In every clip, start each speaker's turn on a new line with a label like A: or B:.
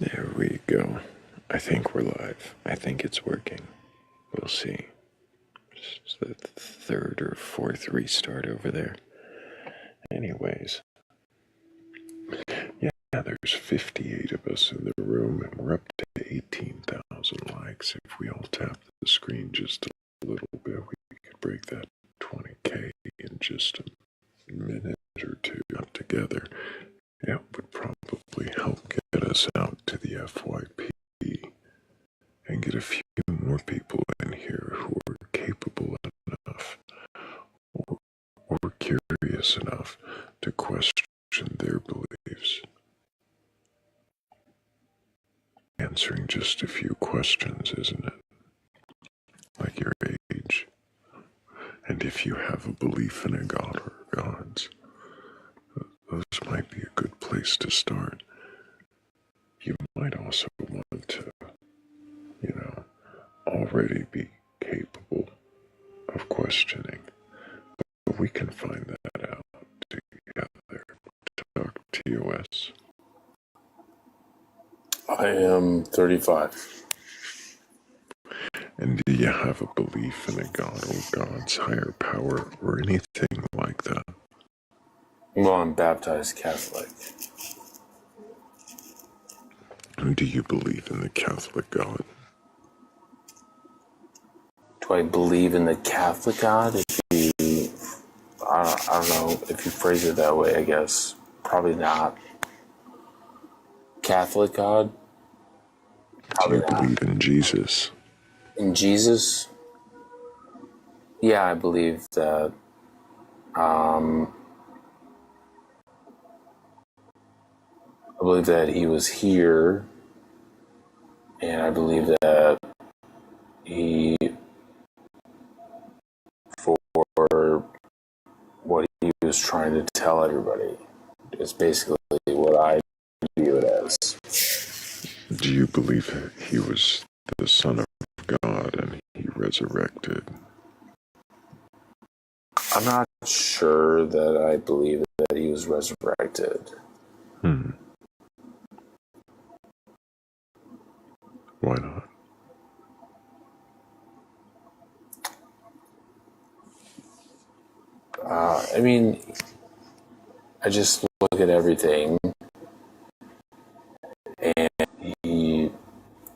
A: There we go. I think we're live. I think it's working. We'll see. It's the third or fourth restart over there. Anyways, yeah, there's 58 of us in the room, and we're up to 18,000 likes. If we all tap the screen just a little bit, we could break that 20K in just a minute or two together. It would probably help get us out to the FYP and get a few more people in here who are capable enough or curious enough to question their beliefs. Answering just a few questions, isn't it? Like your age. And if you have a belief in a god or gods, those might be a good place to start. You might also want to, already be capable of questioning. But we can find that out together. Talk TOS.
B: I am 35.
A: And do you have a belief in a god or God's higher power or anything like that?
B: Well, I'm baptized Catholic.
A: And do you believe in the Catholic God?
B: Do I believe in the Catholic God? I don't know if you phrase it that way, I guess. Probably not. Catholic God?
A: Do you believe in Jesus?
B: In Jesus? Yeah, I believe that. I believe that he was here, and I believe that he, for what he was trying to tell everybody, is basically what I view it as.
A: Do you believe he was the Son of God and he resurrected?
B: I'm not sure that I believe that he was resurrected.
A: Why not?
B: I mean, I just look at everything, and he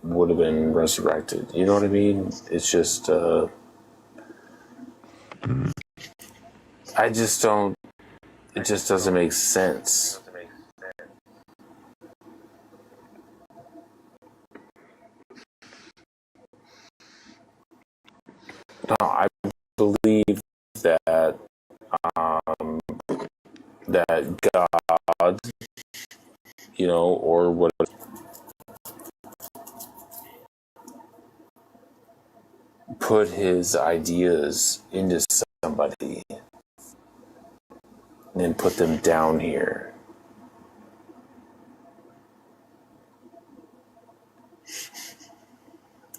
B: would have been resurrected. You know what I mean? It's just, I just don't, it just doesn't make sense. No, I believe that, that God, or what, put his ideas into somebody and then put them down here.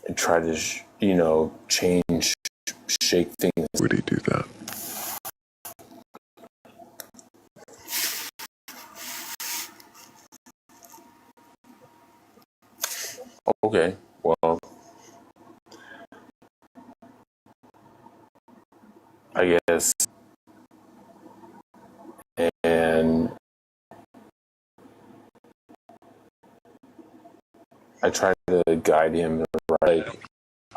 B: And try to, change, shake things.
A: Would he do that?
B: Okay, well, I guess, and I try to guide him right.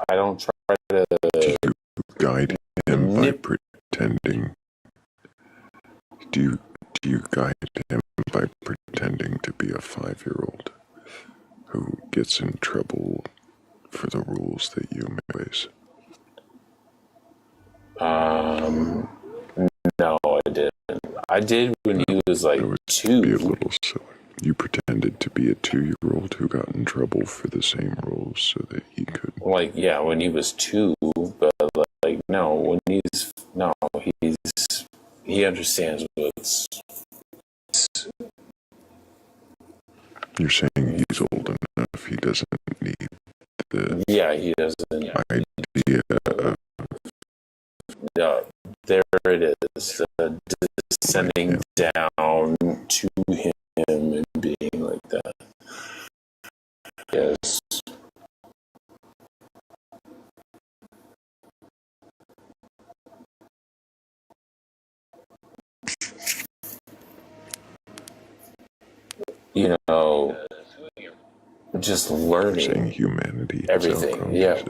B: I don't try to.
A: Do you guide him by pretending? Do you guide him by pretending to be a 5-year-old who gets in trouble for the rules that you place?
B: No, I didn't. I did when he was like 2.
A: Be a little silly. You pretended to be a 2-year-old who got in trouble for the same rules so that he could.
B: Like, yeah, when he was 2, but like, no, when he understands what's.
A: You're saying he's old enough, he doesn't need the.
B: Yeah, he doesn't.
A: Idea of.
B: Yeah, there it is, descending down to him and being like that. just
A: You're saying
B: learning
A: humanity is
B: everything.
A: outgrown
B: Yeah,
A: Jesus.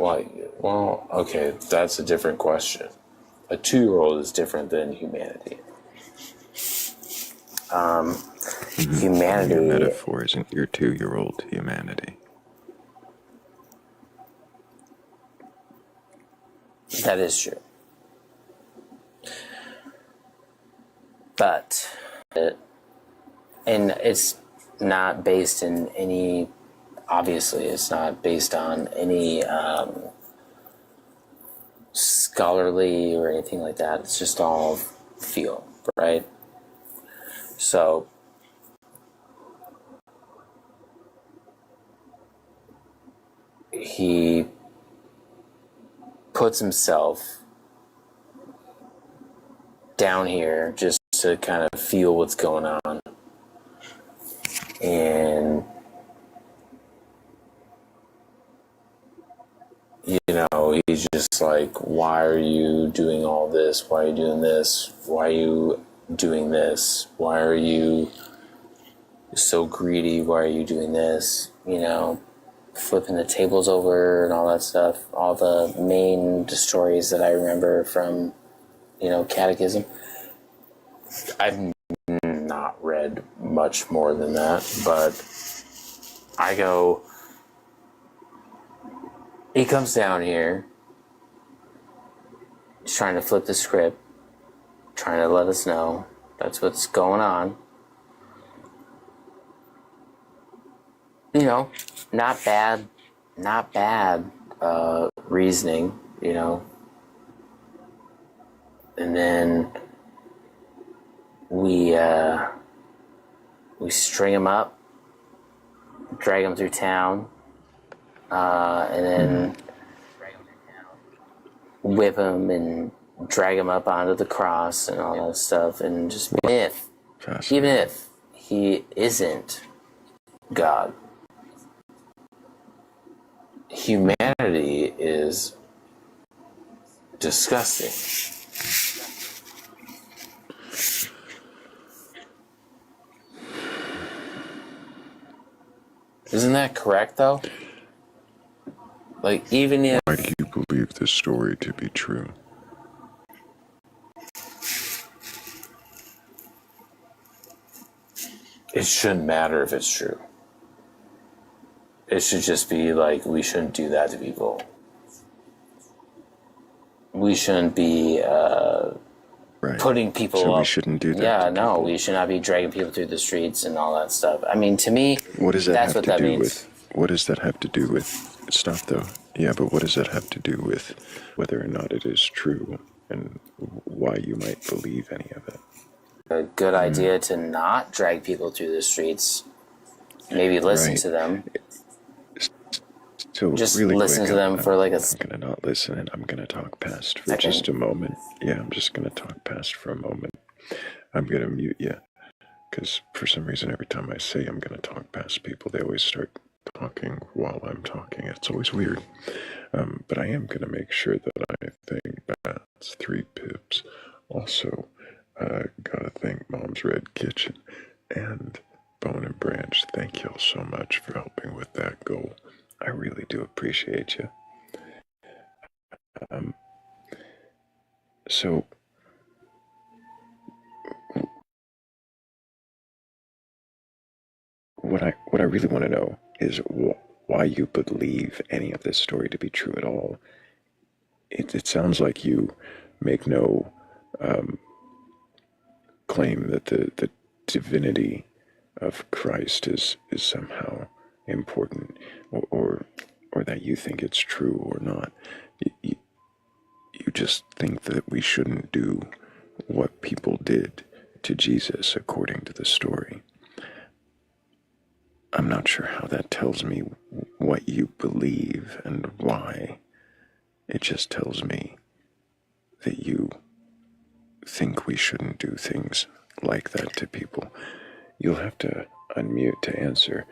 B: well, okay, that's a different question. A 2-year-old is different than humanity. Humanity.
A: Your metaphor isn't your 2-year-old humanity.
B: That is true. But, and it's not based in any, obviously, it's not based on any scholarly or anything like that. It's just all feel, right? So, he puts himself down here just to kind of feel what's going on. And, he's just like, why are you doing all this? Why are you doing this? Why are you doing this? Why are you so greedy? Why are you doing this? Flipping the tables over and all that stuff. All the main stories that I remember from, catechism. I've not read much more than that, but I go, he comes down here, he's trying to flip the script, trying to let us know that's what's going on. Not bad reasoning, and then we string him up, drag him through town, and then whip him and drag him up onto the cross and all that stuff. And just even if he isn't God, humanity is disgusting. Isn't that correct, though? Like, even if...
A: Why do you believe this story to be true?
B: It shouldn't matter if it's true. It should just be like, we shouldn't do that to people. We shouldn't be putting people
A: so
B: up.
A: We shouldn't do that.
B: Yeah, no, people. We should not be dragging people through the streets and all that stuff. I mean, to me,
A: what does that
B: that's
A: have
B: what
A: to
B: that
A: do
B: means.
A: with? What does that have to do with? Stop though. Yeah, but what does that have to do with whether or not it is true and why you might believe any of it?
B: A good idea to not drag people through the streets. Maybe listen to them.
A: So
B: just
A: really
B: listen
A: quick,
B: to them for like a...
A: I'm going to not listen and I'm going to talk past for just a moment. Yeah, I'm just going to talk past for a moment. I'm going to mute you because for some reason every time I say I'm going to talk past people, they always start talking while I'm talking. It's always weird. But I am going to make sure that I thank Bats 3 Pips. Also, got to thank Mom's Red Kitchen and Bone and Branch. Thank y'all so much for helping with that goal. I really do appreciate you. So, what I really want to know is why you believe any of this story to be true at all. It sounds like you make no claim that the divinity of Christ is somehow important, or that you think it's true or not. You just think that we shouldn't do what people did to Jesus according to the story. I'm not sure how that tells me what you believe and why. It just tells me that you think we shouldn't do things like that to people. You'll have to unmute to answer.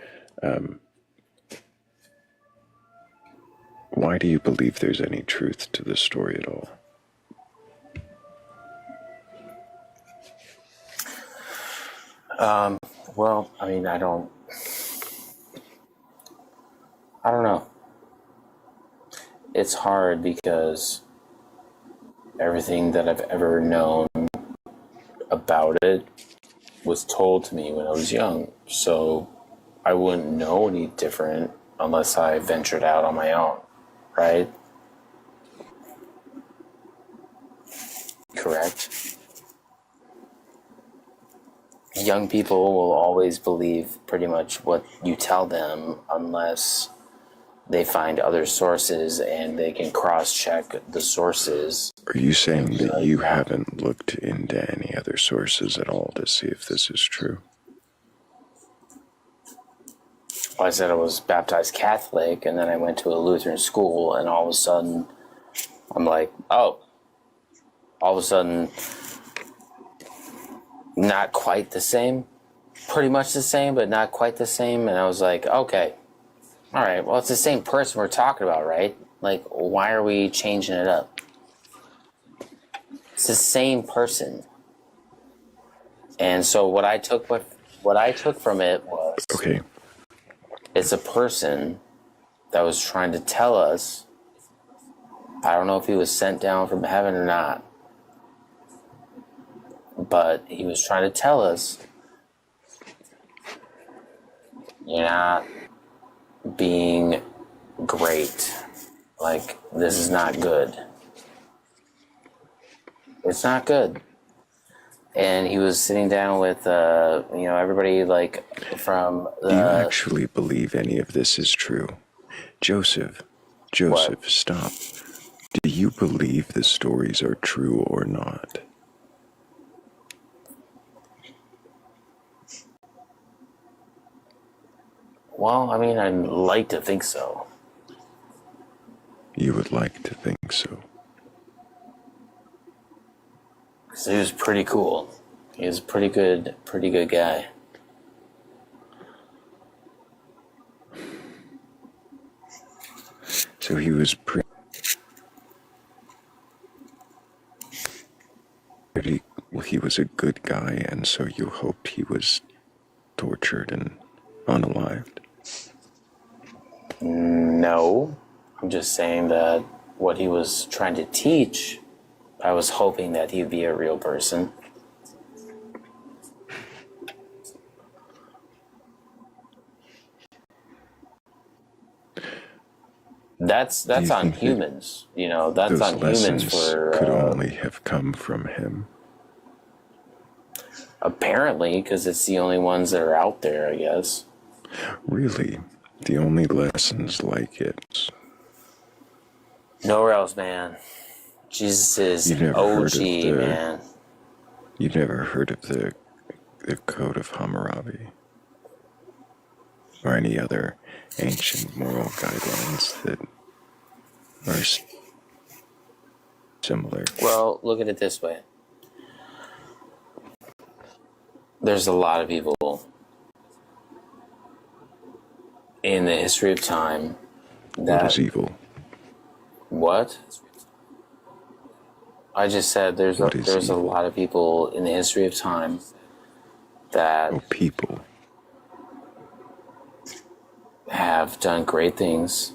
A: Why do you believe there's any truth to this story at all?
B: Well, I mean, I don't I don't know. It's hard because everything that I've ever known about it was told to me when I was young. So I wouldn't know any different unless I ventured out on my own, right? Correct. Young people will always believe pretty much what you tell them unless they find other sources and they can cross-check the sources.
A: Are you saying that you haven't looked into any other sources at all to see if this is true?
B: Well, I said I was baptized Catholic, and then I went to a Lutheran school, and all of a sudden, I'm like, oh, all of a sudden, not quite the same, pretty much the same, but not quite the same. And I was like, okay, all right, well, it's the same person we're talking about, right? Like, why are we changing it up? It's the same person. And so what I took from it was,
A: okay,
B: it's a person that was trying to tell us, I don't know if he was sent down from heaven or not, but he was trying to tell us, you're not being great. Like, this is not good. It's not good. And he was sitting down with, everybody, like, from the...
A: Do you actually believe any of this is true? Joseph,
B: What?
A: Stop. Do you believe the stories are true or not?
B: Well, I mean, I'd like to think so.
A: You would like to think so.
B: So he was pretty cool. He was a pretty good guy.
A: So he was pretty, well, he was a good guy, and so you hoped he was tortured and unalived.
B: No, I'm just saying that what he was trying to teach, I was hoping that he'd be a real person. That's on humans, that's on humans for...
A: could only have come from him.
B: Apparently, because it's the only ones that are out there, I guess.
A: Really? The only lessons like it?
B: Nowhere else, man. Jesus is OG, man.
A: You've never heard of the Code of Hammurabi? Or any other ancient moral guidelines that are similar?
B: Well, look at it this way. There's a lot of people in the history of time that...
A: What is evil?
B: What? I just said there's a lot of people in the history of time that...
A: Oh, people.
B: ...have done great things,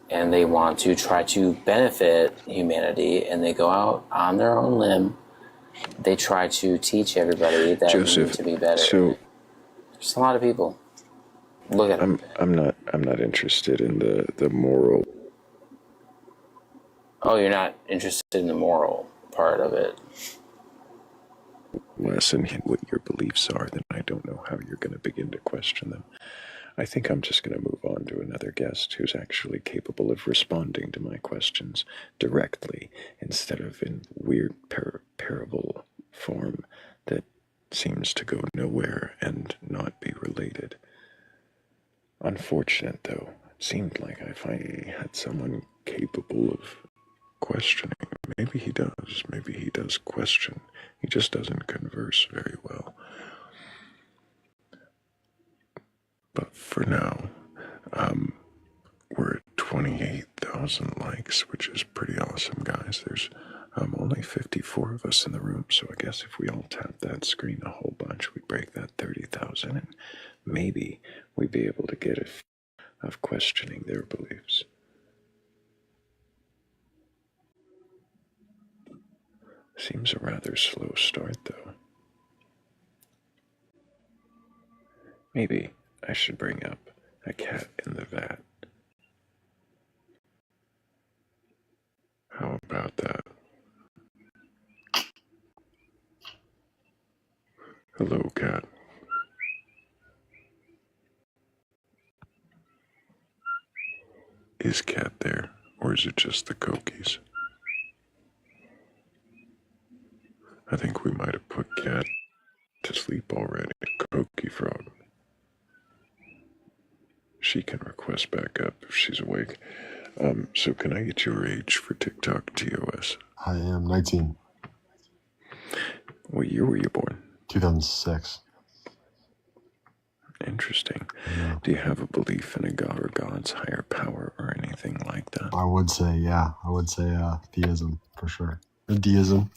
B: and they want to try to benefit humanity, and they go out on their own limb. They try to teach everybody that we need to be better.
A: So
B: there's a lot of people. Look at them.
A: I'm not interested in the moral.
B: Oh, you're not interested in the moral part of it.
A: Lesson in what your beliefs are, then I don't know how you're going to begin to question them. I think I'm just going to move on to another guest who's actually capable of responding to my questions directly instead of in weird parable form that seems to go nowhere and not be related. Unfortunate, though. It seemed like I finally had someone capable of questioning. Maybe he does question. He just doesn't converse very well. But for now, we're at 28,000 likes, which is pretty awesome, guys. There's only 54 of us in the room, so I guess if we all tap that screen a whole bunch, we'd break that 30,000, and maybe we'd be able to get of questioning their beliefs. Seems a rather slow start, though. Maybe I should bring up a cat in the vat. How about that? Hello, cat. Is Cat there, or is it just the Cokies? I think we might have put Cat to sleep already. Cokie frog. She can request back up if she's awake. So can I get your age for TikTok TOS?
C: I am 19.
A: What year were you born?
C: 2006.
A: Interesting.
C: Yeah.
A: Do you have a belief in a god or gods, higher power, or anything like that?
C: I would say, yeah. I would say theism, for sure. Or deism.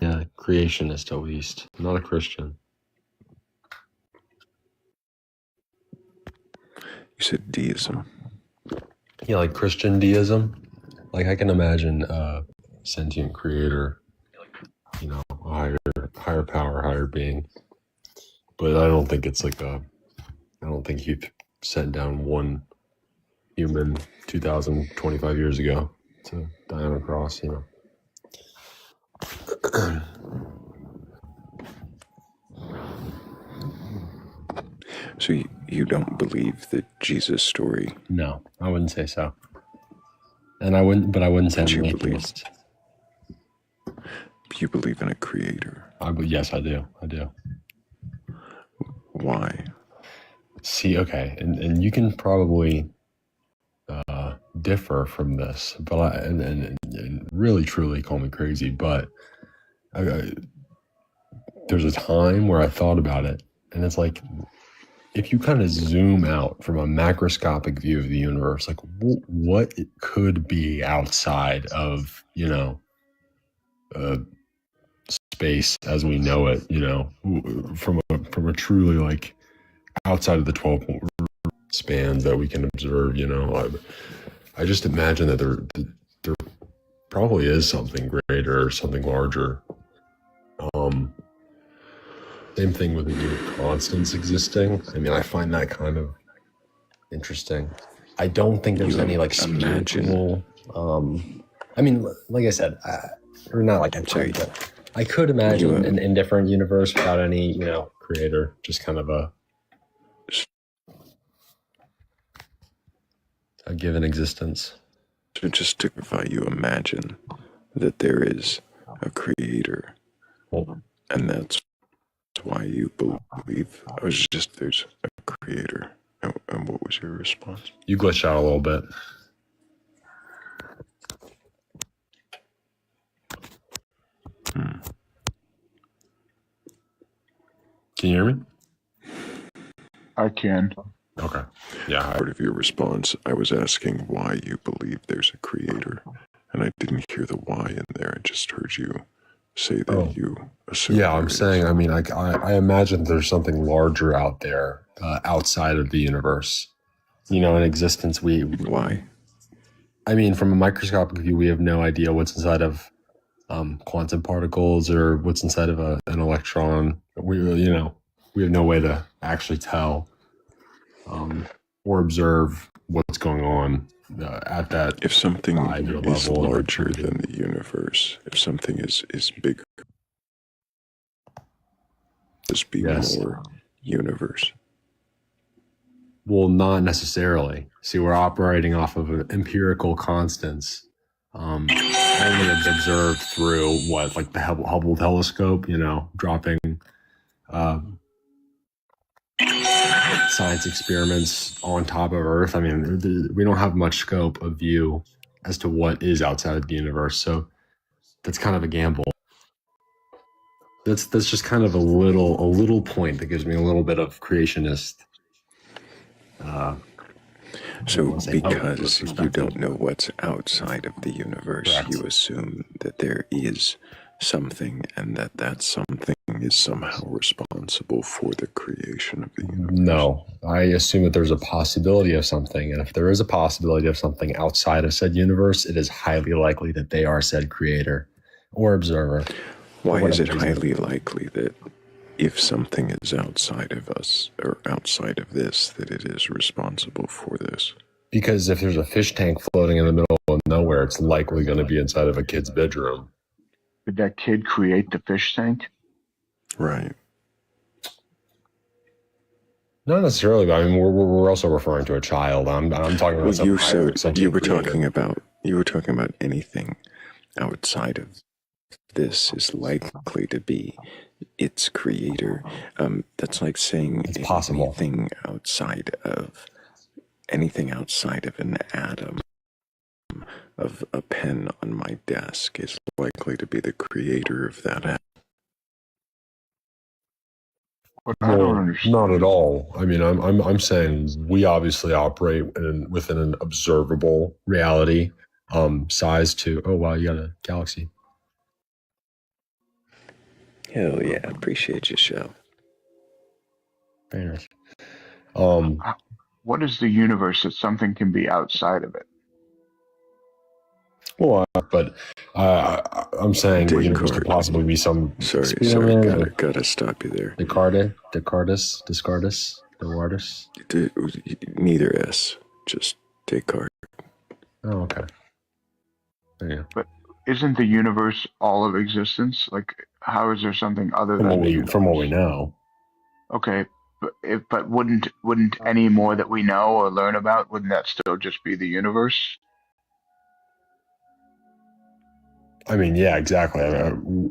C: Yeah, creationist at least. Not a Christian.
A: You said deism.
C: Yeah, like Christian deism. Like I can imagine a sentient creator, you know, a higher power, higher being. But I don't think it's like I don't think he sent down one human 2,025 years ago to die on a cross, you know.
A: So you don't believe the Jesus story?
C: No, I wouldn't say so. And I wouldn't say I'm an atheist.
A: You believe in a creator?
C: Yes, I do.
A: Why?
C: See, okay, and you can probably differ from this, but and really truly call me crazy, but there's a time where I thought about it, and it's like if you kind of zoom out from a macroscopic view of the universe, like what it could be outside of, you know, space as we know it, you know, from a truly like outside of the 12 spans that we can observe, you know, I just imagine that there probably is something greater or something larger. Same thing with the unit constants existing. I mean, I find that kind of interesting. I don't think there's any like spiritual. I mean, like I said, or not like I'm sorry, but I could imagine an indifferent universe without any, you know, creator, just kind of a given existence.
A: So just to clarify, you imagine that there is a creator, and that's why you believe. I was just there's a creator. And what was your response?
C: You glitched out a little bit. Can you hear me?
D: I can.
C: Okay. Yeah.
A: Part of your response, I was asking why you believe there's a creator, and I didn't hear the why in there. I just heard you say that you assume.
C: Yeah, I'm saying, I mean, I imagine there's something larger out there, outside of the universe. You know, in existence,
A: Why?
C: I mean, from a microscopic view, we have no idea what's inside of quantum particles or what's inside of an electron. You know, we have no way to actually tell or observe what's going on at that.
A: If something is
C: level
A: larger than the universe, if something is bigger, just be more universe.
C: Well, not necessarily. See, we're operating off of empirical constants, only observed through like the Hubble telescope, you know, dropping science experiments on top of Earth. I mean, we don't have much scope of view as to what is outside of the universe. So that's kind of a gamble. That's just kind of a little point that gives me a little bit of creationist.
A: So because you don't know what's outside of the universe, you assume that there is something, and that something is somehow responsible for the creation of the universe?
C: No, I assume that there's a possibility of something, and if there is a possibility of something outside of said universe, it is highly likely that they are said creator or observer.
A: Why is it highly likely that if something is outside of us or outside of this, that it is responsible for this?
C: Because if there's a fish tank floating in the middle of nowhere, it's likely going to be inside of a kid's bedroom.
D: Did that kid create the fish tank?
A: Right.
C: Not necessarily, but I mean, we're also referring to a child. I'm talking about
A: you were talking about anything outside of this is likely to be its creator. That's like saying
C: it's possible.
A: Anything outside of an atom of a pen on my desk is likely to be the creator of that atom.
D: But I don't understand.
C: Not at all. I mean, I'm saying we obviously operate within an observable reality, size to. Oh wow, you got a galaxy.
A: Hell yeah, appreciate your show.
C: Very nice.
D: What is the universe that something can be outside of it?
C: Well, but I'm saying the universe could possibly be some.
A: Sorry, gotta stop you there.
C: Descartes.
A: Neither S, just Descartes.
C: Oh, okay. Yeah.
D: But isn't the universe all of existence? Like, how is there something other than the universe?
C: From what we know.
D: Okay, but wouldn't any more that we know or learn about, wouldn't that still just be the universe?
C: I mean, yeah, exactly.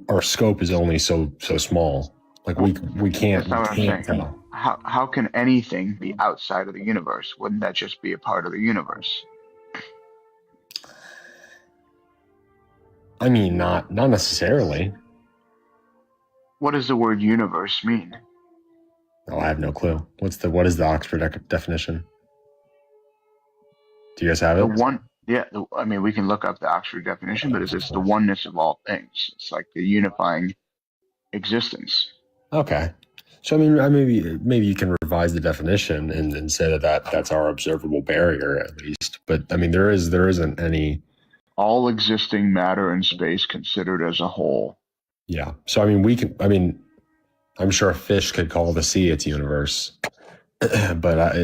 C: Our scope is only so small. Like we can't.
D: That's not what I'm saying. Tell. How can anything be outside of the universe? Wouldn't that just be a part of the universe?
C: I mean, not necessarily.
D: What does the word universe mean?
C: Oh, I have no clue. What is the Oxford definition? Do you guys have it?
D: I mean, we can look up the Oxford definition, but it's the oneness of all things. It's like the unifying existence.
C: Okay. So, I mean, maybe you can revise the definition and say that's our observable barrier, at least. But, I mean, there isn't any...
D: All existing matter in space considered as a whole.
C: Yeah. So, I mean, I'm sure a fish could call the sea its universe. But,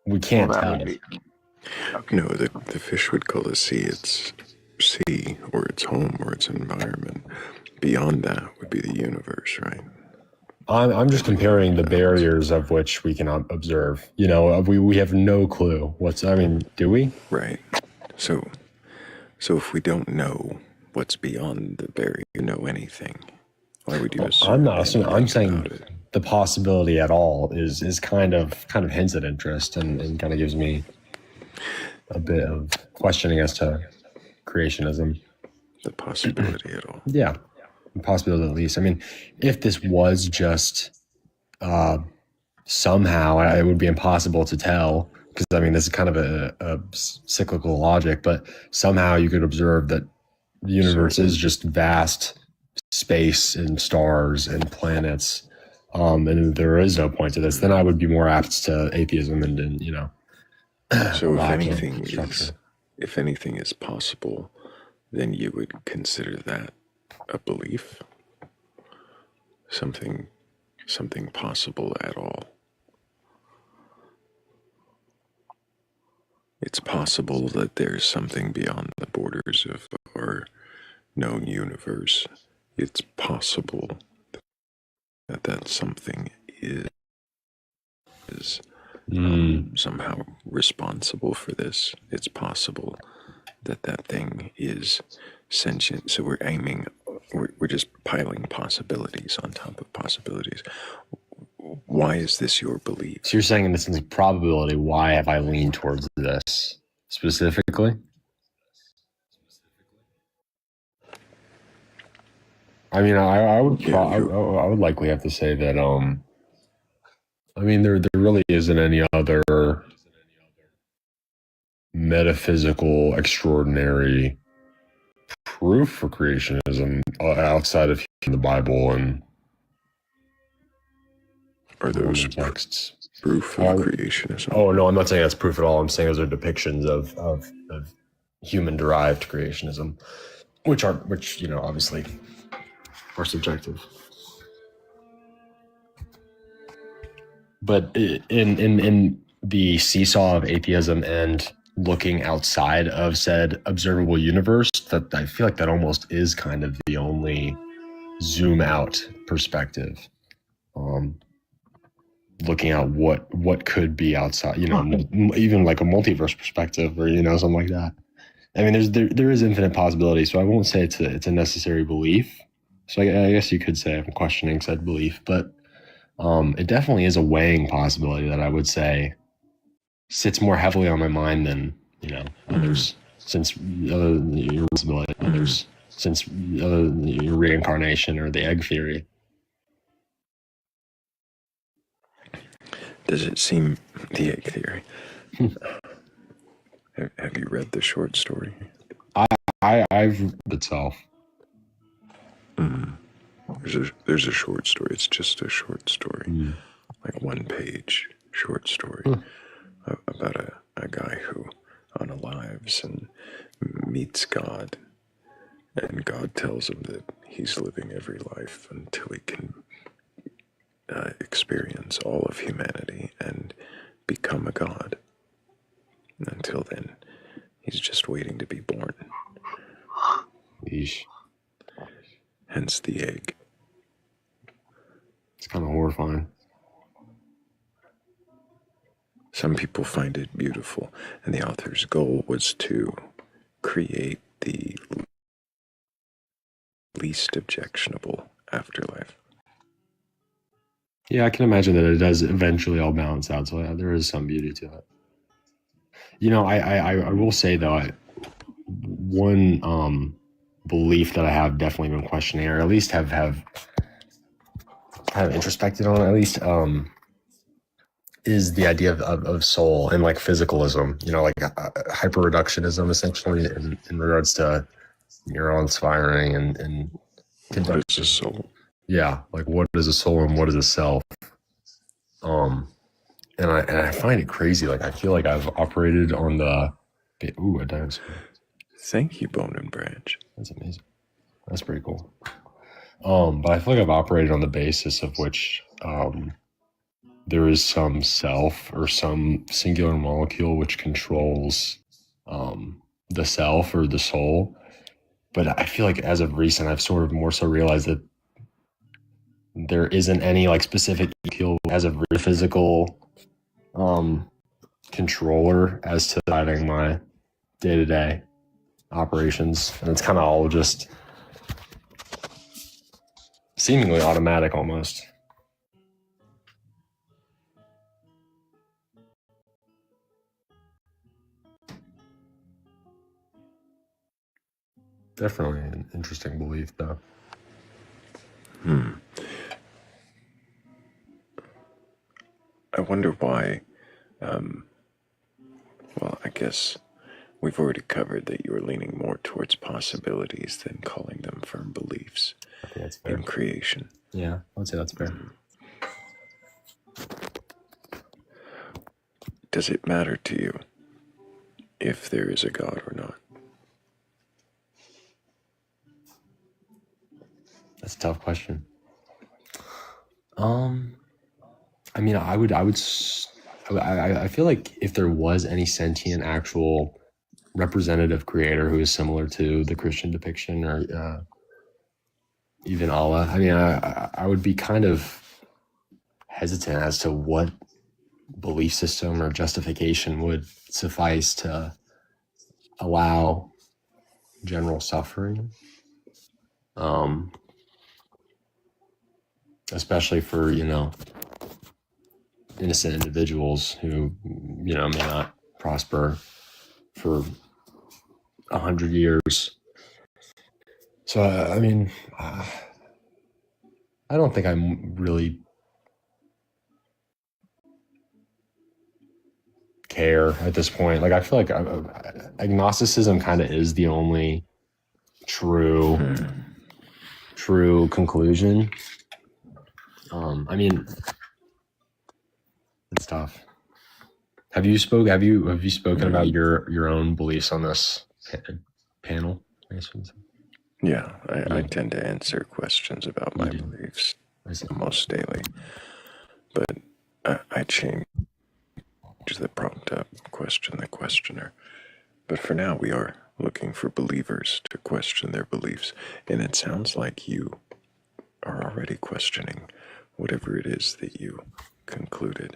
C: we can't tell.
A: Okay. No, the fish would call the sea its sea, or its home, or its environment. Beyond that would be the universe, right?
C: I'm just comparing the barriers of which we can observe. We have no clue do we?
A: Right. So if we don't know what's beyond the barrier, anything, why would you assume?
C: I'm not assuming. I'm saying the possibility at all is kind of hints at interest and kind of gives me a bit of questioning as to creationism.
A: The possibility at all.
C: Yeah. The possibility at least. I mean, if this was just somehow, it would be impossible to tell, because I mean, this is kind of a cyclical logic, but somehow you could observe that the universe is just vast space and stars and planets, and there is no point to this, then I would be more apt to atheism and
A: So if anything is possible, then you would consider that a belief? Something possible at all. It's possible that there's something beyond the borders of our known universe. It's possible that something is somehow responsible for this. It's possible that thing is sentient. So we're just piling possibilities on top of possibilities. Why is this your belief?
C: So you're saying, in the sense of probability, why have I leaned towards this specifically? I mean, I would likely have to say that I mean, there really isn't any other metaphysical, extraordinary proof for creationism outside of the Bible and
A: Are those
C: Roman texts.
A: proof of creationism?
C: Oh no, I'm not saying that's proof at all. I'm saying those are depictions of human-derived creationism, which obviously are subjective. But in the seesaw of atheism and looking outside of said observable universe, that I feel like that almost is kind of the only zoom out perspective. Looking at what could be outside, even like a multiverse perspective or something like that. I mean, there is infinite possibility, so I won't say it's a necessary belief. So I guess you could say I'm questioning said belief, but it definitely is a weighing possibility that I would say sits more heavily on my mind than others, since reincarnation or the egg theory.
A: Does it seem the egg theory? Have you read the short story?
C: I've read itself.
A: There's a short story. It's just a short story, like 1-page short story about a guy who unalives and meets God, and God tells him that he's living every life until he can experience all of humanity and become a god. Until then, he's just waiting to be born.
C: Yeesh.
A: Hence the egg.
C: It's kind of horrifying.
A: Some people find it beautiful, and the author's goal was to create the least objectionable afterlife.
C: Yeah, I can imagine that it does eventually all balance out. So yeah, there is some beauty to it. I will say though, one belief that I have definitely been questioning, or at least have kind of introspected on, at least, is the idea of soul and like physicalism. Like hyper reductionism, essentially, in regards to neurons firing and
A: What is a soul?
C: Yeah, like what is a soul and what is a self? And I find it crazy. Like I feel like I've operated on the a dinosaur.
A: Thank you, Bone and Branch.
C: That's amazing. That's pretty cool. But I feel like I've operated on the basis of which there is some self or some singular molecule which controls the self or the soul. But I feel like as of recent, I've sort of more so realized that there isn't any like specific molecule as a physical controller as to guiding my day-to-day operations, and it's kind of all just seemingly automatic almost. Definitely an interesting belief, though.
A: I wonder why. Well, I guess we've already covered that you were leaning more towards possibilities than calling them firm beliefs
C: I think that's fair.
A: in creation.
C: Yeah, I would say that's fair.
A: Does it matter to you if there is a God or not?
C: That's a tough question. I mean, I feel like if there was any sentient, actual representative creator who is similar to the Christian depiction or even Allah, I mean, I would be kind of hesitant as to what belief system or justification would suffice to allow general suffering. Especially for, innocent individuals who, may not prosper for 100 years. So, I mean, I don't think I'm really care at this point. Like, I feel like agnosticism kind of is the only true conclusion. I mean, it's tough. Have you spoken about your own beliefs on this panel?
A: Yeah, I tend to answer questions about my beliefs almost daily, but I change the prompt up, question the questioner. But for now, we are looking for believers to question their beliefs, and it sounds like you are already questioning whatever it is that you concluded.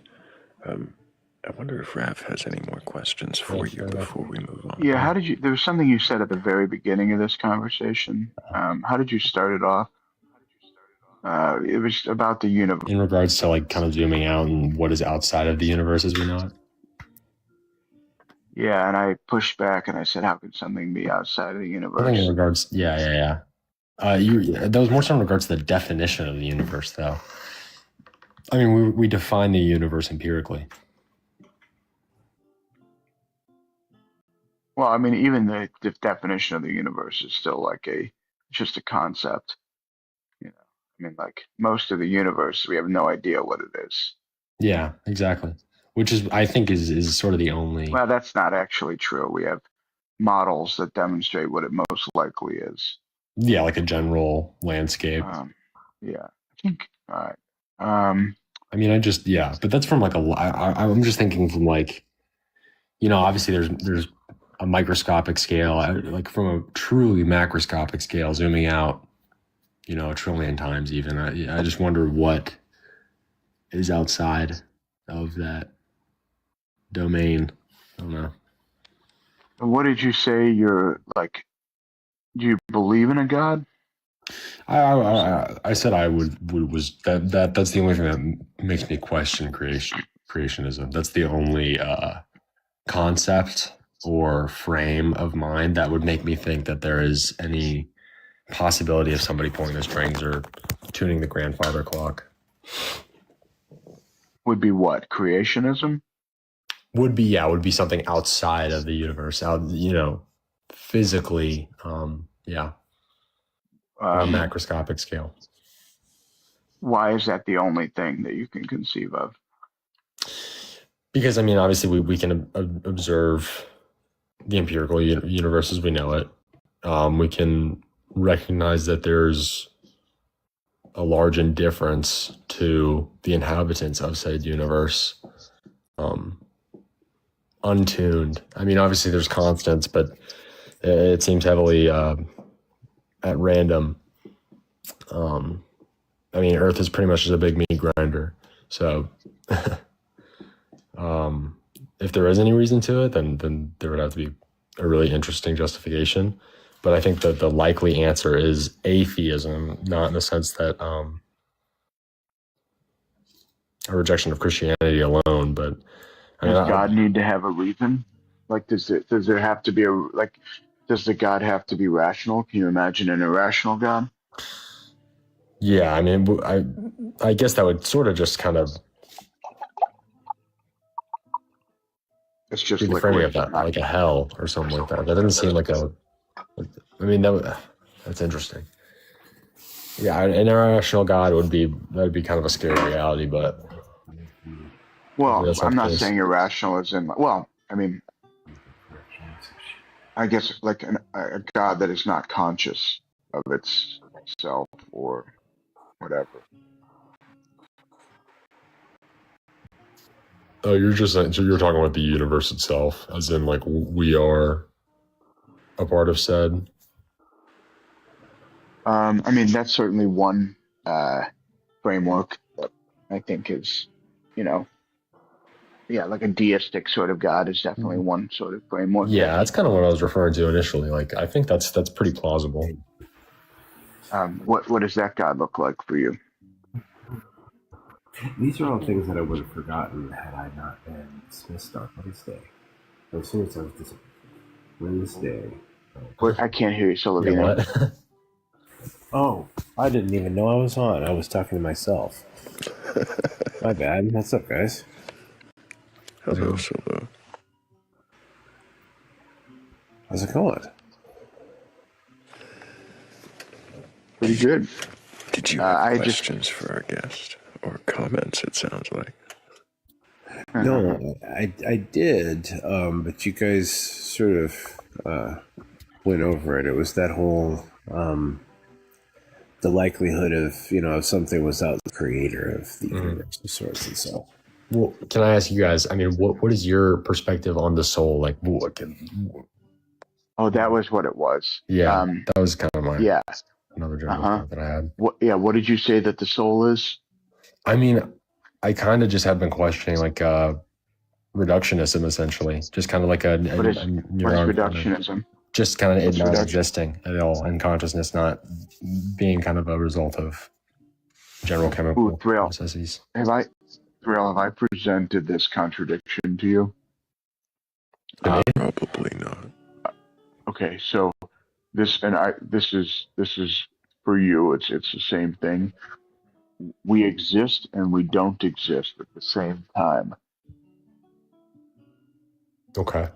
A: I wonder if Rav has any more questions for you before we move on.
D: Yeah, there was something you said at the very beginning of this conversation. How did you start it off? It was about the universe.
C: In regards to like kind of zooming out and what is outside of the universe as we know it?
D: Yeah, and I pushed back and I said, how could something be outside of the universe?
C: I think in regards, yeah. That was more so in regards to the definition of the universe, though. I mean, we define the universe empirically.
D: Well, I mean, even the definition of the universe is still like just a concept. You know, I mean, like most of the universe, we have no idea what it is.
C: Yeah, exactly. Which is, I think, is sort of the only.
D: Well, that's not actually true. We have models that demonstrate what it most likely is.
C: Yeah, like a general landscape.
D: Yeah, I think. All right.
C: I mean, but that's from like I'm just thinking from like, obviously there's a microscopic scale, like from a truly macroscopic scale, zooming out, a trillion times even. I just wonder what is outside of that domain. I don't know.
D: What did you say? You're like, do you believe in a God?
C: I said I was that's the only thing that makes me question creationism. That's the only concept or frame of mind that would make me think that there is any possibility of somebody pulling the strings or tuning the grandfather clock.
D: Would be what? Creationism?
C: Would be something outside of the universe, physically, on a macroscopic scale.
D: Why is that the only thing that you can conceive of?
C: Because, I mean, obviously we can observe the empirical universe as we know it. We can recognize that there's a large indifference to the inhabitants of said universe. Untuned. I mean, obviously there's constants, but it seems heavily at random. I mean, Earth is pretty much just a big meat grinder. So if there is any reason to it, then there would have to be a really interesting justification. But I think that the likely answer is atheism, not in the sense that a rejection of Christianity alone, but
D: does God need to have a reason? Like, does there have to be does the God have to be rational? Can you imagine an irrational God?
C: Yeah, I mean, I guess that would sort of just kind of.
D: It's just
C: the framing of that, like a hell or something like that. That doesn't seem like a. I mean, that's interesting. Yeah, an irrational God would be kind of a scary reality, but.
D: Well, I'm not saying irrational as in. Well, I mean, I guess like a God that is not conscious of itself or whatever.
C: Oh, you're talking about the universe itself, as in like we are a part of said.
D: I mean, that's certainly one framework that I think is, like a deistic sort of God is definitely one sort of framework.
C: Yeah, that's kind of what I was referring to initially. Like, I think that's pretty plausible.
D: What does that God look like for you?
E: These are all things that I would have forgotten had I not been dismissed on Wednesday. As soon as I was dismissed Wednesday.
D: I can't hear you, Solovino.
C: Yeah, what?
E: Oh, I didn't even know I was on. I was talking to myself. My bad. What's up, guys?
A: Hello, Solo.
E: How's it going?
D: Pretty good.
A: Did you have
D: I
A: questions for our guest or comments? It sounds like.
E: No, I did, but you guys sort of went over it. It was that whole the likelihood of something without the creator of the universe of sorts and so.
C: Well, can I ask you guys? I mean, what is your perspective on the soul? Like, what can?
D: Oh, that was what it was.
C: Yeah, that was kind of my another general thought that I had.
D: What did you say that the soul is?
C: I mean, I kind of just have been questioning like reductionism, essentially, just kind of like a
D: What is reductionism?
C: Just kind of it not
D: reduction?
C: existing at all, and consciousness not being kind of a result of general chemical processes.
D: Have I presented this contradiction to you?
A: Probably not.
D: Okay, so this is for you. It's the same thing. We exist and we don't exist at the same time.
C: Okay.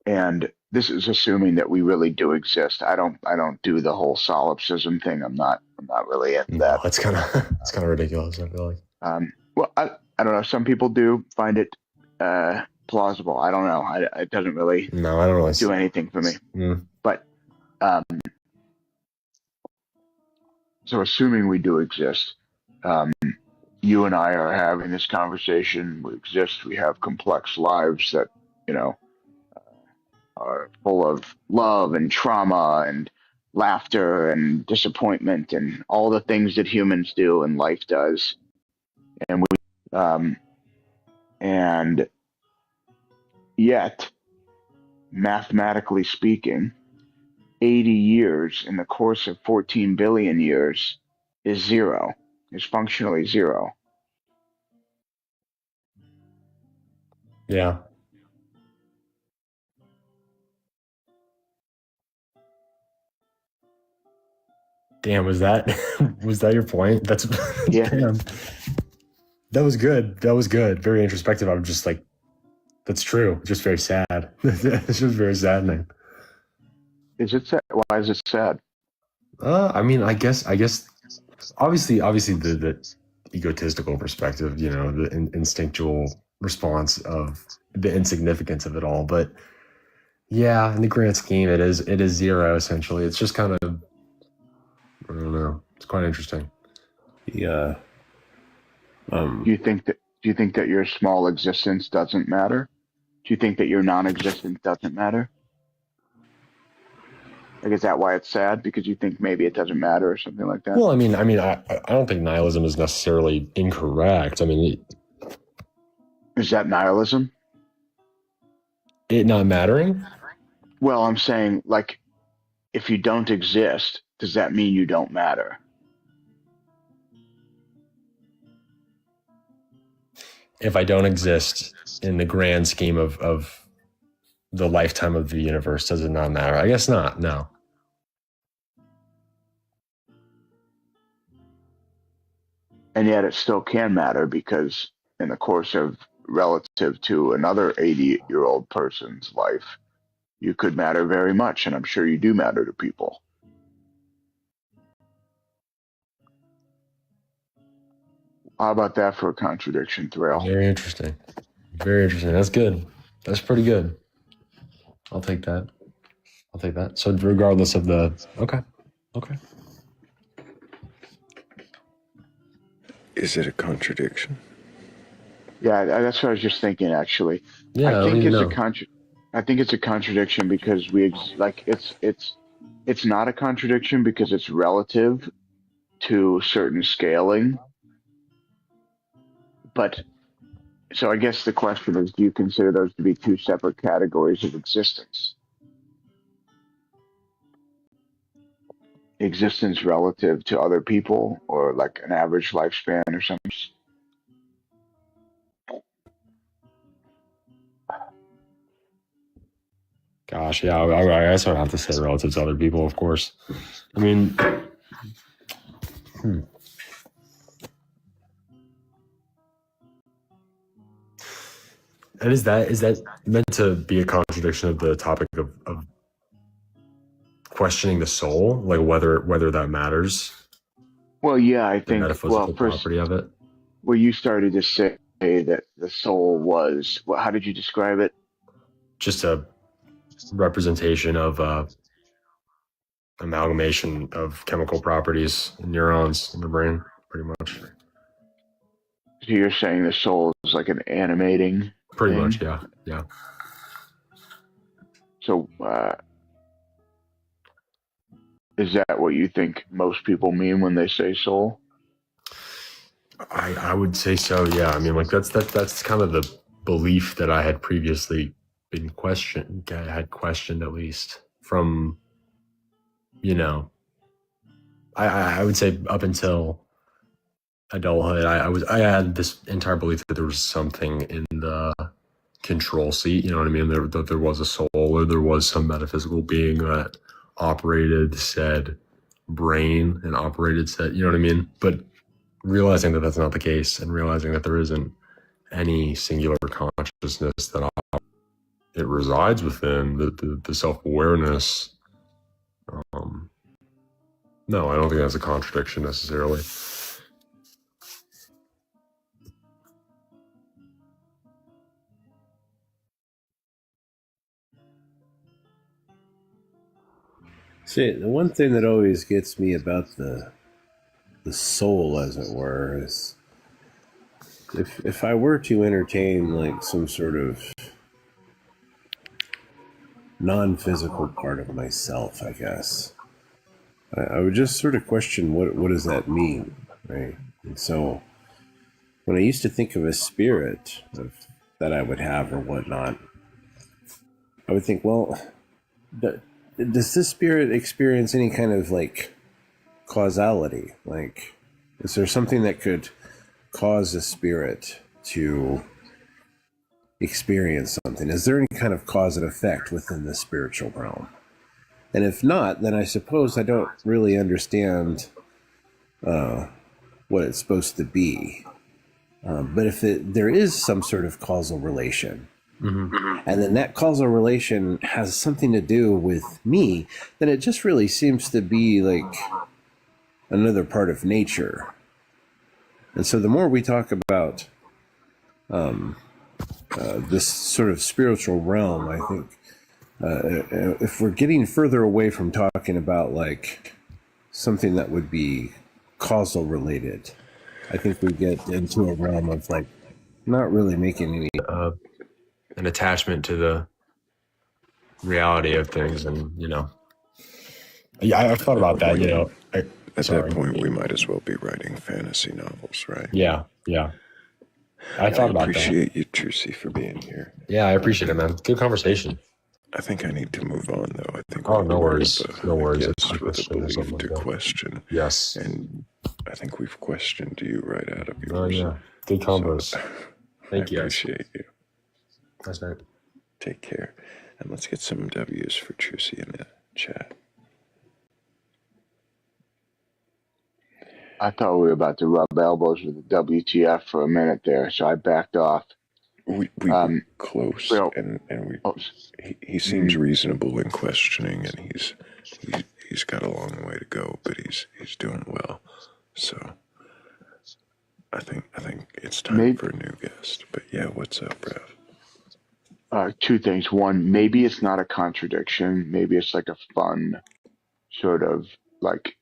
D: And this is assuming that we really do exist. I don't do the whole solipsism thing. I'm not really into that.
C: It's kind of ridiculous, I feel like.
D: Well, I don't know. Some people do find it plausible. I don't know. It doesn't really
C: I don't really
D: do anything for me. But so assuming we do exist, you and I are having this conversation. We exist. We have complex lives that are full of love and trauma and laughter and disappointment and all the things that humans do and life does. And and yet, mathematically speaking, 80 years in the course of 14 billion years is zero, is functionally zero.
C: Yeah. Damn, was that your point? That's
D: Yeah.
C: Damn. That was good. That was good. Very introspective. I'm just like, that's true. Just very sad. It's just very saddening.
D: Is it sad? Why is it sad?
C: I mean, I guess obviously the egotistical perspective, the instinctual response of the insignificance of it all. But yeah, in the grand scheme, it is zero essentially. It's just kind of, I don't know. It's quite interesting.
E: Yeah.
D: Do you think that your small existence doesn't matter? Do you think that your non-existence doesn't matter? Like, is that why it's sad? Because you think maybe it doesn't matter or something like that?
C: Well, I mean, I don't think nihilism is necessarily incorrect. I mean,
D: is that nihilism?
C: It not mattering?
D: Well, I'm saying, like, if you don't exist, does that mean you don't matter?
C: If I don't exist in the grand scheme of the lifetime of the universe, does it not matter? I guess not, no.
D: And yet it still can matter, because in the course of relative to another 80-year-old person's life, you could matter very much, and I'm sure you do matter to people. How about that for a contradiction, Thrayle?
C: Very interesting. Very interesting. That's good. That's pretty good. I'll take that. So regardless of the... Okay.
A: Is it a contradiction?
D: Yeah, that's what I was just thinking, actually.
C: Yeah,
D: I think it's a contradiction because it's not a contradiction because it's relative to certain scaling. But so I guess the question is, do you consider those to be two separate categories of existence? Existence relative to other people, or like an average lifespan or something?
C: Gosh, yeah, I guess I'd have to say relative to other people, of course. I mean, And is that meant to be a contradiction of the topic of questioning the soul, like whether that matters,
D: Well, yeah, I
C: the
D: think, well,
C: metaphysical
D: first,
C: property of it.
D: well, you started to say that the soul was, well, how did you describe it?
C: Just a representation of amalgamation of chemical properties in neurons in the brain, pretty much.
D: So you're saying the soul is like an animating
C: Pretty
D: thing?
C: much, yeah.
D: So, is that what you think most people mean when they say soul?
C: I would say so, yeah. I mean, like that's kind of the belief that I had previously had questioned at least from, I would say up until adulthood, I had this entire belief that there was something in the control seat, you know what I mean? That there was a soul, or there was some metaphysical being that operated said brain and operated said, you know what I mean? But realizing that that's not the case, and realizing that there isn't any singular consciousness that it resides within, the self-awareness, no, I don't think that's a contradiction necessarily.
E: See, the one thing that always gets me about the soul, as it were, is if I were to entertain like some sort of non-physical part of myself, I guess, I would just sort of question what does that mean, right? And so when I used to think of a spirit that I would have or whatnot, I would think, well, does this spirit experience any kind of like causality? Like, is there something that could cause a spirit to experience something? Is there any kind of cause and effect within the spiritual realm? And if not, then I suppose I don't really understand what it's supposed to be. But if there is some sort of causal relation, and then that causal relation has something to do with me, then it just really seems to be like another part of nature. And so the more we talk about this sort of spiritual realm, I think if we're getting further away from talking about like something that would be causal related, I think we get into a realm of like not really making any
C: an attachment to the reality of things, and I've thought about that.
A: At that point, we might as well be writing fantasy novels, right?
C: Yeah. I thought about that.
A: I appreciate you, Trucy, for being here.
C: Yeah, I appreciate it, man. Good conversation.
A: I think I need to move on, though. I think.
C: Oh, no worries. No worries.
A: Yes, with a belief to question.
C: Yes.
A: And I think we've questioned you right out of yours.
C: Oh, yeah. Good combos.
A: So,
C: Thank you.
A: I appreciate you.
C: That's right.
A: Take care. And let's get some W's for Trucy in the chat.
D: I thought we were about to rub elbows with the WTF for a minute there, so I backed off.
A: We were close, and he seems reasonable in questioning, and he's got a long way to go, but he's doing well. So I think it's time for a new guest. But yeah, what's up, Rev?
D: Two things. One, maybe it's not a contradiction. Maybe it's like a fun sort of like.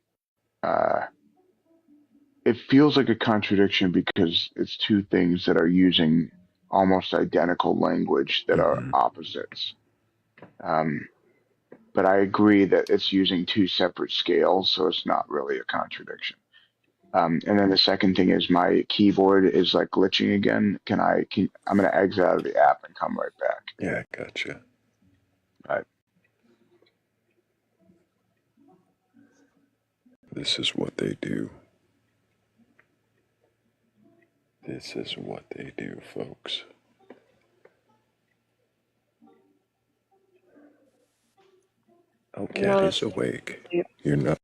D: It feels like a contradiction because it's two things that are using almost identical language that are opposites. But I agree that it's using two separate scales, so it's not really a contradiction. And then the second thing is my keyboard is like glitching again. I'm going to exit out of the app and come right back.
A: Yeah, gotcha.
D: All right.
A: This is what they do. This is what they do, folks. Oh, Cat is awake. You're not.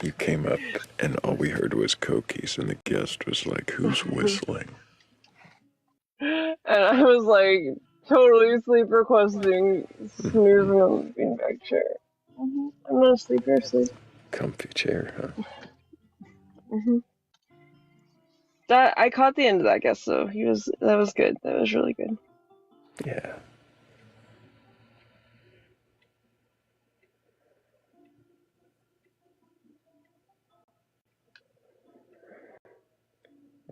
A: You came up, and all we heard was Cokies, and the guest was like, "Who's whistling?"
F: And I was like, Totally sleep requesting, snoozing on the beanbag chair. I'm not asleep, you're asleep.
A: Comfy chair, huh?
F: That I caught the end of that guess though. That was good. That was really good.
A: Yeah.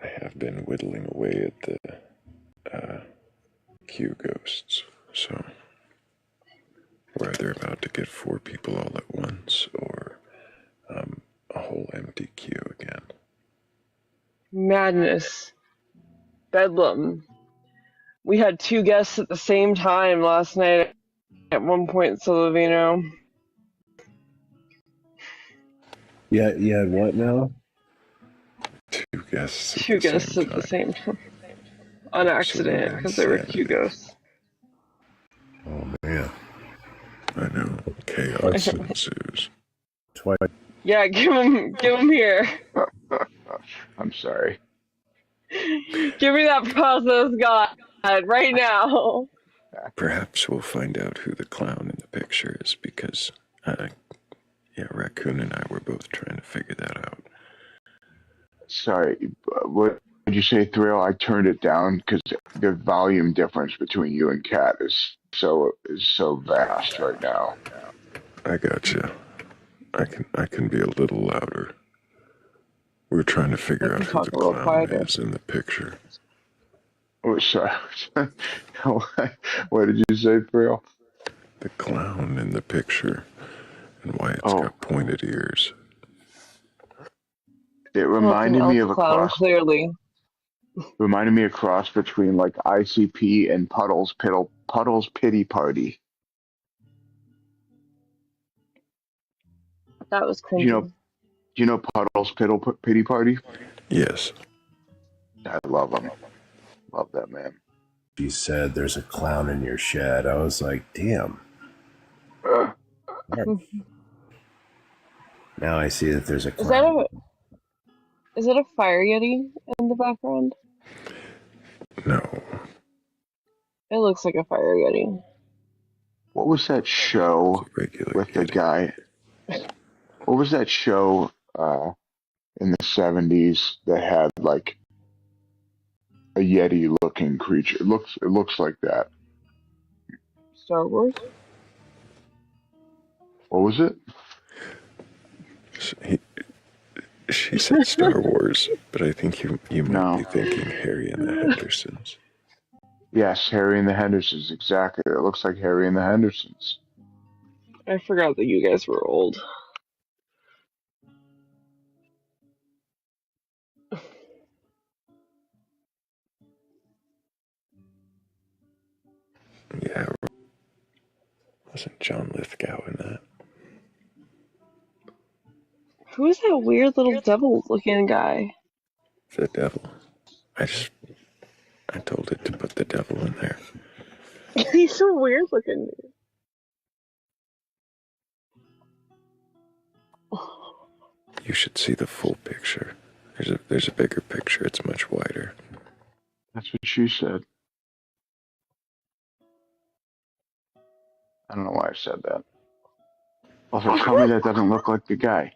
A: I have been whittling away at the Q ghosts, so we're either about to get 4 people all at once or a whole empty queue again.
F: Madness. Bedlam. We had 2 guests at the same time last night at one point, Solovino.
E: Yeah, you had what now?
A: 2 guests at
F: 2
A: the
F: guests
A: same
F: at the
A: time.
F: same time. On accident,
A: Absolute
F: because they were Q
A: insanity.
F: ghosts.
E: Oh man,
A: I know. Chaos ensues.
E: twice.
F: Yeah, give him here.
D: I'm sorry.
F: Give me that process guide right now.
A: Perhaps we'll find out who the clown in the picture is because, Raccoon and I were both trying to figure that out.
D: Sorry. What did you say, Thrayle? I turned it down because the volume difference between you and Kat is so vast right now.
A: I gotcha. I can be a little louder. We're trying to
F: I
A: figure
F: can
A: out who
F: talk
A: the
F: a little
A: clown
F: quieter.
A: is in the picture.
D: Oh, sorry. What did you say, Thrayle?
A: The clown in the picture and why it's
D: Oh,
A: got pointed ears.
D: it
F: Well, it's an
D: reminded me
F: elf
D: of a
F: clown,
D: cross.
F: clearly.
D: Reminded me a cross between like ICP and Puddles Pity Party.
F: That was
D: Do you know
F: cringy.
D: Puddles Pity Party?
A: Yes.
D: I love him. Love that man.
E: She said, "There's a clown in your shed." I was like, "Damn." Now I see that there's a clown.
F: Is that a fire yeti in the background?
A: No.
F: It looks like a fire yeti.
D: What was that show
A: Regular
D: with the
A: Yeti.
D: guy? What was that show in the 70s that had like a yeti looking creature? It looks like that.
F: Star Wars?
D: What was it?
A: She said Star Wars, but I think you might
D: No.
A: be thinking Harry and the Hendersons.
D: Yes, Harry and the Hendersons. Exactly. It looks like Harry and the Hendersons.
F: I forgot that you guys were old.
A: Yeah, wasn't John Lithgow in that?
F: Who is that weird little devil-looking guy?
A: The devil. I told it to put the devil in there.
F: He's so weird looking.
A: You should see the full picture. There's a bigger picture. It's much wider.
D: That's what she said. I don't know why I said that. Also, tell me that doesn't look like the guy.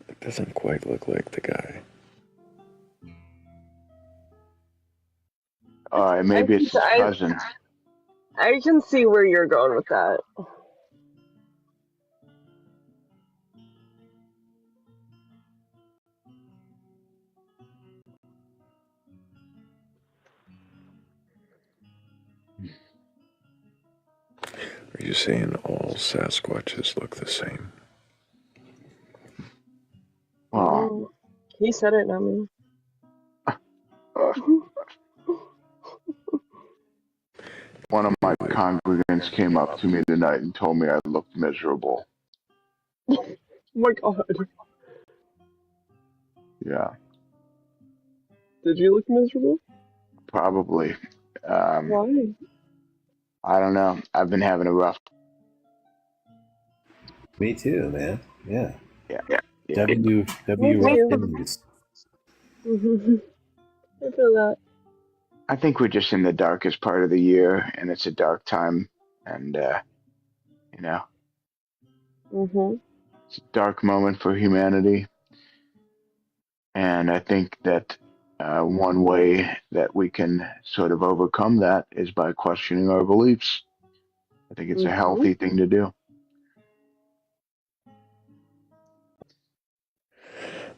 A: It doesn't quite look like the guy.
D: Maybe it's his cousin.
F: I can see where you're going with that.
A: Are you saying all Sasquatches look the same?
D: Oh,
F: He said it, not me.
D: one of my congregants came up to me tonight and told me I looked miserable.
F: Oh my god.
D: Yeah,
F: Did you look miserable?
D: probably.
F: Why?
D: I don't know. I've been having a rough.
E: Me too, man. Yeah.
D: Yeah.
E: W
F: Me
E: rough
F: too.
E: days.
F: I feel that.
D: I think we're just in the darkest part of the year, and it's a dark time, and you know,
F: Mhm.
D: it's a dark moment for humanity. And I think that one way that we can sort of overcome that is by questioning our beliefs. I think it's a
F: Mhm.
D: healthy thing to do.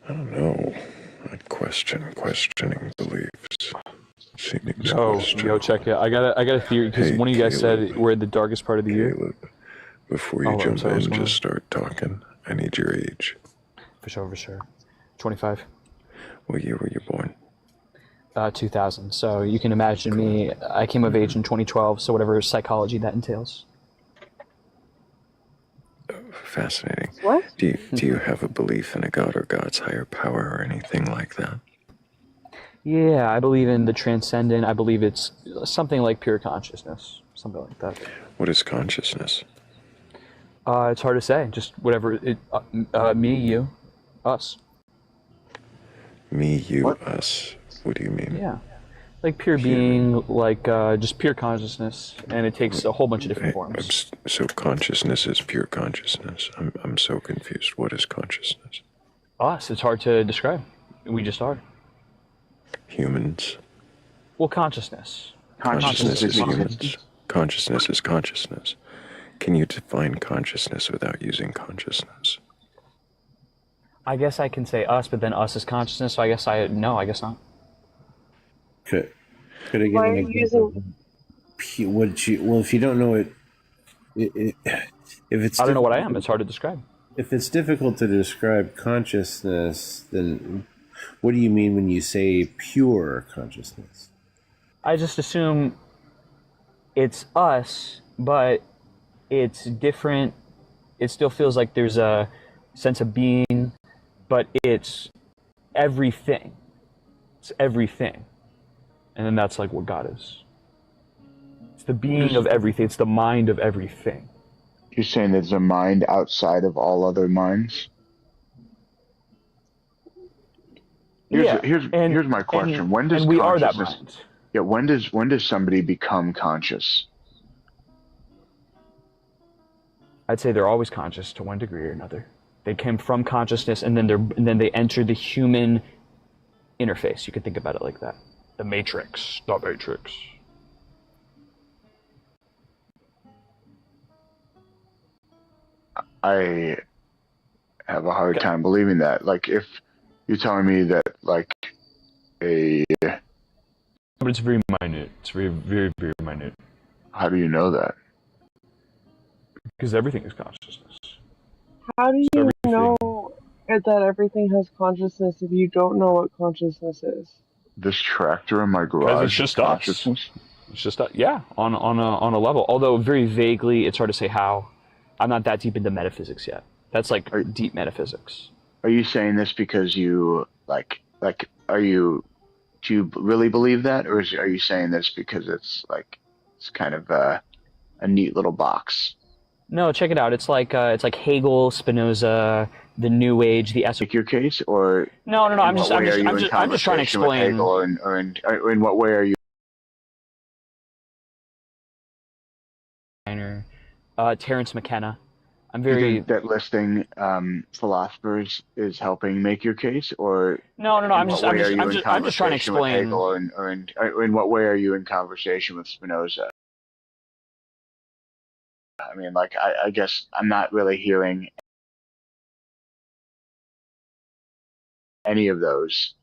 A: I don't know. I'd questioning beliefs. Seeming's
G: Yo, check it.
A: questionable.
G: I got a theory because
A: Hey,
G: one of you guys said
A: Caleb.
G: we're in the darkest part of the year.
A: Caleb, before you
G: Oh, I'm
A: jump
G: sorry. What's
A: in,
G: going
A: just
G: on?
A: start talking. I need your age.
G: For sure, for sure. 25.
A: What year were you born?
G: 2000. So you can imagine me. I came of age in 2012. So whatever psychology that entails.
A: Fascinating.
F: What?
A: Do you have a belief in a god or God's higher power or anything like that?
G: Yeah, I believe in the transcendent. I believe it's something like pure consciousness, something like that.
A: What is consciousness?
G: It's hard to say. Just whatever. Me, you, us.
A: Me, you,
D: What?
A: us. What do you mean?
G: Yeah, like pure
A: Human.
G: being, like just pure consciousness, and it takes a whole bunch of different forms.
A: So consciousness is pure consciousness. I'm so confused. What is consciousness?
G: Us. It's hard to describe. We just are.
A: Humans.
G: Well, consciousness.
D: Consciousness
A: Consciousness
D: is
A: is
D: existence.
A: humans. Consciousness is consciousness. Can you define consciousness without using consciousness?
G: I guess I can say us, but then us is consciousness. So I guess I guess not.
E: Could I give
F: Why
E: an
F: are you
E: example?
F: using?
E: Well, if you don't know if it's
G: I don't know what I
E: difficult,
G: am. It's hard to describe.
E: if it's difficult to describe consciousness, then what do you mean when you say pure consciousness?
G: I just assume it's us, but it's different. It still feels like there's a sense of being, but it's everything. It's everything. And then that's like what God is. It's the being of everything. It's the mind of everything.
D: You're saying there's a mind outside of all other minds?
G: Yeah.
D: Here's my question. When does
G: And we are that
D: consciousness
G: mind.
D: Yeah, when does somebody become conscious?
G: I'd say they're always conscious to one degree or another. They came from consciousness, and then they enter the human interface. You could think about it like that. The Matrix. The Matrix.
D: I have a hard time believing that. Like if you're telling me that like a
G: But it's very minute. It's very, very, very minute.
D: how do you know that?
G: Because everything is consciousness.
F: How do you
G: So
F: know
G: everything.
F: that everything has consciousness if you don't know what consciousness is?
D: This tractor in my
G: Because it's
D: garage is
G: just us.
D: consciousness?
G: It's just yeah, on a level. Although very vaguely, it's hard to say how. I'm not that deep into metaphysics yet. That's like
D: Are,
G: deep metaphysics.
D: are you saying this because you are you do you really believe that, or are you saying this because it's kind of a neat little box?
G: No, check it out. It's like Hegel, Spinoza, the New Age, the
D: Make your case, or
G: No, no, no.
D: in what way are you in
G: I'm just trying to
D: conversation with
G: explain.
D: Hegel, or in what way are you?
G: Terence McKenna. I'm
D: Do you
G: very
D: think that listing philosophers is helping make your case, or
G: no, no, no.
D: in what way are you in
G: I'm just trying to
D: conversation with Hegel,
G: explain.
D: or in what way are you in conversation with Spinoza? I mean, like, I guess I'm not really hearing any of those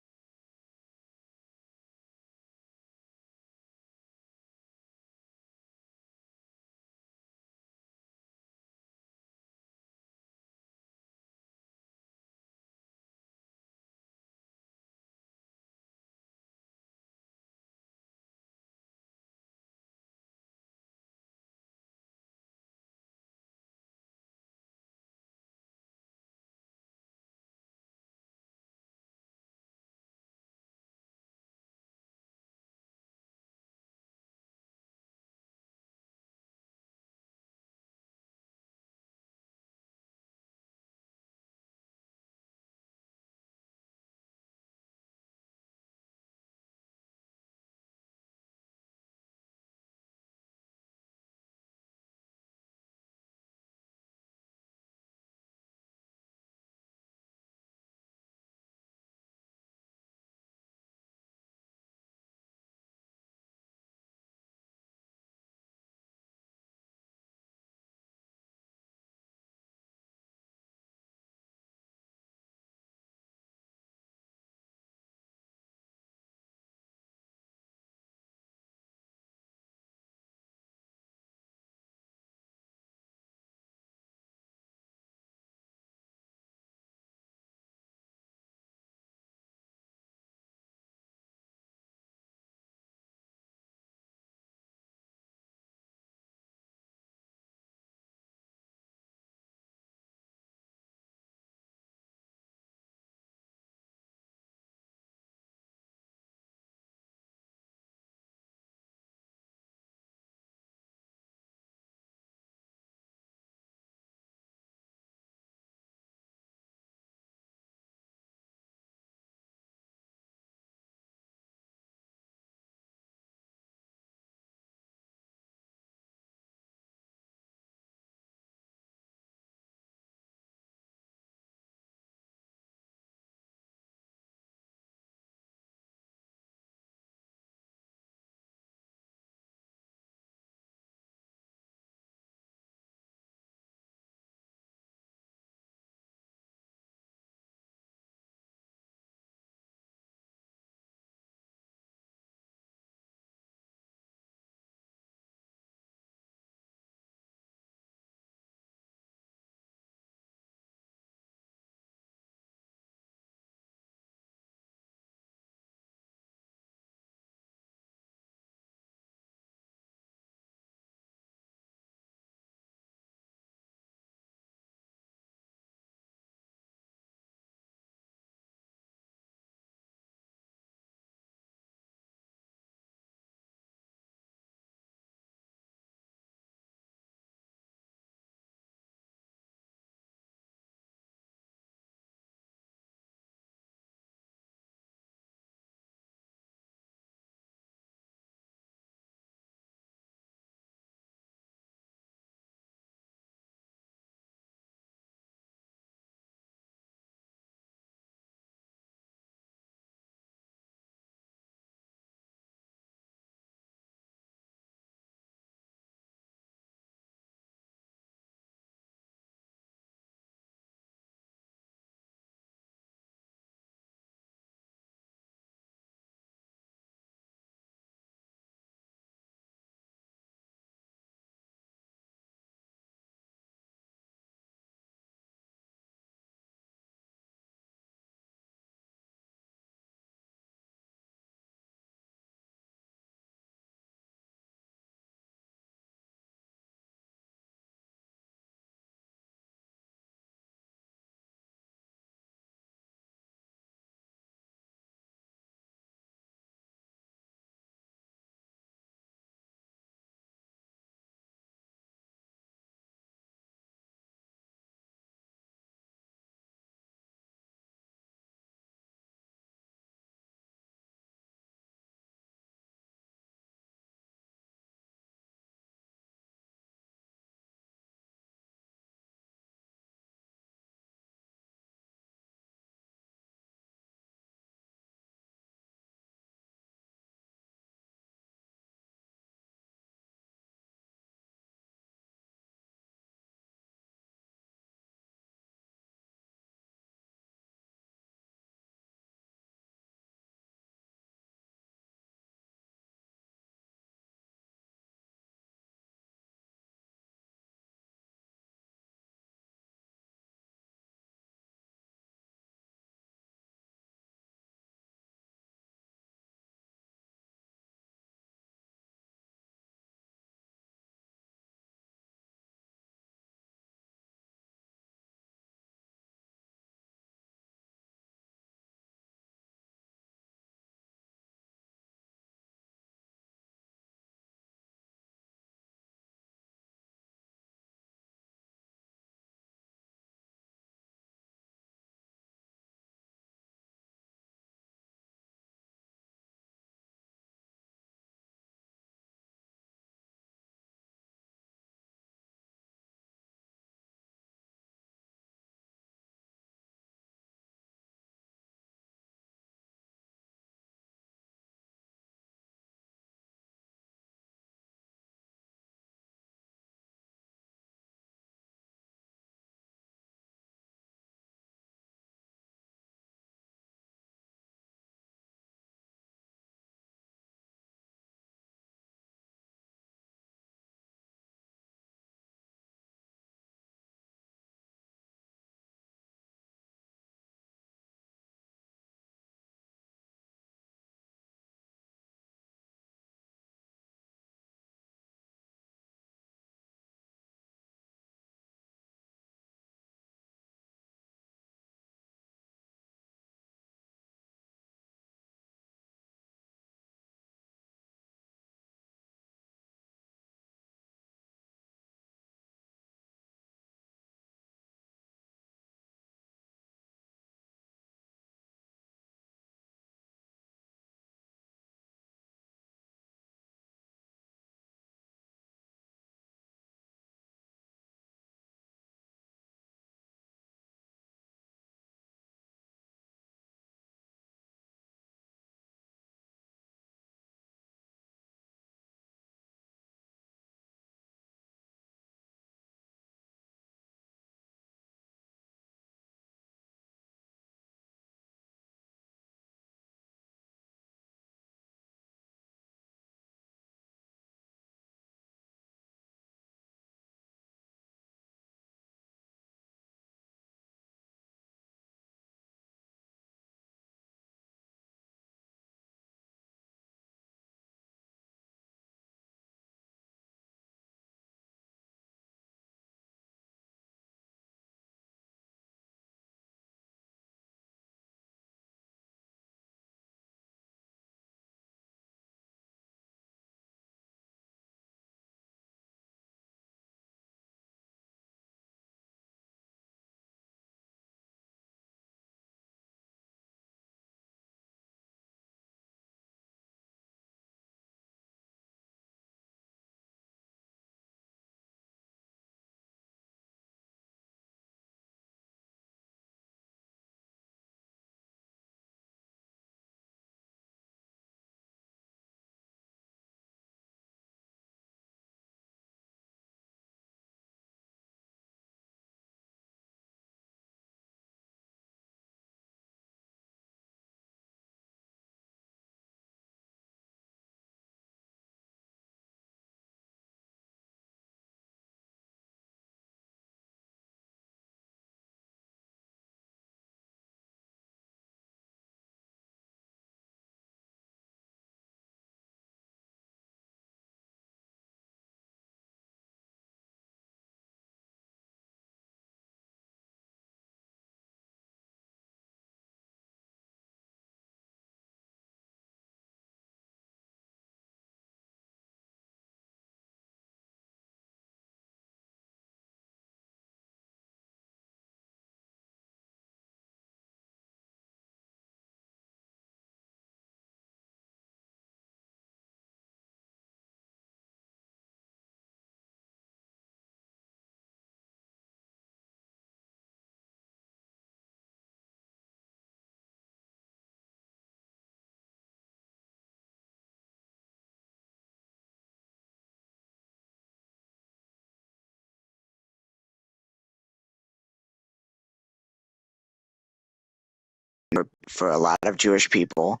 H: for a lot of Jewish people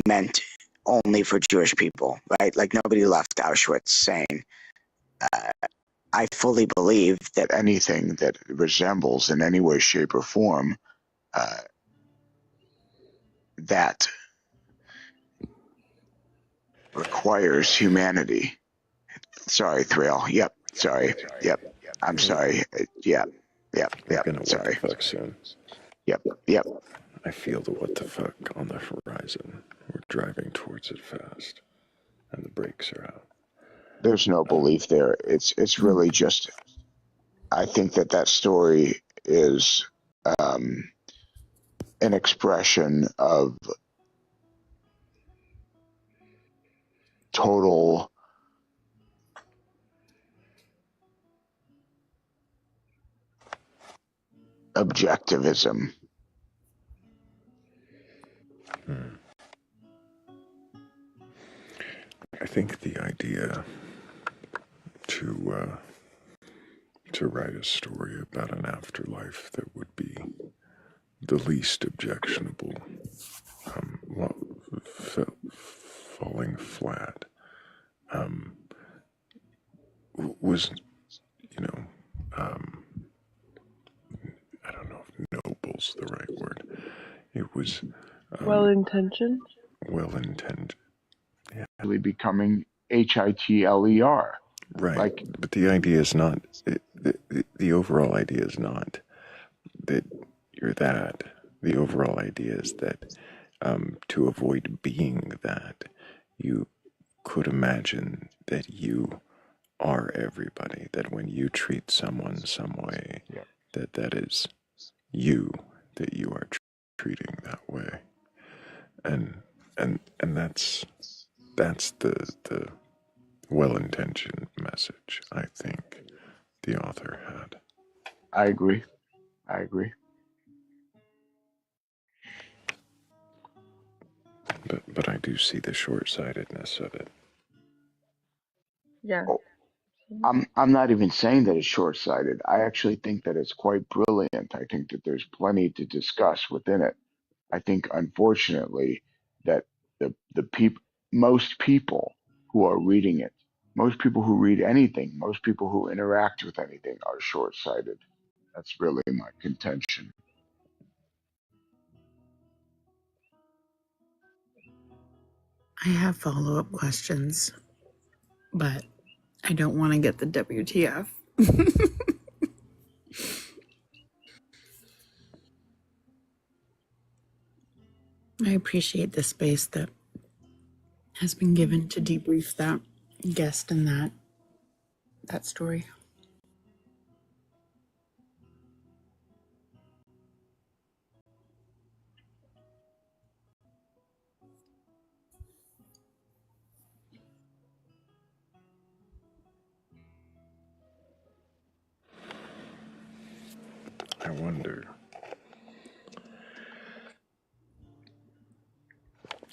H: meant only for Jewish people, right? Like nobody left Auschwitz saying, I fully believe that
D: Anything that resembles in any way, shape, or form that requires humanity. Sorry, Thrayle. Yep. Sorry. Yep. I'm sorry. Yep.
A: We're gonna what the
D: Sorry.
A: fuck soon.
D: Yep.
A: I feel the what the fuck on the horizon. We're driving towards it fast, and the brakes are out.
D: There's no belief there. It's really just. I think that story is an expression of total objectivism.
A: I think the idea to write a story about an afterlife that would be the least objectionable, well, falling flat, was, you know, I don't know if noble's the right word. It was
F: Well-intentioned.
A: well-intended. Yeah.
D: Really becoming HITLER.
A: Right.
D: Like,
A: but the idea is not, the overall idea is not that you're that. The overall idea is that to avoid being that, you could imagine that you are everybody, that when you treat someone some way,
D: yeah.
A: that is you, that you are treating that way. And that's the well-intentioned message I think the author had.
D: I agree.
A: But I do see the short-sightedness of it.
F: Yeah.
D: Oh, I'm not even saying that it's short-sighted. I actually think that it's quite brilliant. I think that there's plenty to discuss within it. I think, unfortunately, that most people who are reading it, most people who read anything, most people who interact with anything are short-sighted. That's really my contention.
I: I have follow-up questions, but I don't want to get the WTF. I appreciate the space that has been given to debrief that guest and that story.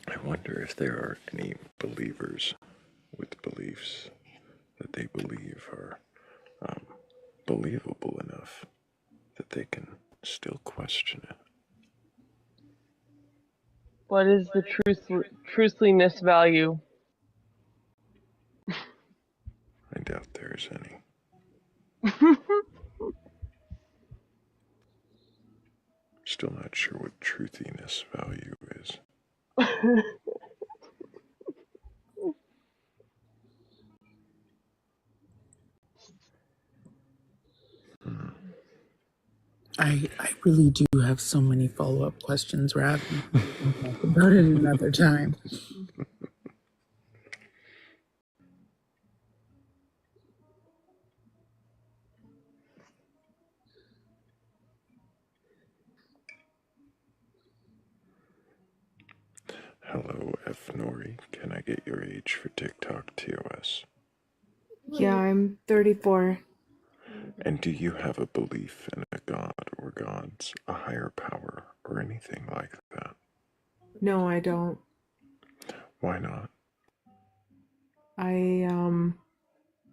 A: I wonder if there are any believers with beliefs that they believe are believable enough that they can still question it.
F: What is the truthliness value?
A: I doubt there's any. Still not sure what truthiness value is.
I: I really do have so many follow-up questions, Rab. We'll talk about it another time.
A: Hello, F. Nori. Can I get your age for TikTok TOS?
J: Yeah, I'm 34.
A: And do you have a belief in a god or gods, a higher power, or anything like that?
J: No, I don't.
A: Why not?
J: I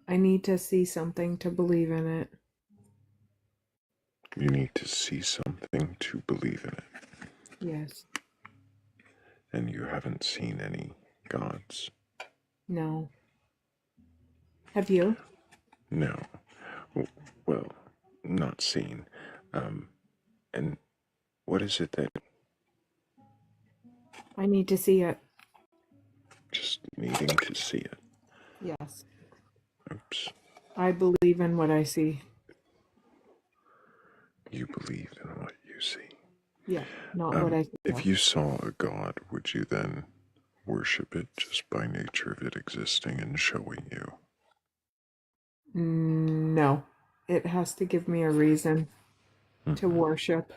J: need to see something to believe in it.
A: You need to see something to believe in it.
J: Yes.
A: And you haven't seen any gods?
J: No. Have you?
A: No. Well, not seen. And what is it that
J: I need to see it.
A: just needing to see it?
J: Yes.
A: Oops.
J: I believe in what I see.
A: You believe in what you see.
J: Yeah, not what I
A: If
J: feel.
A: you saw a god, would you then worship it just by nature of it existing and showing you?
J: No. It has to give me a reason to worship.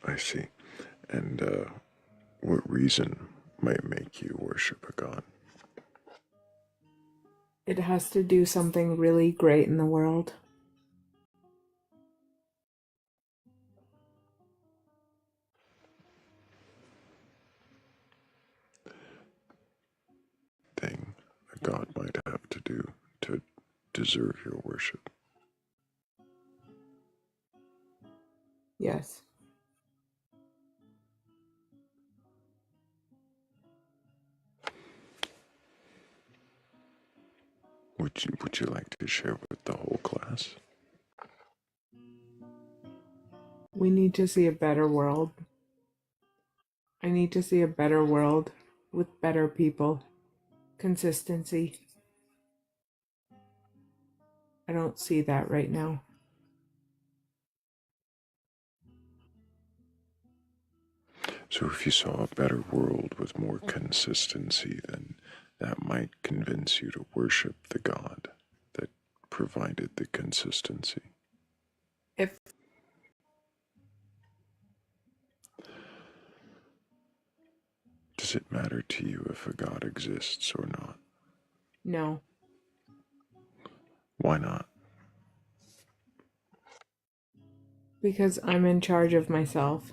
A: I see. And what reason might make you worship a god?
J: It has to do something really great in the world.
A: Thing a god might have to do to deserve your worship?
J: Yes.
A: Would you like to share with the whole class?
J: We need to see a better world. I need to see a better world with better people. Consistency. I don't see that right now.
A: So if you saw a better world with more consistency, then that might convince you to worship the god that provided the consistency.
J: If
A: Does it matter to you if a god exists or not?
J: no,
A: Why not?
J: because I'm in charge of myself.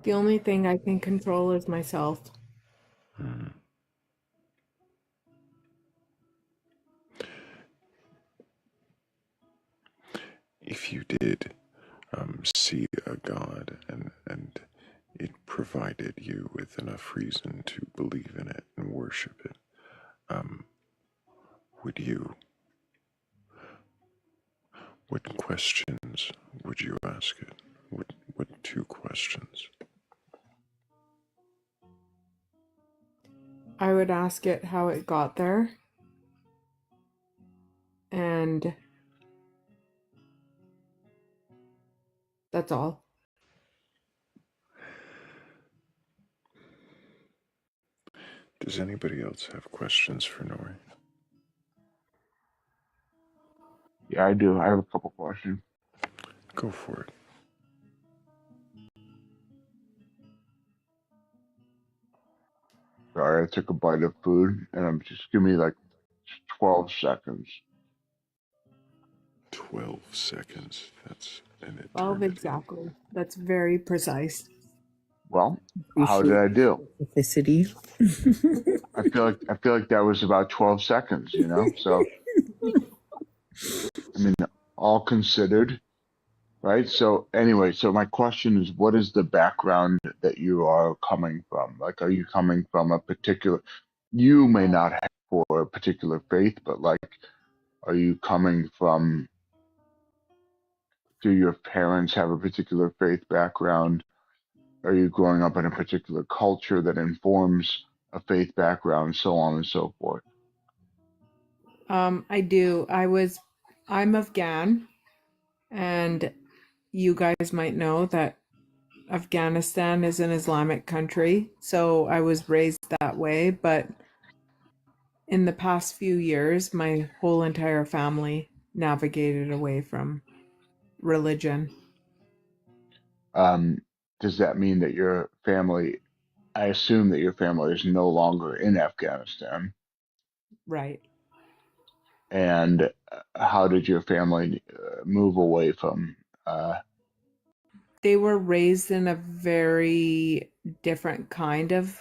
J: The only thing I can control is myself.
A: If you did see a god and it provided you with enough reason to believe in it and worship it, would you? What questions would you ask it? What two questions?
J: I would ask it how it got there. And that's all.
A: Does anybody else have questions for Nori?
D: Yeah, I do. I have a couple questions.
A: Go for it.
D: Sorry, I took a bite of food, and I'm just give me like 12 seconds.
A: 12 seconds. That's an
J: 12
A: eternity.
J: exactly. That's very precise.
D: Well, how did
I: Appreciate
D: I do?
I: specificity.
D: I feel like that was about 12 seconds, you know? So, I mean, all considered, right? So, anyway, so my question is, what is the background that you are coming from? Like, are you coming from a particular, you may not have for a particular faith, but like, are you coming from, do your parents have a particular faith background? Are you growing up in a particular culture that informs a faith background, so on and so forth?
J: I do. I'm Afghan, and you guys might know that Afghanistan is an Islamic country, so I was raised that way, but in the past few years, my whole entire family navigated away from religion.
D: Um, does that mean that your family, I assume that your family is no longer in Afghanistan?
J: Right.
D: And how did your family move away from?
J: They were raised in a very different kind of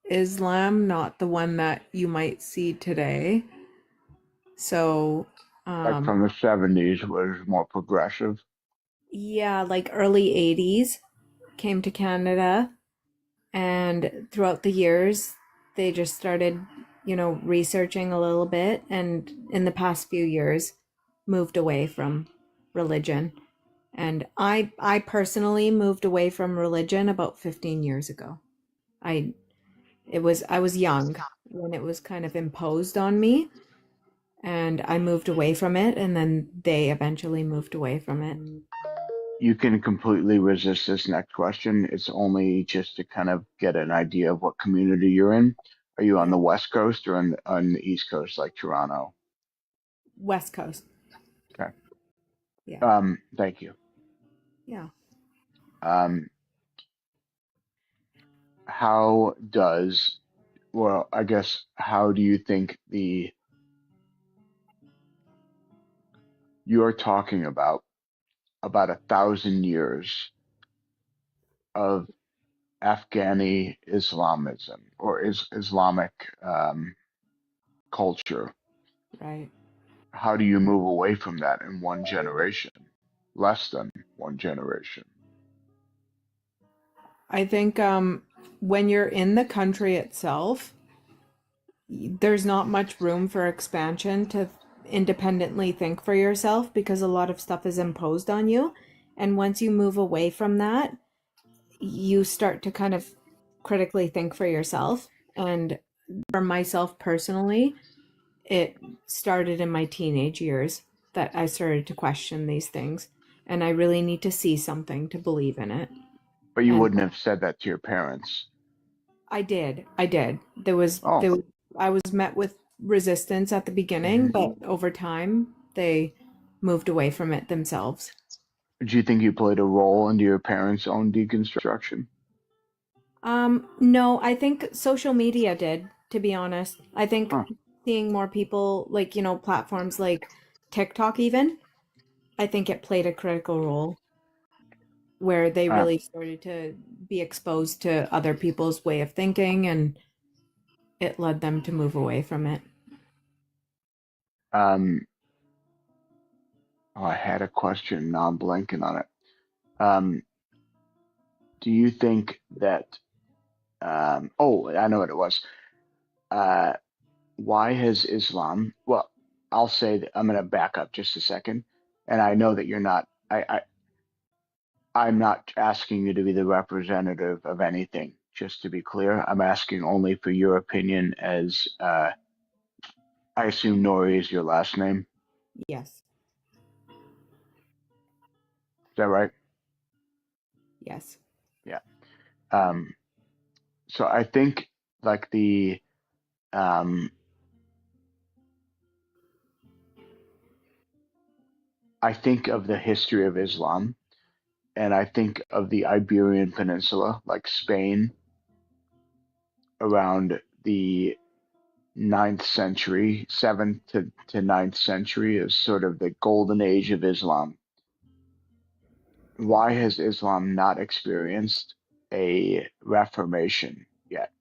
J: Islam, not the one that you might see today. So,
D: Like from the 70s was more progressive.
J: yeah, like early 80s came to Canada, and throughout the years, they just started, researching a little bit, and in the past few years, moved away from religion. And I personally moved away from religion about 15 years ago. I I was young when it was kind of imposed on me, and I moved away from it, and then they eventually moved away from it.
D: You can completely resist this next question. It's only just to kind of get an idea of what community you're in. Are you on
J: Yeah.
D: the West Coast or on the East Coast, like Toronto?
J: West Coast.
D: Okay.
J: Yeah.
D: Thank you.
J: Yeah.
D: Um, how does, well, I guess, how do you think you're talking about 1,000 years of Afghani Islamism or Islamic culture?
J: Right.
D: How do you move away from that in one generation? Less than one generation.
J: I think when you're in the country itself, there's not much room for expansion to independently think for yourself because a lot of stuff is imposed on you. And once you move away from that, you start to kind of critically think for yourself. And for myself personally, it started in my teenage years that I started to question these things. And I really need to see something to believe in it.
D: But you
J: And
D: wouldn't have said that to your parents.
J: I did. I did.
D: Oh,
J: I was met with resistance at the beginning,
D: mhm.
J: but over time they moved away from it themselves.
D: Do you think you played a role into your parents' own deconstruction?
J: No, I think social media did, to be honest. I think
D: Huh.
J: seeing more people like, platforms like TikTok even, I think it played a critical role where they
D: Uh,
J: really started to be exposed to other people's way of thinking, and it led them to move away from it.
D: um, oh, I had a question. Now I'm blanking on it. Um, do you think that, oh, I know what it was. Uh, why has Islam, well, I'll say that I'm going to back up just a second. And I know that you're not, I'm not asking you to be the representative of anything, just to be clear. I'm asking only for your opinion as, I assume Nori is your last name.
J: Yes.
D: Is that right?
J: Yes.
D: Yeah. Um, so I think like um, I think of the history of Islam and I think of the Iberian Peninsula, like Spain, around the ninth century, seventh to ninth century is sort of the golden age of Islam. Why has Islam not experienced a reformation yet?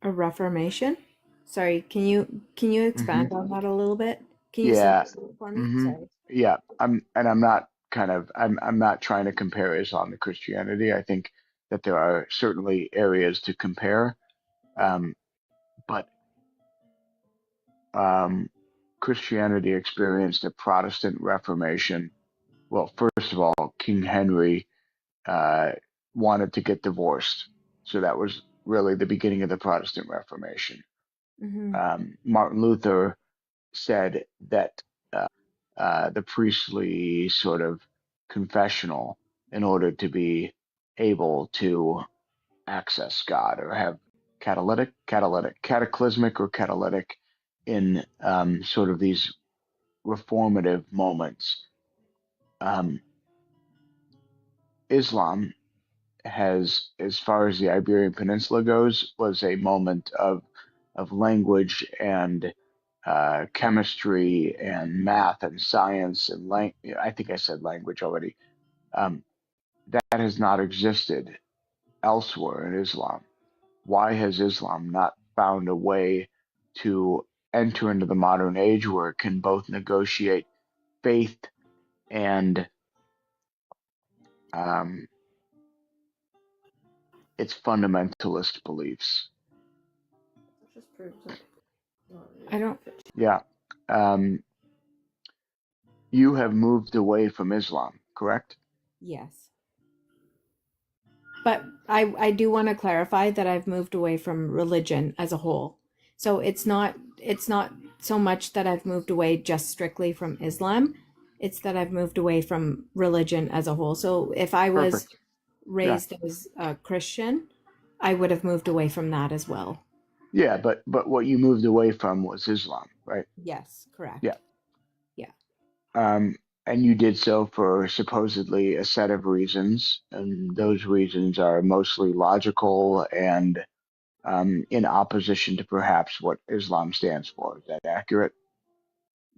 J: A reformation? Sorry, can you
D: Hmm.
J: expand on that a little bit? Can you say
D: Yeah.
J: it for me?
D: Hmm.
J: Sorry.
D: Yeah. I'm not I'm not trying to compare Islam to Christianity. I think that there are certainly areas to compare.
J: Yeah.
D: Um, but um, Christianity experienced a Protestant Reformation. Well, first of all, King Henry uh, wanted to get divorced. So that was really the beginning of the Protestant Reformation.
J: Mm-hmm.
D: Martin Luther said that the priestly sort of confessional, in order to be able to access God or have cataclysmic or catalytic in sort of these reformative moments. Um, Islam has, as far as the Iberian Peninsula goes, was a moment of language and chemistry and math and science and I think I said language already. Um, that has not existed elsewhere in Islam. Why has Islam not found a way to enter into the modern age where it can both negotiate faith and its fundamentalist beliefs.
J: I don't.
D: Yeah. You have moved away from Islam, correct?
J: Yes. But I do want to clarify that I've moved away from religion as a whole. So it's not so much that I've moved away just strictly from Islam. It's that I've moved away from religion as a whole. So if I was
D: Perfect.
J: raised as a Christian, I would have moved away from that as well.
D: Yeah, but what you moved away from was Islam, right?
J: Yes, correct.
D: Yeah.
J: Yeah.
D: And you did so for supposedly a set of reasons, and those reasons are mostly logical and in opposition to perhaps what Islam stands for. Is that accurate?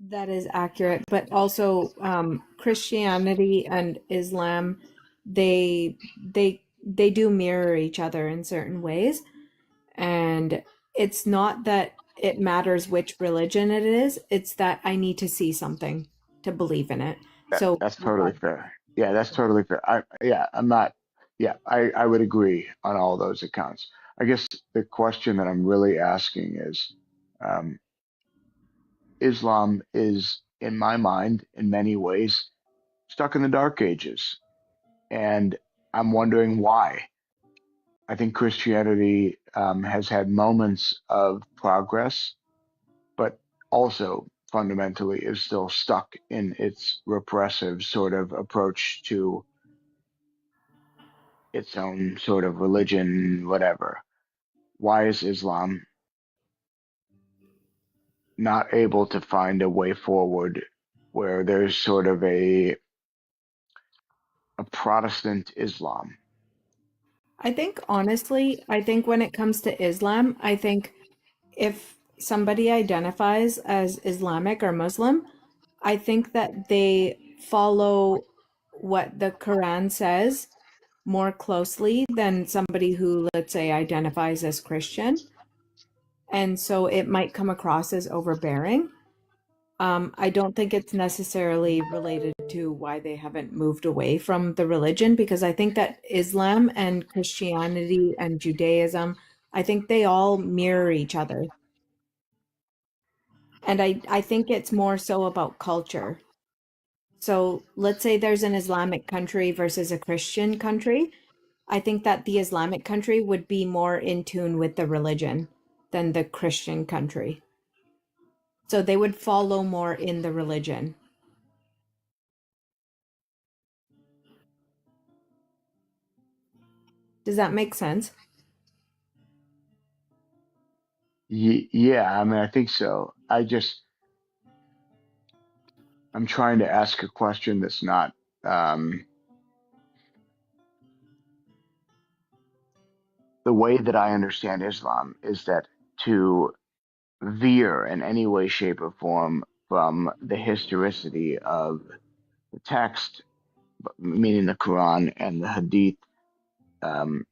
J: That is accurate, but also Christianity and Islam, they do mirror each other in certain ways, and it's not that it matters which religion it is, it's that I need to see something to believe in it. So
D: That's totally fair. Yeah, that's totally fair. I'm not. Yeah, I would agree on all those accounts. I guess the question that I'm really asking is, um, Islam is, in my mind, in many ways, stuck in the dark ages, and I'm wondering why. I think Christianity has had moments of progress, but also fundamentally is still stuck in its repressive sort of approach to its own sort of religion, whatever. Why is Islam not able to find a way forward where there's sort of a Protestant Islam?
J: I think honestly, I think when it comes to Islam, I think if somebody identifies as Islamic or Muslim, I think that they follow what the Quran says more closely than somebody who, let's say, identifies as Christian. And so it might come across as overbearing. I don't think it's necessarily related to why they haven't moved away from the religion, because I think that Islam and Christianity and Judaism, I think they all mirror each other. And I think it's more so about culture. So let's say there's an Islamic country versus a Christian country. I think that the Islamic country would be more in tune with the religion than the Christian country. So they would follow more in the religion. Does that make sense?
D: Yeah, I mean, I think so. I'm trying to ask a question that's not. The way that I understand Islam is that to veer in any way, shape, or form from the historicity of the text, meaning the Quran and the Hadith, um,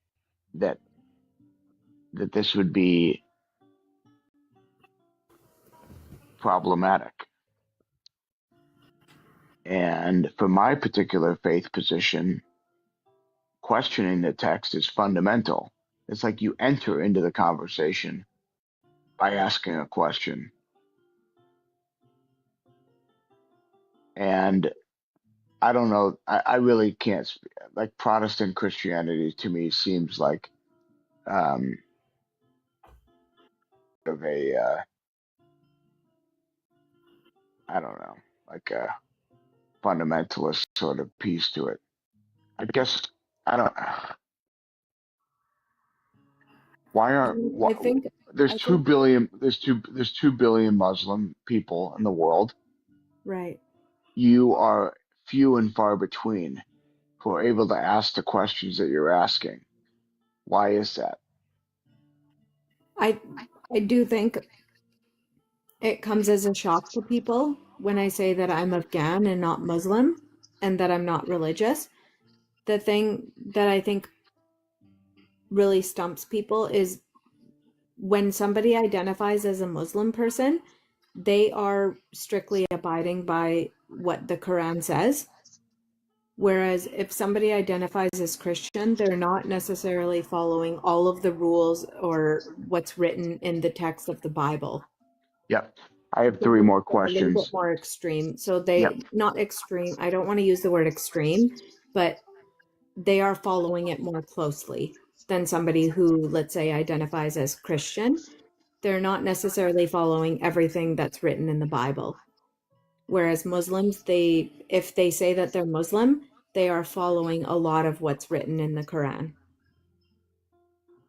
D: that this would be problematic. And for my particular faith position, questioning the text is fundamental. It's like you enter into the conversation by asking a question. And I don't know, I really can't speak. Like Protestant Christianity to me seems like um, of a, I don't know, like a fundamentalist sort of piece to it. I guess I don't. Why aren't
J: I think
D: there's
J: I
D: two
J: think
D: billion there's 2 billion Muslim people in the world.
J: right.
D: You are few and far between who are able to ask the questions that you're asking. Why is that?
J: I I do think it comes as a shock to people when I say that I'm Afghan and not Muslim and that I'm not religious. The thing that I think really stumps people is when somebody identifies as a Muslim person, they are strictly abiding by what the Quran says. Whereas if somebody identifies as Christian, they're not necessarily following all of the rules or what's written in the text of the Bible.
D: Yep. I have
J: They're
D: three more
J: a little bit
D: questions.
J: more extreme. So
D: Yep.
J: not extreme, I don't want to use the word extreme, but they are following it more closely than somebody who, let's say, identifies as Christian. They're not necessarily following everything that's written in the Bible. Whereas Muslims, if they say that they're Muslim, they are following a lot of what's written in the Quran.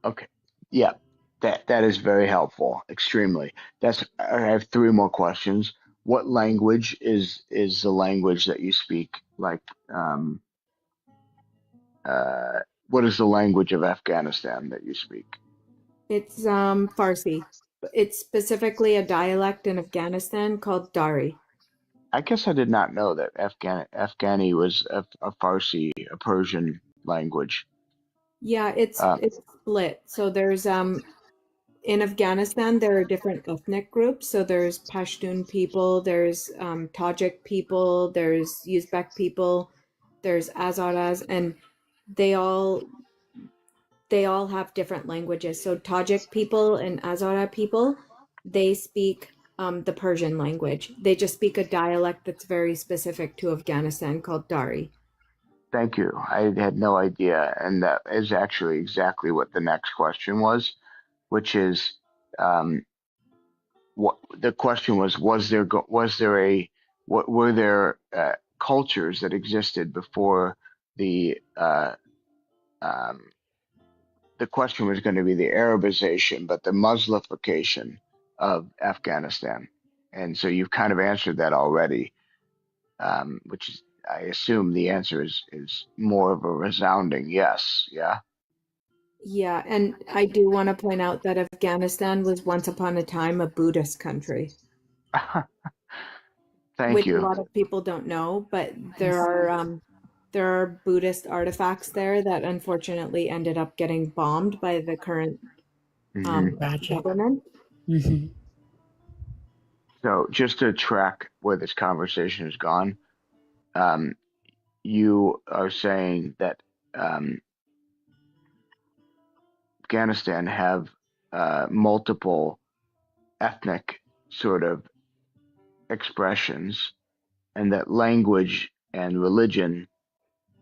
D: Okay. Yeah. That is very helpful. Extremely. I have three more questions. What language is the language that you speak? Like, what is the language of Afghanistan that you speak?
J: It's Farsi. It's specifically a dialect in Afghanistan called Dari.
D: I guess I did not know that Afghani was a Farsi, a Persian language.
J: Yeah, it's
D: Uh,
J: split. So there's in Afghanistan there are different ethnic groups. So there's Pashtun people, there's Tajik people, there's Uzbek people, there's Hazaras, and they all have different languages. So Tajik people and Hazara people, they speak the Persian language. They just speak a dialect that's very specific to Afghanistan called Dari.
D: Thank you. I had no idea, and that is actually exactly what the next question was, which is, what the question was: were there cultures that existed before the the question was going to be the Arabization, but the Muslification of Afghanistan, and so you've kind of answered that already, which is, I assume the answer is more of a resounding yes. Yeah.
J: Yeah, and I do want to point out that Afghanistan was once upon a time a Buddhist country,
D: Thank
J: which a
D: you.
J: lot of people don't know, but there are Buddhist artifacts there that unfortunately ended up getting bombed by the current
D: Hmm.
I: Gotcha.
J: government.
I: Hmm.
D: So just to track where this conversation has gone, um, you are saying that um, Afghanistan have multiple ethnic sort of expressions, and that language and religion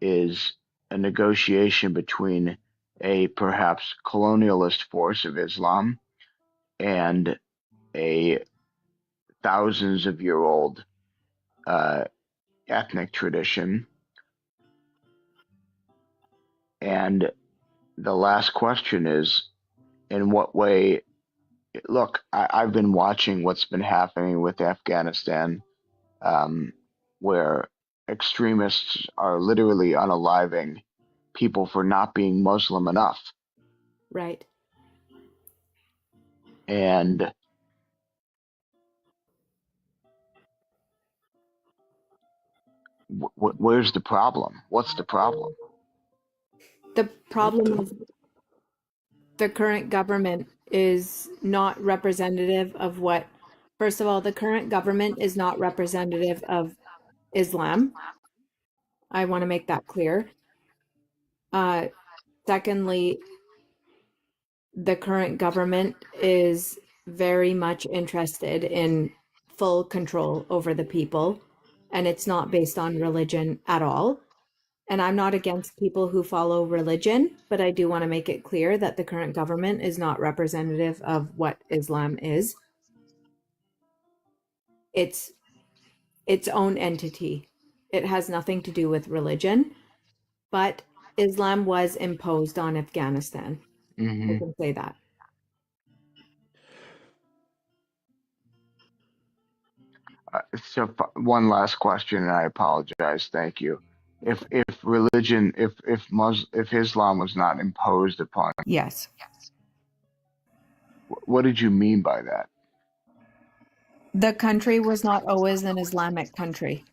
D: is a negotiation between a perhaps colonialist force of Islam and a thousands of year old uh, ethnic tradition. And the last question is, in what way? Look, I've been watching what's been happening with Afghanistan, um, where extremists are literally unaliving people for not being Muslim enough.
J: Right.
D: And where's the problem? What's the problem?
J: The problem is the current government is not representative of what, first of all, the current government is not representative of Islam. I want to make that clear. Uh, Secondly, the current government is very much interested in full control over the people, and it's not based on religion at all. And I'm not against people who follow religion, but I do want to make it clear that the current government is not representative of what Islam is. It's its own entity. It has nothing to do with religion, but Islam was imposed on Afghanistan. I
D: Hmm.
J: can say that.
D: So one last question, and I apologize. Thank you. If religion, if Islam was not imposed upon,
J: Yes.
D: what did you mean by that?
J: The country was not always an Islamic country.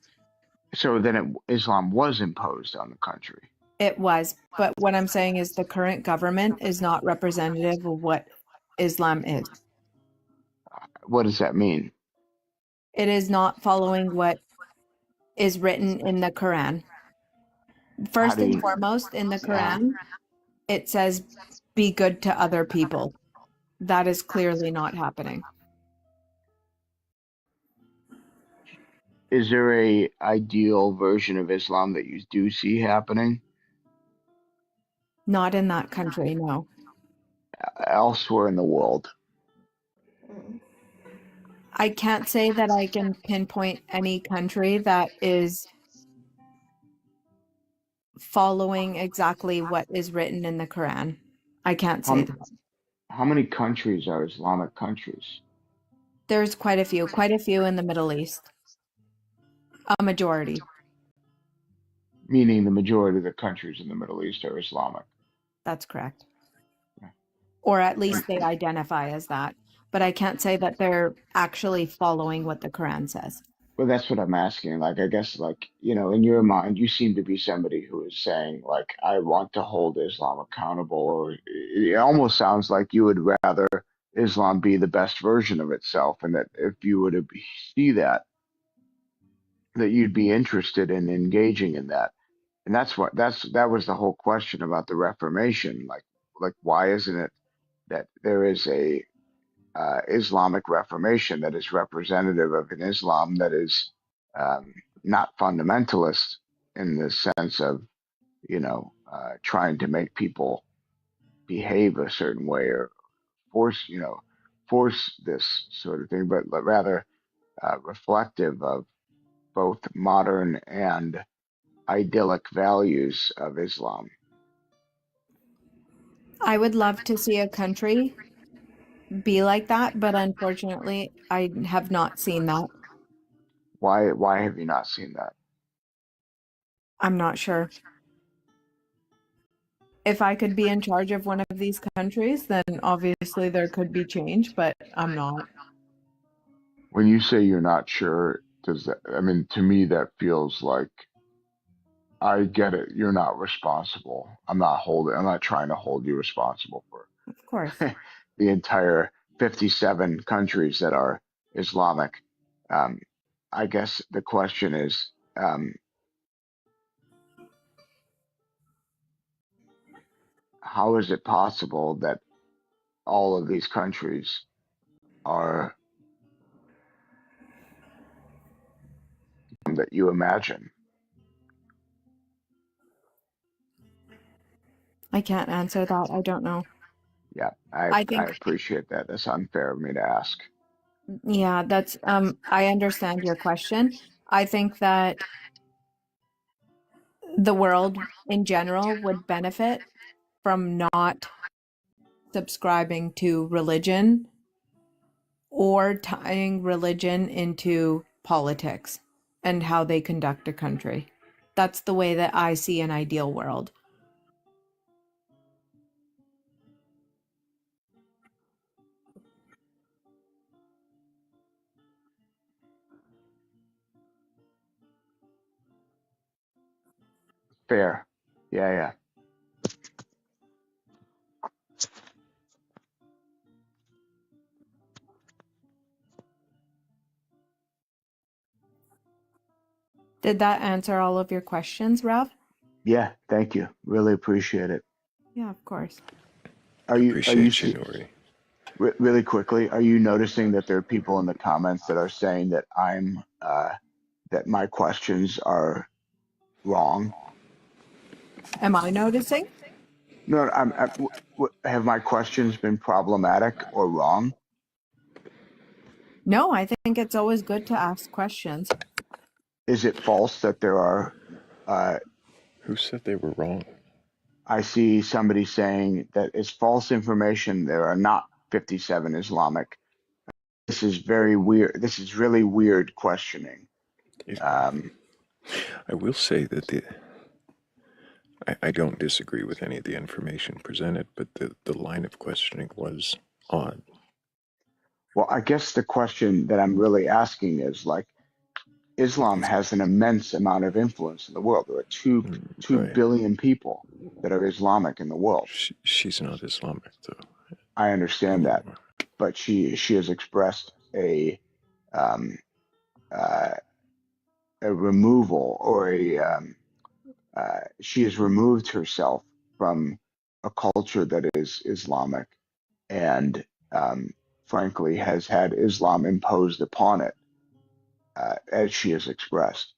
D: So then Islam was imposed on the country.
J: It was, but what I'm saying is the current government is not representative of what Islam is.
D: What does that mean?
J: It is not following what is written in the Quran. First
D: do
J: and
D: you-
J: foremost, in the
D: Yeah.
J: Quran, it says, be good to other people. That is clearly not happening.
D: Is there a ideal version of Islam that you do see happening
J: Not in that country, no.
D: elsewhere in the world?
J: I can't say that I can pinpoint any country that is following exactly what is written in the Quran. I can't say that.
D: How many countries are Islamic countries?
J: There's quite a few in the Middle East. A majority.
D: Meaning the majority of the countries in the Middle East are Islamic.
J: That's correct. Or at least they identify as that. But I can't say that they're actually following what the Quran says.
D: Well, that's what I'm asking. Like, I guess, like, in your mind, you seem to be somebody who is saying, like, I want to hold Islam accountable, or it almost sounds like you would rather Islam be the best version of itself, and that if you were to see that you'd be interested in engaging in that. And that was the whole question about the Reformation. Like, why isn't it that there is a Islamic Reformation that is representative of an Islam that is not fundamentalist in the sense of, trying to make people behave a certain way or force this sort of thing, but rather reflective of both modern and idyllic values of Islam.
J: I would love to see a country be like that, but unfortunately, I have not seen that.
D: Why have you not seen that?
J: I'm not sure. If I could be in charge of one of these countries, then obviously there could be change, but I'm not.
D: When you say you're not sure, to me that feels like, I get it. You're not responsible. I'm not trying to hold you responsible for
J: Of course.
D: the entire 57 countries that are Islamic. Um, I guess the question is, how is it possible that all of these countries are that you imagine?
J: I can't answer that. I don't know.
D: Yeah,
J: I
D: I
J: think,
D: appreciate that. That's unfair of me to ask.
J: yeah, that's, I understand your question. I think that the world in general would benefit from not subscribing to religion or tying religion into politics and how they conduct a country. That's the way that I see an ideal world.
D: Fair. Yeah, yeah.
J: Did that answer all of your questions, Ralph?
D: Yeah, thank you. Really appreciate it.
J: Yeah, of course.
D: Are you
A: Appreciate you, Nori.
D: really quickly, are you noticing that there are people in the comments that are saying that that my questions are wrong?
J: Am I noticing?
D: No, have my questions been problematic or wrong?
J: No, I think it's always good to ask questions.
D: Is it false that there are,
A: Who said they were wrong?
D: I see somebody saying that it's false information. There are not 57 Islamic. This is very weird. This is really weird questioning.
A: I will say that I don't disagree with any of the information presented, but the line of questioning was odd.
D: Well, I guess the question that I'm really asking is, like, Islam has an immense amount of influence in the world. There are two
A: Right.
D: billion people that are Islamic in the world.
A: She's not Islamic, though.
D: I understand that, but she has expressed um, uh, a removal or she has removed herself from a culture that is Islamic and frankly has had Islam imposed upon it, as she has expressed.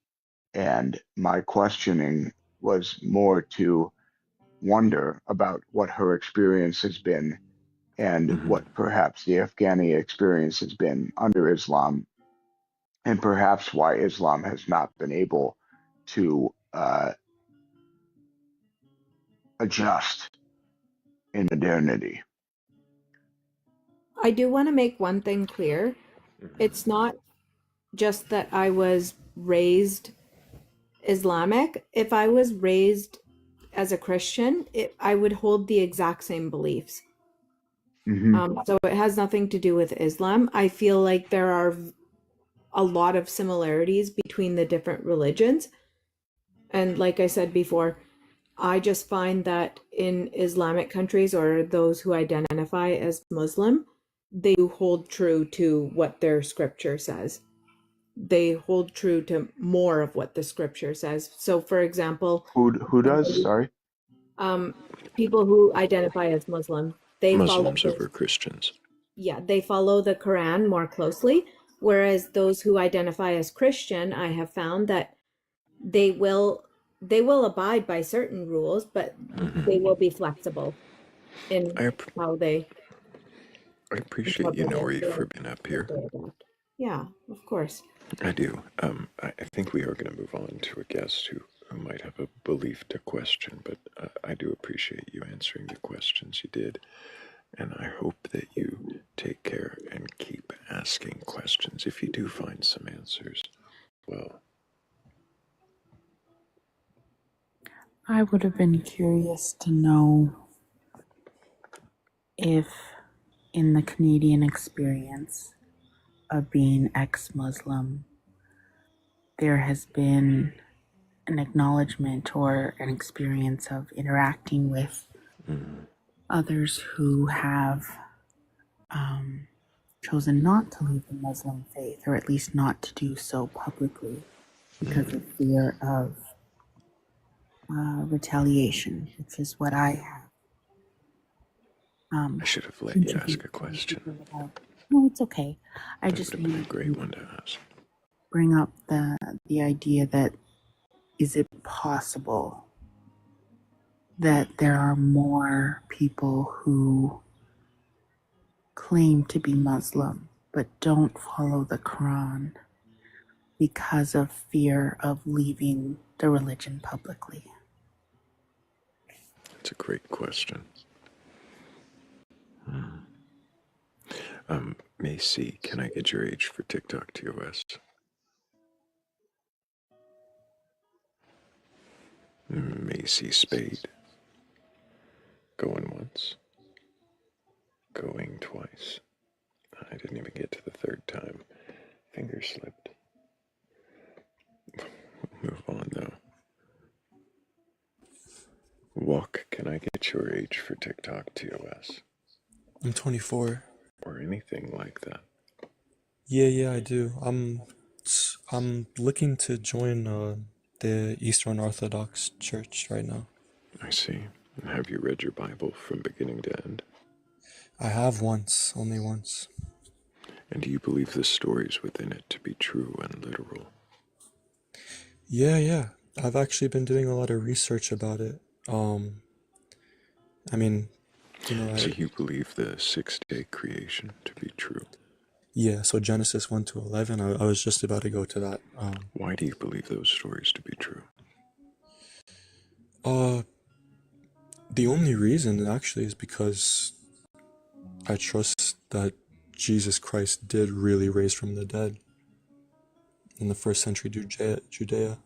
D: And my questioning was more to wonder about what her experience has been and
A: Mm-hmm.
D: what perhaps the Afghani experience has been under Islam, and perhaps why Islam has not been able to adjust in modernity.
J: I do want to make one thing clear. It's not just that I was raised Islamic. If I was raised as a Christian, I would hold the exact same beliefs.
D: Hmm.
J: So it has nothing to do with Islam. I feel like there are a lot of similarities between the different religions. And like I said before, I just find that in Islamic countries or those who identify as Muslim, they do hold true to what their scripture says. They hold true to more of what the scripture says. So, for example,
D: Who does? Sorry.
J: um, people who identify as Muslim, they follow
A: Muslims over Christians.
J: they follow the Quran more closely. Whereas those who identify as Christian, I have found that they will abide by certain rules, but they will be flexible in
A: I,
J: how they
A: I appreciate you,
J: interpret it
A: Nori, for
J: or
A: being up
J: what
A: here.
J: they adapt. Yeah, of course.
A: I do. I think we are going to move on to a guest who might have a belief to question, but I do appreciate you answering the questions you did. And I hope that you take care and keep asking questions if you do find some answers. Well,
I: I would have been curious to know if, in the Canadian experience of being ex Muslim, there has been an acknowledgement or an experience of interacting with others who have chosen not to leave the Muslim faith, or at least not to do so publicly because of fear of retaliation, which is what I have.
A: I should have let you ask a
I: Introduced some
A: question.
I: people about. No, it's okay. I
A: That would
I: just
A: have been a
I: wanted
A: great
I: to
A: one to ask.
I: bring up the idea that, is it possible that there are more people who claim to be Muslim but don't follow the Quran because of fear of leaving the religion publicly?
A: That's a great question. Macy, can I get your age for TikTok TOS? Macy Spade. Going once. Going twice. I didn't even get to the third time. Finger slipped. Move on though. Walk, can I get your age for TikTok TOS?
K: I'm 24.
A: Or anything like that.
K: Yeah, I do. I'm looking to join the Eastern Orthodox Church right now.
A: I see. Have you read your Bible from beginning to end?
K: I have once, only once.
A: And do you believe the stories within it to be true and literal?
K: Yeah. I've actually been doing a lot of research about it. I mean,
A: So you believe the 6-day creation to be true?
K: yeah, so Genesis 1 to 11, I was just about to go to that.
A: Why do you believe those stories to be true?
K: The only reason actually is because I trust that Jesus Christ did really raise from the dead in the first century Judea.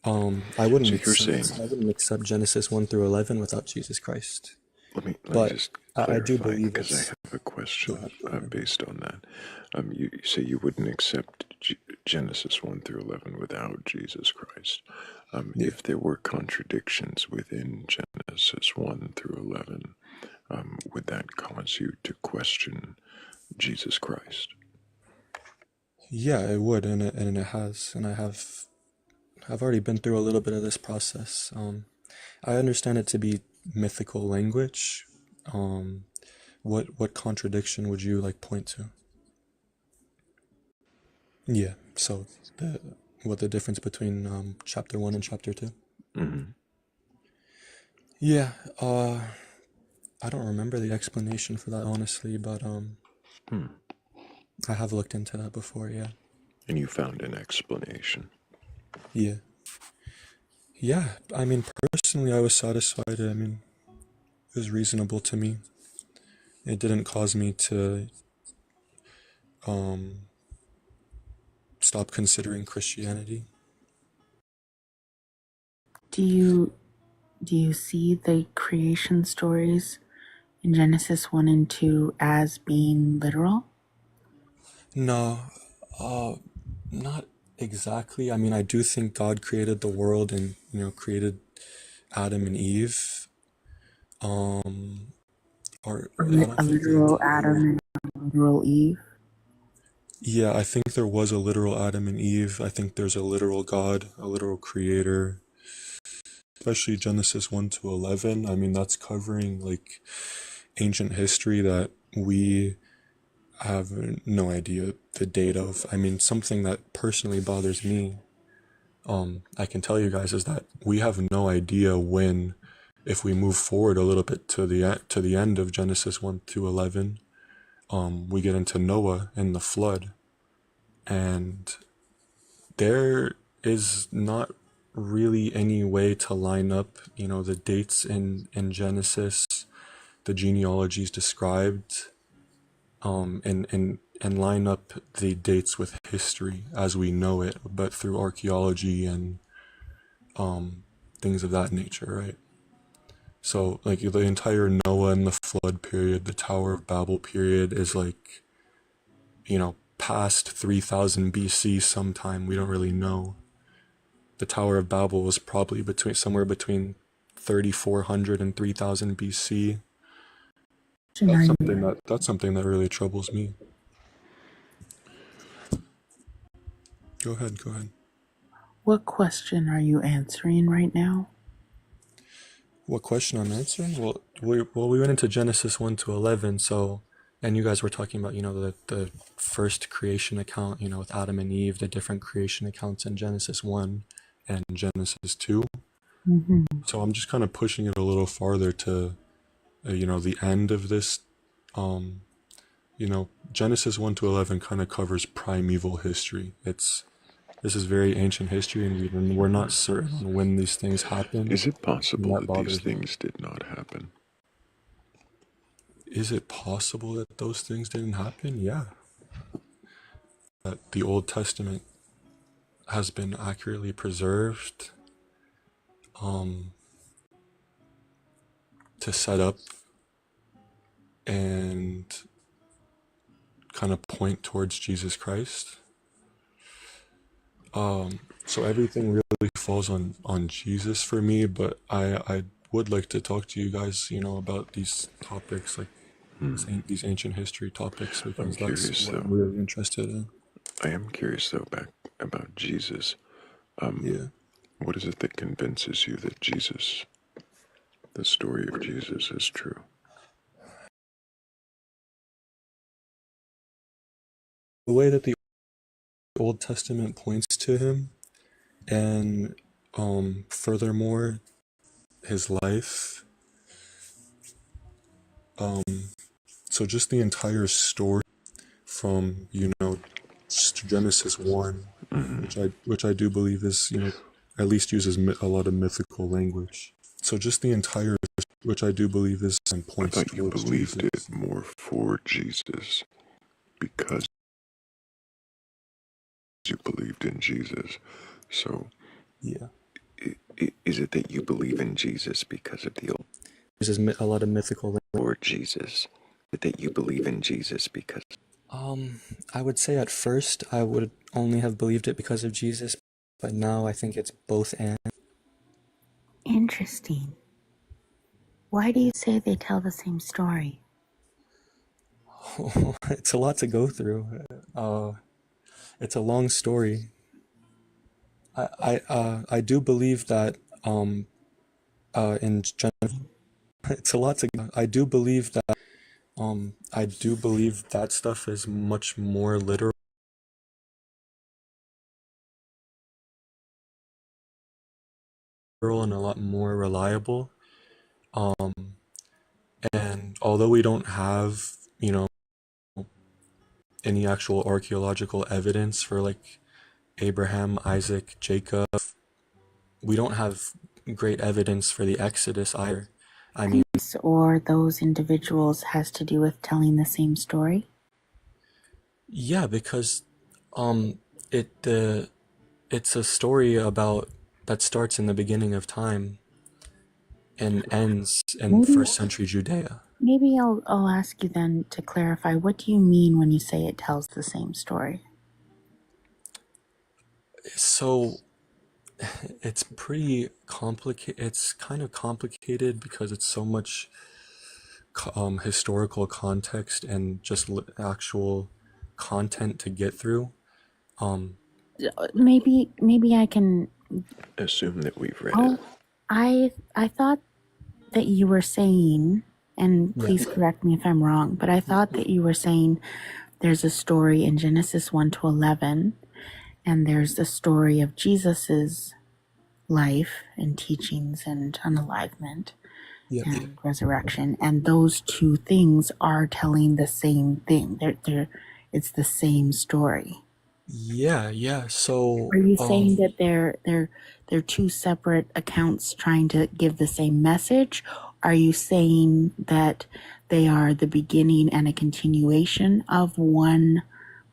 K: I wouldn't
A: So you're saying,
K: accept Genesis 1 through 11 without Jesus Christ.
A: let me
K: But
A: just
K: I do
A: clarify,
K: believe
A: because I
K: it's.
A: have a question
K: Go ahead.
A: based on that. You say you wouldn't accept Genesis 1 through 11 without Jesus Christ.
K: Yeah.
A: If there were contradictions within Genesis 1 through 11, would that cause you to question Jesus Christ?
K: Yeah, it would, and it has, and I've already been through a little bit of this process. I understand it to be mythical language. What contradiction would you like point to? Yeah, so what the difference between chapter 1 and chapter 2?
A: Mm-hmm.
K: Yeah, I don't remember the explanation for that honestly, but I have looked into that before, yeah.
A: And you found an explanation.
K: Yeah. Yeah, I mean, personally, I was satisfied. I mean, it was reasonable to me. It didn't cause me to stop considering Christianity.
I: Do you see the creation stories in Genesis 1 and 2 as being literal?
K: No, not exactly. I mean, I do think God created the world and, created Adam and Eve. Or I don't
I: A
K: think they're
I: literal Adam and a literal Eve?
K: Yeah, I think there was a literal Adam and Eve. I think there's a literal God, a literal creator. Especially Genesis 1 to 11. I mean, that's covering like ancient history that we have no idea the date of. I mean, something that personally bothers me, I can tell you guys, is that we have no idea when, if we move forward a little bit to the end of Genesis 1 to 11, we get into Noah and the flood, and there is not really any way to line up, the dates in Genesis, the genealogies described, and line up the dates with history as we know it, but through archaeology and things of that nature, right? So, like, the entire Noah and the flood period, the Tower of Babel period is like, past 3000 BC sometime. We don't really know. The Tower of Babel was probably somewhere between 3400 and 3000 BC. That's something that really troubles me. Go ahead.
I: What question are you answering right now?
K: What question I'm answering? Well, we went into Genesis 1 to 11, so, and you guys were talking about, the first creation account, with Adam and Eve, the different creation accounts in Genesis 1 and Genesis 2.
I: Mm-hmm.
K: So I'm just kind of pushing it a little farther to, the end of this. Genesis 1 to 11 kind of covers primeval history. This is very ancient history, and we're not certain when these things happen.
A: Is it possible that these things did not happen?
K: Is it possible that those things didn't happen? Yeah. That the Old Testament has been accurately preserved to set up and kind of point towards Jesus Christ. So everything really falls on Jesus for me, but I would like to talk to you guys, about these topics, like these ancient history topics, because that's what I'm really interested in.
A: I am curious, though, about Jesus.
K: Yeah.
A: What is it that convinces you that the story of Jesus is true?
K: The way that the Old Testament points to him, and furthermore, his life. So just the entire story from Genesis 1, which I do believe is at least uses a lot of mythical language. So just the entire, which I do believe is and points
A: I thought you believed
K: Jesus.
A: it more for Jesus because you believed in Jesus. So
K: Yeah.
A: Is it that you believe in Jesus because of the old?
K: Uses a lot of mythical language.
A: Or Jesus? That you believe in Jesus because?
K: I would say at first I would only have believed it because of Jesus, but now I think it's both and.
I: Interesting. Why do you say they tell the same story?
K: It's a lot to go through. It's a long story. I do believe that in it's a lot to. I do believe that stuff is much more literal and a lot more reliable. And although we don't have, any actual archaeological evidence for like Abraham, Isaac, Jacob, we don't have great evidence for the Exodus either. I mean,
I: Or those individuals has to do with telling the same story?
K: yeah, because it's a story about that starts in the beginning of time and ends in first century Judea.
I: Maybe I'll ask you then to clarify. What do you mean when you say it tells the same story?
K: So it's pretty complicated. It's kind of complicated because it's so much historical context and just actual content to get through.
I: Maybe I can
A: Assume that we've read it.
I: I thought that you were saying, and please correct me if I'm wrong, but I thought that you were saying there's a story in Genesis 1 to 11, and there's the story of Jesus's life and teachings and unalivement and resurrection, and those two things are telling the same thing. It's the same story.
K: Yeah. So
I: are you saying that they're two separate accounts trying to give the same message? Are you saying that they are the beginning and a continuation of one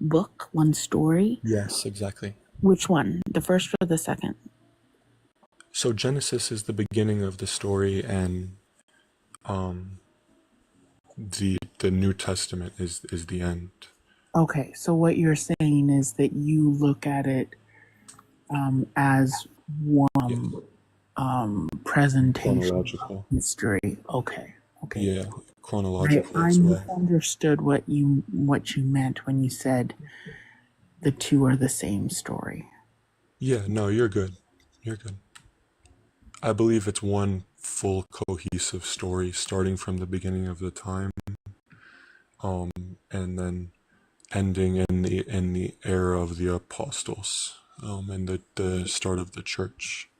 I: book, one story?
K: Yes, exactly.
I: Which one? The first or the second?
K: So Genesis is the beginning of the story, and the New Testament is the end.
I: Okay, so what you're saying is that you look at it as one presentation
K: Chronological.
I: history. Okay.
K: Yeah, chronological
I: I
K: as well.
I: misunderstood what you meant when you said the two are the same story.
K: Yeah, no, you're good. You're good. I believe it's one full cohesive story starting from the beginning of the time, and then ending in the era of the apostles, and the start of the church.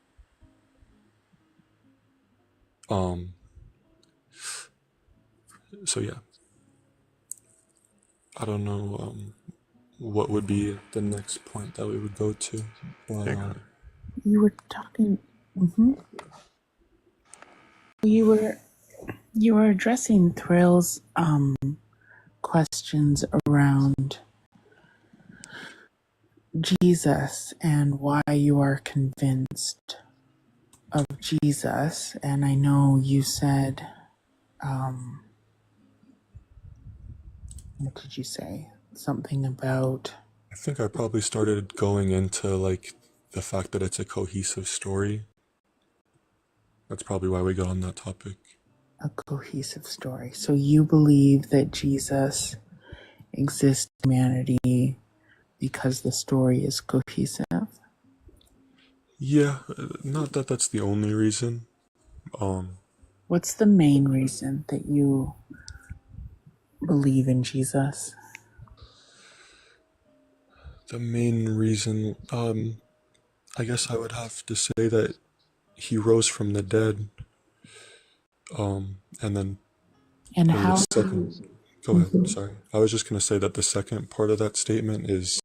K: So yeah, I don't know what would be the next point that we would go to. But,
I: You were talking. You were addressing Thrayle's questions around Jesus and why you are convinced of Jesus, and I know you said, what did you say? Something about.
K: I think I probably started going into like the fact that it's a cohesive story. That's probably why we got on that topic.
I: A cohesive story. So you believe that Jesus exists in humanity because the story is cohesive?
K: Yeah, not that that's the only reason.
I: What's the main reason that you believe in Jesus?
K: The main reason, I guess I would have to say that he rose from the dead. And then
I: And
K: in
I: how?
K: the second, go ahead. Sorry, I was just gonna say that the second part of that statement is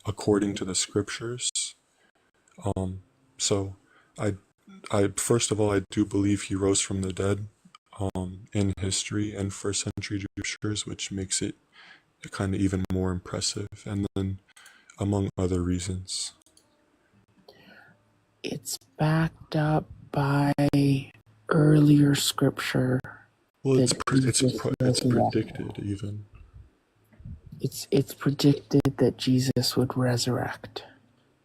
K: according to the scriptures. So I first of all, I do believe he rose from the dead, in history and first century scriptures, which makes it kind of even more impressive. And then, among other reasons,
I: It's backed up by earlier scripture.
K: well, it's
I: that
K: predicted even.
I: It's predicted that Jesus would resurrect.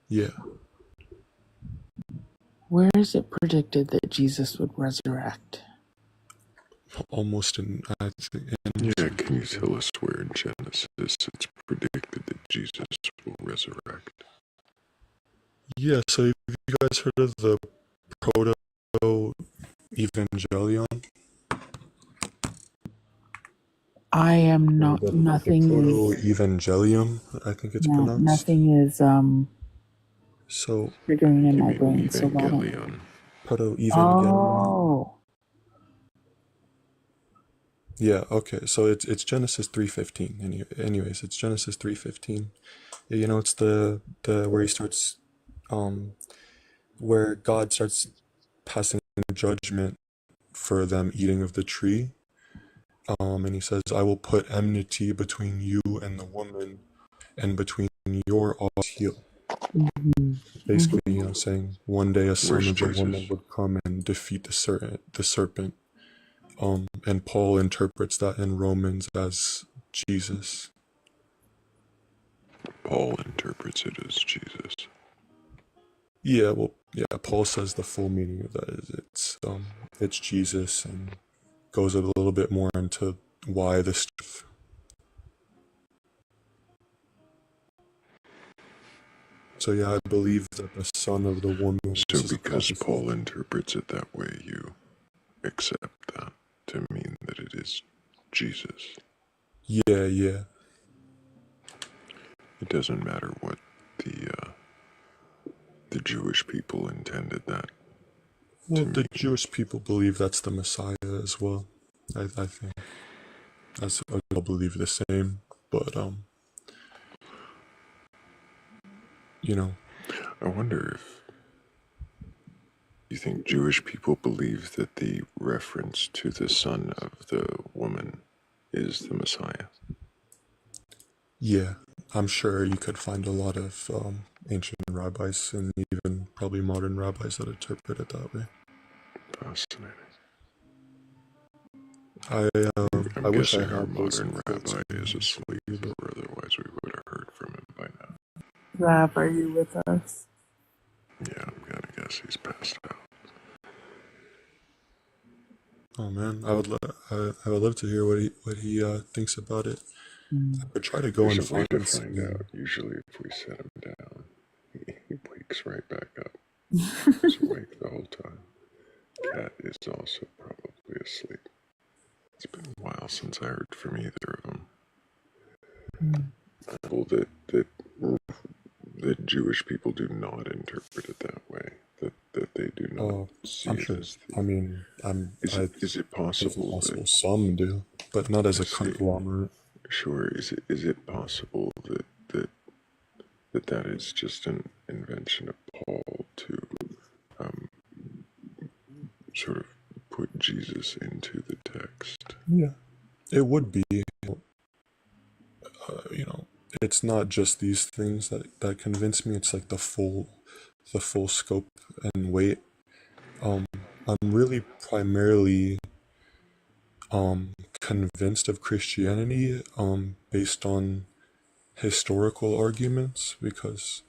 K: Yeah.
I: Where is it predicted that Jesus would resurrect?
K: almost in, I think,
A: Yeah, can you tell us where in Genesis it's predicted that Jesus will resurrect?
K: Yeah, so have you guys heard of the proto-evangelion?
I: I am
K: Or
I: not.
K: the
I: Nothing is.
K: proto-evangelium, I think it's
I: No,
K: pronounced.
I: nothing is
K: So,
I: triggering in
A: You
I: my
A: mean
I: brain. So why don't?
A: Evangelion?
K: proto-evangelion.
I: Oh,
K: Yeah, okay. So it's Genesis 3:15. Anyways, it's Genesis 3:15. You know, it's the where he starts where God starts passing judgment for them eating of the tree. And he says, "I will put enmity between you and the woman, and between your heel." Basically, you know, saying one day a son
A: Where's
K: of the woman
A: Jesus?
K: would come and defeat the serpent. And Paul interprets that in Romans as Jesus.
A: Paul interprets it as Jesus.
K: Yeah, well, yeah. Paul says the full meaning of that is it's Jesus, and goes a little bit more into why this. So yeah, I believe that the son of the woman.
A: So
K: This is a
A: because
K: prophecy.
A: Paul interprets it that way, you accept that to mean that it is Jesus.
K: Yeah, yeah.
A: It doesn't matter what the Jewish people intended that
K: Well,
A: to
K: the
A: mean.
K: Jewish people believe that's the Messiah as well. I think that's I'll believe the same, but you know,
A: I wonder if you think Jewish people believe that the reference to the son of the woman is the Messiah.
K: yeah, I'm sure you could find a lot of ancient rabbis and even probably modern rabbis that interpret it that way.
A: Fascinating.
K: I
A: I'm
K: wish I
A: guessing our
K: had those
A: modern
K: quotes
A: rabbi
K: from
A: is
K: him,
A: asleep,
K: but
A: or otherwise we would have heard from him by now.
I: Rab, are you with us?
A: Yeah, I'm gonna guess he's passed out.
K: oh man, I would love to hear what he thinks about it. I could try to go
A: There's
K: and
A: a way to
K: find
A: find
K: some.
A: out. Usually, if we set him down, he wakes right back up. He's awake the whole time. Cat is also probably asleep. It's been a while since I heard from either of them. Well, that Jewish people do not interpret it that way. That they do not see
K: I'm
A: it
K: sure.
A: as
K: I
A: the.
K: mean,
A: Is it
K: it's
A: possible that?
K: some do, but not as
A: I
K: a
A: see.
K: conglomerate.
A: Sure. Is it possible that is just an invention of Paul to sort of put Jesus into the text?
K: Yeah, it would be. You know, it's not just these things that convince me. It's like the full scope and weight. Um, I'm really primarily convinced of Christianity based on historical arguments because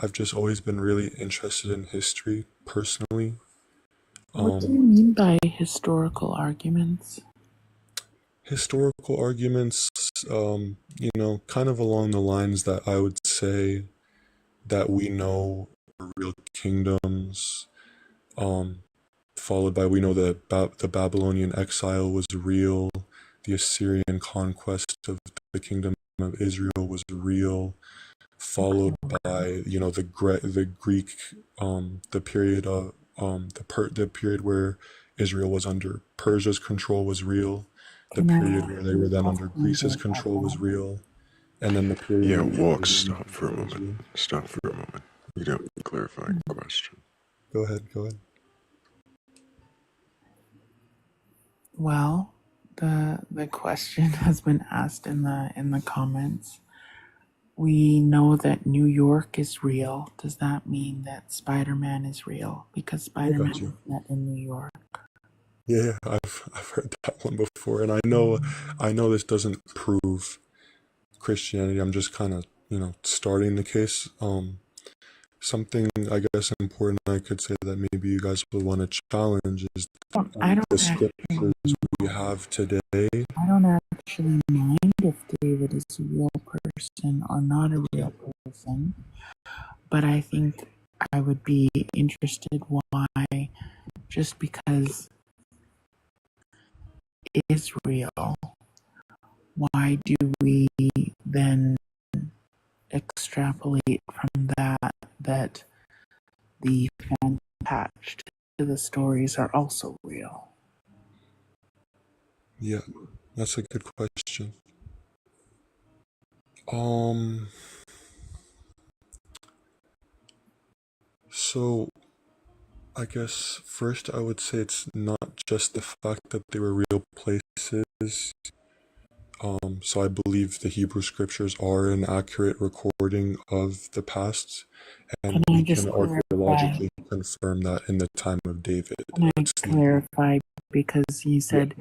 K: I've just always been really interested in history personally.
I: What do you mean by historical arguments?
K: Historical arguments, you know, kind of along the lines that I would say that we know real kingdoms, um, followed by we know that the Babylonian exile was real, the Assyrian conquest of the kingdom of Israel was real, followed by you know the Greek the period of the period where Israel was under Persia's control was real, the
I: Can
K: period
I: I
K: where they were then
I: ask
K: under
I: you
K: Greece's
I: to
K: control was real, and then the period
A: Yeah,
K: where Israel
A: walk.
K: was under
A: Stop for a
K: control was
A: moment.
K: real.
A: Stop for a moment. You don't have a clarifying question.
K: Go ahead, go ahead.
I: Well, the question has been asked in the comments. We know that New York is real. Does that mean that Spider-Man is real? Because
K: I got
I: Spider-Man is
K: you.
I: not in New York.
K: Yeah, I've heard that one before, and I know this doesn't prove Christianity. I'm just kind of you know starting the case. something I guess important I could say that maybe you guys would want to challenge is
I: I don't
K: the
I: actually,
K: scriptures we have today.
I: I don't actually mind if David is a real person or not a real person, but I think I would be interested why, just because it is real, why do we then extrapolate from that the fans attached to the stories are also real?
K: Yeah, that's a good question. So I guess first I would say it's not just the fact that they were real places. So I believe the Hebrew scriptures are an accurate recording of the past,
I: Can
K: and
I: I
K: we
I: just
K: can
I: clarify?
K: archaeologically confirm that in the time of David.
I: Can I clarify, because you said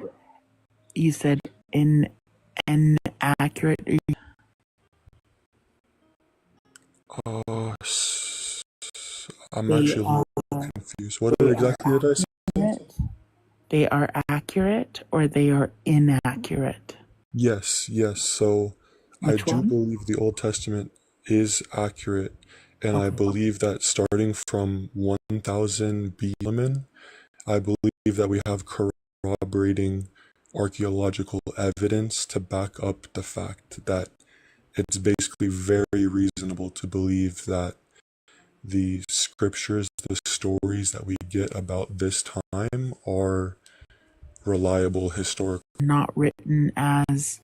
I: inaccurate.
K: I'm
I: They
K: actually a
I: are
K: little confused. What
I: they are
K: exactly did I say?
I: accurate. They are accurate or they are inaccurate.
K: Yes, yes. So I
I: Which
K: do
I: one?
K: believe the Old Testament is accurate, and I
I: Okay.
K: believe that starting from 1000 BC, I believe that we have corroborating archaeological evidence to back up the fact that it's basically very reasonable to believe that the scriptures, the stories that we get about this time are reliable historical.
I: Not written as.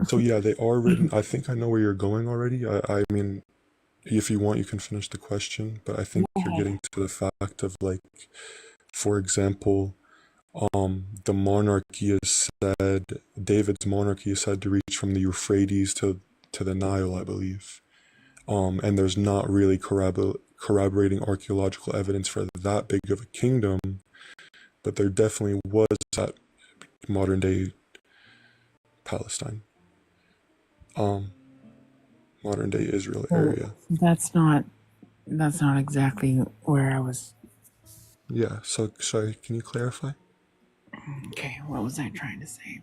K: So yeah, they are written. I think I know where you're going already. I mean, if you want, you can finish the question, but I think you're getting to the fact of like, for example, the monarchy is said, David's monarchy is said to reach from the Euphrates to the Nile, I believe. And there's not really corroborating archaeological evidence for that big of a kingdom, but there definitely was at modern day Palestine, modern day Israel area.
I: That's not exactly where I was.
K: Yeah, so sorry, can you clarify?
I: Okay, what was I trying to say?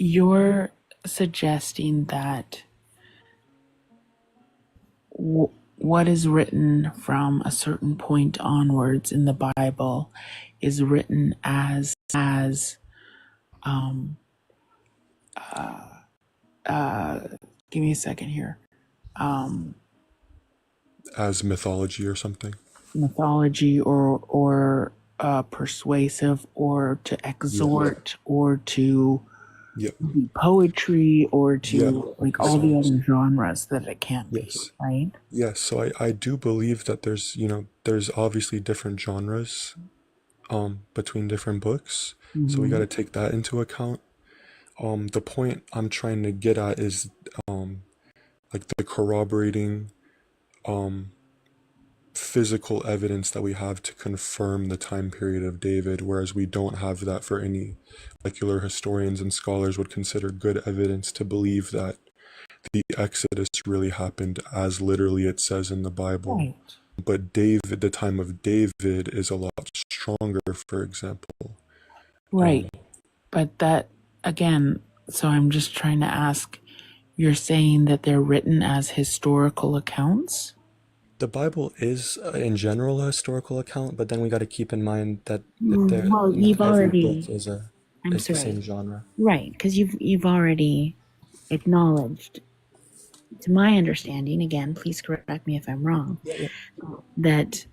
I: You're suggesting that what is written from a certain point onwards in the Bible is written as um give me a second here.
K: As mythology or something?
I: Mythology or persuasive or to exhort or to
K: Yep.
I: be poetry or to
K: Yeah.
I: like all the other genres that it can be,
K: Yes.
I: right?
K: Yes, so I do believe that there's obviously different genres between different books. So we got to take that into account. The point I'm trying to get at is like the corroborating physical evidence that we have to confirm the time period of David, whereas we don't have that for any secular historians and scholars would consider good evidence to believe that the Exodus really happened as literally it says in the Bible.
I: Right.
K: But David, the time of David is a lot stronger, for example.
I: Right. But that, again, so I'm just trying to ask, you're saying that they're written as historical accounts?
K: The Bible is, in general, a historical account, but then we got to keep in mind that
I: Well, you've
K: every
I: already.
K: book is
I: I'm
K: the
I: sorry.
K: same genre.
I: Right, because you've already acknowledged, to my understanding, again, please correct me if I'm wrong, that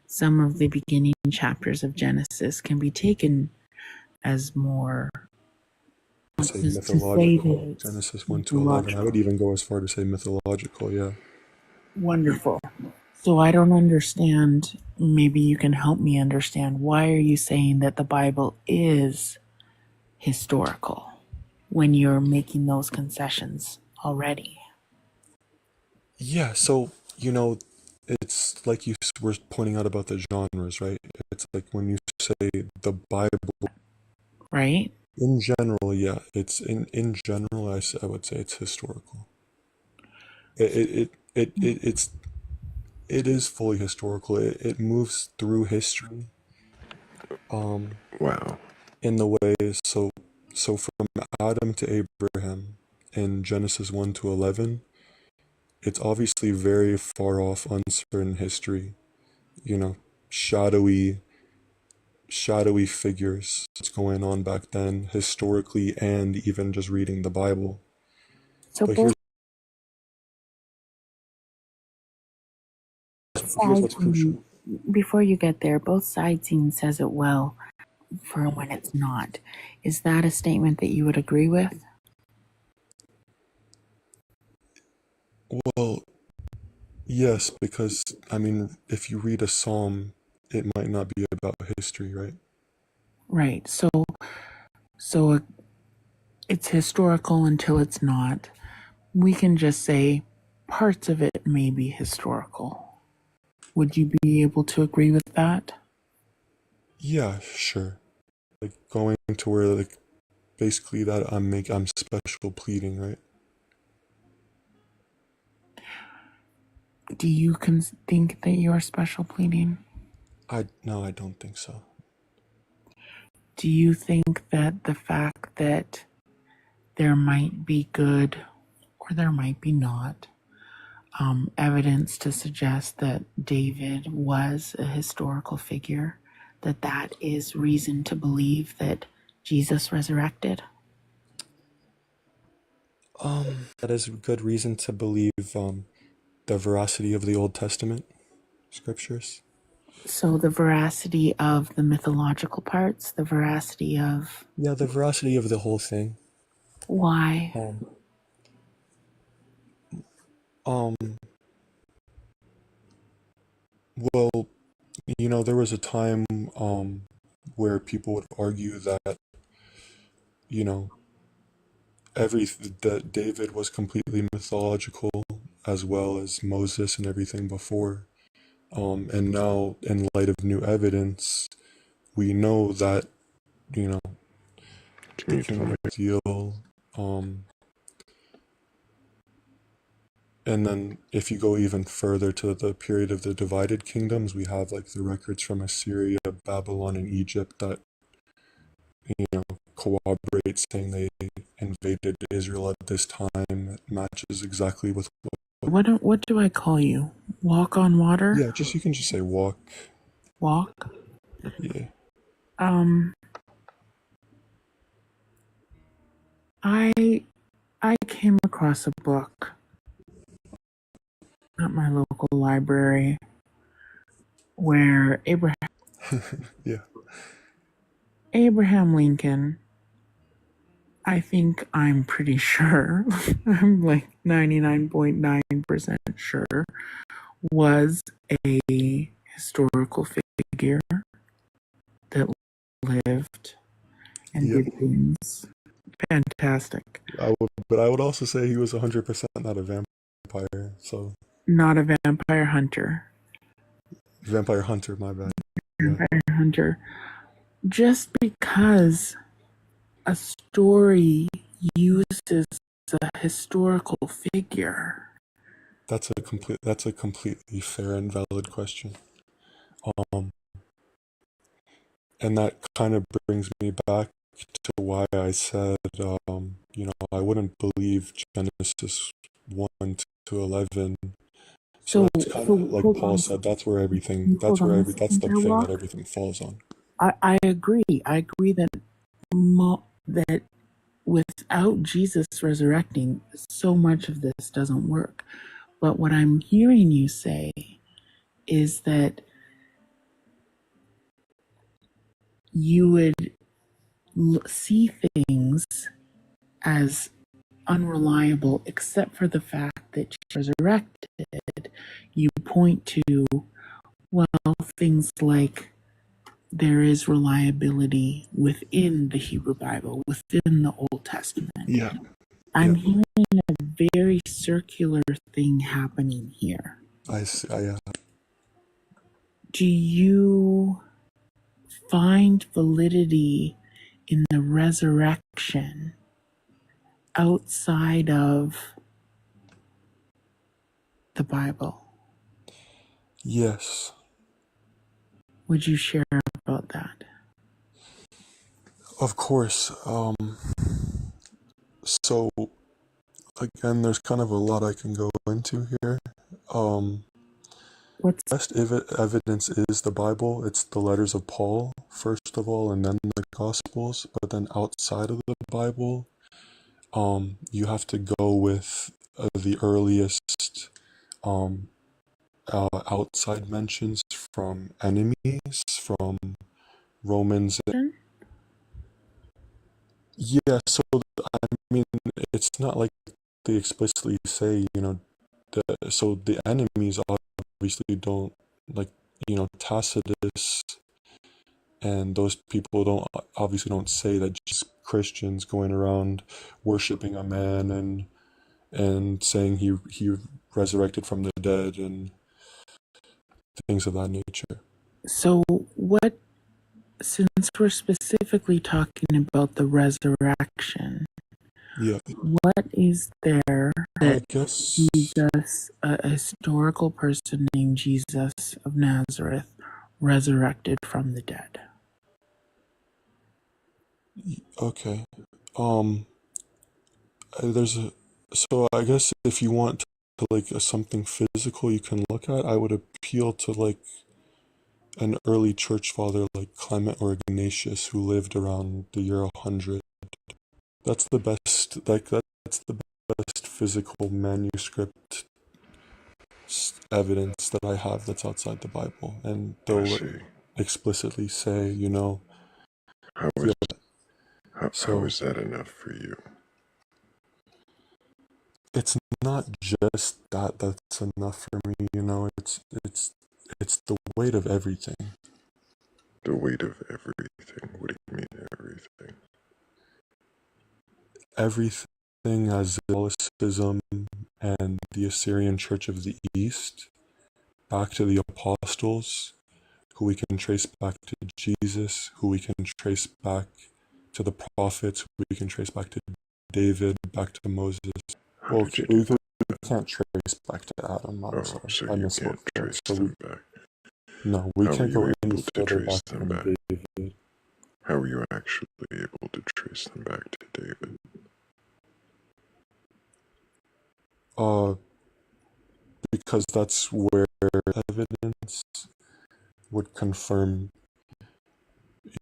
I: some of the beginning chapters of Genesis can be taken as more
K: Say
I: to say
K: mythological.
I: that it's
K: Genesis 1 to 11. I would even go as far to say mythological, yeah.
I: wonderful. So I don't understand. Maybe you can help me understand. Why are you saying that the Bible is historical when you're making those concessions already?
K: Yeah, so, it's like you were pointing out about the genres, right? It's like when you say the Bible.
I: Right?
K: In general, yeah, it's in general. I would say it's historical. It is fully historical. It moves through history.
A: Wow.
K: In the ways so from Adam to Abraham in Genesis 1 to 11, it's obviously very far off, uncertain history. You know, shadowy figures. What's going on back then historically, and even just reading the Bible.
I: So
K: But
I: both
K: here's
I: sides,
K: what's crucial.
I: before you get there, both sides says it well for when it's not. Is that a statement that you would agree with?
K: Well, yes, because I mean, if you read a psalm, it might not be about history, right?
I: Right. So it's historical until it's not. We can just say parts of it may be historical. Would you be able to agree with that?
K: Yeah, sure. Like going to where like basically that I'm special pleading, right?
I: Do you think that you are special pleading?
K: No, I don't think so.
I: Do you think that the fact that there might be good or there might be not evidence to suggest that David was a historical figure, that is reason to believe that Jesus resurrected?
K: That is a good reason to believe the veracity of the Old Testament scriptures.
I: So the veracity of the mythological parts, the veracity of
K: Yeah, the veracity of the whole thing.
I: why?
K: Um, well, you know, there was a time where people would argue that, you know, that David was completely mythological as well as Moses and everything before. And now, in light of new evidence, we know that, you know,
A: Can
K: the
A: you tell
K: King
A: me?
K: of Steel, um, and then if you go even further to the period of the divided kingdoms, we have like the records from Assyria, Babylon, and Egypt that, you know, corroborate saying they invaded Israel at this time. It matches exactly with
I: What do I call you? Walk on water?
K: yeah, just you can just say walk.
I: Walk?
K: Yeah.
I: Um I I came across a book at my local library where
K: Yeah.
I: Abraham Lincoln, I think I'm pretty sure, I'm like 99.9% sure, was a historical figure that lived and
K: Yep.
I: did things. Fantastic.
K: But I would also say he was 100% not a vampire. So
I: Not a vampire hunter.
K: vampire hunter, my bad. Yeah.
I: Vampire hunter. Just because a story uses a historical figure.
K: That's a completely fair and valid question. Um, and that kind of brings me back to why I said, you know, I wouldn't believe Genesis 1 to 11. So
I: So,
K: that's kind of
I: so
K: like
I: hold
K: Paul
I: on.
K: said, that's where
I: Hold on a
K: that's
I: second
K: the
I: there,
K: thing that
I: Walk.
K: everything falls on.
I: I agree. I agree that that without Jesus resurrecting, so much of this doesn't work. But what I'm hearing you say is that you would see things as unreliable, except for the fact that Jesus resurrected. You point to, well, things like there is reliability within the Hebrew Bible, within the Old Testament.
K: Yeah.
I: I'm hearing a very circular thing happening here.
K: I see.
I: Do you find validity in the resurrection outside of the Bible?
K: Yes.
I: Would you share about that?
K: Of course. So again, there's kind of a lot I can go into here.
I: What's
K: Best evidence is the Bible. It's the letters of Paul, first of all, and then the Gospels. But then outside of the Bible, you have to go with the earliest outside mentions from enemies, from Romans. Yeah, so I mean, it's not like they explicitly say, so the enemies obviously don't, like, Tacitus and those people don't say that just Christians going around worshiping a man and saying he resurrected from the dead and things of that nature.
I: so what, since we're specifically talking about the resurrection,
K: Yeah,
I: what is there
K: I guess.
I: Jesus, a historical person named Jesus of Nazareth, resurrected from the dead?
K: Okay. So I guess if you want to, like, something physical you can look at, I would appeal to, like, an early church father like Clement or Ignatius who lived around the year 100. That's the best, that's the best physical manuscript evidence that I have that's outside the Bible, and they'll explicitly say,
A: How is that enough for you?
K: It's not just that's enough for me, it's the weight of everything.
A: The weight of everything? What do you mean everything?
K: Everything as Catholicism and the Assyrian Church of the East, back to the apostles, who we can trace back to Jesus, who we can trace back to the prophets, who we can trace back to David, back to Moses. Well, we can't trace back to Adam. I'm sorry.
A: So
K: I
A: you
K: misspoke.
A: can't trace them back.
K: No, we can't go any
A: to
K: further
A: trace
K: back
A: them
K: than
A: back?
K: David.
A: How are you actually able to trace them back to David?
K: Because that's where evidence would confirm,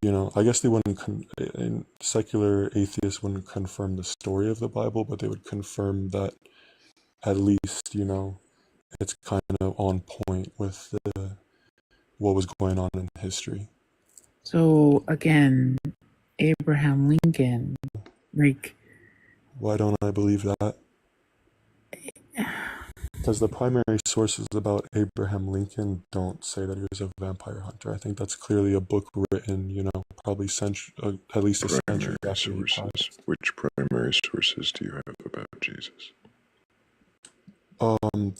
K: I guess they wouldn't, secular atheists wouldn't confirm the story of the Bible, but they would confirm that at least, it's kind of on point with what was going on in history.
I: So again, Abraham Lincoln, like,
K: why don't I believe that? Because the primary sources about Abraham Lincoln don't say that he was a vampire hunter. I think that's clearly a book written, probably at least a century after he passed.
A: Which primary sources do you have about Jesus?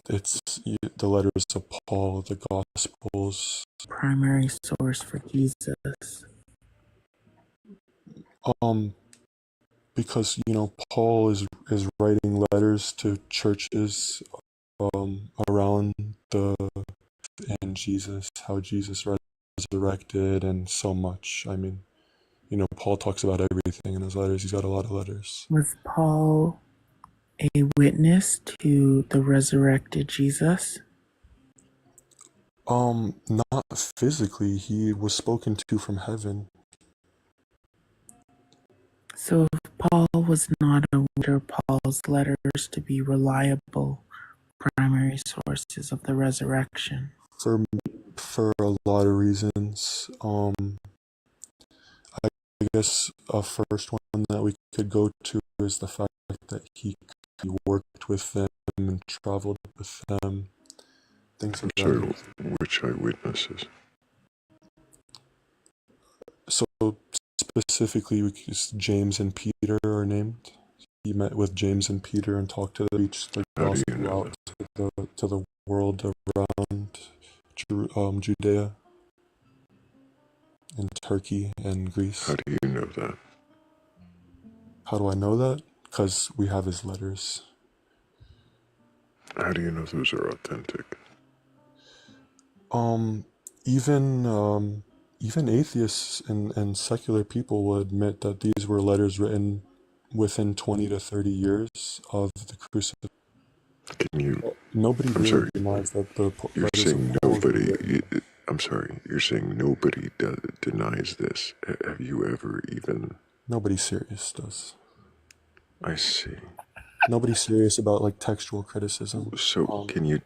K: It's the letters of Paul, the Gospels.
I: Primary source for Jesus.
K: Because Paul is writing letters to churches around and Jesus, how Jesus resurrected, and so much. I mean, Paul talks about everything in his letters. He's got a lot of letters.
I: Was Paul a witness to the resurrected Jesus?
K: Not physically. He was spoken to from heaven.
I: So if Paul was not a writer, Paul's letters to be reliable primary sources of the resurrection?
K: For a lot of reasons. I guess a first one that we could go to is the fact that he worked with them and traveled with them. Things like that.
A: Which eyewitnesses?
K: So specifically, James and Peter are named. He met with James and Peter and talked to them, reached the gospel out to the world around Judea and Turkey and Greece.
A: How do you know that?
K: How do I know that? Because we have his letters.
A: How do you know those are authentic?
K: Even atheists and secular people will admit that these were letters written within 20 to 30 years of the crucifixion.
A: Can you?
K: Nobody
A: I'm
K: really
A: sorry.
K: denies that the
A: You're
K: letters of
A: saying
K: Paul were
A: nobody.
K: written.
A: I'm sorry. You're saying nobody denies this. Have you ever even?
K: Nobody serious does.
A: I see.
K: Nobody serious about like textual criticism.
A: So can you?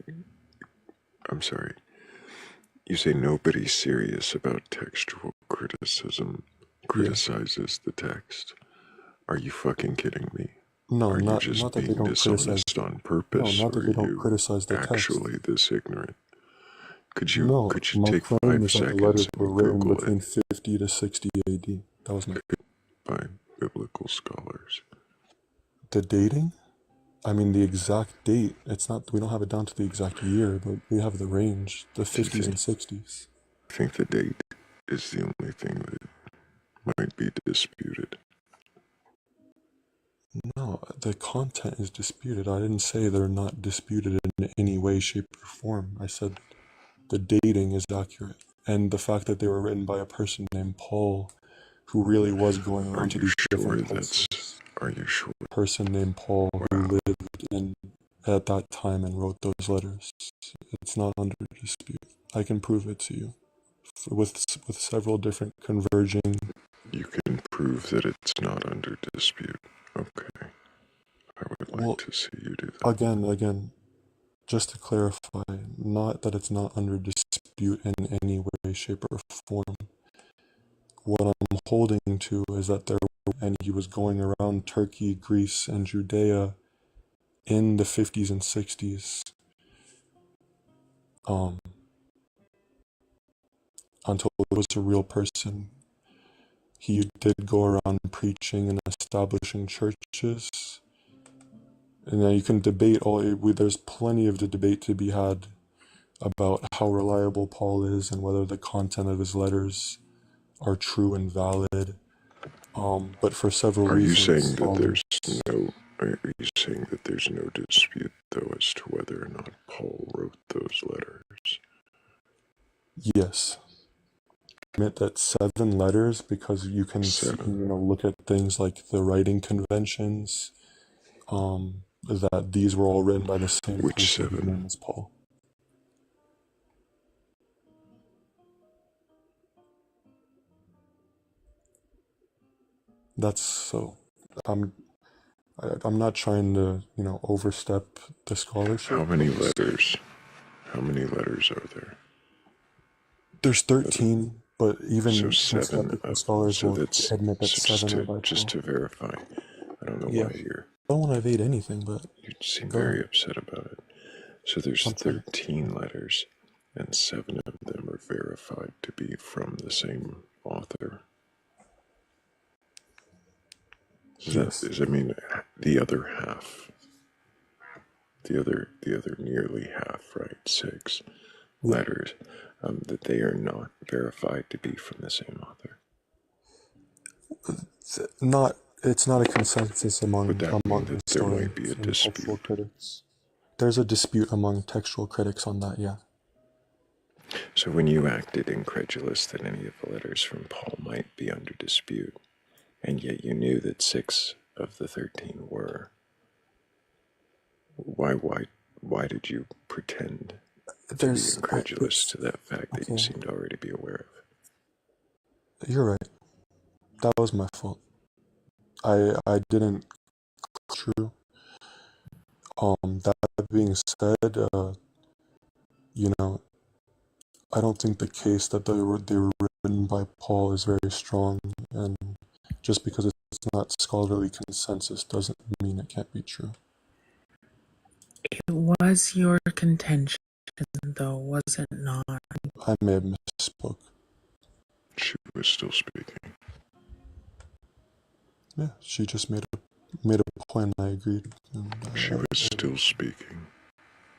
A: I'm sorry. You say nobody serious about textual criticism criticizes the text. Are you fucking kidding me?
K: No,
A: Are you
K: not
A: just
K: that they
A: being
K: don't criticize.
A: dishonest on
K: No,
A: purpose,
K: not
A: or
K: that they
A: are
K: don't
A: you
K: criticize the text.
A: actually this ignorant? Could you
K: No, my
A: take
K: claim
A: 5
K: is that the
A: seconds
K: letters were
A: and
K: written
A: Google
K: between
A: it
K: 50 to 60 AD. That was my
A: by biblical scholars?
K: The dating? I mean, the exact date. It's not. We don't have it down to the exact year, but we have the range, the
A: Do you
K: 50s and 60s.
A: think the date is the only thing that might be disputed?
K: No, the content is disputed. I didn't say they're not disputed in any way, shape, or form. I said the dating is accurate, and the fact that they were written by a person named Paul, who really was going
A: Are
K: around to
A: you
K: these
A: sure
K: different
A: that's?
K: places.
A: Are you sure?
K: Person named Paul who
A: Wow.
K: lived in at that time and wrote those letters. It's not under dispute. I can prove it to you with several different converging.
A: You can prove that it's not under dispute. Okay. I would like
K: Well,
A: to see you do that.
K: again, just to clarify, not that it's not under dispute in any way, shape, or form. What I'm holding to is that and he was going around Turkey, Greece, and Judea in the 50s and 60s, until it was a real person. He did go around preaching and establishing churches. And now you can debate there's plenty of the debate to be had about how reliable Paul is and whether the content of his letters are true and valid. But for several
A: Are you
K: reasons,
A: saying that there's no? Are you saying that there's no dispute though as to whether or not Paul wrote those letters?
K: Yes. Admit that 7 letters, because you can look at things like the writing conventions, that these were all written by the same
A: Which
K: person whose
A: 7?
K: name is Paul. That's so. I'm not trying to overstep the scholarship.
A: How many letters? How many letters are there?
K: There's 13, but even
A: So
K: some
A: 7.
K: skeptical scholars will
A: That's
K: admit that
A: so
K: 7 are by
A: just
K: Paul.
A: to verify. I don't know
K: Yeah.
A: why you're.
K: I don't want to evade anything, but
A: You seem
K: go
A: very
K: ahead.
A: upset about it. So there's 13 letters, and 7 of them are verified to be from the same author.
K: Yes.
A: I mean, the other half, the other nearly half, right? 6 letters, that they are not verified to be from the same author.
K: It's not a consensus among
A: That there might be a
K: historians and textual
A: dispute.
K: critics. There's a dispute among textual critics on that, yeah.
A: So when you acted incredulous that any of the letters from Paul might be under dispute, and yet you knew that 6 of the 13 were, why did you pretend to be incredulous to that fact that you seemed to already be aware of?
K: You're right. That was my fault. I didn't true. That being said, I don't think the case that they were written by Paul is very strong, and just because it's not scholarly consensus doesn't mean it can't be true.
I: It was your contention, though, was it not?
K: I may have misspoke.
A: She was still speaking.
K: Yeah, she just made a point, and I agreed.
A: She was still speaking.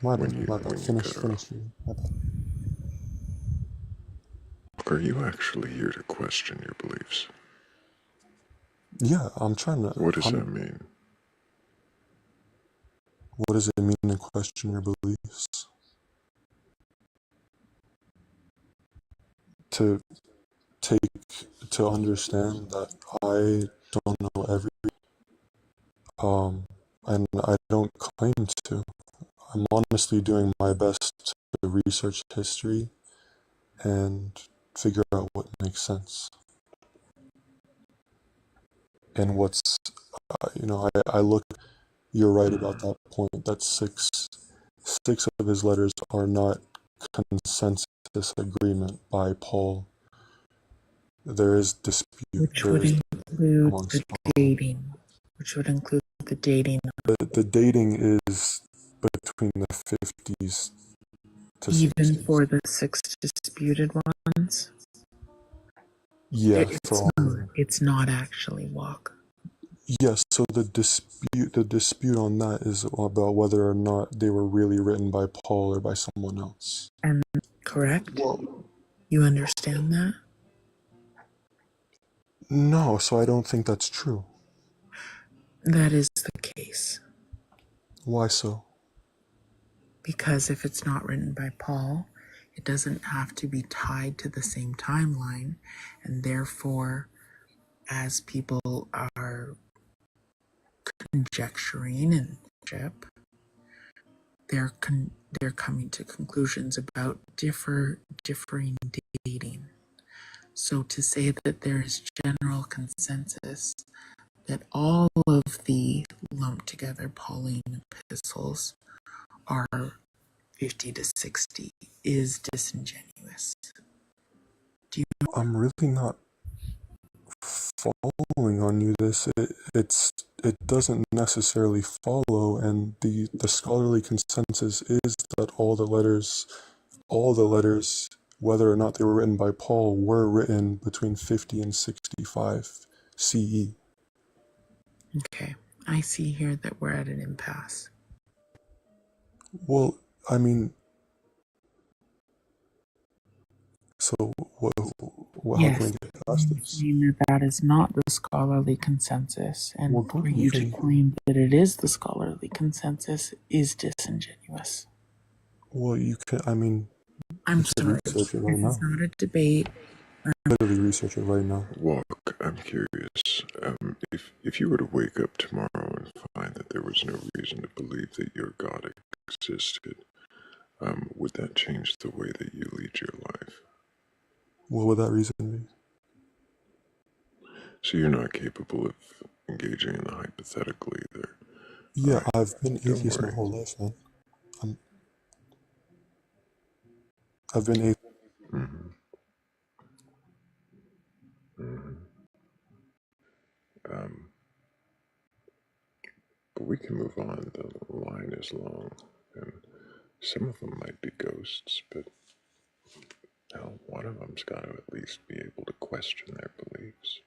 K: My bad. Finish.
A: Are you actually here to question your beliefs?
K: Yeah, I'm trying to.
A: What does that mean?
K: What does it mean to question your beliefs? To to understand that I don't know and I don't claim to. I'm honestly doing my best to research history and figure out what makes sense. And what's, I look, you're right about that point, that six of his letters are not consensus agreement by Paul. There is dispute.
I: Which would include the dating. Which would include the dating.
K: The dating is between the 50s to
I: even
K: 60s.
I: For the 6 disputed ones?
K: Yeah,
I: it's not actually walk.
K: Yes, so the dispute on that is about whether or not they were really written by Paul or by someone else.
I: And correct?
K: Well,
I: you understand that?
K: No, so I don't think that's true.
I: That is the case.
K: Why so?
I: Because if it's not written by Paul, it doesn't have to be tied to the same timeline, and therefore, as people are conjecturing and they're coming to conclusions about differing dating. So to say that there is general consensus that all of the lumped together Pauline epistles are 50 to 60 is disingenuous. Do you know?
K: I'm really not following on you this. It doesn't necessarily follow, and the scholarly consensus is that all the letters, whether or not they were written by Paul, were written between 50 and 65 CE.
I: Okay, I see here that we're at an impasse.
K: Well, I mean, so how can we get past this?
I: That is not the scholarly consensus, and for you to claim that it is the scholarly consensus is disingenuous.
K: Well, you can. I mean,
I: I'm sorry.
K: Research it right now.
I: It's not a debate.
K: Literally research it right now.
A: Walk, I'm curious. If you were to wake up tomorrow and find that there was no reason to believe that your God existed, would that change the way that you lead your life?
K: What would that reason be?
A: So you're not capable of engaging in the hypothetical either.
K: Yeah, I've been atheist my whole life, man. I've been atheist.
A: But we can move on. The line is long, and some of them might be ghosts, but hell, one of them's got to at least be able to question their beliefs.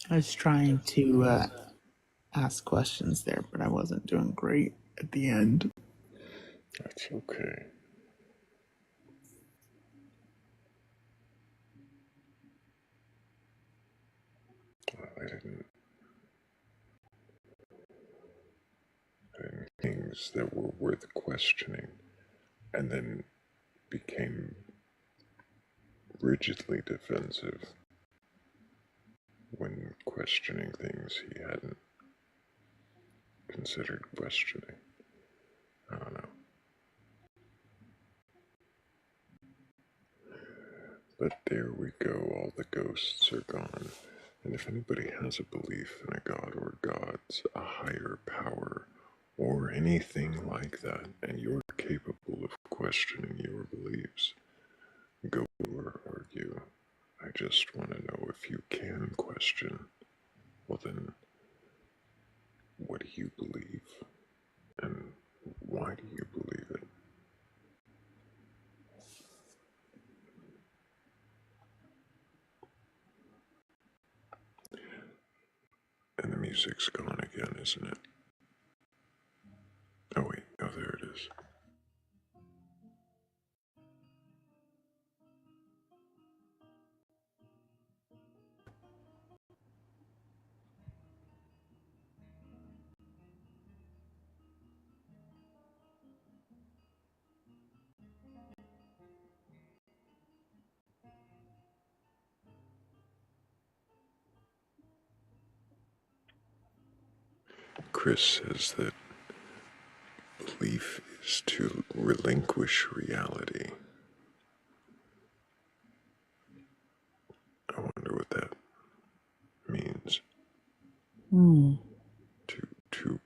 I: I was trying to ask questions there, but I wasn't doing great at the end.
A: That's okay. I didn't things that were worth questioning, and then became rigidly defensive when questioning things he hadn't considered questioning. I don't know. But there we go, all the ghosts are gone. And if anybody has a belief in a god or gods, a higher power, or anything like that, and you're capable of questioning your beliefs, go or argue. I just want to know if you can question. Well then, what do you believe? And why do you believe it? And the music's gone again, isn't it? Oh wait, oh there it is. Chris says that belief is to relinquish reality. I wonder what that means.
I: Hmm.
A: To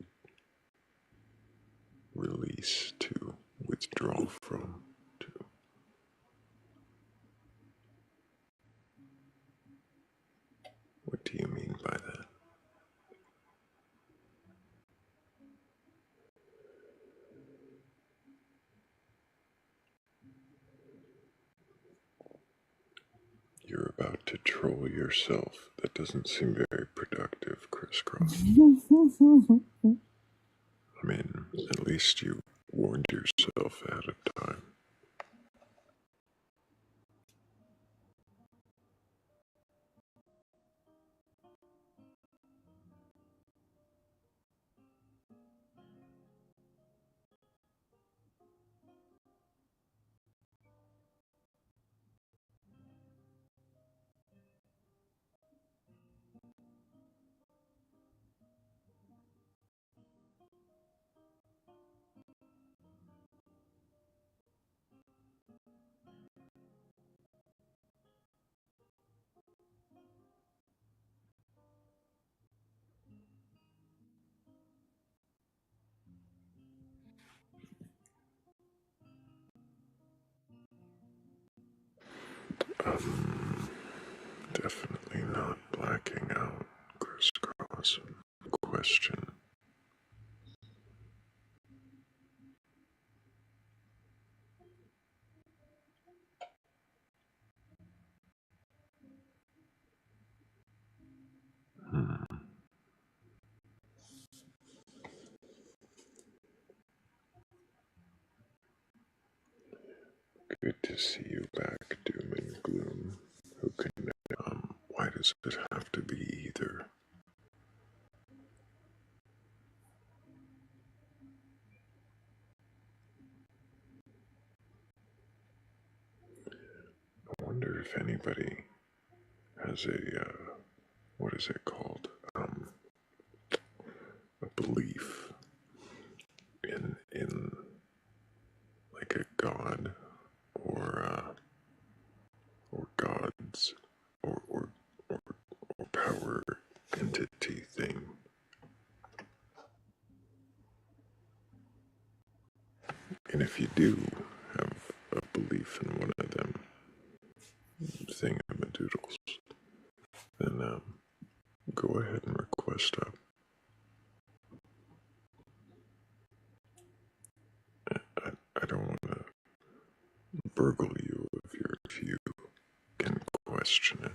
A: release, to withdraw from, to. What do you mean by that? You're about to troll yourself. That doesn't seem very productive, Crisscross. I mean, at least you warned yourself ahead of time. Definitely not blacking out, Crisscross. Question. Good to see you back, Doom and Gloom. Who can why does it have to be either? I wonder if anybody has what is it called? A belief in like a god or gods or power entity thing. And if you do have a belief in one of them thingamadoodles, then go ahead and request up. I don't want to burgle you if you can question it.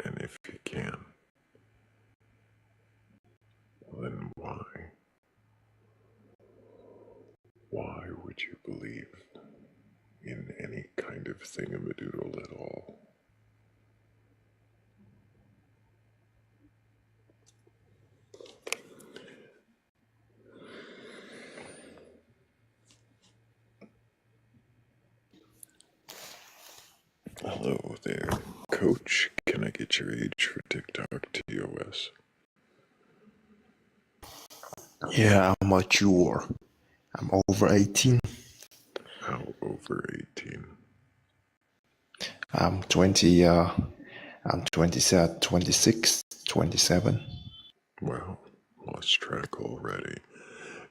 A: And if you can, then why? Why would you believe in any kind of thingamadoodle at all? Hello there, Coach. Can I get your age for TikTok TOS?
L: Yeah, I'm mature. I'm over 18.
A: How over 18?
L: I'm 20, I'm 27, 26, 27.
A: Well, lost track already.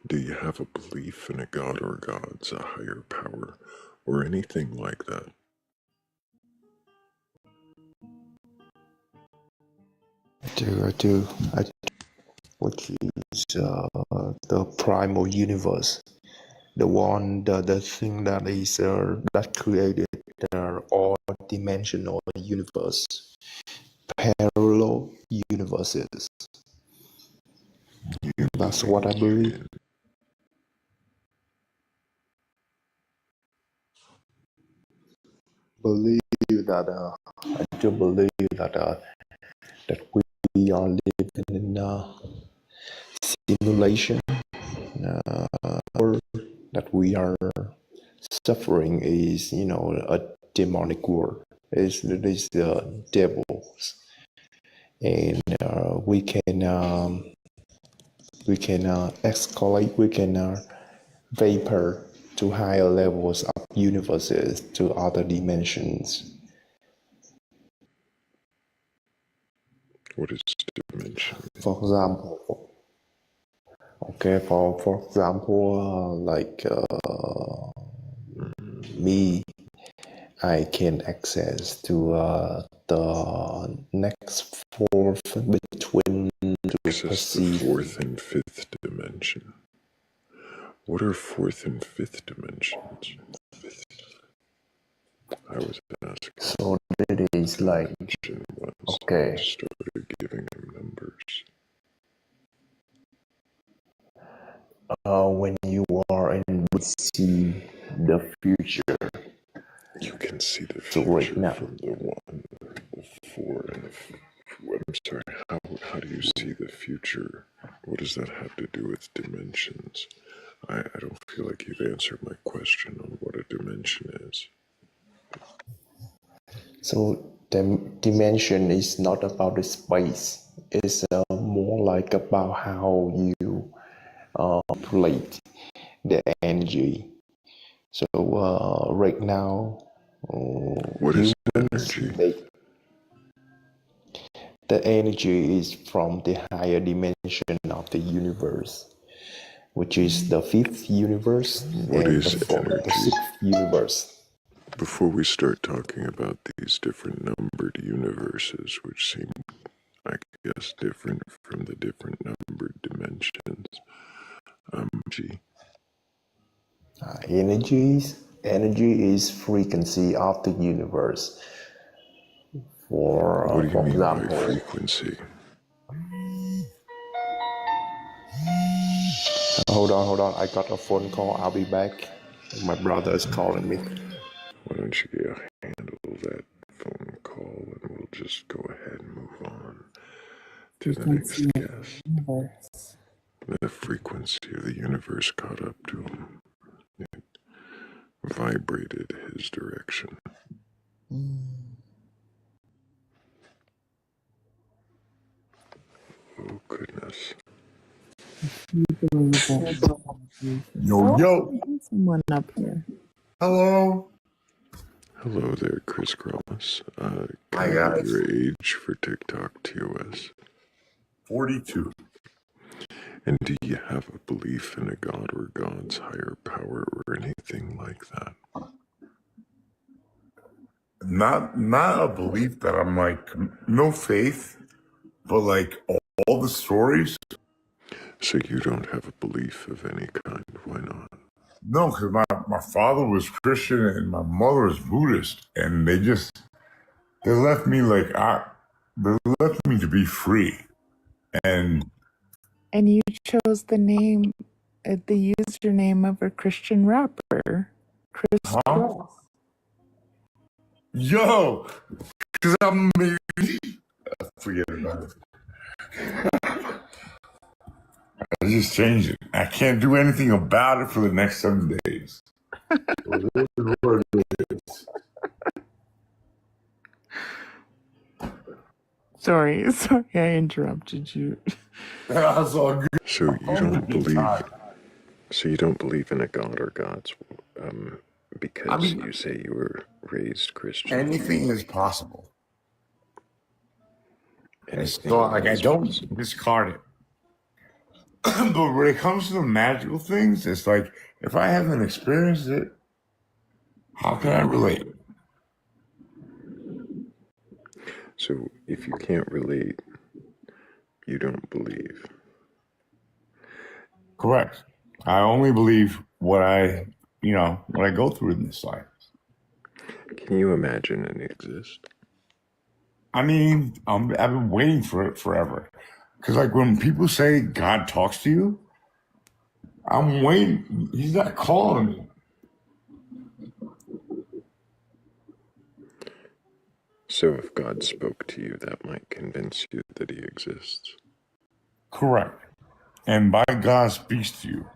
A: Do you have a belief in a god or gods, a higher power, or anything like that?
L: I do, which is the primal universe, the one, the thing that is that created the all-dimensional universe, parallel universes. That's what I believe. I do believe that we are living in a simulation, or that we are suffering is, a demonic world. is the devils, and we can escalate. We can vapor to higher levels of universes, to other dimensions.
A: What is dimension?
L: For example, okay, for example, me, I can access to the next fourth between to
A: Access the
L: perceive.
A: fourth and fifth dimension. What are fourth and fifth dimensions? I was asking.
L: So it is like, okay,
A: started giving him numbers.
L: when you are and see the future,
A: you can see the
L: so
A: future
L: right now,
A: from the 1, the 4, and I'm sorry, how do you see the future? What does that have to do with dimensions? I don't feel like you've answered my question on what a dimension is.
L: so the dimension is not about the space. It's more like about how you manipulate the energy. So right now,
A: what is energy?
L: The energy is from the higher dimension of the universe, which is the fifth universe
A: What
L: and
A: is
L: the sixth universe.
A: Before we start talking about these different numbered universes, which seem, I guess, different from the different numbered dimensions,
L: Energy is frequency of the universe.
A: What do you mean
L: example,
A: by frequency?
L: Hold on. I got a phone call. I'll be back. My brother is calling me.
A: Why don't you handle that phone call and we'll just go ahead and move on to the next guest. The frequency of the universe caught up to him. It vibrated his direction. Oh, goodness.
M: Yo.
I: Someone up here.
M: Hello.
A: Hello there, Chris Cross. Can
M: Hi,
A: I
M: guys.
A: get your age for TikTok TOS?
M: 42.
A: And do you have a belief in a god or God's higher power or anything like that?
M: Not a belief that I'm like, no faith, but like all the stories.
A: So you don't have a belief of any kind. Why not?
M: No, because my father was Christian and my mother was Buddhist, and they left me they left me to be free. And
N: you chose the username of a Christian rapper, Chris Cross.
M: Yo, because I'm maybe forget about it. I just changed it. I can't do anything about it for the next 7 days.
N: Sorry, I interrupted you.
M: That's all good.
A: So you don't believe. So you don't believe in a god or gods, because you say you were raised Christian.
M: Anything is possible. So I don't discard it. But when it comes to the magical things, it's like, if I haven't experienced it, how can I relate?
A: So if you can't relate, you don't believe.
M: Correct. I only believe what I go through in this life.
A: Can you imagine an exist?
M: I mean, I've been waiting for it forever. Because like when people say God talks to you, I'm waiting. He's not calling me.
A: So if God spoke to you, that might convince you that he exists.
M: Correct. And by God speaks to you,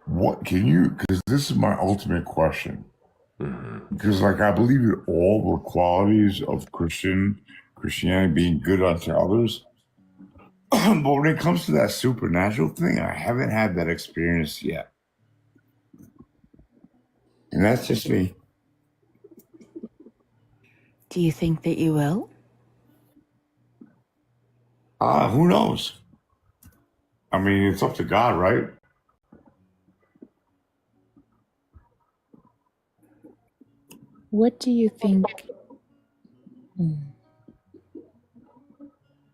M: what can you, because this is my ultimate question.
C: Mm-hmm.
M: Because, like, I believe in all the qualities of Christianity being good unto others. But when it comes to that supernatural thing, I haven't had that experience yet. And that's just me.
I: Do you think that you will?
M: Who knows? I mean, it's up to God, right?
I: What do you think?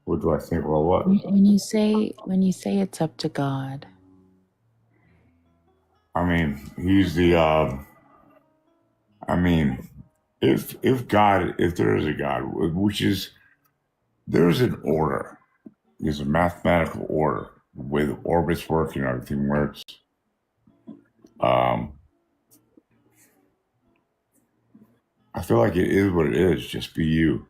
M: What do I think? Well, what?
I: When you say it's up to God.
M: I mean, he's the. I mean, if there is a God, which is there's an order. There's a mathematical order, the way the orbits work and everything works. I feel like it is what it is. Just be you,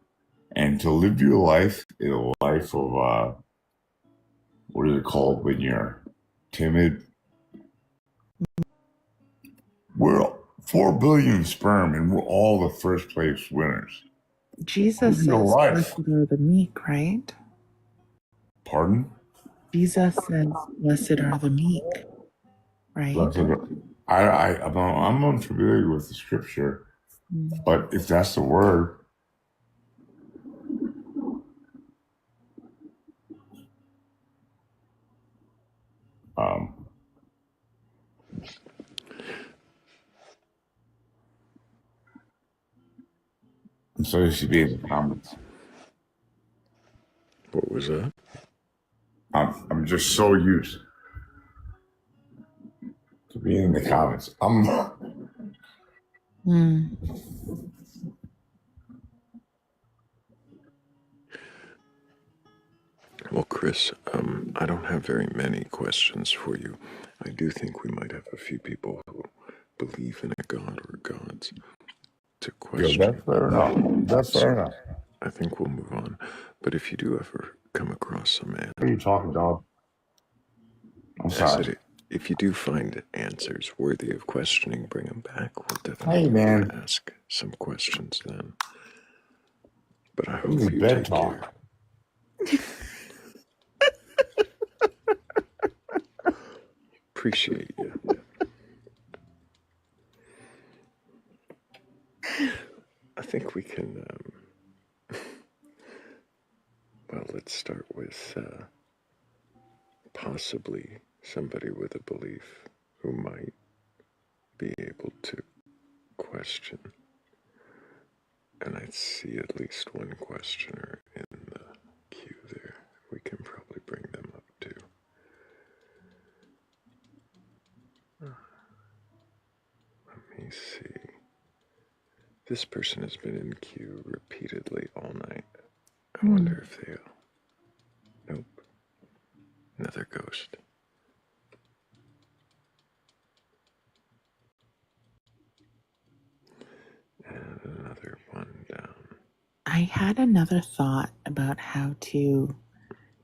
M: and to live your life in a life of what is it called when you're timid? We're 4 billion sperm, and we're all the first place winners.
N: Jesus
M: Live your
N: says,
M: life.
N: "Blessed are the meek," right?
M: Pardon?
N: Jesus says, "Blessed are the meek," right?
M: I'm unfamiliar with the scripture, but if that's the word, so it should be in the comments.
A: What was that?
M: I'm just so used to being in the comments.
A: Well, Chris, I don't have very many questions for you. I do think we might have a few people who believe in a god or gods to question.
M: That's fair enough. That's fair enough.
A: I think we'll move on. But if you do ever come across some
M: What are you talking, dog? I'm sorry.
A: if you do find answers worthy of questioning, bring them back. We'll definitely
M: Hey, man.
A: ask some questions then. But I
M: This
A: hope
M: is
A: you
M: bed
A: take
M: talk.
A: care. Appreciate you. I think we can, well, let's start with possibly somebody with a belief who might be able to question. And I see at least one questioner in the queue there. We can probably bring them up too. Let me see. This person has been in queue repeatedly all night. I wonder if they'll... Nope. Another ghost. And another one down.
I: I had another thought about how to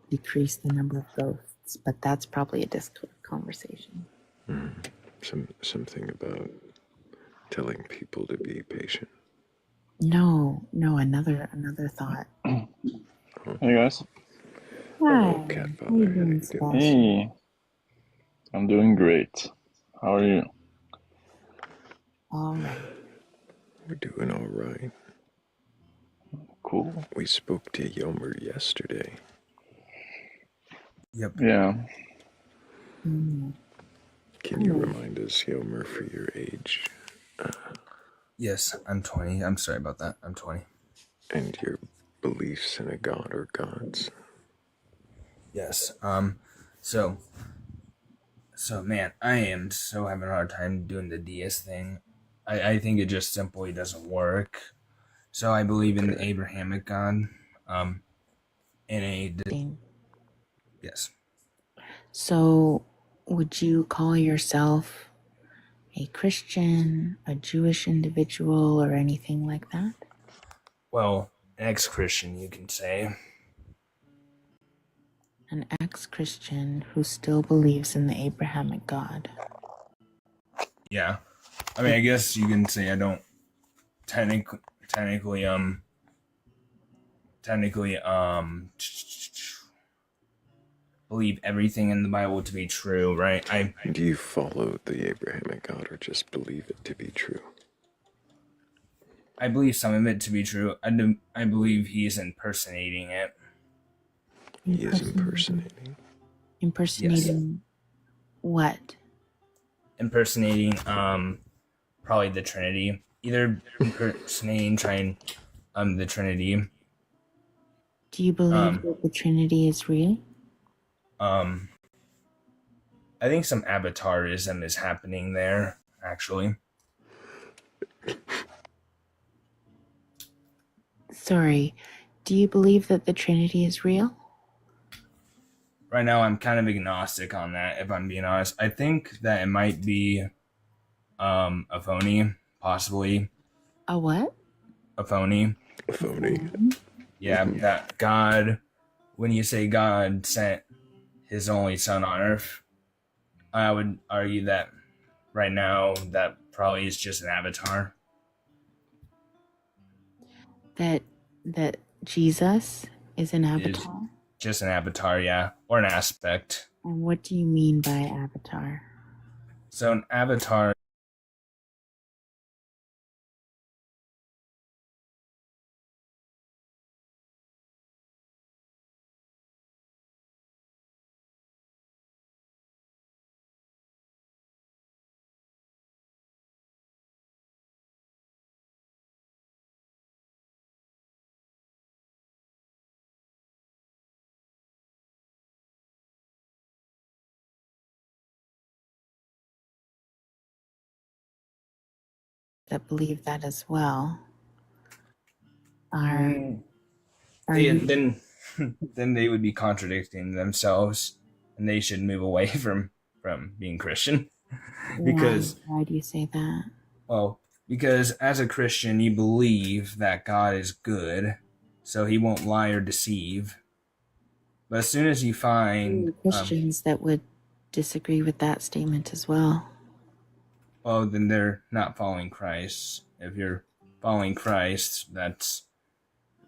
I: decrease the number of ghosts, but that's probably a Discord conversation.
A: Something about telling people to be patient.
I: No, another thought.
O: Hey guys.
A: Hello,
I: Hi,
A: Catfather.
I: how you doing, Sebastian?
O: Hey. I'm doing great. How are you?
I: All right.
A: We're doing all right.
O: Cool.
A: We spoke to Yomer yesterday.
P: Yep.
O: Yeah.
A: Can you remind us, Yomer, for your age?
P: Yes, I'm 20. I'm sorry about that. I'm 20.
A: And your beliefs in a god or gods?
P: Yes. So man, I am so having a hard time doing the DS thing. I think it just simply doesn't work. So I believe in the Abrahamic God. Yes.
I: So, would you call yourself a Christian, a Jewish individual, or anything like that?
P: Well, ex-Christian, you can say.
I: An ex-Christian who still believes in the Abrahamic God.
P: Yeah. I mean, I guess you can say I don't technically believe everything in the Bible to be true, right?
A: Do you follow the Abrahamic God or just believe it to be true?
P: I believe some of it to be true. I believe he is impersonating it.
A: He is impersonating?
I: Impersonating what?
P: Impersonating probably the Trinity. Either impersonating trying the Trinity.
I: Do you believe that the Trinity is real?
P: I think some avatarism is happening there, actually.
I: Sorry, do you believe that the Trinity is real?
P: Right now, I'm kind of agnostic on that, if I'm being honest. I think that it might be a phony, possibly.
I: A what?
P: A phony.
A: A phony.
P: Yeah, that God, when you say God sent his only son on earth, I would argue that right now that probably is just an avatar.
I: That Jesus is an
P: It is
I: avatar?
P: just an avatar, yeah, or an aspect.
I: And what do you mean by avatar?
P: So an avatar
I: That believe that as well. Are
P: then they would be contradicting themselves, and they should move away from being Christian. Because
I: why do you say that?
P: Well, because as a Christian, you believe that God is good, so he won't lie or deceive. But as soon as you find
I: Christians that would disagree with that statement as well.
P: well, then they're not following Christ. If you're following Christ, that's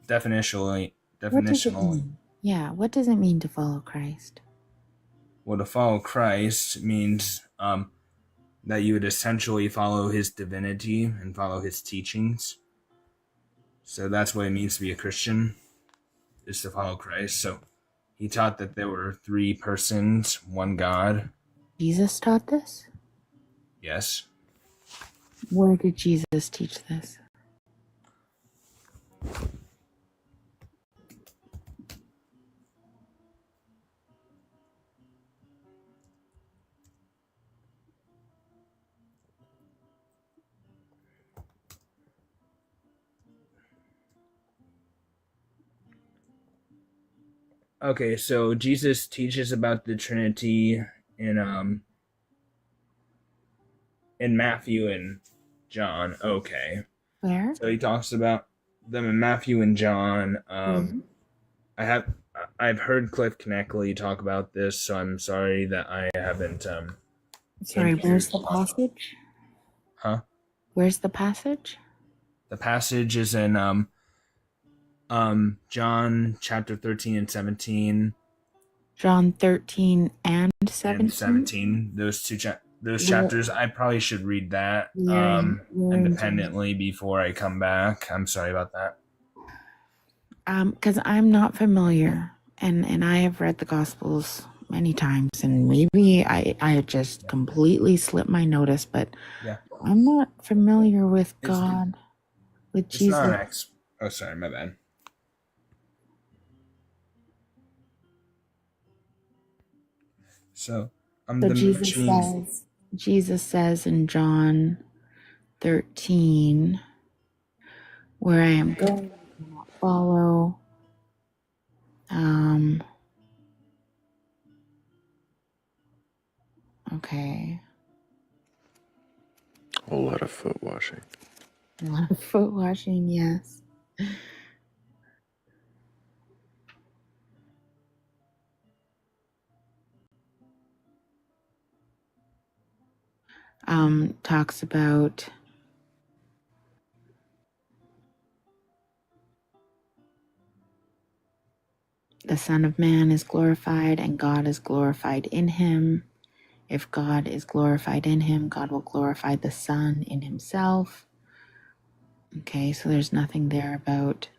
P: definitionally.
I: What does it mean? Yeah, what does it mean to follow Christ?
P: Well, to follow Christ means that you would essentially follow his divinity and follow his teachings. So that's what it means to be a Christian, is to follow Christ. So he taught that there were three persons, one God.
I: Jesus taught this?
P: Yes.
I: Where did Jesus teach this?
P: Okay, so Jesus teaches about the Trinity in Matthew and John. Okay.
I: Where?
P: So he talks about them in Matthew and John. I've heard Cliff Kneckley talk about this, so I'm sorry that I haven't
I: Sorry, where's the passage?
P: Huh?
I: Where's the passage?
P: The passage is in John chapter 13 and 17.
I: John 13 and 17?
P: And 17. Those chapters. I probably should read that
I: Where
P: independently before I come back. I'm sorry about that.
I: Because I'm not familiar, and I have read the Gospels many times, and maybe I just completely slipped my notice, but
P: yeah.
I: I'm not familiar with God, with
P: it's
I: Jesus.
P: Not oh, sorry, my bad. So
I: Jesus says in John 13, where I am going, you cannot follow. Okay.
A: A whole lot of foot washing.
I: A lot of foot washing, yes. talks about the Son of Man is glorified and God is glorified in him. If God is glorified in him, God will glorify the Son in himself. Okay, so there's nothing there about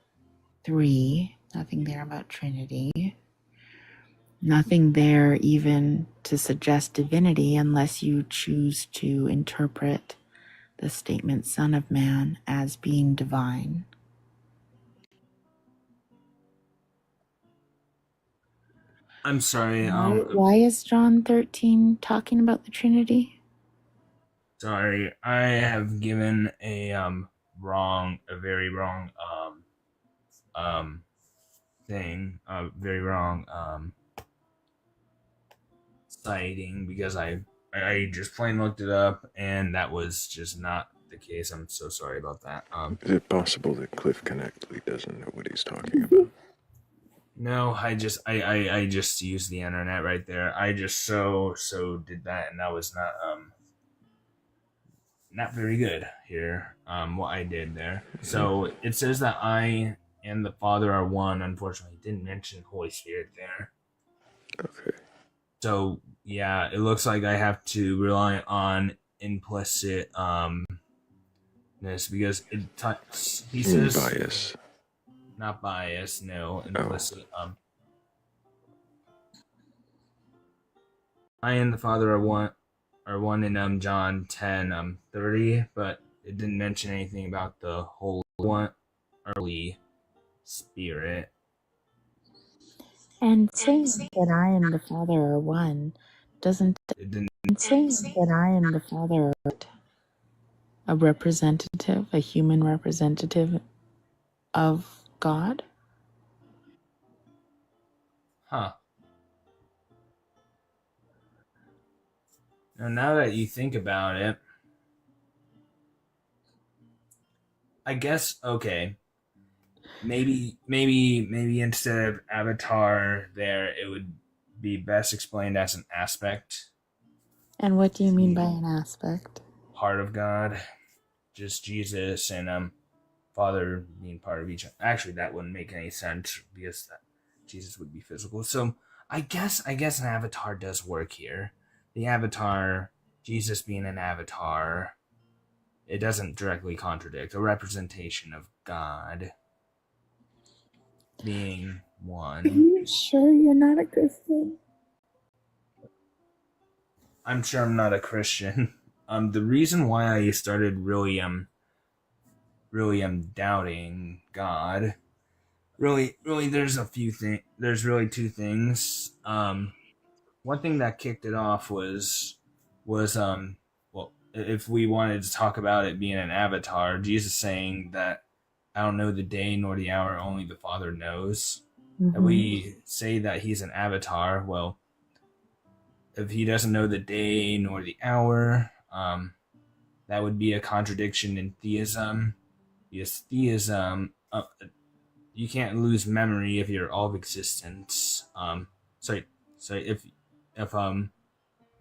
I: three, nothing there about Trinity, nothing there even to suggest divinity unless you choose to interpret the statement Son of Man as being divine.
P: I'm sorry.
I: Why is John 13 talking about the Trinity?
P: Sorry, I have given a very wrong thing, a very wrong citing because I just plain looked it up and that was just not the case. I'm so sorry about that.
A: Is it possible that Cliff Connectly doesn't know what he's talking about?
P: No, I just used the internet right there. I just so did that, and that was not very good here. What I did there. So it says that I and the Father are one. Unfortunately, it didn't mention Holy Spirit there.
A: Okay.
P: So yeah, it looks like I have to rely on implicit this because he says
A: bias.
P: Not bias, no, implicit. I and the Father are one in John 10:30, but it didn't mention anything about the Holy Spirit.
I: And saying that I and the Father are one doesn't
P: It didn't.
I: saying that I and the Father are a representative, a human representative of God?
P: Huh. Now that you think about it, I guess okay. Maybe instead of avatar there, it would be best explained as an aspect.
I: And what do you mean by an aspect?
P: Part of God, just Jesus and Father being part of each. Actually, that wouldn't make any sense because Jesus would be physical. So I guess an avatar does work here. The avatar, Jesus being an avatar, it doesn't directly contradict a representation of God being one.
I: Are you sure you're not a Christian?
P: I'm sure I'm not a Christian. The reason why I started really doubting God. Really, there's a few things. There's really two things. One thing that kicked it off was well, if we wanted to talk about it being an avatar, Jesus saying that I don't know the day nor the hour, only the Father knows.
I: Mm-hmm.
P: And we say that he's an avatar. Well, if he doesn't know the day nor the hour, that would be a contradiction in theism. Because theism, you can't lose memory if you're all of existence. Sorry, if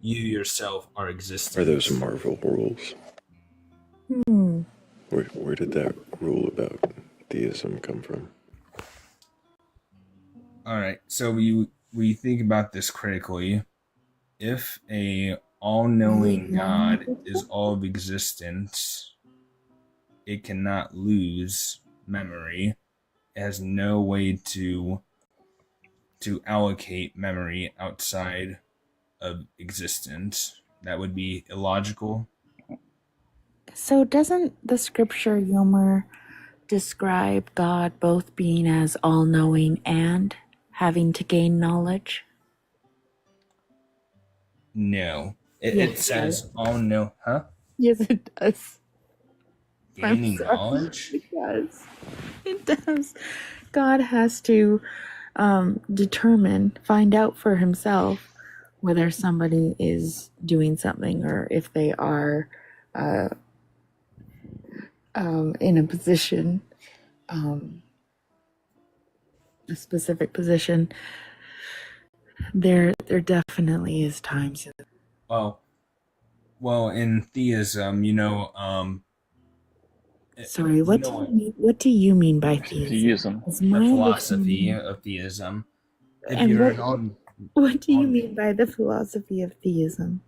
P: you yourself are existent.
A: Are those Marvel rules? Where did that rule about theism come from?
P: All right, so we think about this critically. If a all-knowing God is all of existence, it cannot lose memory. It has no way to allocate memory outside of existence. That would be illogical.
I: So doesn't the scripture Yomer describe God both being as all-knowing and having to gain knowledge?
P: No. It says all know, huh?
I: Yes, it does.
P: Gaining knowledge?
I: It does. It does. God has to find out for himself whether somebody is doing something or if they are in a position, a specific position. There definitely is times.
P: Well, well, in theism,
I: Sorry, what do you mean by theism?
O: Theism.
I: It's
P: the
I: my
P: philosophy
I: understanding.
P: of theism. If
I: And
P: you're
I: what do you mean by the philosophy of theism?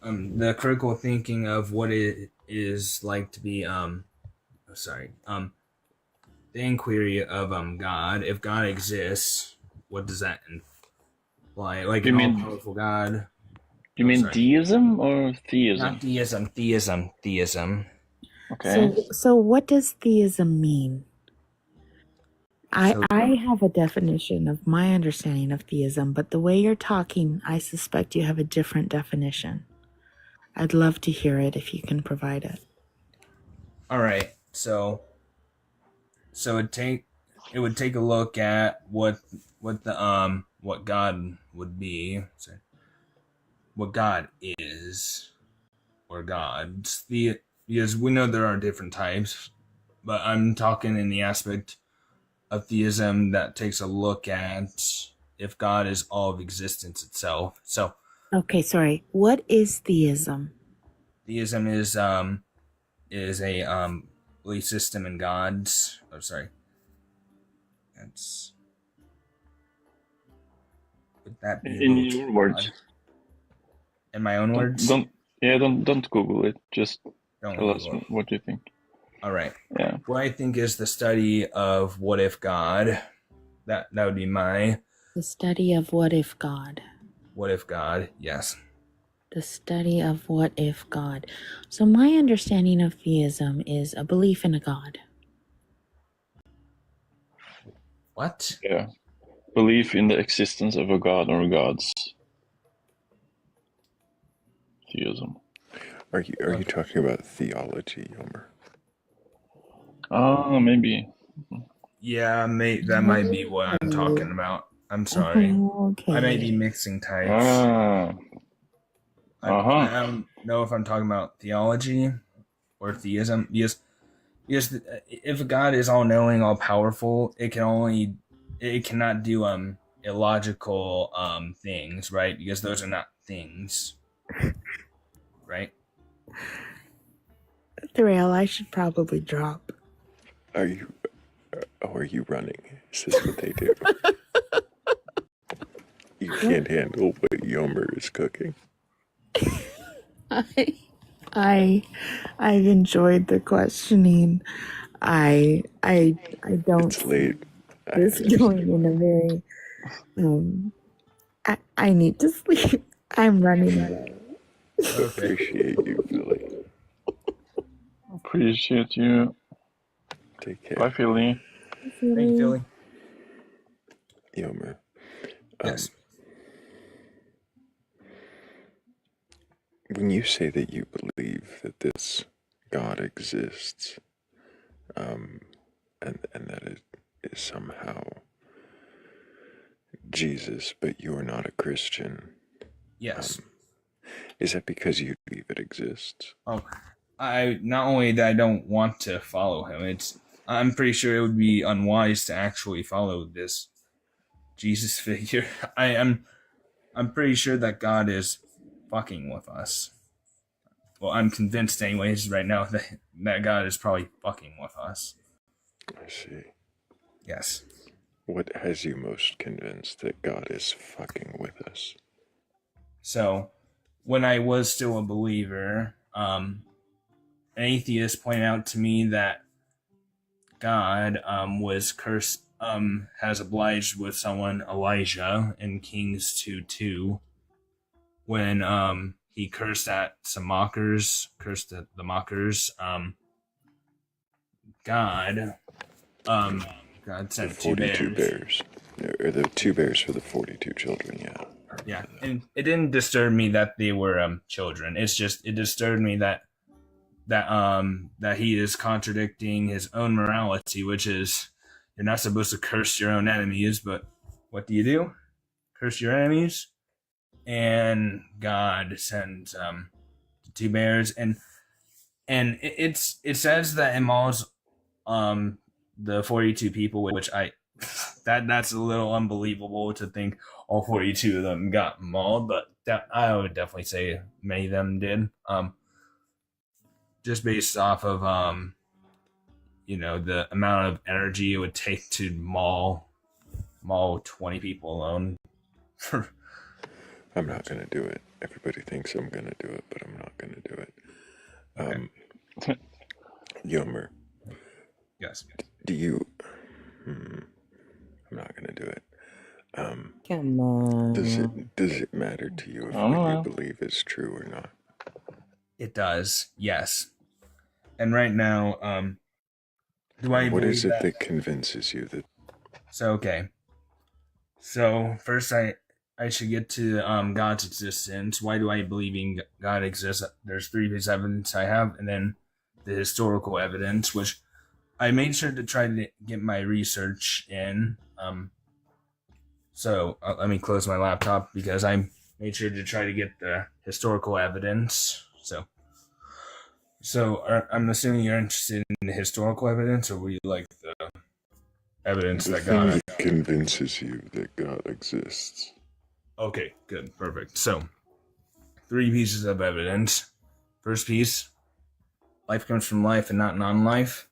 P: the critical thinking of what it is like to be the inquiry of God. If God exists, what does that imply? Like
O: You
P: an
O: mean-
P: all-powerful God.
O: You mean deism or theism?
P: Not theism. Theism.
O: Okay.
I: So what does theism mean? I have a definition of my understanding of theism, but the way you're talking, I suspect you have a different definition. I'd love to hear it if you can provide it.
P: All right. So it would take a look at what God would be. Sorry. What God is, or gods. Because we know there are different types, but I'm talking in the aspect of theism that takes a look at if God is all of existence itself. So
I: Okay, sorry. What is theism?
P: theism is a belief system in gods. Oh, sorry. That's would that be
O: In your words.
P: God? In my own words.
O: Don't Google it. Just
P: Don't
O: tell us
P: Google it.
O: what you think.
P: All right.
O: Yeah.
P: What I think is the study of what if God. That would be my
I: The study of what if God.
P: what if God. Yes.
I: The study of what if God. So my understanding of theism is a belief in a God.
P: What?
O: Yeah. Belief in the existence of a god or gods. Theism.
A: Are you talking about theology, Yomer?
O: Oh, maybe.
P: Yeah, that might be what I'm talking about. I'm sorry.
I: Okay.
P: I may be mixing types.
O: Ah.
P: I don't know if I'm talking about theology or theism. Because if a God is all knowing, all powerful, it cannot do illogical things, right? Because those are not things. Right?
I: Thrayle, I should probably drop.
A: Are you running? Is this what they do? You can't handle what Yomer is cooking.
I: I've enjoyed the questioning. I don't
A: It's late.
I: this going in a very I need to sleep. I'm running away.
A: Appreciate you, Philly.
O: Appreciate you.
A: Take care.
O: Bye, Philly.
P: Thank you, Philly.
A: Yomer.
P: Yes.
A: When you say that you believe that this God exists, and that it is somehow Jesus, but you're not a Christian.
P: Yes.
A: Is that because you believe it exists?
P: Oh, I not only that I don't want to follow him. I'm pretty sure it would be unwise to actually follow this Jesus figure. I'm pretty sure that God is fucking with us. Well, I'm convinced anyways right now that God is probably fucking with us.
A: I see.
P: Yes.
A: What has you most convinced that God is fucking with us?
P: So, when I was still a believer, an atheist pointed out to me that God was cursed, has obliged with someone, Elijah, in Kings 2:2, when he cursed at the mockers. God sent
A: 42 bears. Or the 2 bears for the 42 children, yeah.
P: Yeah, and it didn't disturb me that they were children. It's just it disturbed me that he is contradicting his own morality, which is you're not supposed to curse your own enemies, but what do? Curse your enemies? And God sends 2 bears, and it says that it mauls the 42 people, which I that's a little unbelievable to think all 42 of them got mauled, but I would definitely say many of them did. Just based off of the amount of energy it would take to maul 20 people alone.
A: I'm not going to do it. Everybody thinks I'm going to do it, but I'm not going to do it. Yomer.
P: Yes.
A: Do you... I'm not going to do it.
Q: Come on.
A: Does it matter to you if what you believe is true or not?
P: It does, yes. And right now, do I
A: What
P: believe
A: is it that convinces you that...
P: So, okay. So, first I should get to God's existence. Why do I believe in God exists? There's 3 pieces of evidence I have, and then the historical evidence, which I made sure to try to get my research in. So let me close my laptop because I made sure to try to get the historical evidence. So I'm assuming you're interested in the historical evidence, or would you like the evidence that God
A: that convinces you that God exists?
P: Okay, good, perfect. So 3 pieces of evidence. First piece, life comes from life and not non-life.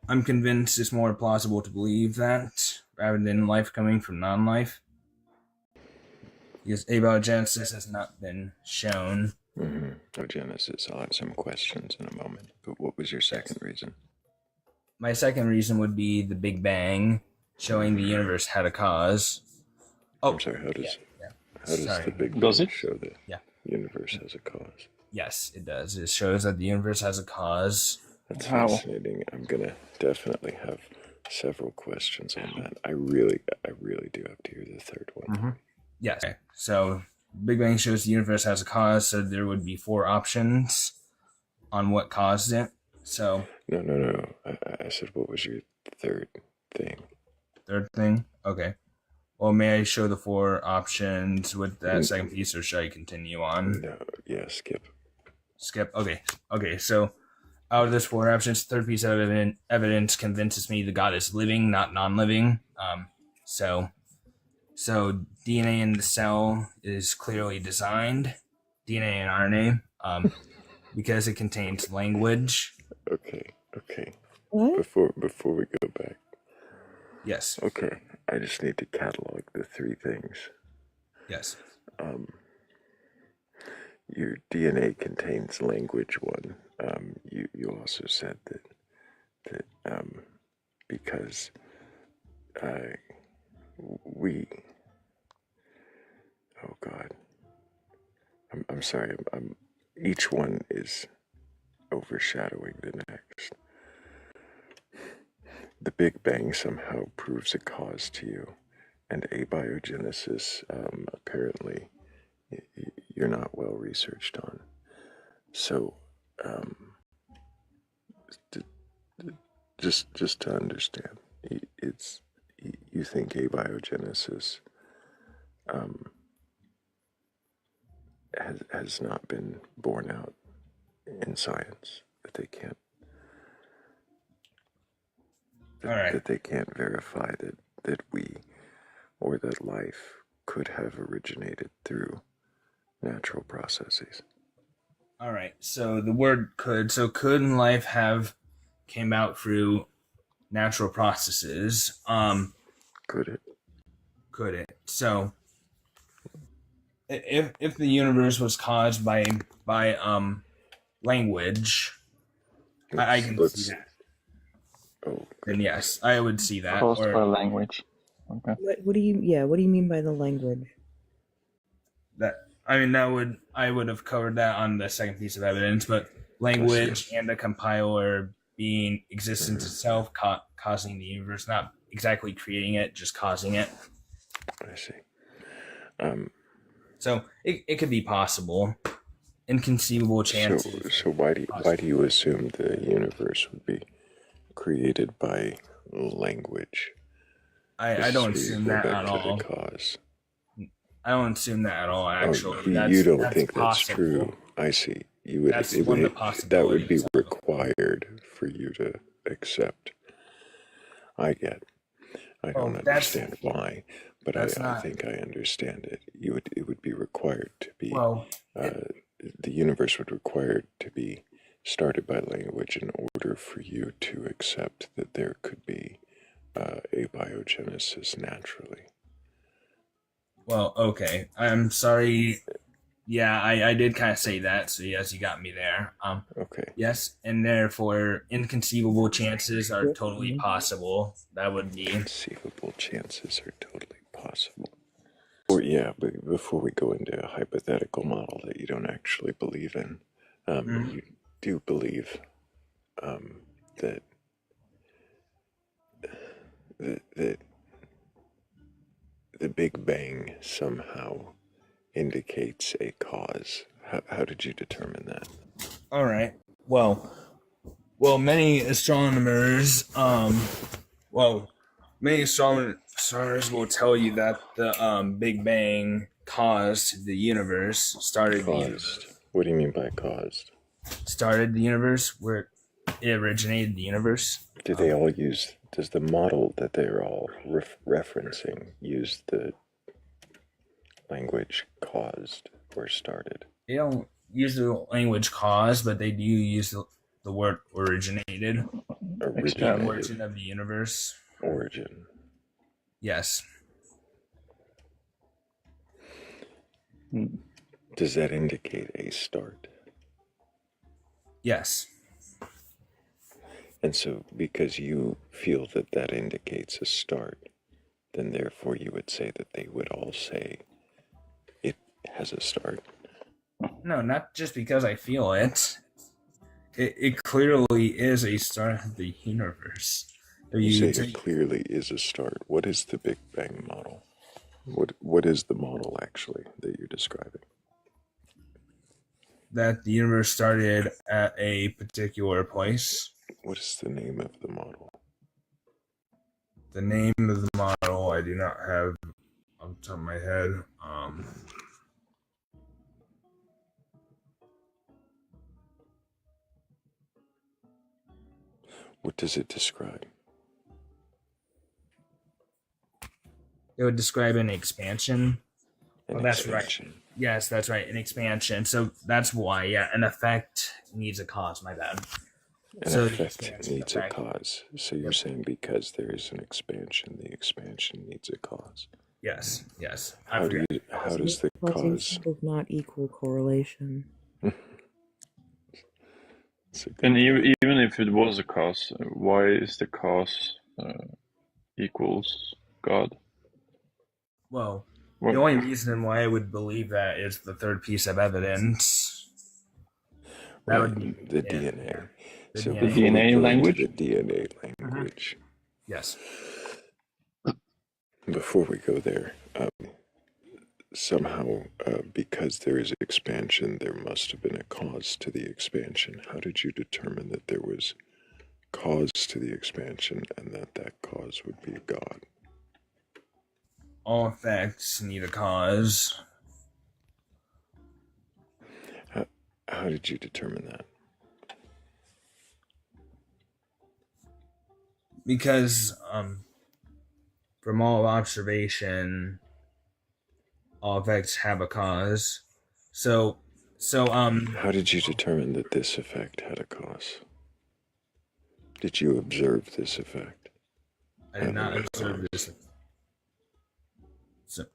P: I'm convinced it's more plausible to believe that rather than life coming from non-life, because abiogenesis has not been shown.
A: Genesis. I'll have some questions in a moment. But what was your second reason?
P: My second reason would be the Big Bang, showing the universe had a cause.
A: I'm sorry, how does the Big Bang show the universe has a cause?
P: Yes, it does. It shows that the universe has a cause.
A: That's fascinating. I'm gonna definitely have several questions on that. I really do have to hear the third one.
P: Yes. Okay. So Big Bang shows the universe has a cause, so there would be 4 options on what caused it. So
A: No. I said, what was your third thing?
P: Third thing? Okay. Well, may I show the 4 options with that second piece, or should I continue on?
A: No. Yeah. Skip.
P: Skip. Okay. So out of this 4 options, third piece of evidence convinces me that God is living, not non-living. So DNA in the cell is clearly designed, DNA and RNA, because it contains language.
A: Okay.
Q: What?
A: Before we go back.
P: Yes.
A: Okay. I just need to catalog the 3 things.
P: Yes.
A: Your DNA contains language. One. You also said that because we. Oh God. I'm sorry. Each one is overshadowing the next. The Big Bang somehow proves a cause to you, and abiogenesis apparently you're not well researched on. So, just to understand, it's you think abiogenesis has not been borne out in science, that they can't. That they can't verify that we or that life could have originated through natural processes.
P: All right. So the word could. So could life have came out through natural processes?
A: Could it?
P: Could it? So if the universe was caused by language, I can see that.
A: Oh,
P: then yes, I would see that.
O: Caused by language. Okay.
Q: What do you mean by the language?
P: I would have covered that on the second piece of evidence, but language and the compiler being existence itself, causing the universe, not exactly creating it, just causing it.
A: I see.
P: So it could be possible, inconceivable chances.
A: So why do you assume the universe would be created by language?
P: I don't assume that at all. I don't assume that at all. Actually,
A: you don't think that's
P: possible.
A: true? I see. That would be required for you to accept. I get. I
P: Well,
A: don't understand why, but
P: that's
A: I
P: not.
A: think I understand it. It would be required to be.
P: Well,
A: The universe would require it to be started by language in order for you to accept that there could be abiogenesis naturally.
P: Well, okay. I'm sorry. Yeah, I did kind of say that. So yes, you got me there.
A: Okay.
P: Yes, and therefore inconceivable chances are totally possible. That would be
A: Conceivable chances are totally possible. Or yeah, but before we go into a hypothetical model that you don't actually believe in, you do believe that that the Big Bang somehow indicates a cause. How did you determine that?
P: all right. Well, many astronomers, many astronomers will tell you that the Big Bang caused the universe, started the universe.
A: What do you mean by caused?
P: Started the universe, where it originated the universe.
A: Do they all use? Does the model that they're all referencing use the language caused or started?
P: They don't use the language cause, but they do use the word originated.
A: Originated.
P: Origin of the universe.
A: Origin.
P: Yes.
A: Does that indicate a start?
P: Yes.
A: And so, because you feel that that indicates a start, then therefore you would say that they would all say it has a start.
P: No, not just because I feel it. It clearly is a start of the universe.
A: You say it clearly is a start. What is the Big Bang model? What is the model actually that you're describing?
P: That the universe started at a particular place.
A: What is the name of the model?
P: The name of the model I do not have on the top of my head.
A: What does it describe?
P: It would describe an expansion. That's right.
A: Expansion.
P: Yes, that's right. An expansion. So that's why, yeah, an effect needs a cause. My bad.
A: An effect needs a cause. So you're saying because there is an expansion, the expansion needs a cause.
P: Yes, yes.
A: How does the cause
Q: does not equal correlation?
O: And even if it was a cause, why is the cause equals God?
P: Well, the only reason why I would believe that is the third piece of evidence. That would be
A: the DNA.
P: The
O: DNA language?
A: The DNA language.
P: Yes.
A: Before we go there, somehow, because there is expansion, there must have been a cause to the expansion. How did you determine that there was cause to the expansion and that cause would be God?
P: All effects need a cause.
A: How did you determine that?
P: Because from all observation, all effects have a cause. So
A: how did you determine that this effect had a cause? Did you observe this effect?
P: I did not observe this. So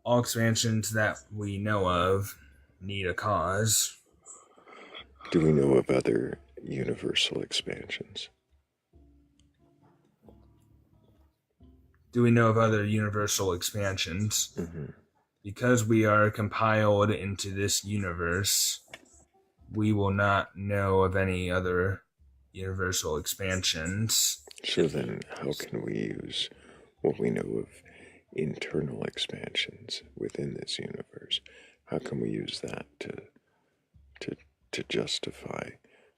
P: all expansions that we know of need a cause.
A: Do we know of other universal expansions?
P: Do we know of other universal expansions?
A: Mm-hmm.
P: Because we are compiled into this universe, we will not know of any other universal expansions.
A: So then how can we use what we know of internal expansions within this universe? How can we use that to justify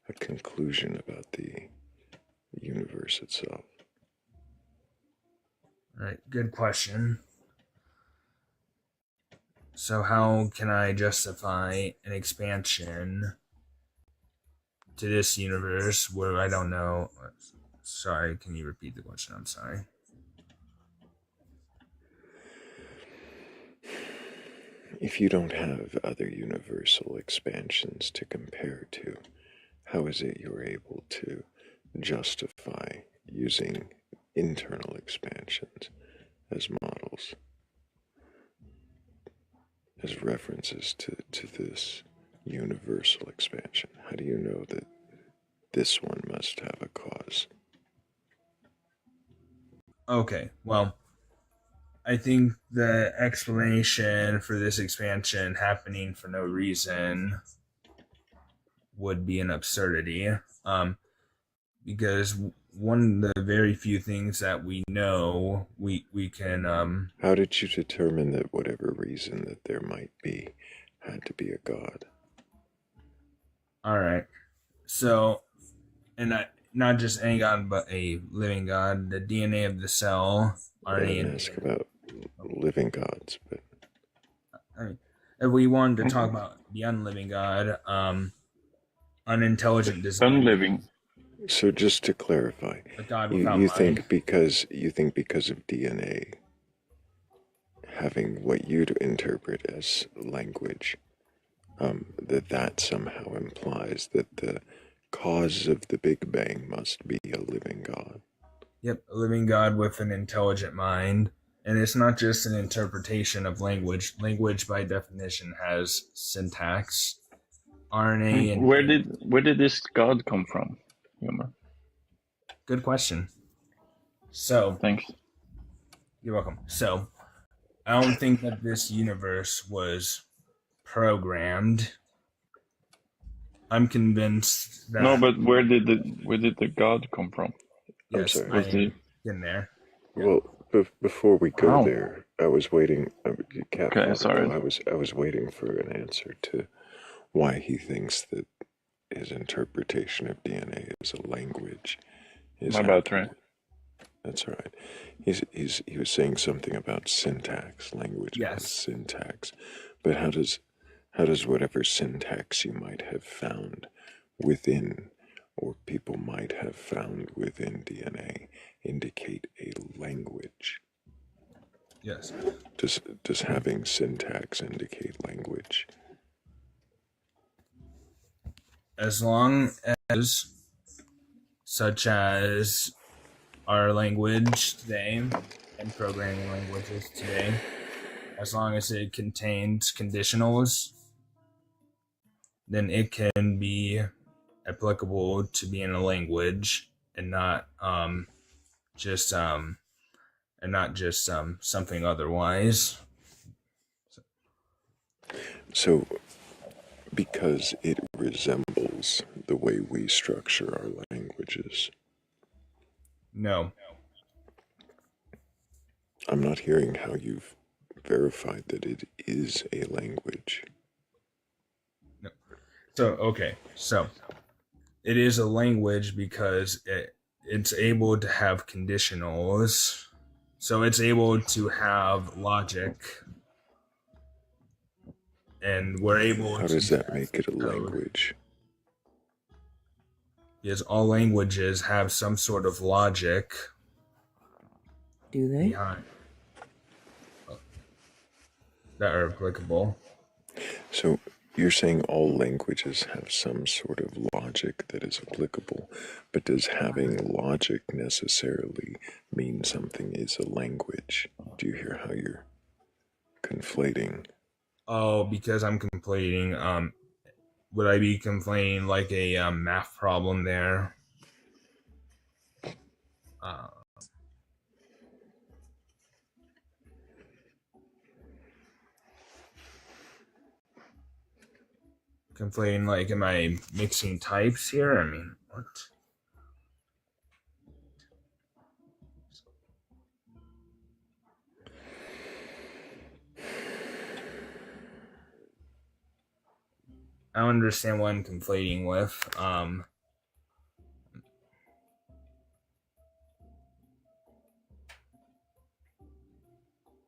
A: a conclusion about the universe itself?
P: All right, good question. So how can I justify an expansion to this universe where I don't know? Sorry, can you repeat the question? I'm sorry.
A: If you don't have other universal expansions to compare to, how is it you're able to justify using internal expansions as models, as references to this universal expansion? How do you know that this one must have a cause?
P: Okay, well, I think the explanation for this expansion happening for no reason would be an absurdity. Because one of the very few things that we know, we can.
A: How did you determine that whatever reason that there might be had to be a god?
P: All right, so, and not just any god, but a living god. The DNA of the cell,
A: I didn't ask about living gods, but
P: I mean, if we wanted to talk about the unliving god, unintelligent design.
O: Unliving.
A: So just to clarify,
P: A god
A: you
P: without
A: think
P: mind.
A: because of DNA having what you'd interpret as language, that somehow implies that the cause of the Big Bang must be a living god.
P: Yep, a living god with an intelligent mind. And it's not just an interpretation of language. Language, by definition, has syntax, RNA, and
O: Where did this god come from, Humor?
P: Good question. So,
O: thanks.
P: You're welcome. So, I don't think that this universe was programmed. I'm convinced that.
O: No, but where did the god come from?
P: Yes,
A: I'm sorry.
P: in there.
A: Well, before we go there, I was waiting.
O: Okay, sorry.
A: I was waiting for an answer to why he thinks that his interpretation of DNA is a language.
O: My bad, Thrayle.
A: That's all right. He was saying something about syntax, language about syntax. But how does whatever syntax you might have found within, or people might have found within DNA, indicate a language?
P: Yes.
A: Does having syntax indicate language?
P: As long as, such as our language today and programming languages today, as long as it contains conditionals, then it can be applicable to being a language and not just something otherwise.
A: So, because it resembles the way we structure our languages.
P: No.
A: I'm not hearing how you've verified that it is a language.
P: No. So it is a language because it's able to have conditionals. So it's able to have logic. And we're able
A: How does that make it a language?
P: Because all languages have some sort of logic.
Q: Do they?
P: Behind that are applicable.
A: So you're saying all languages have some sort of logic that is applicable, but does having logic necessarily mean something is a language? Do you hear how you're conflating?
P: Oh, because I'm conflating. Would I be conflating like a math problem there? Conflating, like, am I mixing types here? I mean, what? I don't understand what I'm conflating with.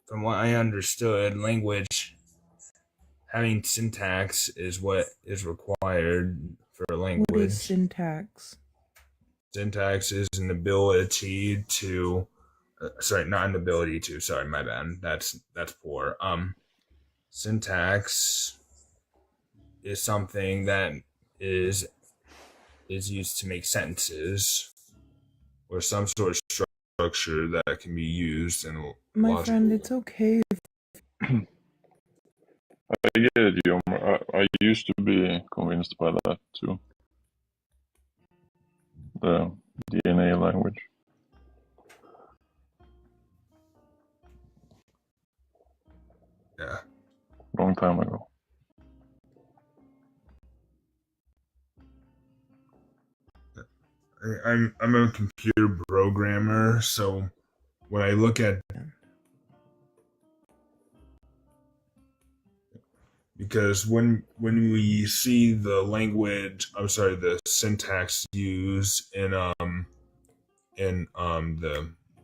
P: From what I understood, language, having syntax is what is required for a language.
Q: What is syntax?
P: syntax is an ability to sorry, not an ability to, sorry, my bad. That's poor. Syntax is something that is used to make sentences or some sort of structure that can be used in
N: My
P: logical.
N: friend, it's okay.
O: I get it, Yom. I used to be convinced by that too. The DNA language.
P: Yeah.
O: Long time ago.
P: I'm a computer programmer, so when I look at because when we see the language, I'm sorry, the syntax used in the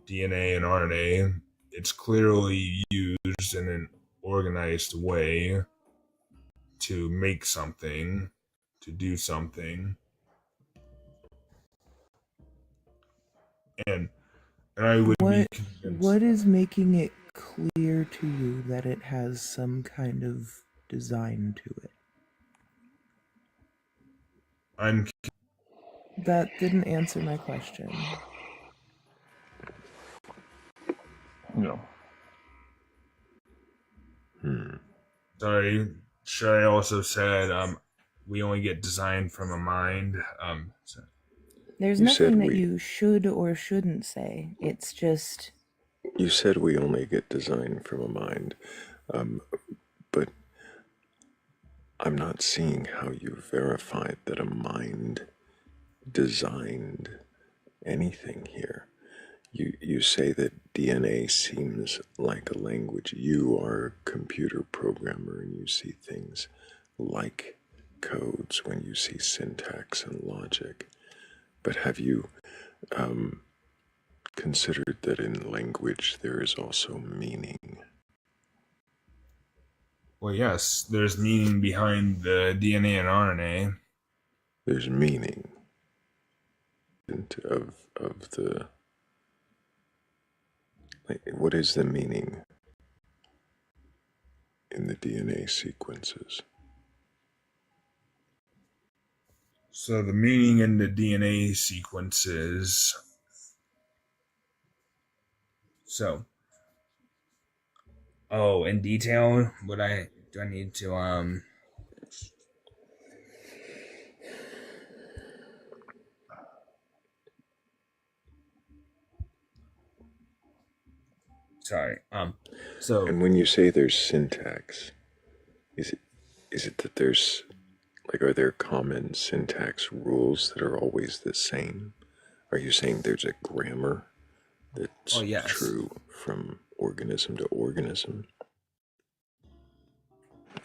P: DNA and RNA, it's clearly used in an organized way to make something, to do something, and I would be convinced.
N: What is making it clear to you that it has some kind of design to it? That didn't answer my question.
O: No.
P: Sorry, Shay also said we only get design from a mind.
I: There's
A: You
I: nothing
A: said
I: that
A: we-
I: you should or shouldn't say. It's just
A: You said we only get design from a mind, but I'm not seeing how you verified that a mind designed anything here. You say that DNA seems like a language. You are a computer programmer and you see things like codes when you see syntax and logic. But have you considered that in language there is also meaning?
P: Well, yes, there's meaning behind the DNA and RNA.
A: There's meaning of the, like, what is the meaning in the DNA sequences?
P: So the meaning in the DNA sequences. So, in detail, do I need to Sorry. So.
A: And when you say there's syntax, is it that there's, like, are there common syntax rules that are always the same? Are you saying there's a grammar that's true from organism to organism?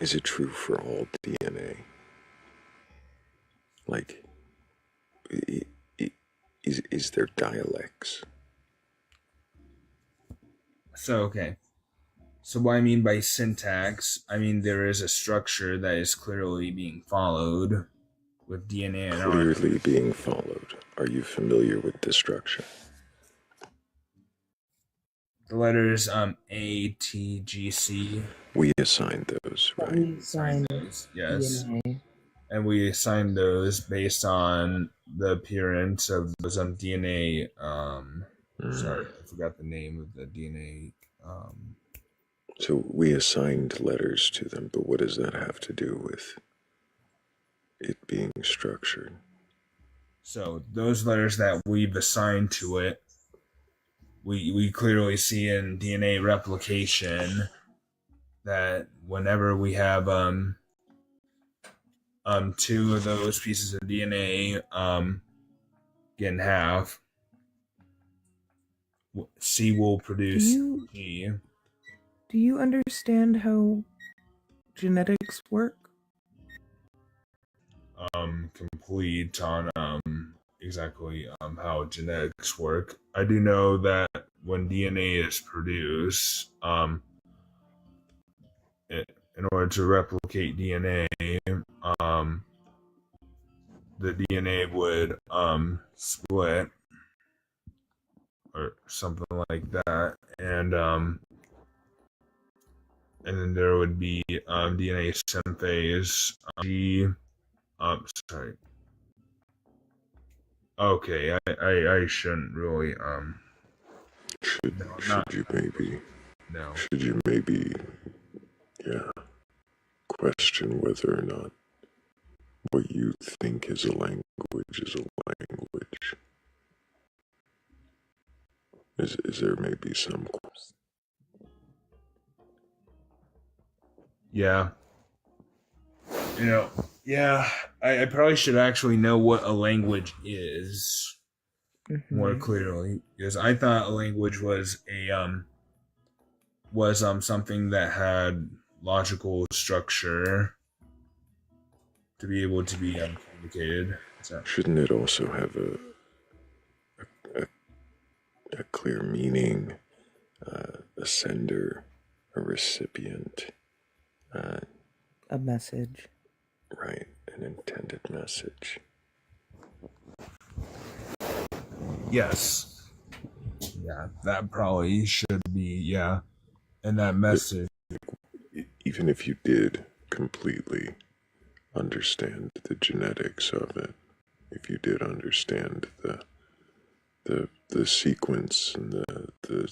A: Is it true for all DNA? Like, is there dialects?
P: So, okay. So what I mean by syntax, I mean there is a structure that is clearly being followed with DNA and RNA.
A: Clearly being followed. Are you familiar with the structure?
P: The letters A, T, G, C.
A: We assigned those, right?
N: We assigned
P: those, yes.
N: DNA.
P: And we assigned those based on the appearance of those DNA. Sorry, I forgot the name of the DNA.
A: So we assigned letters to them, but what does that have to do with it being structured?
P: So those letters that we've assigned to it, we clearly see in DNA replication that whenever we have two of those pieces of DNA get in half, C will produce G.
N: Do you understand how genetics work?
P: Complete on exactly how genetics work. I do know that when DNA is produced, in order to replicate DNA, the DNA would split or something like that, and then there would be DNA synthase. Sorry. Okay, I shouldn't really
A: should you maybe question whether or not what you think is a language is a language? Is there maybe some?
P: Yeah. I probably should actually know what a language is more clearly, because I thought a language was something that had logical structure to be able to be communicated. So.
A: Shouldn't it also have a clear meaning, a sender, a recipient,
N: a message?
A: Right, an intended message.
P: Yes. Yeah, that probably should be, yeah. And that message.
A: Even if you did completely understand the genetics of it, if you did understand the sequence and the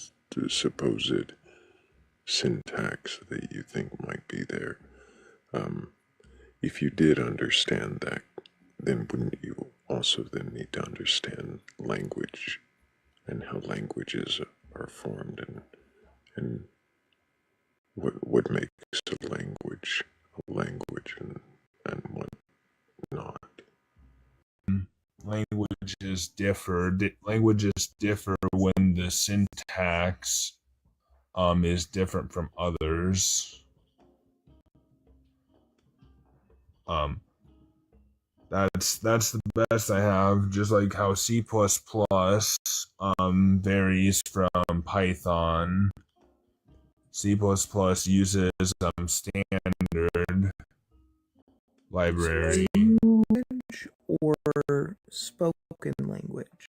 A: supposed syntax that you think might be there, if you did understand that, then wouldn't you also then need to understand language and how languages are formed and what makes a language and what not?
P: Languages differ. Languages differ when the syntax is different from others. That's the best I have. Just like how C++ varies from Python. C++ uses standard library.
N: Language or spoken language?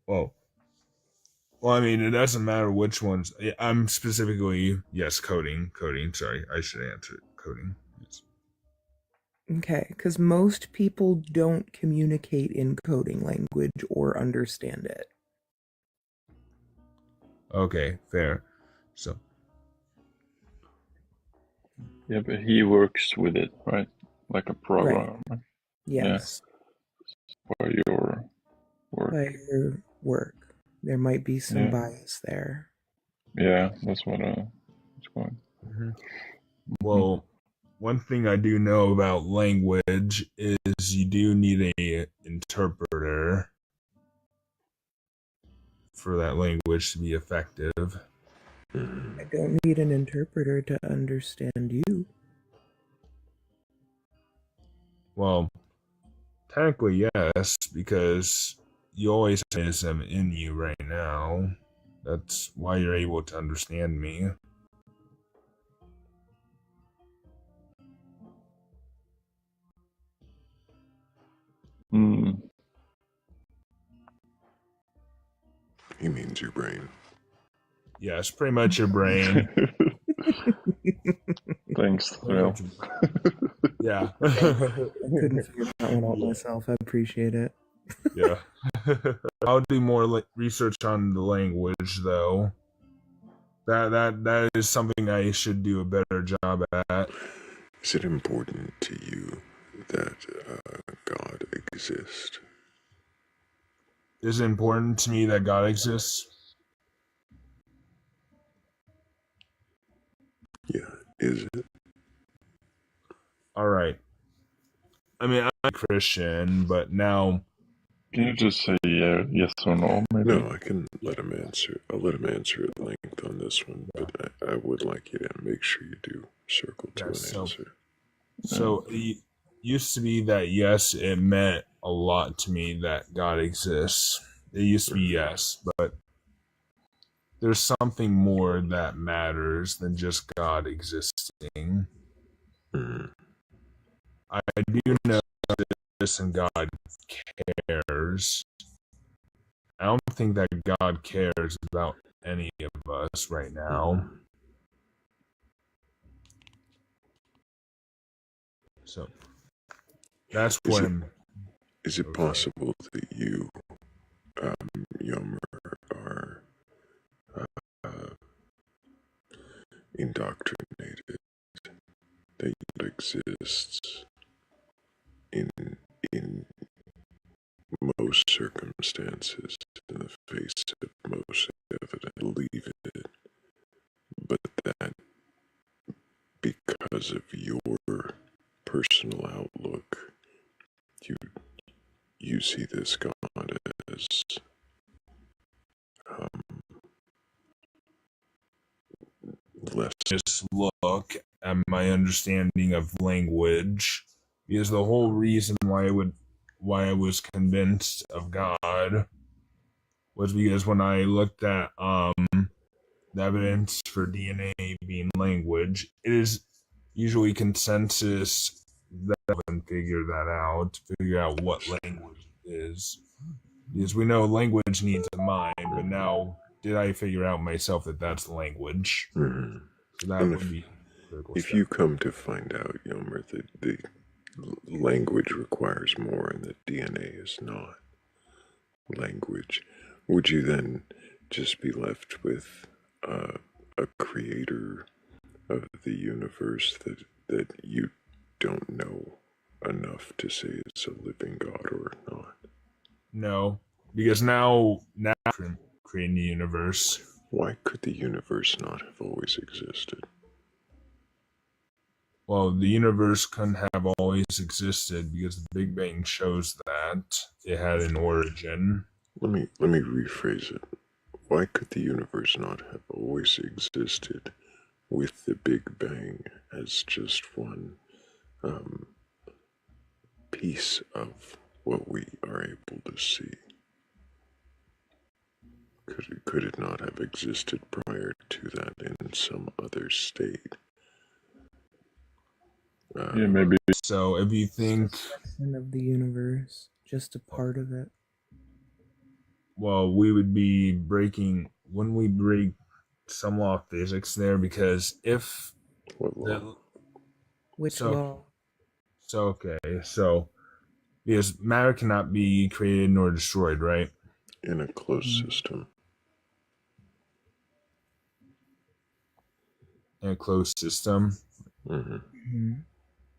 P: Well, I mean, it doesn't matter which ones. I'm specifically, yes, coding. Sorry, I should answer it. Coding. Yes.
N: Okay, because most people don't communicate in coding language or understand it.
P: Okay, fair. So.
O: Yeah, but he works with it, right? Like a programmer.
N: Right. Yes.
O: Yeah. By your work.
N: By your work. There might be some bias there.
O: Yeah, that's what it's going.
P: Mm-hmm. Well, one thing I do know about language is you do need a interpreter for that language to be effective.
N: I don't need an interpreter to understand you.
P: Well, technically yes, because you always have some in you right now. That's why you're able to understand me.
A: He means your brain.
P: Yes, pretty much your brain.
O: Thanks, Thrayle.
P: Yeah.
N: I couldn't figure that one out myself. I appreciate it.
P: Yeah. I'll do more research on the language, though. That is something I should do a better job at.
A: Is it important to you that God exists?
P: Is it important to me that God exists?
A: Yeah, is it?
P: All right. I mean, I'm a Christian, but now...
O: Can you just say yes or no, maybe?
A: No, I can let him answer. I'll let him answer at length on this one, but I would like you to make sure you do circle to an answer.
P: So it used to be that yes, it meant a lot to me that God exists. It used to be yes, but there's something more that matters than just God existing.
R: I do know this, and God cares. I don't think that God cares about any of us right now. So that's
A: Is
R: what
A: it,
R: I'm.
A: is it possible that you, Yomer, are indoctrinated, that it exists in in most circumstances, in the face of most evidence, believe it, but that because of your personal outlook, you you see this God as um, less.
R: Just look at my understanding of language, because the whole reason why I was convinced of God was because when I looked at the evidence for DNA being language, it is usually consensus that I can figure out what language is. Because we know language needs a mind, but now did I figure out myself that that's language?
A: Mm-hmm.
R: So that
A: And
R: would be critical
A: if
R: step.
A: you come to find out, Yomer, that the language requires more and that DNA is not language, would you then just be left with a creator of the universe that you don't know enough to say it's a living God or not?
R: No, because now creating the universe.
A: Why could the universe not have always existed?
R: Well, the universe couldn't have always existed because the Big Bang shows that it had an origin.
A: Let me rephrase it. Why could the universe not have always existed with the Big Bang as just one piece of what we are able to see? Could it not have existed prior to that in some other state?
O: Yeah, maybe.
R: So if you think
N: of the universe, just a part of it.
R: Well, we would be breaking, wouldn't we break some law of physics there? Because if
N: Which law?
R: So because matter cannot be created nor destroyed, right?
A: In a closed system.
R: In a closed system.
A: Mm-hmm.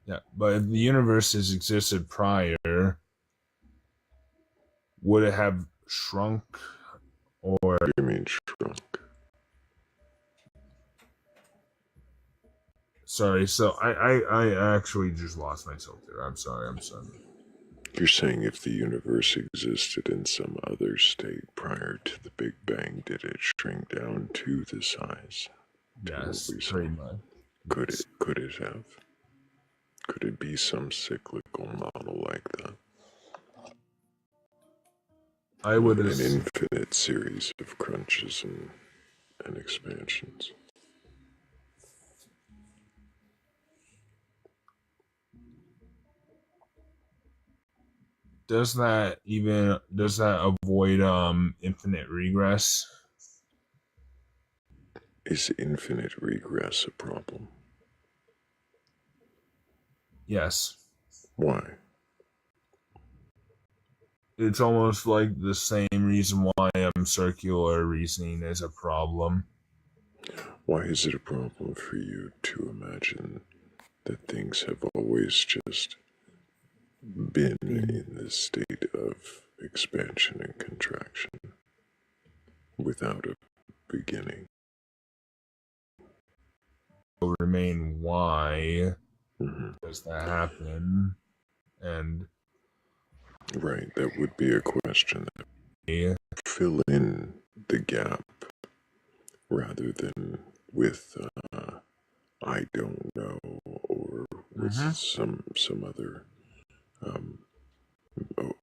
R: Yeah, but if the universe has existed prior, would it have shrunk or?
A: You mean shrunk?
R: Sorry, so I actually just lost myself there. I'm sorry.
A: You're saying if the universe existed in some other state prior to the Big Bang, did it shrink down to the size?
R: Yes, pretty much.
A: Could it have? Could it be some cyclical model like that?
R: I would
A: an infinite series of crunches and expansions.
R: Does that avoid infinite regress?
A: Is infinite regress a problem?
R: Yes.
A: Why?
R: It's almost like the same reason why circular reasoning is a problem.
A: Why is it a problem for you to imagine that things have always just been in this state of expansion and contraction without a beginning?
R: Will remain why does that happen? And
A: right, that would be a question that fill in the gap rather than with I don't know or with some other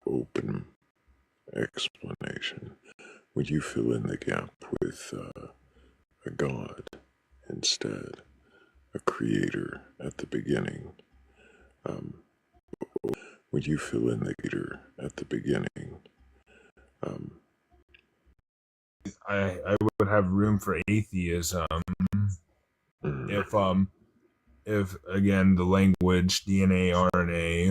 A: open explanation. Would you fill in the gap with a God instead, a creator at the beginning, would you fill in the leader at the beginning?
R: I would have room for atheism if again the language DNA RNA,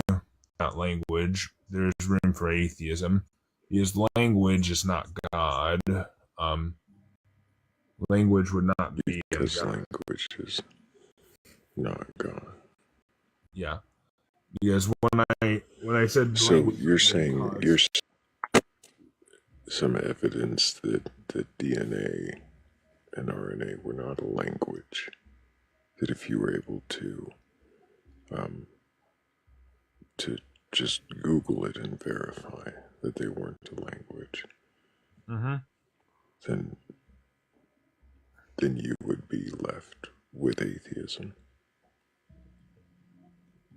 R: not language, there's room for atheism because language is not God. Language would not be
A: because
R: God.
A: language is not God.
R: Yeah, because when I said
A: So
R: language,
A: you're saying you're some evidence that DNA and RNA were not a language. That if you were able to just Google it and verify that they weren't a language, then you would be left with atheism.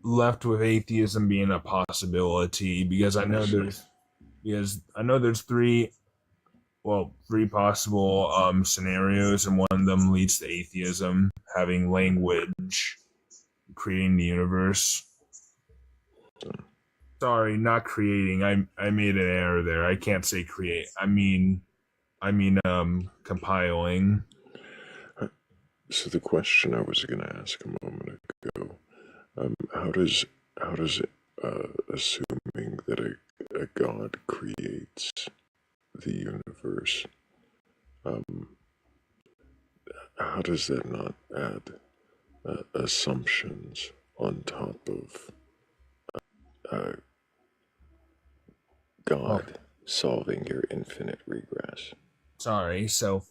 R: left with atheism being a possibility because I know there's three possible scenarios, and one of them leads to atheism, having language, creating the universe. Sorry, not creating. I made an error there. I can't say create. I mean compiling.
A: So the question I was going to ask a moment ago, how does assuming that a God creates the universe, how does that not add assumptions on top of God solving your infinite regress?
R: Sorry. So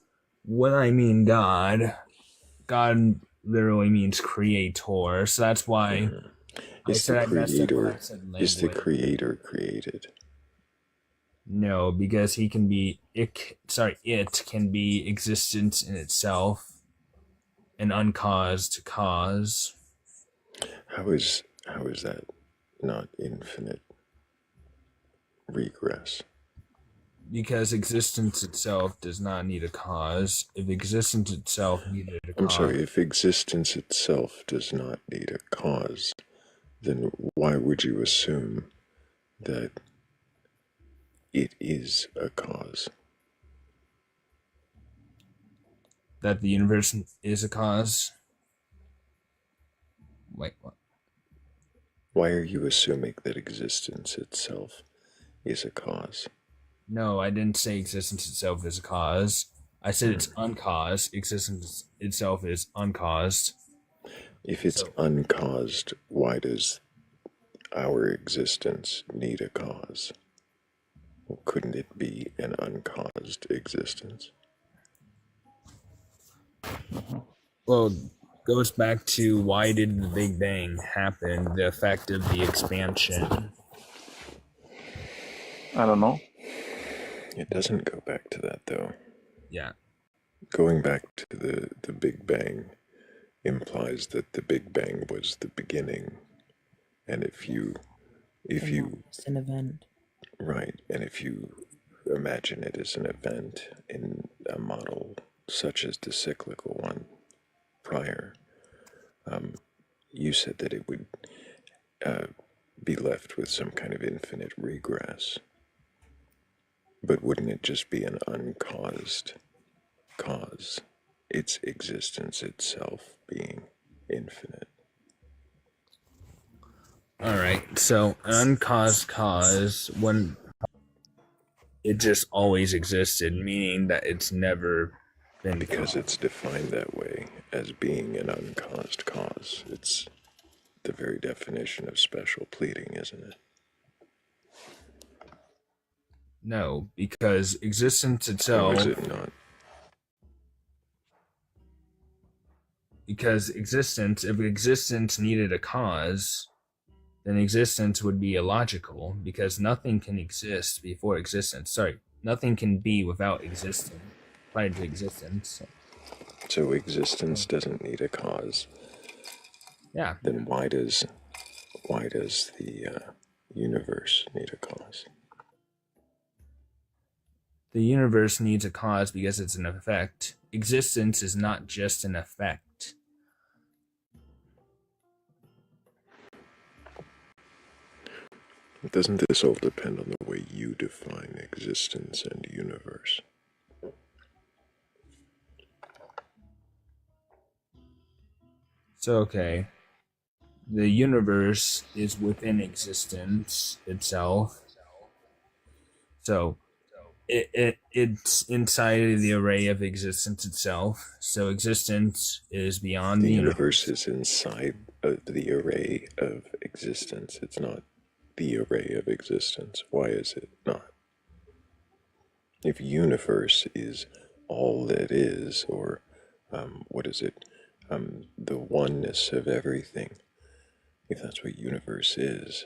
R: when I mean God literally means creator. So that's why I said I messed up when I said language.
A: Is the creator created?
R: No, because it can be existence in itself, an uncaused cause.
A: How is that not infinite regress?
R: Because existence itself does not need a cause. If existence itself needed a cause...
A: I'm sorry, if existence itself does not need a cause, then why would you assume that it is a cause?
R: That the universe is a cause? Wait, what?
A: Why are you assuming that existence itself is a cause?
R: No, I didn't say existence itself is a cause. I said it's uncaused. Existence itself is uncaused.
A: If it's uncaused, why does our existence need a cause? Well, couldn't it be an uncaused existence?
R: Well, goes back to why did the Big Bang happen, the effect of the expansion.
O: I don't know.
A: It doesn't go back to that, though.
R: Yeah.
A: Going back to the Big Bang implies that the Big Bang was the beginning. And if you
Q: it's an event.
A: Right, and if you imagine it as an event in a model such as the cyclical one prior, you said that it would be left with some kind of infinite regress. But wouldn't it just be an uncaused cause, its existence itself being infinite?
R: Alright, so an uncaused cause, when it just always existed, meaning that it's never been
A: because it's defined that way as being an uncaused cause. It's the very definition of special pleading, isn't it?
R: No, because existence itself...
A: Or is it not?
R: Because existence, if existence needed a cause, then existence would be illogical, because nothing can exist before existence. Sorry, nothing can be without existence, prior to existence.
A: So existence doesn't need a cause.
R: Yeah.
A: Then why does the universe need a cause?
R: The universe needs a cause because it's an effect. Existence is not just an effect.
A: Doesn't this all depend on the way you define existence and universe?
P: So, okay. The universe is within existence itself. So, it's inside of the array of existence itself. So, existence is beyond
A: The
P: the
A: universe is inside of the array of existence. It's not the array of existence. Why is it not? If universe is all that is, or what is it? The oneness of everything. If that's what universe is,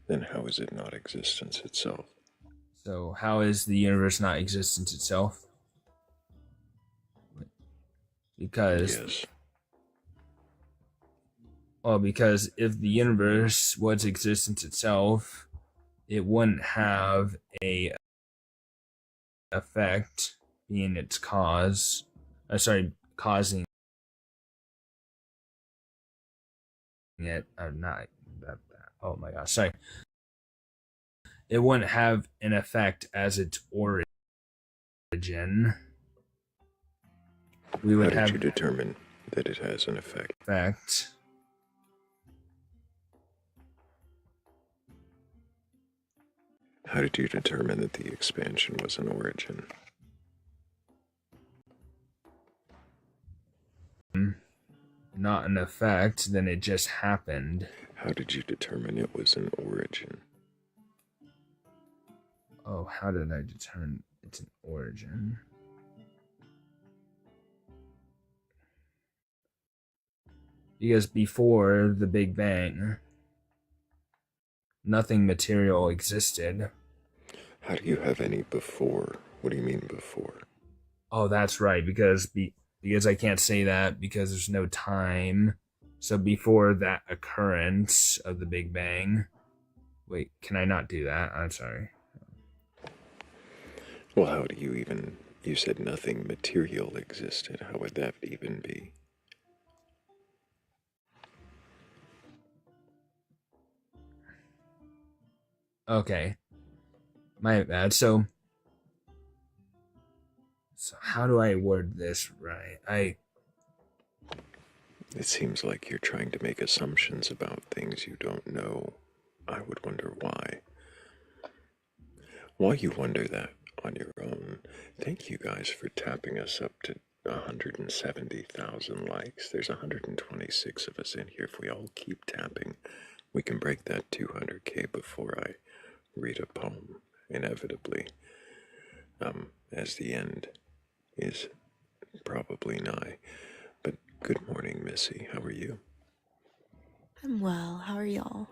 A: then how is it not existence itself?
P: So, how is the universe not existence itself? Because
A: yes.
P: Well, because if the universe was existence itself, it wouldn't have a effect being its cause. Causing it. Not that. Oh my gosh, sorry. It wouldn't have an effect as its origin. We would
A: How did
P: have
A: you determine that it has an effect? How did you determine that the expansion was an origin?
P: Not an effect, then it just happened.
A: How did you determine it was an origin?
P: Oh, how did I determine it's an origin? Because before the Big Bang, nothing material existed.
A: How do you have any before? What do you mean before?
P: Oh, that's right, because I can't say that because there's no time. So before that occurrence of the Big Bang. Wait, can I not do that? I'm sorry.
A: Well, how do you even... You said nothing material existed. How would that even be?
P: Okay. My bad. So how do I word this right?
A: It seems like you're trying to make assumptions about things you don't know. I would wonder why. Why you wonder that on your own. Thank you guys for tapping us up to 170,000 likes. There's 126 of us in here. If we all keep tapping, we can break that 200K before I read a poem, inevitably, as the end is probably nigh. But good morning, Missy. How are you?
I: I'm well. How are y'all?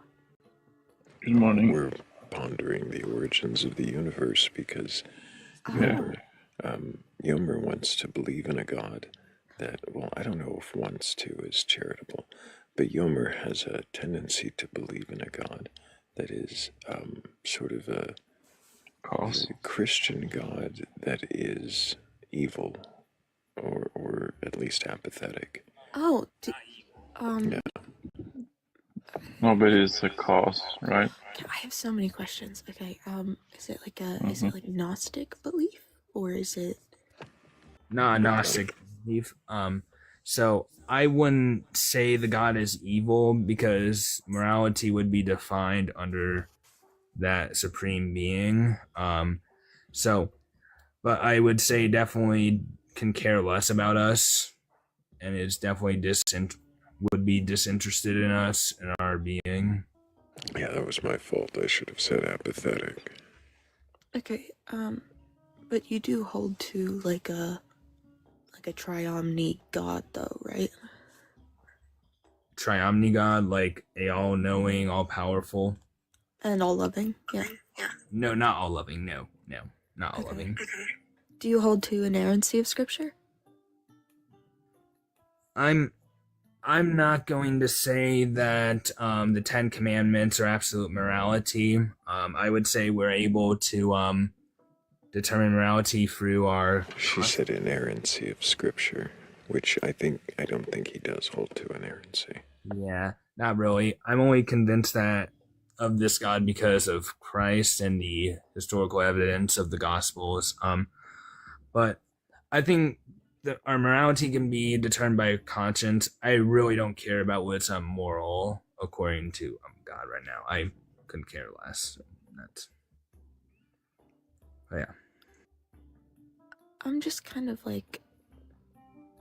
O: Good morning.
A: We're pondering the origins of the universe because Yomer wants to believe in a God that, well, I don't know if wants to is charitable, but Yomer has a tendency to believe in a God that is sort of a Christian God that is evil or at least apathetic.
I: Oh,
A: Yeah.
O: No, but it's a cause, right?
I: I have so many questions. Okay, is it like a Gnostic belief or is it
P: Not Gnostic belief. So I wouldn't say the God is evil because morality would be defined under that supreme being. But I would say definitely can care less about us, and is definitely would be disinterested in us and our being.
A: Yeah, that was my fault. I should have said apathetic.
I: Okay, but you do hold to like a triomni God though, right?
P: Triomni God, like a all-knowing, all-powerful.
I: And all loving, yeah.
P: No, not all loving. No, not all loving.
I: Do you hold to inerrancy of scripture?
P: I'm not going to say that the Ten Commandments are absolute morality. I would say we're able to determine morality through our...
A: She said inerrancy of scripture, which I don't think he does hold to inerrancy.
P: Yeah, not really. I'm only convinced that of this God because of Christ and the historical evidence of the Gospels. But I think that our morality can be determined by conscience. I really don't care about what's moral according to God right now. I couldn't care less. So that's, yeah.
I: I'm just kind of like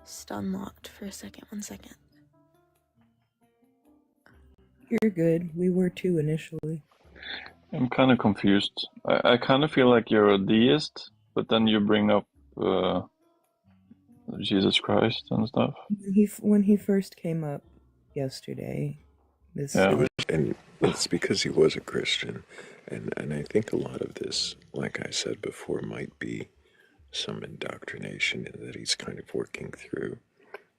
I: stun locked for a second. 1 second.
N: You're good. We were too initially.
O: I'm kind of confused. I kind of feel like you're a deist, but then you bring up Jesus Christ and stuff.
N: When he first came up yesterday, this
A: and it's because he was a Christian, and I think a lot of this, like I said before, might be some indoctrination that he's kind of working through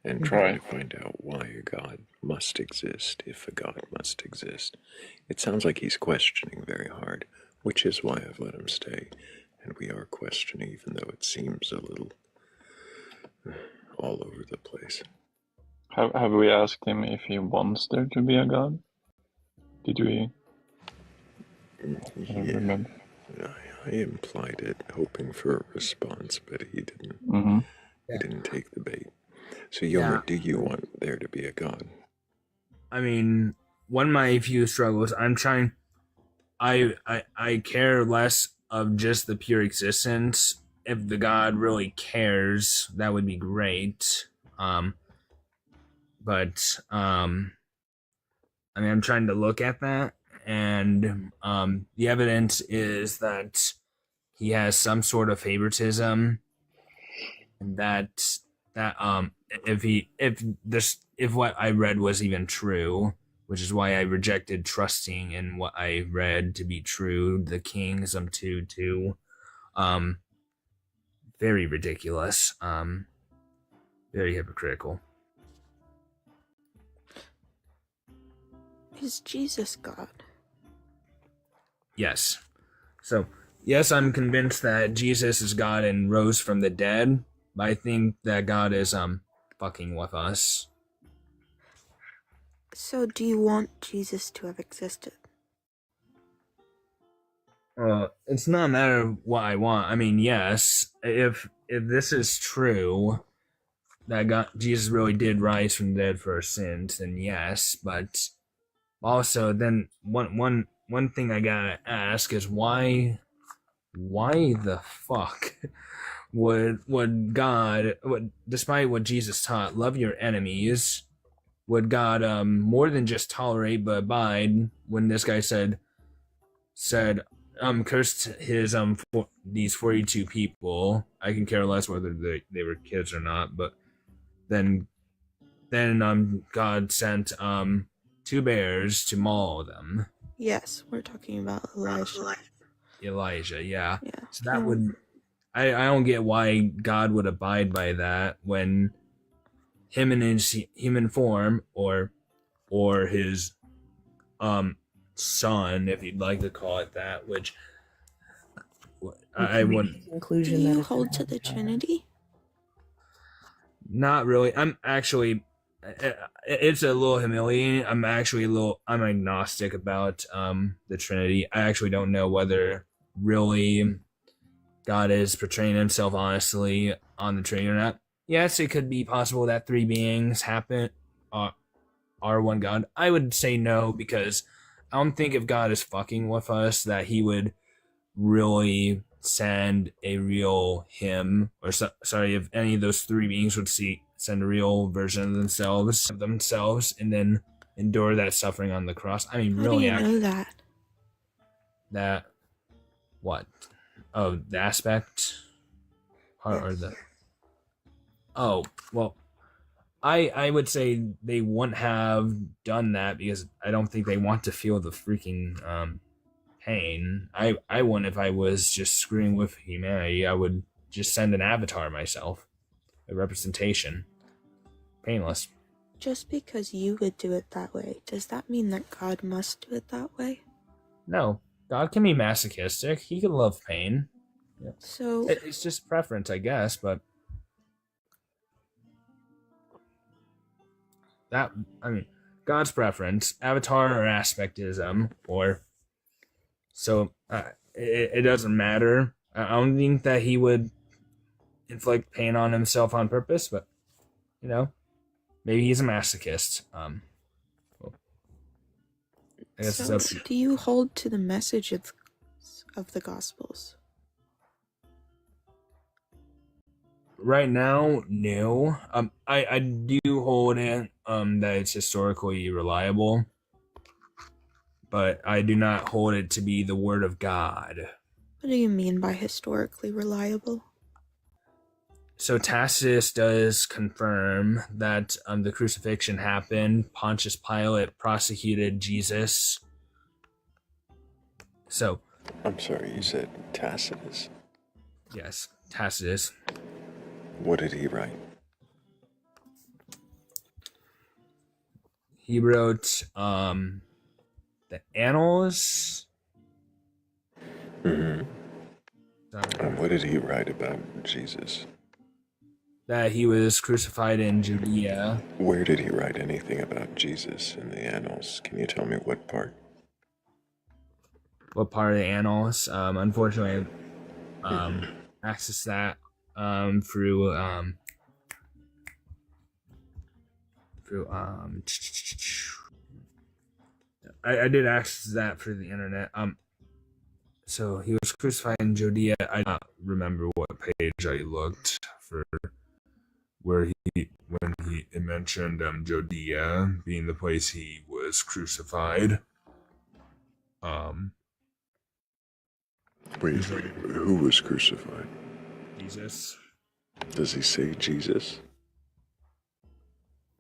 A: and trying to find out why a God must exist, if a God must exist. It sounds like he's questioning very hard, which is why I've let him stay. And we are questioning, even though it seems a little all over the place.
O: Have we asked him if he wants there to be a God? Did we? I don't remember.
A: I implied it, hoping for a response, but he didn't.
O: Mm-hmm.
A: He didn't take the bait. So, Yomer, do you want there to be a God?
P: I mean, one of my few struggles, I'm trying. I care less of just the pure existence. If the God really cares, that would be great. But I mean, I'm trying to look at that, and the evidence is that he has some sort of favoritism, and that if what I read was even true, which is why I rejected trusting in what I read to be true, the Kings 2:2, very ridiculous, very hypocritical.
I: Is Jesus God?
P: Yes. So, yes, I'm convinced that Jesus is God and rose from the dead, but I think that God is fucking with us.
I: So do you want Jesus to have existed?
P: It's not a matter of what I want. I mean, yes, if this is true, that Jesus really did rise from the dead for our sins, then yes, but also then one thing I gotta ask is why the fuck would God, despite what Jesus taught, love your enemies, would God more than just tolerate but abide when this guy said cursed his these 42 people. I can care less whether they were kids or not, but then God sent 2 bears to maul them.
I: Yes, we're talking about
P: Elijah, yeah.
I: Yeah.
P: So that would I don't get why God would abide by that when him in his human form or his son, if you'd like to call it that, which I wouldn't.
I: Do you hold to the Trinity?
P: Not really. I'm actually. It's a little humiliating. I'm agnostic about the Trinity. I actually don't know whether really God is portraying himself honestly on the Trinity or not. Yes, it could be possible that 3 beings are one God. I would say no, because I don't think if God is fucking with us that he would really send a real him, or if any of those 3 beings would send a real version of themselves and then endure that suffering on the cross. I mean,
I: How
P: really,
I: do you know that?
P: That what? Oh, the aspect, or the. Oh well, I would say they wouldn't have done that because I don't think they want to feel the freaking pain. I wouldn't if I was just screwing with humanity. I would just send an avatar myself, a representation, painless.
I: Just because you would do it that way, does that mean that God must do it that way?
P: No, God can be masochistic. He can love pain. Yeah.
I: So
P: it's just preference, I guess, but that, I mean, God's preference, avatar or aspectism, or So it doesn't matter. I don't think that he would inflict pain on himself on purpose, but maybe he's a masochist. Well, I guess it's
Q: So,
P: up to you.
Q: do you hold to the message of the Gospels?
P: Right now, no. I do hold it that it's historically reliable, but I do not hold it to be the word of God.
Q: What do you mean by historically reliable?
P: So Tacitus does confirm that the crucifixion happened. Pontius Pilate prosecuted Jesus. So,
A: I'm sorry, you said Tacitus?
P: yes, Tacitus.
A: What did he write?
P: He wrote the Annals.
A: Mm-hmm. And what did he write about Jesus?
P: That he was crucified in Judea.
A: Where did he write anything about Jesus in the Annals? Can you tell me what part?
P: What part of the Annals? Unfortunately, access that through I did access that through the internet. So he was crucified in Judea. I don't remember what page I looked for where when he mentioned Judea being the place he was crucified.
A: Wait, who was crucified?
P: Jesus.
A: Does he say Jesus?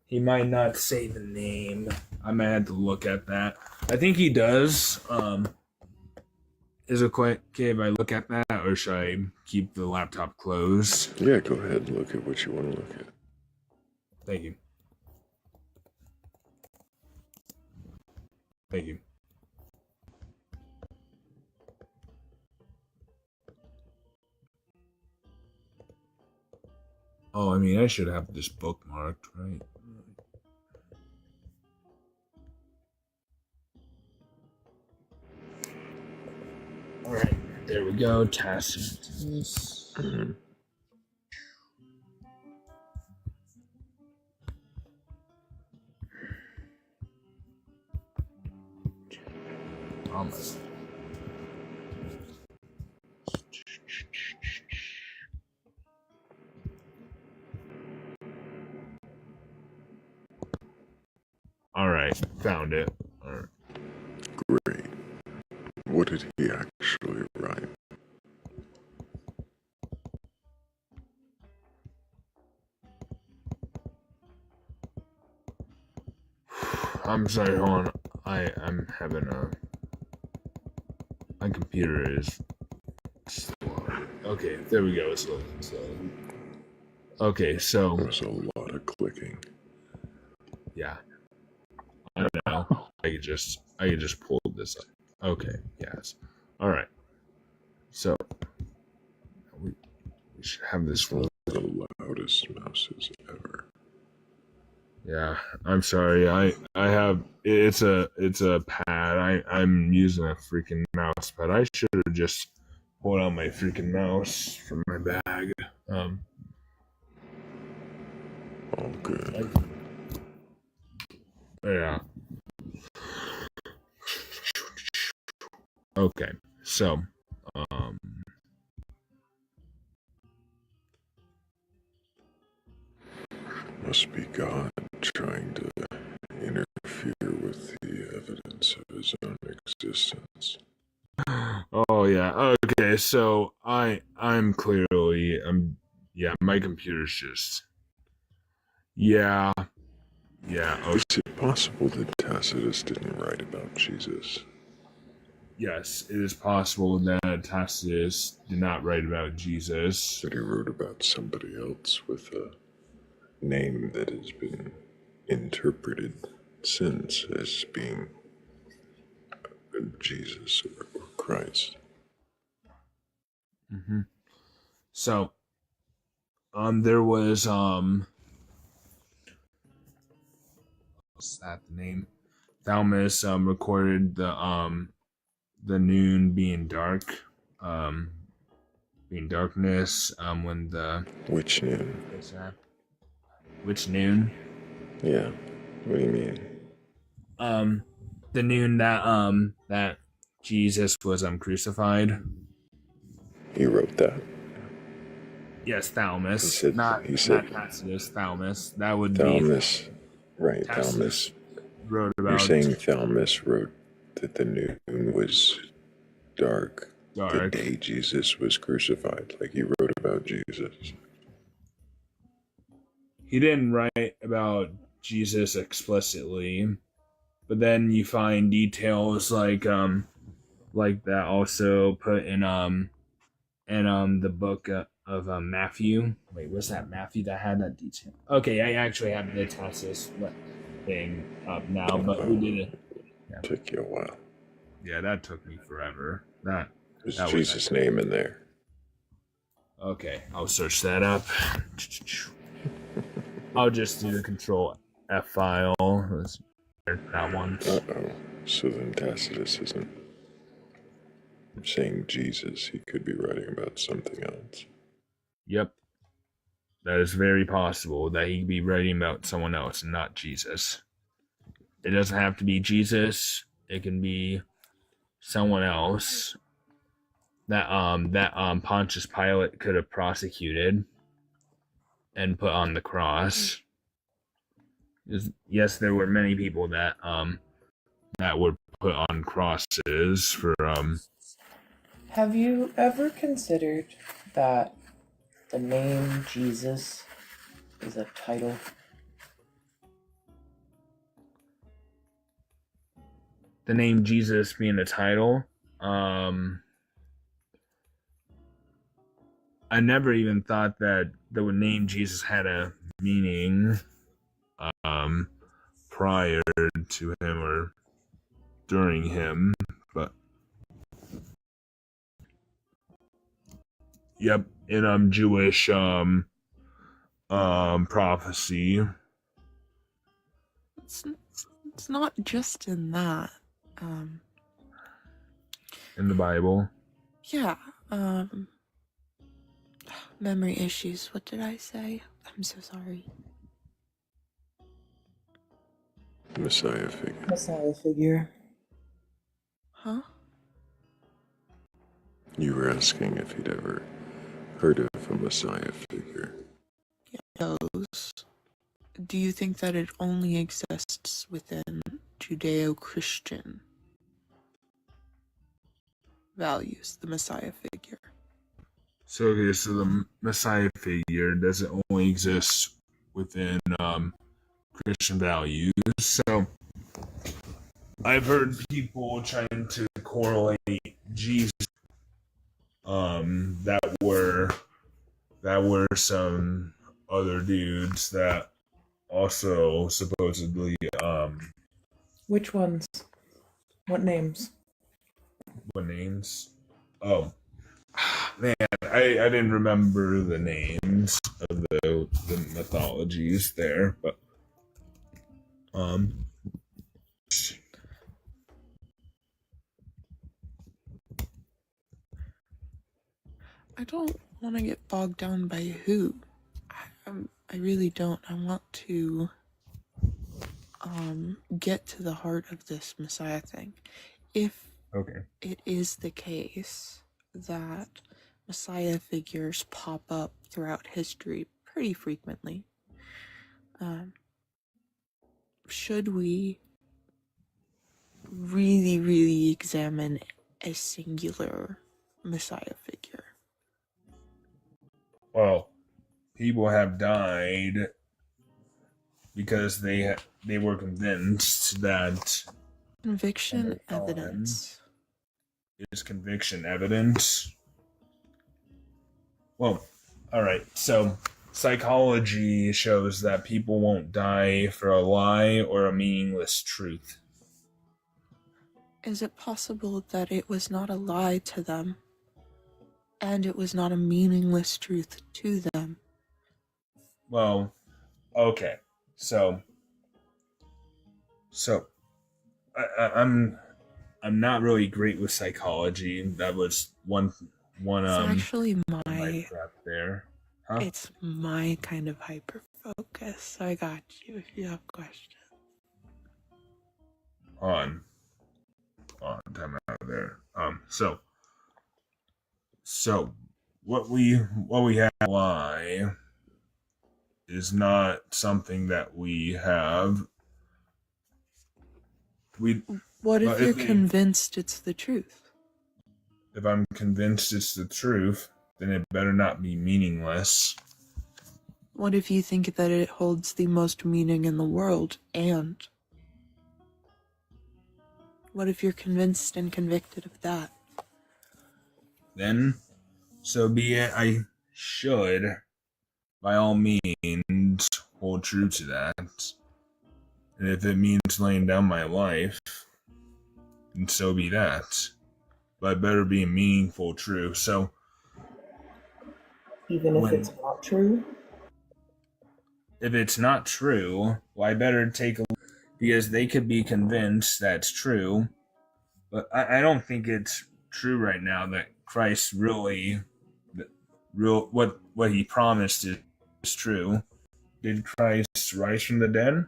P: He might not say the name. I might have to look at that. I think he does. Is it quite okay if I look at that, or should I keep the laptop closed?
A: Yeah, go ahead and look at what you want to look at.
P: Thank you. Thank you. Oh, I mean, I should have this bookmarked, right? All right, there we go. Tacitus. Almost. All right, found it. All right.
A: Great. What did he actually write?
P: I'm sorry, hold on. I'm having my computer is slow. Okay, there we go. It's loading. Okay, so
A: There's a lot of clicking.
P: Yeah, I know. I could just pull this up. Okay, yes. All right. So we should have this one.
A: The loudest mouses ever.
P: Yeah, I'm sorry. I have it's a pad. I'm using a freaking mouse pad. I should have just pulled out my freaking mouse from my bag.
A: All good.
P: Yeah. Okay. So,
A: Must be God trying to interfere with the evidence of his own existence.
P: oh yeah. Okay. So I'm clearly yeah. My computer's just yeah. Okay.
A: Is it possible that Tacitus didn't write about Jesus?
P: Yes, it is possible that Tacitus did not write about Jesus.
A: That he wrote about somebody else with a name that has been interpreted since as being Jesus or Christ.
P: Mm-hmm. So, there was what's that the name? Thalamus recorded the the noon being dark, being darkness. When the
A: Which noon?
P: Which noon?
A: Yeah. What do you mean?
P: The noon that Jesus was crucified.
A: You wrote that.
P: Yes, Thalamus.
A: He said.
P: Not Tacitus. Thalamus. That would
A: Thalamus.
P: be
A: Right.
P: Tacitus
A: Thalamus.
P: wrote about.
A: You're saying Thalamus wrote that the noon was dark. The day Jesus was crucified. Like he wrote about Jesus.
P: He didn't write about Jesus explicitly, but then you find details like that also put in the book of Matthew. Wait, was that Matthew that had that detail? Okay, I actually have the Tacitus thing up now, but we did it. Yeah.
A: Took you a while.
P: Yeah, that took me forever.
A: There's Jesus' name in there.
P: Okay, I'll search that up. I'll just do the Control F file. That one.
A: Uh-oh. So then Tacitus isn't saying Jesus. He could be writing about something else.
P: Yep. That is very possible that he'd be writing about someone else and not Jesus. It doesn't have to be Jesus. It can be someone else that Pontius Pilate could have prosecuted and put on the cross. Yes, there were many people that were put on crosses for
N: Have you ever considered that the name Jesus is a title?
P: the name Jesus being a title. I never even thought that the name Jesus had a meaning prior to him or during him, but yep, in Jewish prophecy.
Q: It's not just in that.
P: In the Bible.
Q: Yeah. Memory issues. What did I say? I'm so sorry.
A: Messiah figure.
N: Messiah figure.
Q: Huh?
A: You were asking if he'd ever heard of a Messiah figure.
Q: Yeah, those. Do you think that it only exists within Judeo-Christian values, the Messiah figure?
P: So the Messiah figure doesn't only exist within Christian values. So I've heard people trying to correlate Jesus that were some other dudes that also supposedly
J: Which ones? What names?
P: what names? Oh man, I didn't remember the names of the mythologies there, but
Q: I don't want to get bogged down by who. I really don't. I want to get to the heart of this Messiah thing. If it is the case that Messiah figures pop up throughout history pretty frequently, should we really, really examine a singular Messiah figure?
P: well, people have died because they were convinced that
Q: Conviction evidence.
P: Is conviction evidence? Well, all right. So psychology shows that people won't die for a lie or a meaningless truth.
Q: Is it possible that it was not a lie to them, and it was not a meaningless truth to them?
P: Well, okay. So I'm not really great with psychology. That was one
Q: It's actually
P: my prep there. Huh?
Q: it's my kind of hyper focus. So I got you if you have questions.
P: On time out there. So what we have why is not something that we have.
Q: What if you're convinced it's the truth?
P: If I'm convinced it's the truth, then it better not be meaningless.
Q: What if you think that it holds the most meaning in the world, and what if you're convinced and convicted of that?
P: Then, so be it. I should, by all means, hold true to that. And if it means laying down my life, then so be that. But it better be a meaningful truth. So,
S: even if it's not true?
P: If it's not true, well, I better take a look, because they could be convinced that's true. But I don't think it's true right now that Christ really, what he promised is true. Did Christ rise from the dead?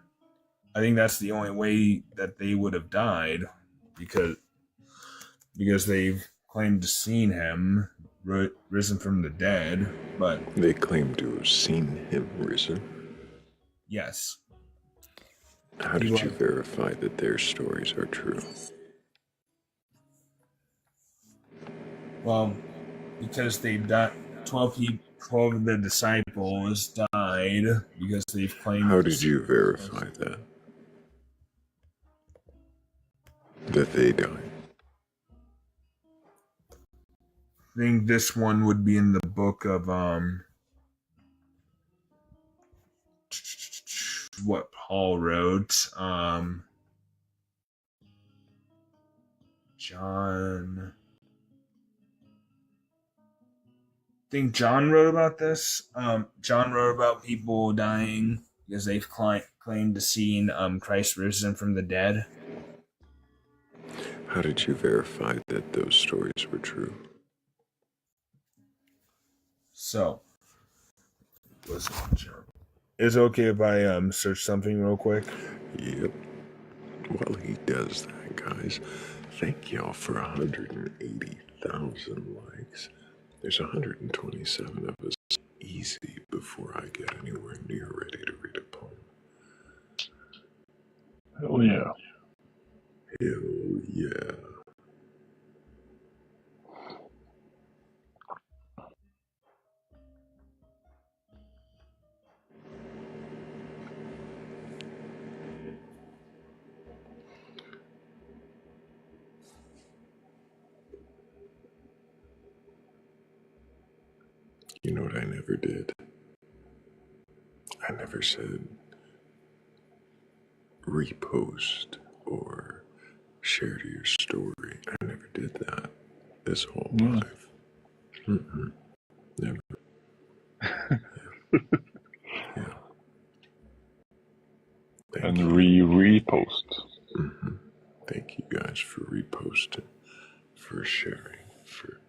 P: I think that's the only way that they would have died, because they've claimed to seen him risen from the dead, but
A: they claim to have seen him risen.
P: Yes.
A: How did you verify that their stories are true?
P: Well, because they've died. 12 of the disciples died because they've claimed.
A: How did you verify that? That they died?
P: I think this one would be in the book of what Paul wrote. John. I think John wrote about this. John wrote about people dying because they've claimed to seen Christ risen from the dead.
A: How did you verify that those stories were true?
P: So, listen, is it okay if I search something real quick?
A: Yep. While he does that, guys, thank y'all for 180,000 likes. There's 127 of us easy before I get anywhere near ready to read a poem.
O: Hell yeah.
A: Hell yeah. You know what I never did? I never said repost or share to your story. I never did that this whole life. Never. Yeah.
O: And repost.
A: Thank you guys for reposting, for sharing, for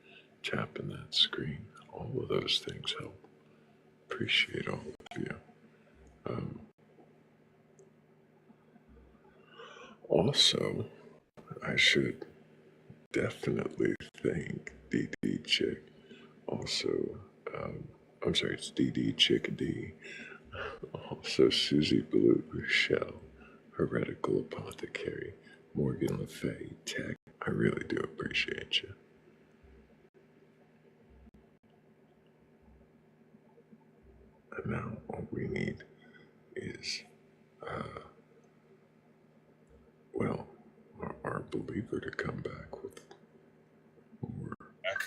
A: tapping that screen. All of those things help. Appreciate all of you. Also, I should definitely thank DD Chick. Also, I'm sorry, it's DD Chickadee. Also, Susie Blue, Michelle, Heretical Apothecary, Morgan LaFay, Tech. I really do appreciate you. And now all we need is, our believer to come back with more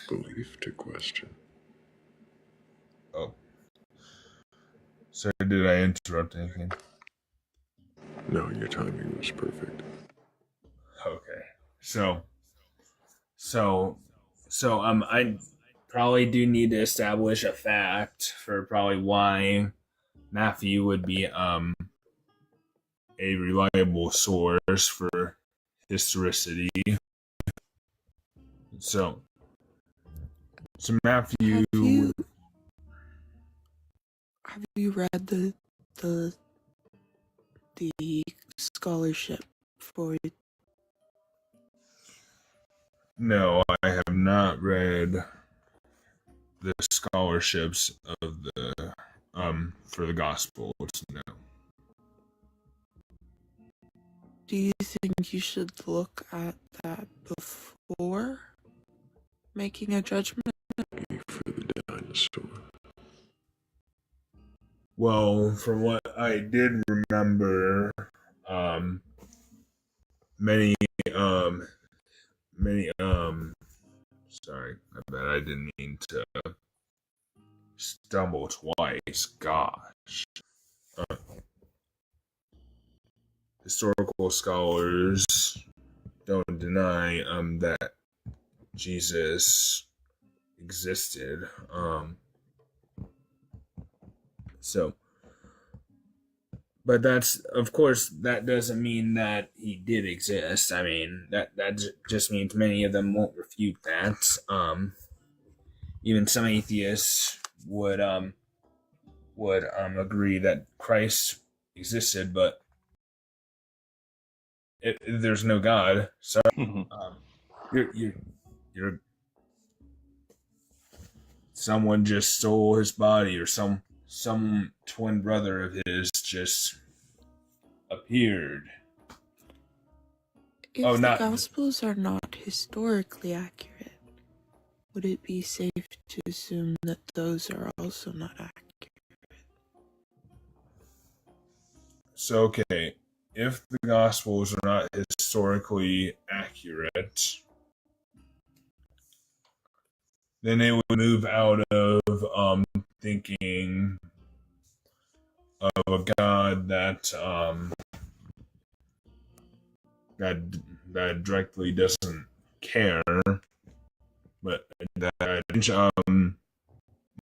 A: belief to question.
P: Oh. So did I interrupt anything?
A: No, your timing was perfect.
P: Okay. I probably do need to establish a fact for probably why Matthew would be a reliable source for historicity.
R: So Matthew.
Q: Have you read the scholarship for it?
R: No, I have not read the scholarships of the for the Gospels. No.
Q: Do you think you should look at that before making a judgment?
A: For the dinosaur.
R: Well, from what I did remember, many sorry, I bet I didn't mean to stumble twice. Gosh. Historical scholars don't deny that Jesus existed. So, but that's, of course, that doesn't mean that he did exist. I mean, that just means many of them won't refute that. Even some atheists would agree that Christ existed, but there's no God. So you're someone just stole his body, or some twin brother of his just appeared.
Q: If the Gospels are not historically accurate, would it be safe to assume that those are also not accurate?
R: So, okay, if the Gospels are not historically accurate, then they would move out of thinking of a God that that directly doesn't care, but that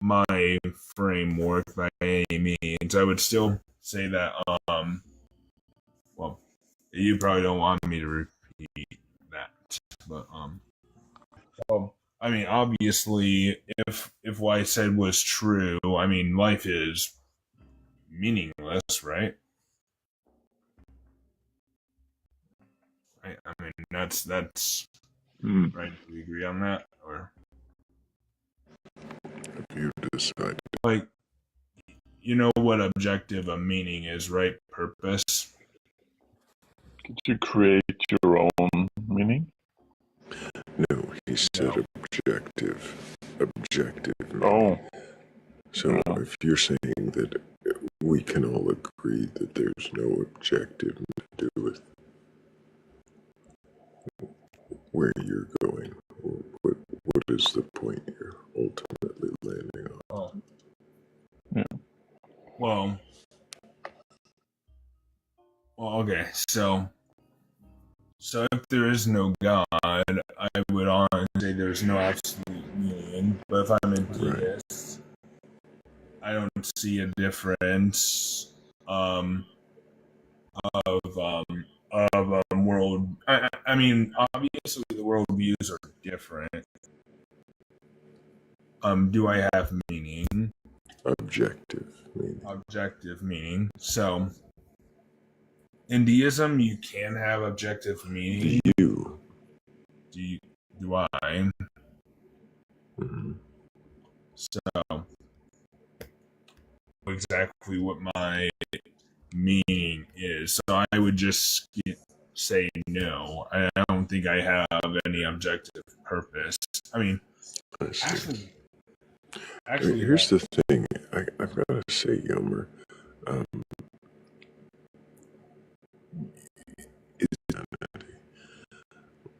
R: my framework by any means. I would still say that well, you probably don't want me to repeat that, but well, I mean, obviously, if what I said was true, I mean, life is meaningless, right? I mean, that's right. Do we agree on that, or
A: have you decided?
R: Like, you know what objective of meaning is, right? Purpose.
O: Could you create your own meaning?
A: No, he said objective. Objective.
O: Oh.
A: So if you're saying that we can all agree that there's no objective to do with where you're going, what is the point you're ultimately landing on?
R: Oh.
O: Yeah.
R: Well, okay. So if there is no God, I would honestly say there's no absolute meaning. But if I'm a deist, I don't see a difference of world. I mean, obviously the world views are different. Do I have meaning?
A: Objective meaning.
R: Objective meaning. So, in deism, you can have objective meaning.
A: Do
R: I?
A: Mm-hmm.
R: So, exactly what my meaning is. So I would just say no. I don't think I have any objective purpose. I mean, actually,
A: here's the thing. I've got to say, Yomer,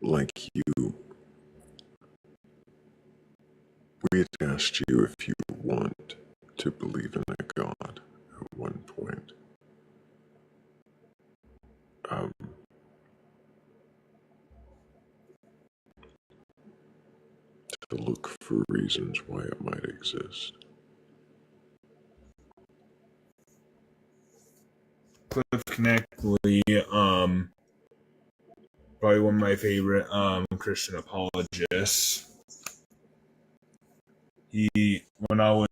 A: like you, we had asked you if you want to believe in a God at one point. To look for reasons why it might exist.
R: Cliff Kneckley, probably one of my favorite Christian apologists. When I was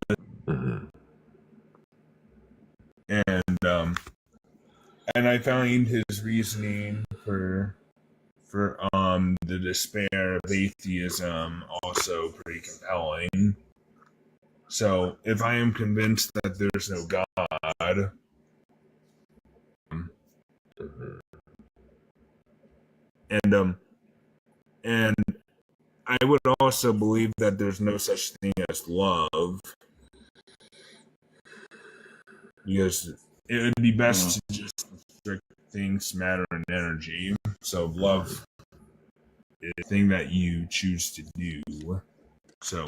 R: and I found his reasoning for the despair of atheism also pretty compelling. So if I am convinced that there's no God, and I would also believe that there's no such thing as love, because it would be best to just restrict things, matter, and energy. So love is the thing that you choose to do. So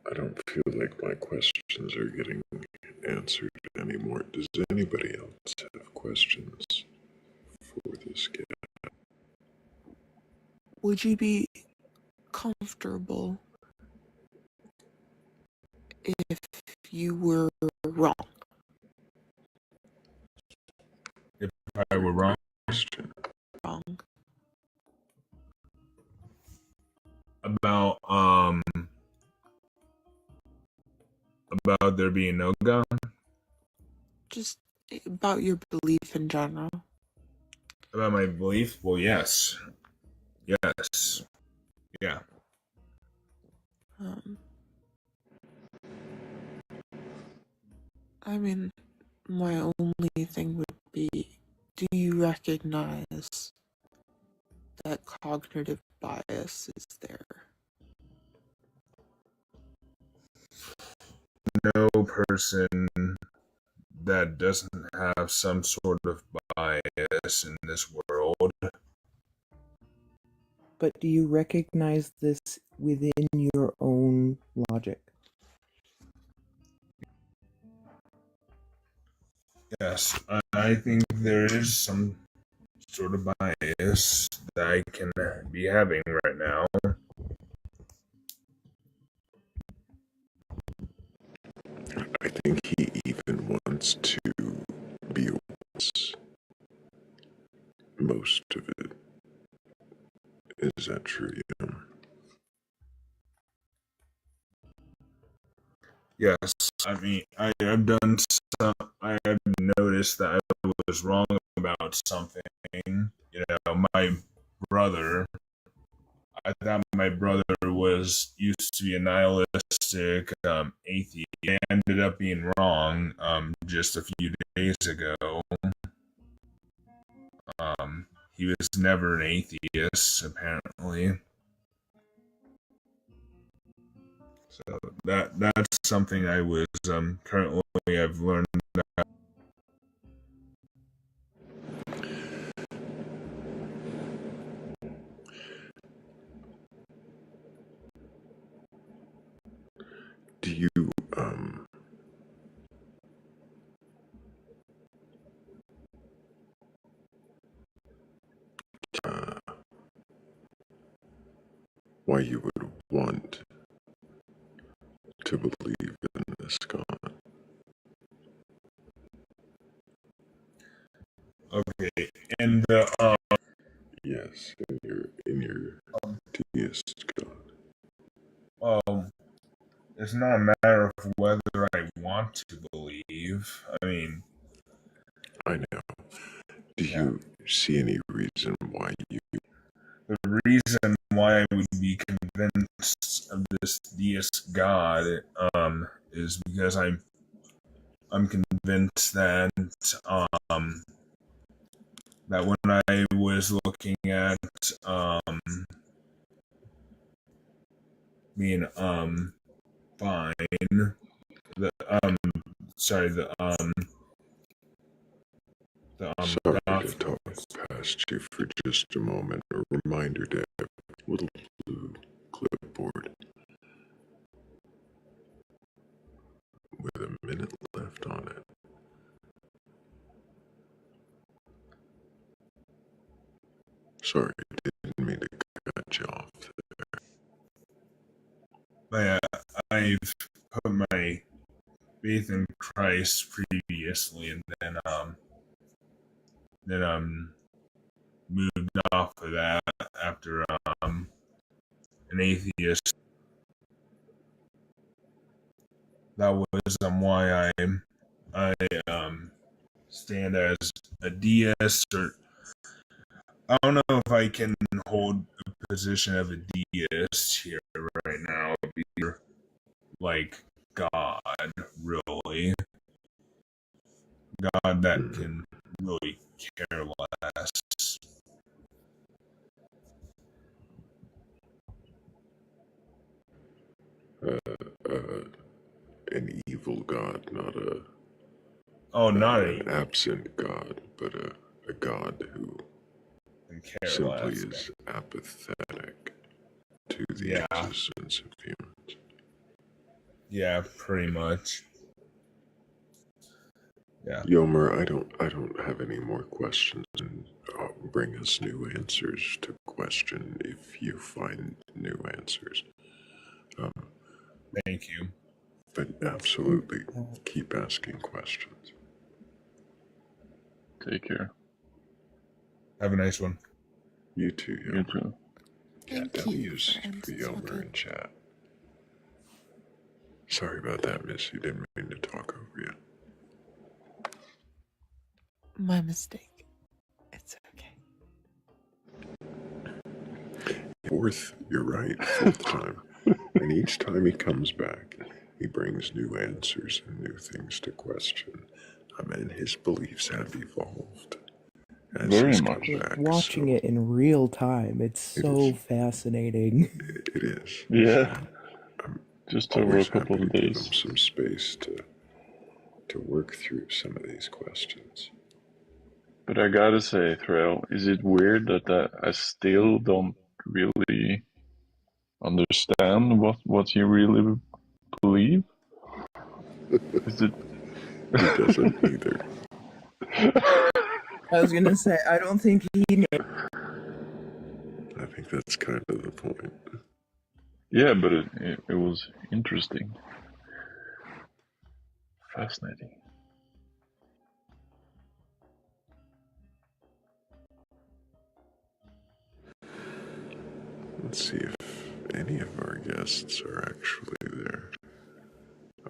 A: I don't feel like my questions are getting answered anymore. Does anybody else have questions for this guy?
Q: Would you be comfortable if you were wrong?
R: if I were wrong,
Q: Wrong.
R: about there being no God,
Q: Just about your belief in general.
R: about my belief, well, yes, yeah.
Q: I mean, my only thing would be, do you recognize that cognitive bias is there?
R: No person that doesn't have some sort of bias in this world.
N: But do you recognize this within your own logic?
R: Yes, I think there is some sort of bias that I can be having right now.
A: I think he even wants to be honest. Most of it. Is that true, yeah?
R: Yes, I mean, I have noticed that I was wrong about something. You know, my brother, I thought my brother used to be a nihilistic atheist. I ended up being wrong just a few days ago. He was never an atheist, apparently. So that's something I was currently I've learned that.
A: Do you why you would want to believe in this God?
R: Okay, and
A: yes, in your deist God.
R: It's not a matter of whether I want to believe. I mean,
A: I know. Do you see any reason why you?
R: The reason why I would be convinced of this deist God is because I'm convinced that that when I was looking at being fine, the sorry,
A: Sorry to talk past you for just a moment. A reminder to have a little blue clipboard with a minute left on it. Sorry, didn't mean to cut you off there.
R: I've put my faith in Christ previously, and then moved off of that after an atheist. That was why I stand as a deist, or I don't know if I can hold a position of a deist here right now. Be like God, really, God that can really care less.
A: An evil God, not
R: not
A: an absent God, but a God who simply
R: less.
A: is apathetic to the existence of humans.
R: Yeah, pretty much. Yeah.
A: Yomer, I don't have any more questions, and bring us new answers to question if you find new answers.
R: Thank you.
A: But absolutely, keep asking questions.
O: Take care.
R: Have a nice one.
A: You too, Yomer.
O: You too.
Q: Thank
A: W's for Yomer in chat. Sorry about that, miss. You didn't mean to talk over you.
Q: My mistake. It's okay.
A: You're right, fourth time. And each time he comes back, he brings new answers and new things to question. I mean, his beliefs have evolved as
O: Very
A: he's
O: much.
A: come back.
N: Watching it in real time, it's so fascinating.
A: It is.
O: Yeah.
A: I'm
O: Just over a
A: always
O: couple
A: happy
O: of
A: to give
O: days.
A: him some space to work through some of these questions.
O: But I gotta say, Thrayle, is it weird that I still don't really understand what you really believe? Is it?
A: He doesn't either.
N: I was gonna say, I don't think he knew.
A: I think that's kind of the point.
O: Yeah, but it was interesting. Fascinating.
A: Let's see if any of our guests are actually there.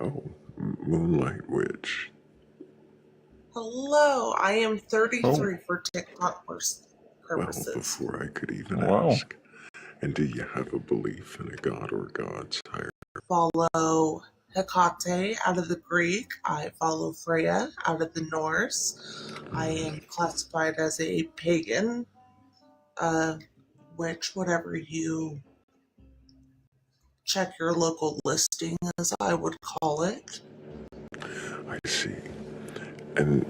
A: Oh, Moonlight Witch.
S: Hello, I am 33 for TikTok purposes.
A: Well, before I could even
O: Wow.
A: ask. And do you have a belief in a god or gods higher?
S: Follow Hecate out of the Greek. I follow Freya out of the Norse. I am classified as a pagan, witch, whatever you check your local listing, as I would call it.
A: I see. And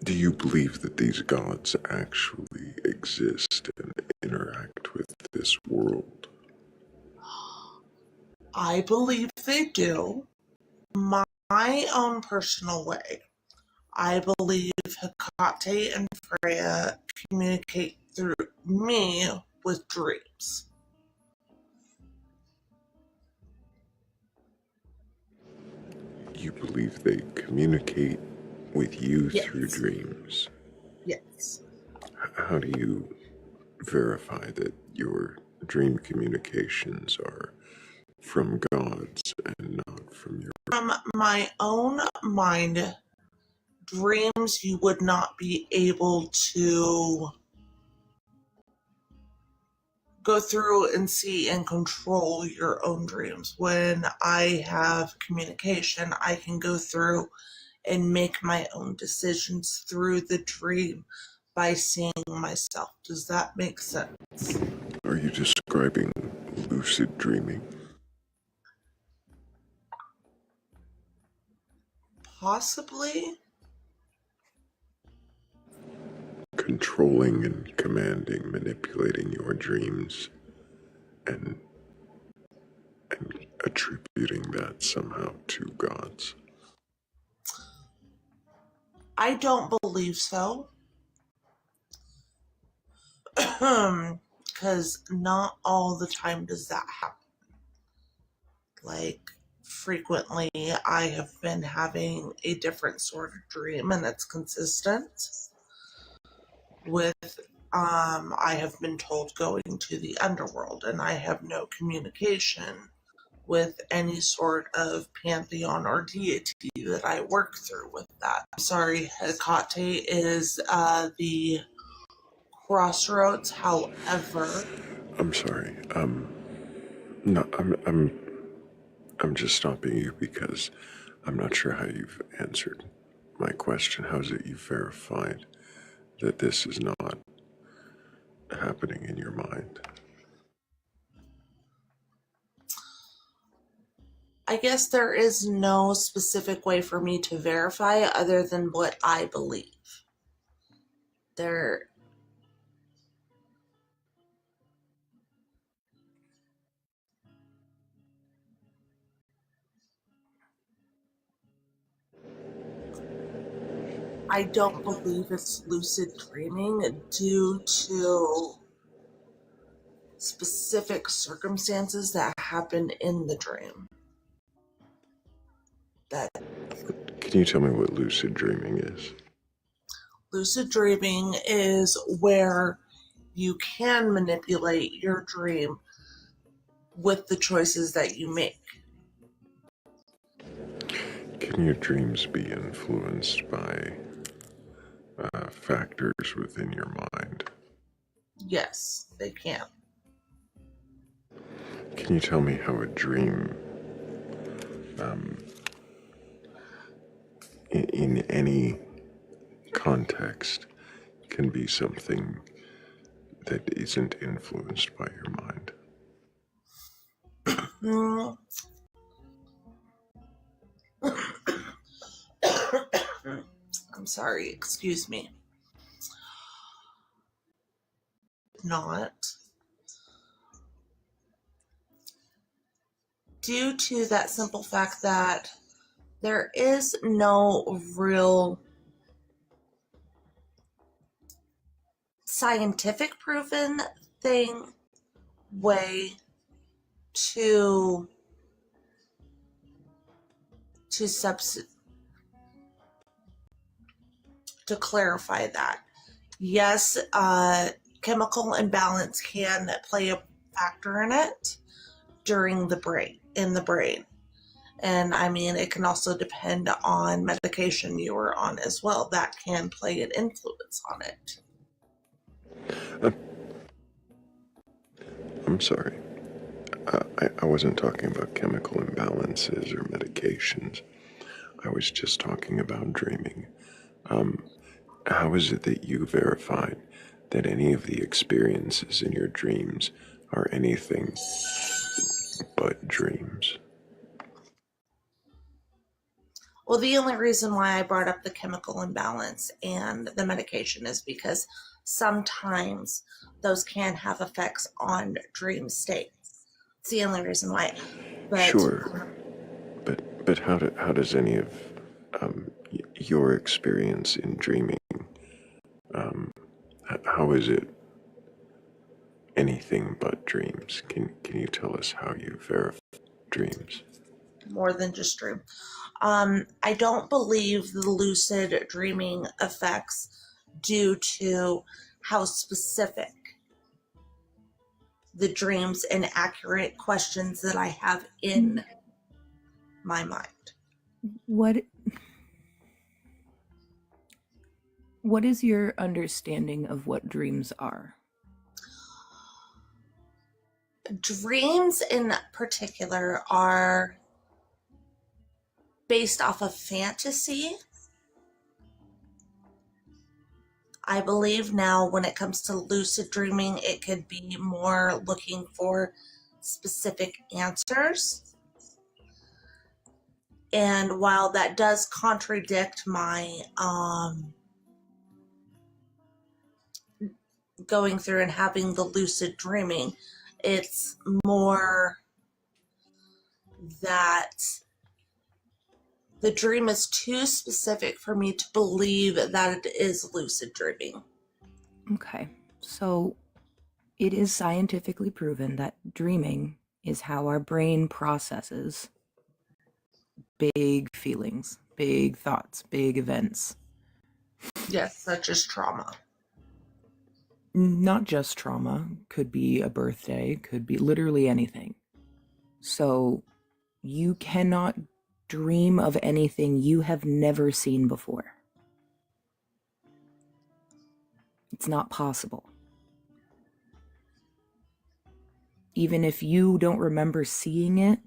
A: do you believe that these gods actually exist and interact with this world?
S: I believe they do. My own personal way. I believe Hecate and Freya communicate through me with dreams.
A: You believe they communicate with you
S: Yes.
A: through dreams?
S: Yes.
A: How do you verify that your dream communications are from gods and not from your...
S: From my own mind, dreams you would not be able to go through and see and control your own dreams. When I have communication, I can go through and make my own decisions through the dream by seeing myself. Does that make sense?
A: Are you describing lucid dreaming?
S: Possibly.
A: Controlling and commanding, manipulating your dreams and attributing that somehow to gods.
S: I don't believe so. Because not all the time does that happen. Like, frequently I have been having a different sort of dream, and it's consistent with I have been told going to the underworld, and I have no communication with any sort of pantheon or deity that I work through with that. I'm sorry, Hecate is the crossroads. However,
A: I'm sorry. No, I'm just stopping you because I'm not sure how you've answered my question. How is it you've verified that this is not happening in your mind?
S: I guess there is no specific way for me to verify other than what I believe. There I don't believe it's lucid dreaming due to specific circumstances that happen in the dream.
A: Can you tell me what lucid dreaming is?
S: Lucid dreaming is where you can manipulate your dream with the choices that you make.
A: Can your dreams be influenced by factors within your mind?
S: Yes, they can.
A: Can you tell me how a dream, in any context, can be something that isn't influenced by your mind?
S: I'm sorry, excuse me. Not. Due to that simple fact that there is no real scientific proven way to clarify that. Yes, chemical imbalance can play a factor in it in the brain. And I mean, it can also depend on medication you were on as well. That can play an influence on it.
A: I'm sorry. I wasn't talking about chemical imbalances or medications. I was just talking about dreaming. How is it that you verified that any of the experiences in your dreams are anything but dreams?
S: Well, the only reason why I brought up the chemical imbalance and the medication is because sometimes those can have effects on dream states. It's the only reason why. But,
A: sure, but how does any of your experience in dreaming, how is it anything but dreams? Can you tell us how you verify dreams?
S: more than just dream. I don't believe the lucid dreaming effects due to how specific the dreams and accurate questions that I have in my mind.
T: What is your understanding of what dreams are?
S: Dreams in particular are based off of fantasy. I believe now when it comes to lucid dreaming, it could be more looking for specific answers. And while that does contradict my going through and having the lucid dreaming, it's more that the dream is too specific for me to believe that it is lucid dreaming.
T: Okay, so it is scientifically proven that dreaming is how our brain processes big feelings, big thoughts, big events.
S: Yes, such as trauma.
T: Not just trauma, could be a birthday, could be literally anything. So you cannot dream of anything you have never seen before. It's not possible. Even if you don't remember seeing it,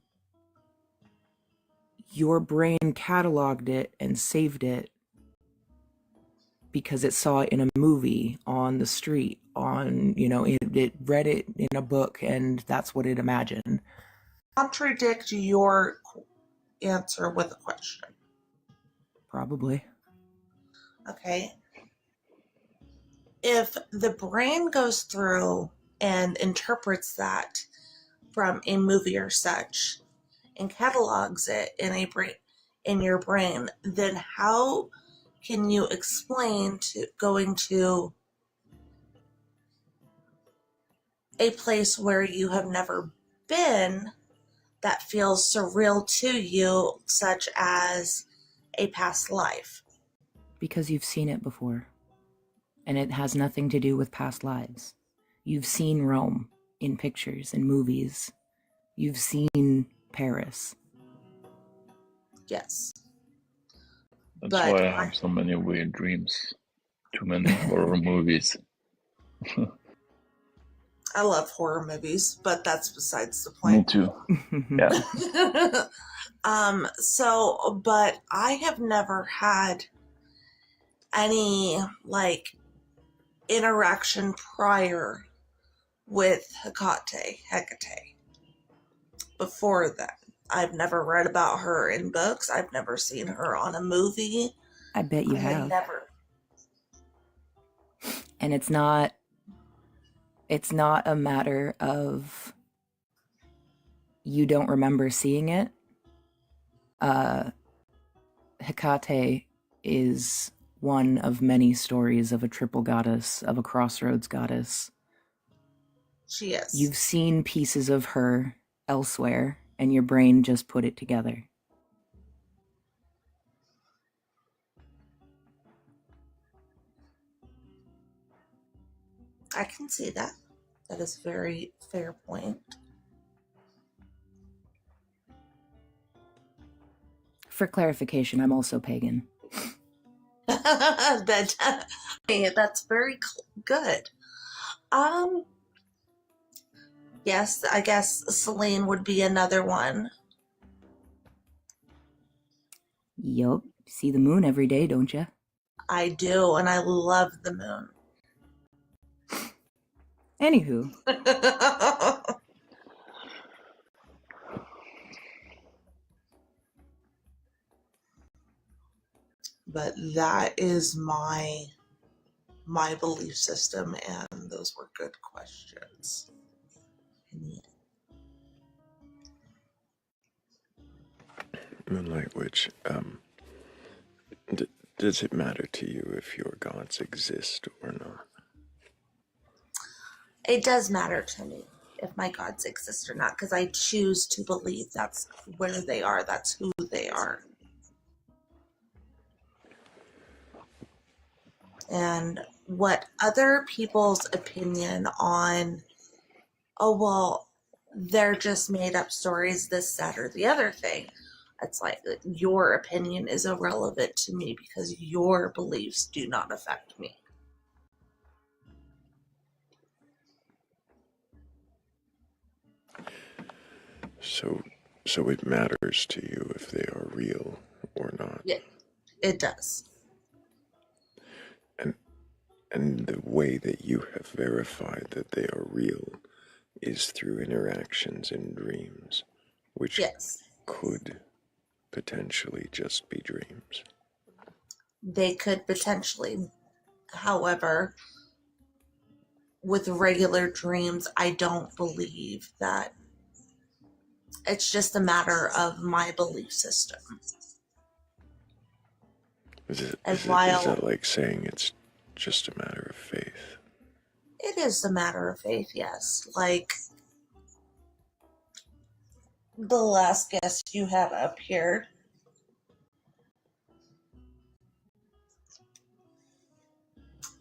T: your brain cataloged it and saved it because it saw it in a movie, on the street, it read it in a book, and that's what it imagined.
S: Contradict your answer with a question.
T: Probably.
S: Okay. If the brain goes through and interprets that from a movie or such and catalogs it in your brain, then how can you explain to going to a place where you have never been that feels surreal to you, such as a past life?
T: Because you've seen it before. And it has nothing to do with past lives. You've seen Rome in pictures and movies. You've seen Paris.
S: Yes.
O: That's why I have so many weird dreams. Too many horror movies.
S: I love horror movies, but that's besides the point.
O: Me too. Yeah.
S: But I have never had any interaction prior with Hecate. Before that, I've never read about her in books. I've never seen her on a movie.
T: I bet you have.
S: Never.
T: And it's not a matter of you don't remember seeing it. Hecate is one of many stories of a triple goddess, of a crossroads goddess.
S: She is.
T: You've seen pieces of her elsewhere, and your brain just put it together.
S: I can see that. That is a very fair point.
T: For clarification, I'm also pagan.
S: That's very good. Yes, I guess Selene would be another one.
T: Yup. See the moon every day, don't you?
S: I do, and I love the moon.
T: Anywho.
S: But that is my belief system, and those were good questions.
A: Moonlight Witch, does it matter to you if your gods exist or not?
S: It does matter to me if my gods exist or not, because I choose to believe that's where they are, that's who they are. And what other people's opinion on, oh, well, they're just made up stories, this, that, or the other thing. It's like your opinion is irrelevant to me because your beliefs do not affect me.
A: So it matters to you if they are real or not.
S: Yeah, it does.
A: And the way that you have verified that they are real is through interactions in dreams, which could potentially just be dreams.
S: They could potentially. However, with regular dreams, I don't believe that. It's just a matter of my belief system.
A: Is that like saying it's just a matter of faith?
S: It is a matter of faith, yes. Like the last guest you had up here,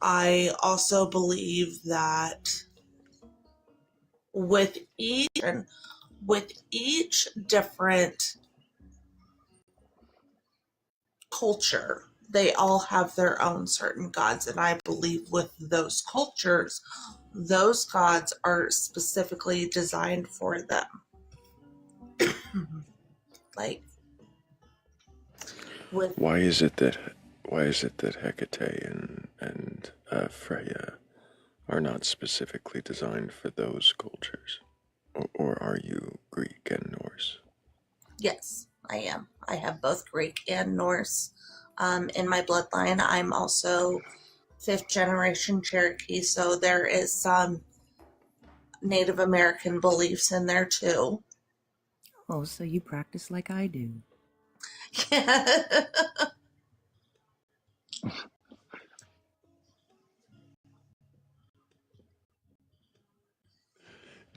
S: I also believe that with each different culture, they all have their own certain gods, and I believe with those cultures, those gods are specifically designed for them. Like with
A: Why is it that Hecate and Freya are not specifically designed for those cultures? Or are you Greek and Norse?
S: Yes, I am. I have both Greek and Norse in my bloodline. I'm also 5th generation Cherokee, so there is some Native American beliefs in there too.
T: Oh, so you practice like I do.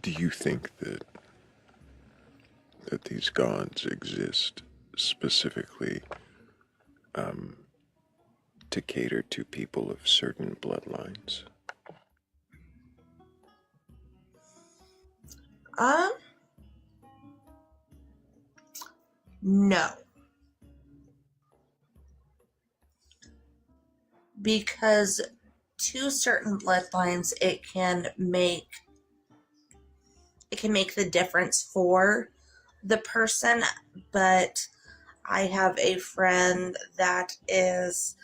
A: Do you think that these gods exist specifically to cater to people of certain bloodlines?
S: No. Because to certain bloodlines it can make the difference for the person, but I have a friend that is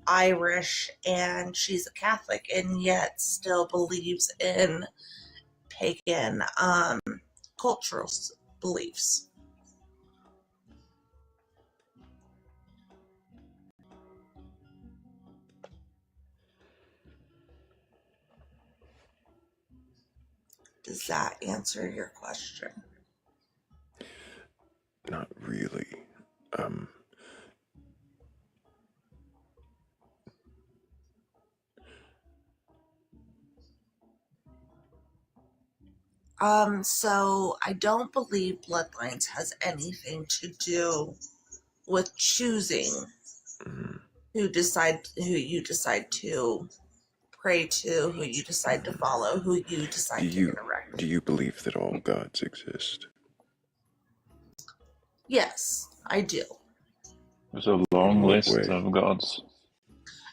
S: Irish and she's a Catholic and yet still believes in pagan cultural beliefs. Does that answer your question?
A: Not really.
S: So I don't believe bloodlines has anything to do with choosing who you decide to pray to, who you decide to follow, who you decide to interact.
A: Do you believe that all gods exist?
S: Yes, I do.
O: There's a long list of gods.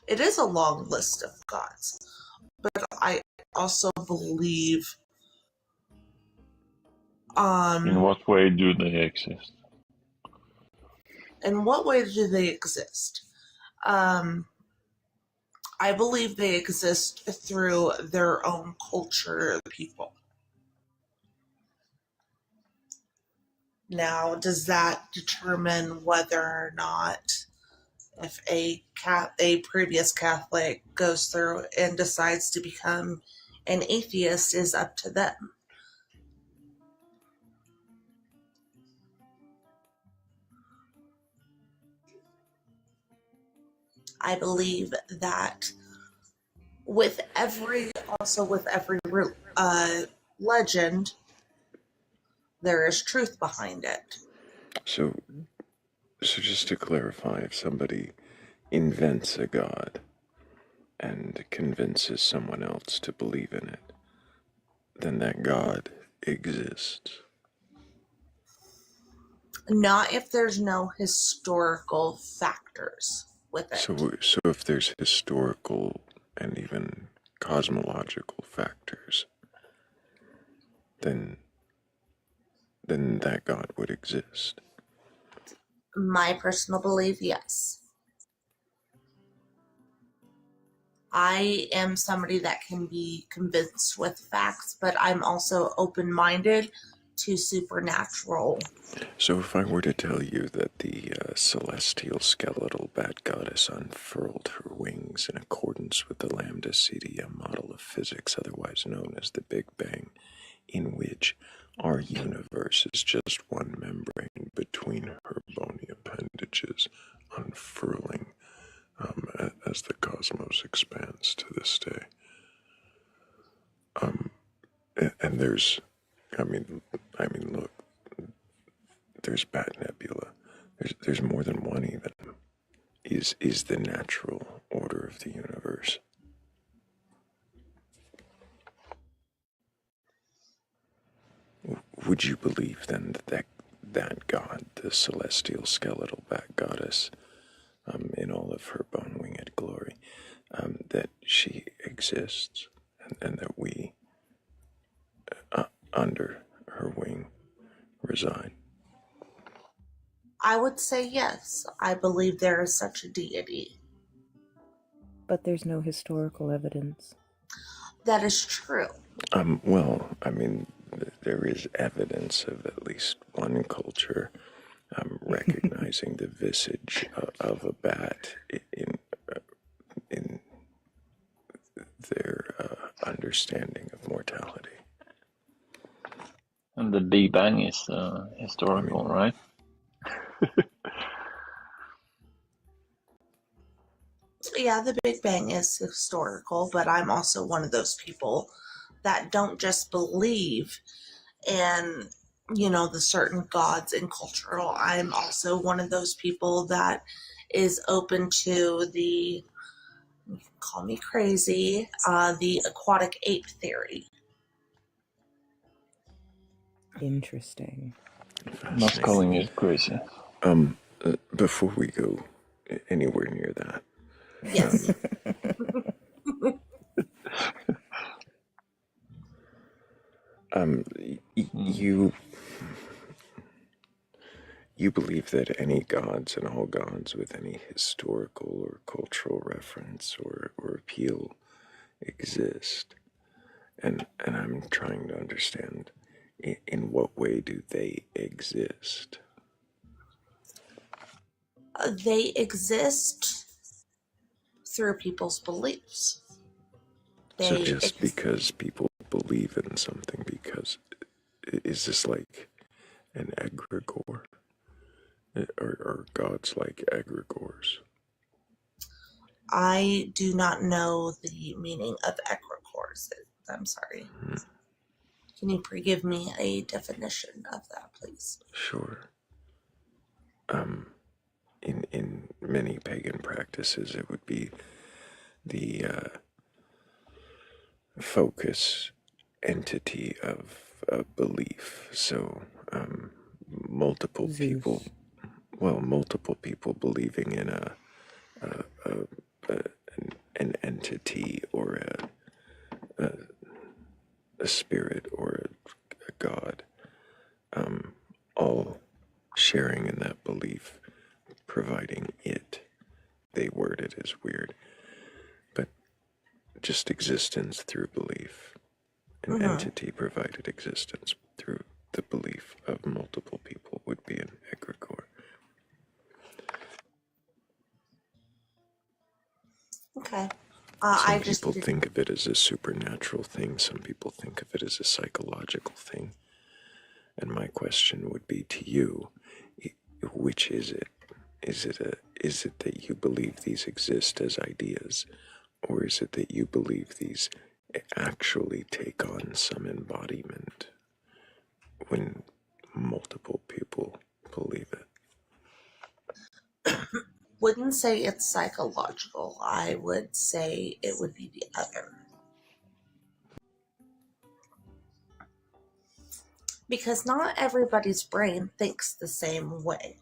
S: It is a long list of gods, but I also believe.
O: In what way do they exist?
S: In what way do they exist? I believe they exist through their own culture, people. Now, does that determine whether or not if a previous Catholic goes through and decides to become an atheist is up to them? I believe that with every legend, there is truth behind it.
A: So just to clarify, if somebody invents a god and convinces someone else to believe in it, then that god exists.
S: Not if there's no historical factors with it.
A: So if there's historical and even cosmological factors, then that god would exist.
S: My personal belief, yes. I am somebody that can be convinced with facts, but I'm also open-minded to supernatural.
A: So if I were to tell you that the celestial skeletal bat goddess unfurled her wings in accordance with the lambda CDM model of physics, otherwise known as the Big Bang, in which our universe is just one membrane between her bony appendages unfurling as the cosmos expands to this day. And there's, I mean, look, there's Bat Nebula. There's more than one even. Is the natural order of the universe. would you believe then that God, the celestial skeletal bat goddess, in all of her bone-winged glory, that she exists, and that we, under her wing, reside?
S: I would say yes. I believe there is such a deity.
T: But there's no historical evidence.
S: That is true.
A: Well, I mean, there is evidence of at least one culture recognizing the visage of a bat in their understanding of mortality.
O: And the Big Bang is historical, right?
S: Yeah, the Big Bang is historical, but I'm also one of those people that don't just believe in, the certain gods and cultural. I'm also one of those people that is open to the, you can call me crazy, the aquatic ape theory.
T: Interesting.
O: Not calling it crazy.
A: Before we go anywhere near that,
S: yes,
A: you believe that any gods and all gods with any historical or cultural reference or appeal exist, and I'm trying to understand in what way do they exist?
S: they exist through people's beliefs.
A: So just because people believe in something, because is this like an egregore? Are gods like egregores?
S: I do not know the meaning of egregores. I'm sorry. Can you give me a definition of that, please?
A: Sure. In many pagan practices, it would be the focus entity of a belief. So multiple people believing in an entity or a spirit or a god, all sharing in that belief, providing it. They word it as weird, but just existence through belief. An entity provided existence through the belief of multiple people would be an egregore.
S: Okay.
A: Some people think of it as a supernatural thing. Some people think of it as a psychological thing. And my question would be to you, which is it? Is it that you believe these exist as ideas, or is it that you believe these actually take on some embodiment when multiple people believe it?
S: Wouldn't say it's psychological. I would say it would be the other. Because not everybody's brain thinks the same way.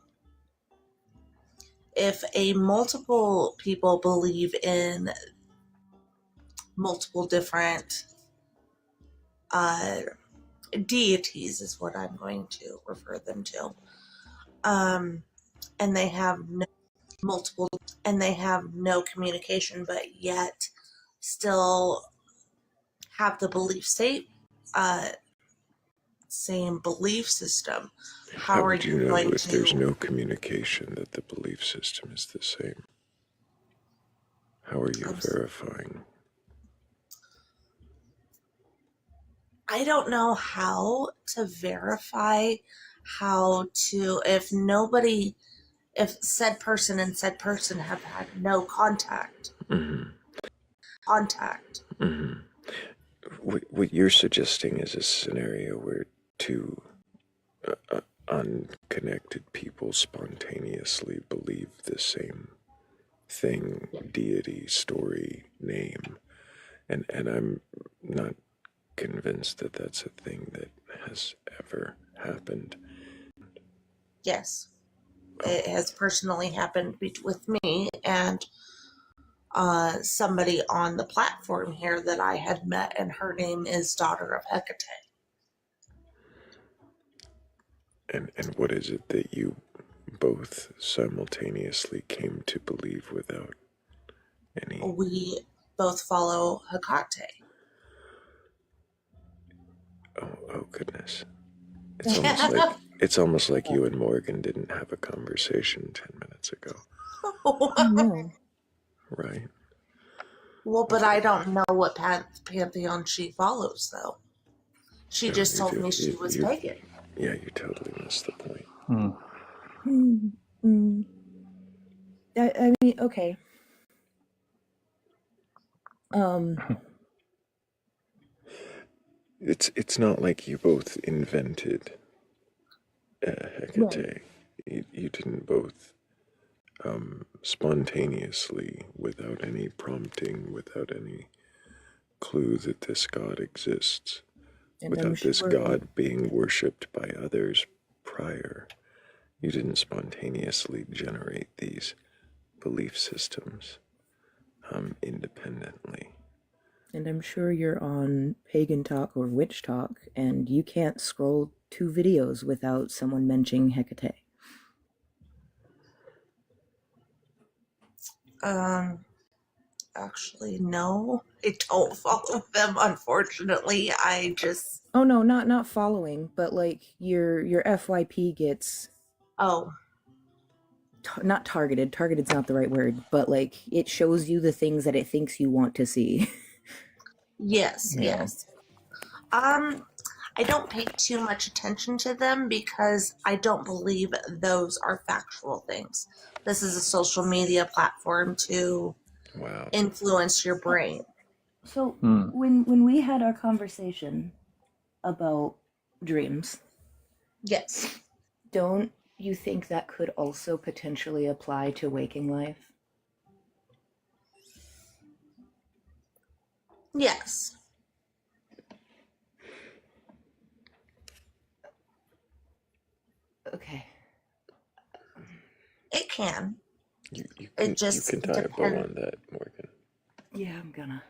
S: If multiple people believe in multiple different deities, is what I'm going to refer them to, and they have no communication, but yet still have the same belief system.
A: How would you know if there's no communication that the belief system is the same? How are you verifying?
S: I don't know how to verify if said person and said person have had no contact.
A: What you're suggesting is a scenario where two unconnected people spontaneously believe the same thing, deity, story, name, and I'm not convinced that that's a thing that has ever happened.
S: Yes. It has personally happened with me and somebody on the platform here that I had met, and her name is Daughter of Hecate.
A: And what is it that you both simultaneously came to believe without any?
S: We both follow Hecate.
A: Oh goodness. It's almost like you and Morgan didn't have a conversation 10 minutes ago.
T: No.
A: Right.
S: Well, but I don't know what pantheon she follows, though. She just told me she was pagan.
A: Yeah, you totally missed the point.
T: I mean, okay.
A: It's not like you both invented Hecate.
T: Right.
A: You didn't both spontaneously, without any prompting, without any clue that this god exists,
T: And
A: without this god being worshipped by others prior. You didn't spontaneously generate these belief systems independently.
T: And I'm sure you're on Pagan Talk or Witch Talk, and you can't scroll 2 videos without someone mentioning Hecate.
S: Actually, no. I don't follow them, unfortunately. I just...
T: Oh no, not following, but like your FYP gets...
S: Oh.
T: Not targeted. Targeted's not the right word, but like it shows you the things that it thinks you want to see.
S: Yes, yes. I don't pay too much attention to them because I don't believe those are factual things. This is a social media platform to influence your brain.
T: So when we had our conversation about dreams,
S: yes,
T: don't you think that could also potentially apply to waking life?
S: Yes.
T: Okay.
S: It can.
A: You
S: it just
A: can tie a bow on that, Morgan.
T: Yeah, I'm gonna.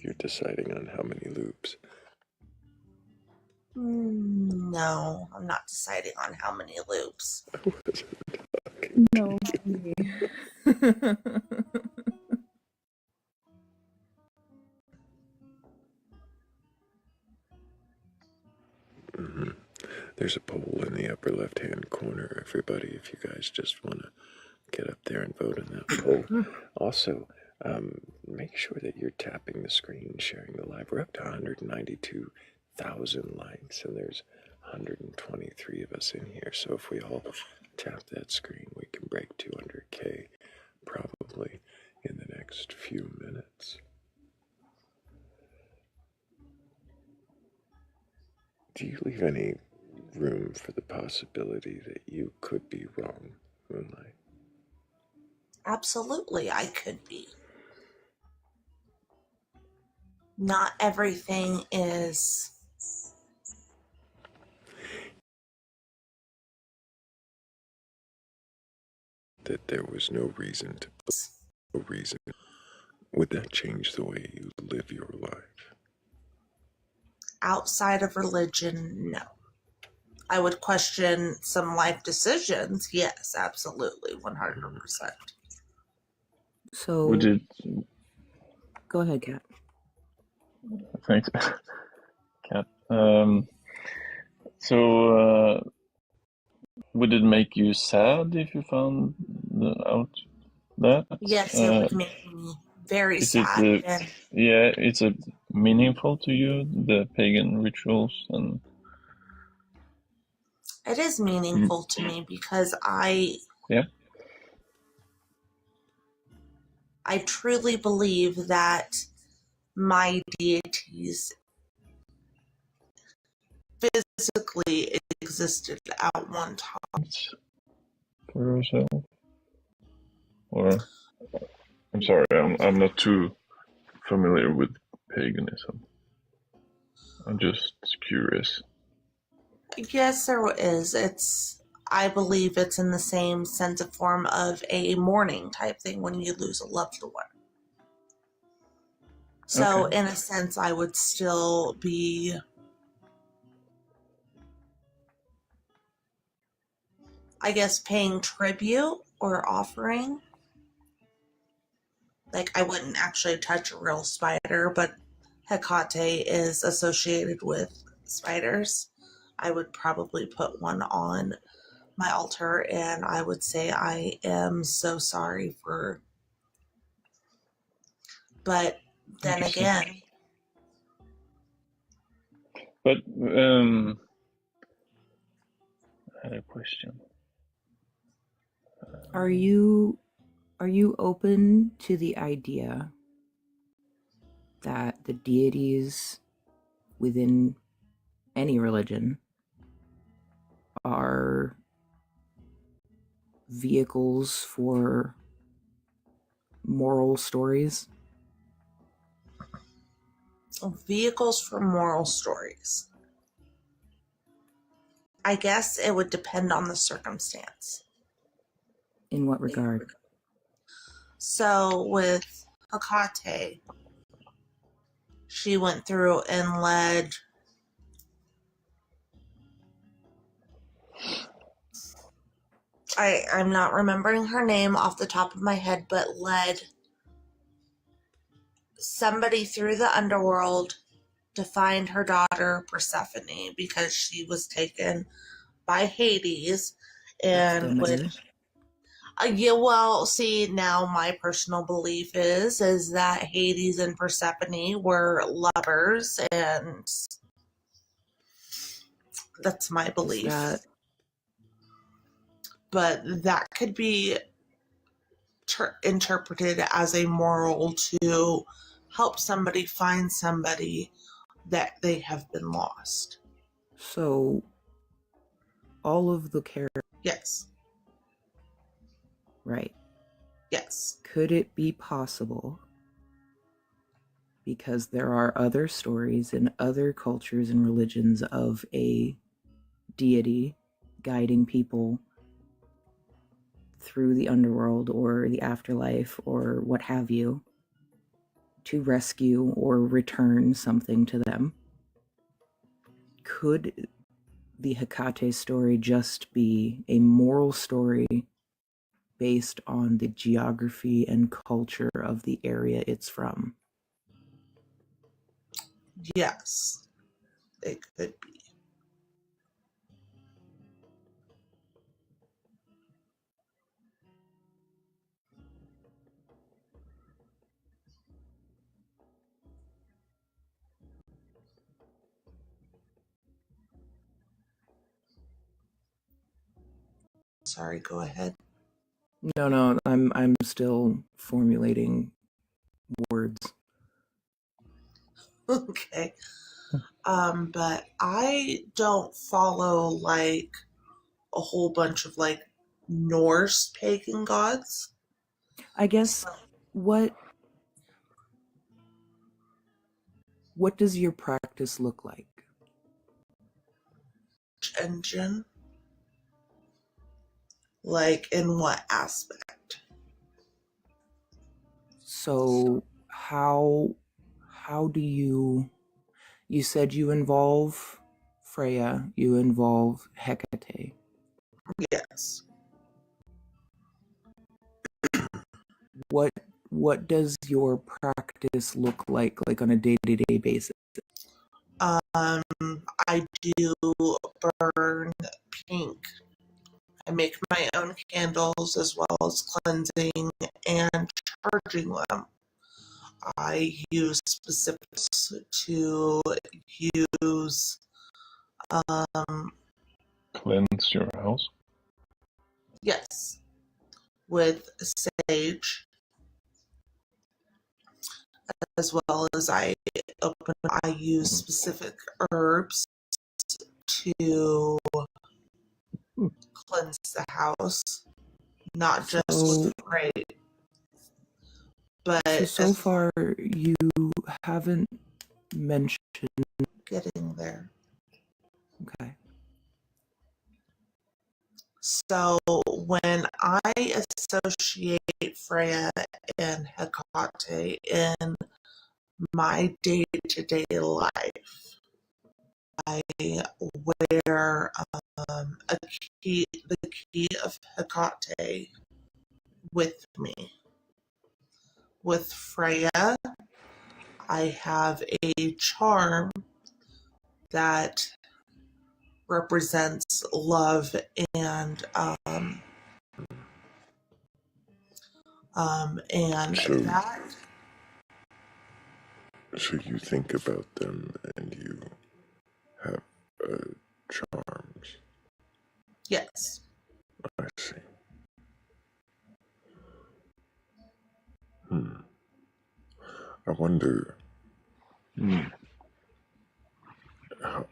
A: You're deciding on how many loops.
S: No, I'm not deciding on how many loops.
T: No.
A: There's a poll in the upper left-hand corner, everybody, if you guys just want to get up there and vote in that poll. Also, make sure that you're tapping the screen, sharing the live. We're up to 192,000 likes, and there's 123 of us in here. So if we all tap that screen, we can break 200K probably in the next few minutes. Do you leave any room for the possibility that you could be wrong, Moonlight?
S: Absolutely, I could be. Not everything is...
A: That there was no reason to... No reason. Would that change the way you live your life?
S: Outside of religion, no. I would question some life decisions. Yes, absolutely, 100%.
T: So,
O: Would it?
T: Go ahead, Kat.
O: Thanks, Kat. So, would it make you sad if you found out that?
S: Yes, it would make me very sad.
O: Yeah, it's a meaningful to you, the pagan rituals and...
S: It is meaningful to me because I truly believe that my deities physically existed at one time.
O: For yourself? Or, I'm sorry, I'm not too familiar with paganism. I'm just curious.
S: Yes, there is. I believe it's in the same sense of form of a mourning type thing when you lose a loved one. So,
O: Okay.
S: in a sense, I would still be I guess paying tribute or offering. Like, I wouldn't actually touch a real spider, but Hecate is associated with spiders. I would probably put one on my altar and I would say I am so sorry for. But then
O: Interesting.
S: again,
O: But I had a question.
T: Are you open to the idea that the deities within any religion are vehicles for moral stories?
S: vehicles for moral stories. I guess it would depend on the circumstance.
T: In what regard?
S: So with Hecate, she went through and led I'm not remembering her name off the top of my head, but led somebody through the underworld to find her daughter Persephone because she was taken by Hades and would yeah, well, see, now my personal belief is that Hades and Persephone were lovers, and that's my belief. But that could be interpreted as a moral to help somebody find somebody that they have been lost.
T: So, all of the characters.
S: Yes.
T: Right.
S: Yes.
T: Could it be possible, because there are other stories in other cultures and religions of a deity guiding people through the underworld or the afterlife or what have you, to rescue or return something to them? Could the Hecate story just be a moral story based on the geography and culture of the area it's from?
S: Yes, it could be. Sorry, go ahead.
T: No, I'm still formulating words.
S: Okay. But I don't follow like a whole bunch of like Norse pagan gods.
T: I guess what does your practice look like?
S: Engine? Like in what aspect?
T: So how do you said you involve Freya, you involve Hecate.
S: Yes.
T: What does your practice look like on a day-to-day basis?
S: I do burn pink. I make my own candles as well as cleansing and charging them. I use specifics to use
O: cleanse your house.
S: Yes, with sage, as well as I use specific herbs to cleanse the house, not just with Thrayle. But
N: So far, you haven't mentioned.
S: Getting there.
N: Okay.
S: So when I associate Freya and Hecate in my day-to-day life, I wear the key of Hecate with me. With Freya, I have a charm that represents love and that.
A: So you think about them and you have charms.
S: Yes.
A: I see. I wonder. How,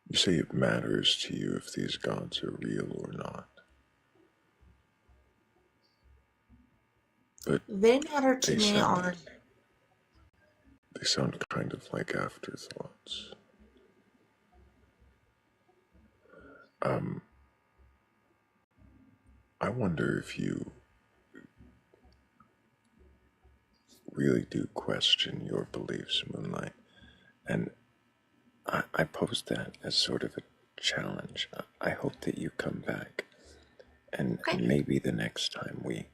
A: you say it matters to you if these gods are real or not. But
S: they matter to me on.
A: They sound kind of like afterthoughts. I wonder if you really do question your beliefs, Moonlight. And I pose that as sort of a challenge. I hope that you come back. And maybe the next time we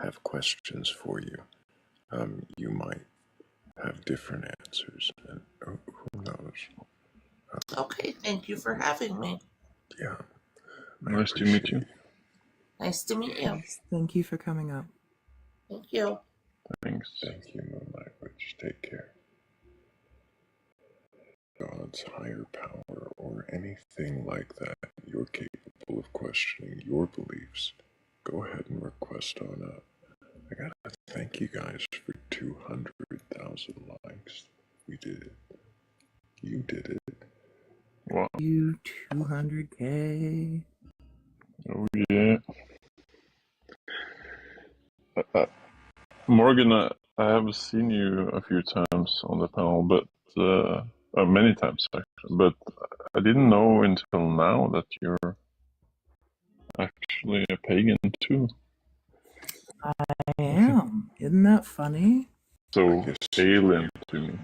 A: have questions for you, you might have different answers. And who knows?
S: Okay, thank you for having me.
A: Yeah.
O: Nice to meet you.
S: Nice to meet you.
N: Thank you for coming up.
S: Thank you.
O: Thanks.
A: Thank you, Moonlight Witch. Take care. God's higher power or anything like that, you're capable of questioning your beliefs, go ahead and request on up. I gotta thank you guys for 200,000 likes. We did it. You did it.
O: Wow.
N: You 200K.
O: Oh yeah. Morgan, I have seen you a few times on the panel, but many times actually. But I didn't know until now that you're actually a pagan too.
N: I am. Isn't that funny?
O: So alien to me.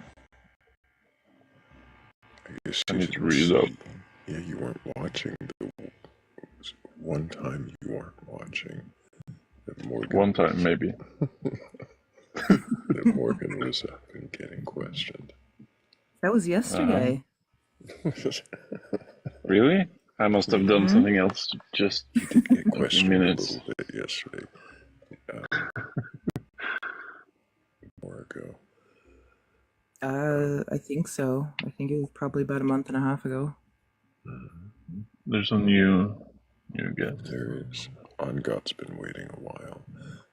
O: I need to read up.
A: Yeah, you weren't watching the one time you weren't watching.
O: One time, maybe.
A: That Morgan was up and getting questioned.
N: That was yesterday.
O: Really? I must have done something else just
A: you did get
O: a few
A: questioned
O: minutes.
A: a little bit yesterday. More ago.
N: I think so. I think it was probably about a month and a half ago.
O: There's a new guest.
A: There is. On God's been waiting a while.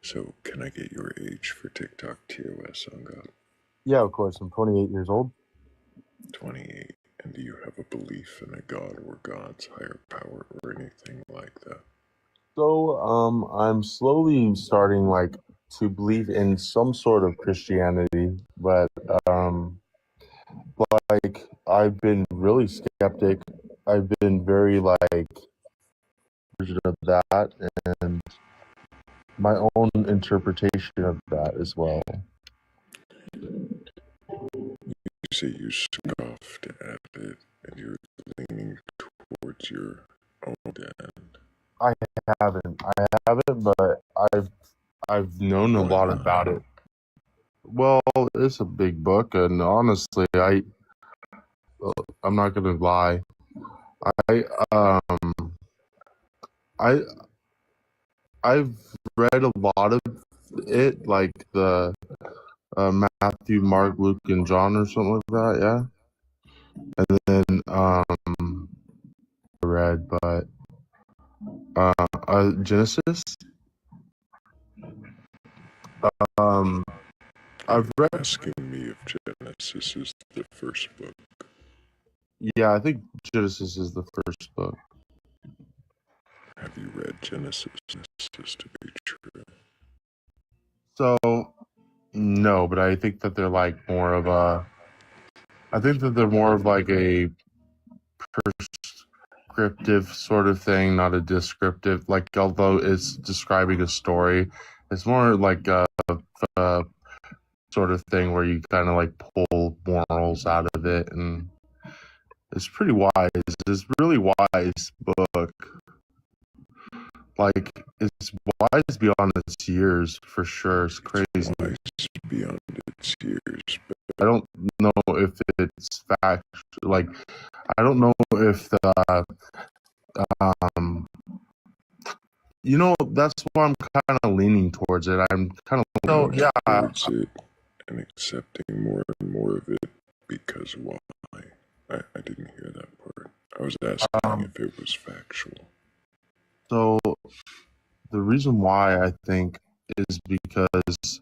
A: So can I get your age for TikTok TOS on God?
U: Yeah, of course. I'm 28 years old.
A: 28. And do you have a belief in a god or gods, higher power, or anything like that?
U: So, I'm slowly starting to believe in some sort of Christianity, but I've been really skeptic. I've been very version of that and my own interpretation of that as well.
A: You say you scoffed at it and you're leaning towards your own end.
U: I haven't, but I've known a lot about it. Well, it's a big book, and honestly, I'm not gonna lie. I've read a lot of it, like the Matthew, Mark, Luke, and John, or something like that. Yeah, and then I read, but Genesis. I've read.
A: Asking me if Genesis is the first book.
U: Yeah, I think Genesis is the first book.
A: Have you read Genesis? Genesis to be true.
U: So, no, but I think that they're like more of a. I think that they're more of like a prescriptive sort of thing, not a descriptive. Like, although it's describing a story, it's more like a sort of thing where you kind of like pull morals out of it, and it's pretty wise. It's really wise book. Like, it's wise beyond its years for sure. It's crazy.
A: Wise beyond its years, but
U: I don't know if it's fact. Like, I don't know if the you know, that's why I'm kind of leaning towards it. I'm kind of
A: towards it and accepting more and more of it because why? I didn't hear that part. I was asking if it was factual.
U: So the reason why I think is because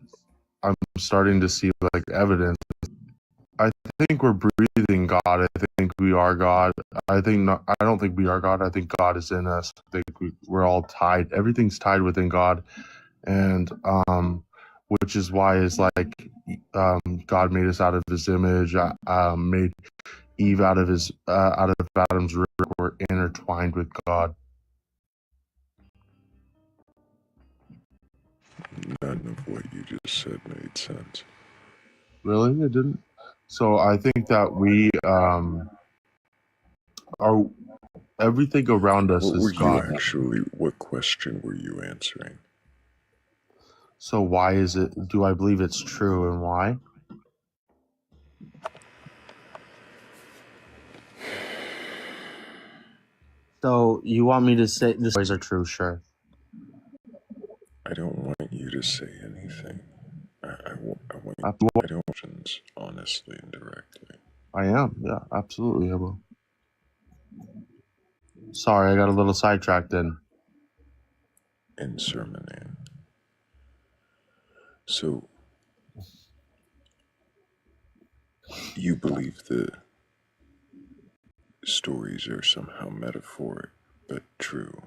U: I'm starting to see like evidence. I think we're breathing God. I think we are God. I don't think we are God. I think God is in us. I think we're all tied. Everything's tied within God, and which is why it's like God made us out of His image. Made Eve out of Adam's rib. We're intertwined with God.
A: None of what you just said made sense.
U: Really, it didn't. So I think that we are. Everything around us is God.
A: What question were you answering?
U: So why is it? Do I believe it's true, and why? So you want me to say the stories are true? Sure.
A: I don't want you to say anything. I want you to questions honestly and directly.
U: I am. Yeah, absolutely. I will. Sorry, I got a little sidetracked in
A: sermoning. So you believe the stories are somehow metaphoric, but true.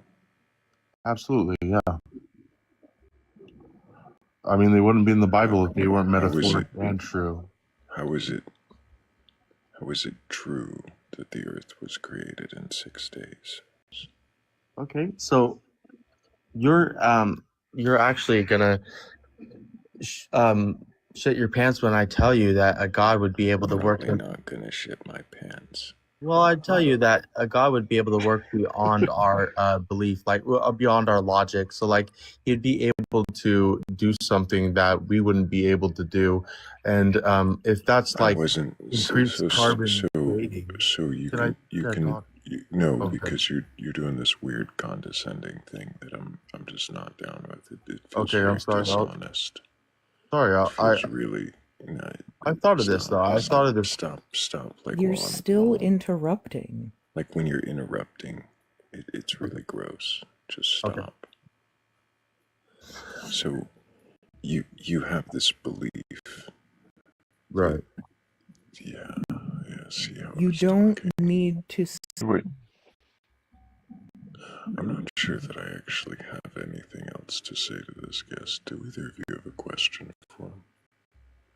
U: Absolutely, yeah. I mean, they wouldn't be in the Bible if they weren't metaphoric and true.
A: How is it true that the earth was created in 6 days?
U: Okay, so you're actually gonna shit your pants when I tell you that a God would be able to work.
A: I'm not gonna shit my pants.
U: Well, I tell you that a God would be able to work beyond our belief, like beyond our logic. So, like, He'd be able to do something that we wouldn't be able to do, and if that's like increased carbon dating,
A: because you're doing this weird condescending thing that I'm just not down with. It feels
U: Okay,
A: very
U: I'm sorry.
A: dishonest.
U: Sorry,
A: feels really.
U: I thought of this though. I thought of this.
A: Stop. Like
Q: You're still interrupting.
A: Like when you're interrupting, it's really gross. Just stop. Okay. So, you have this belief,
U: right?
A: Yeah. See how
Q: you don't need to.
A: Wait. I'm not sure that I actually have anything else to say to this guest. Do either of you have a question for him?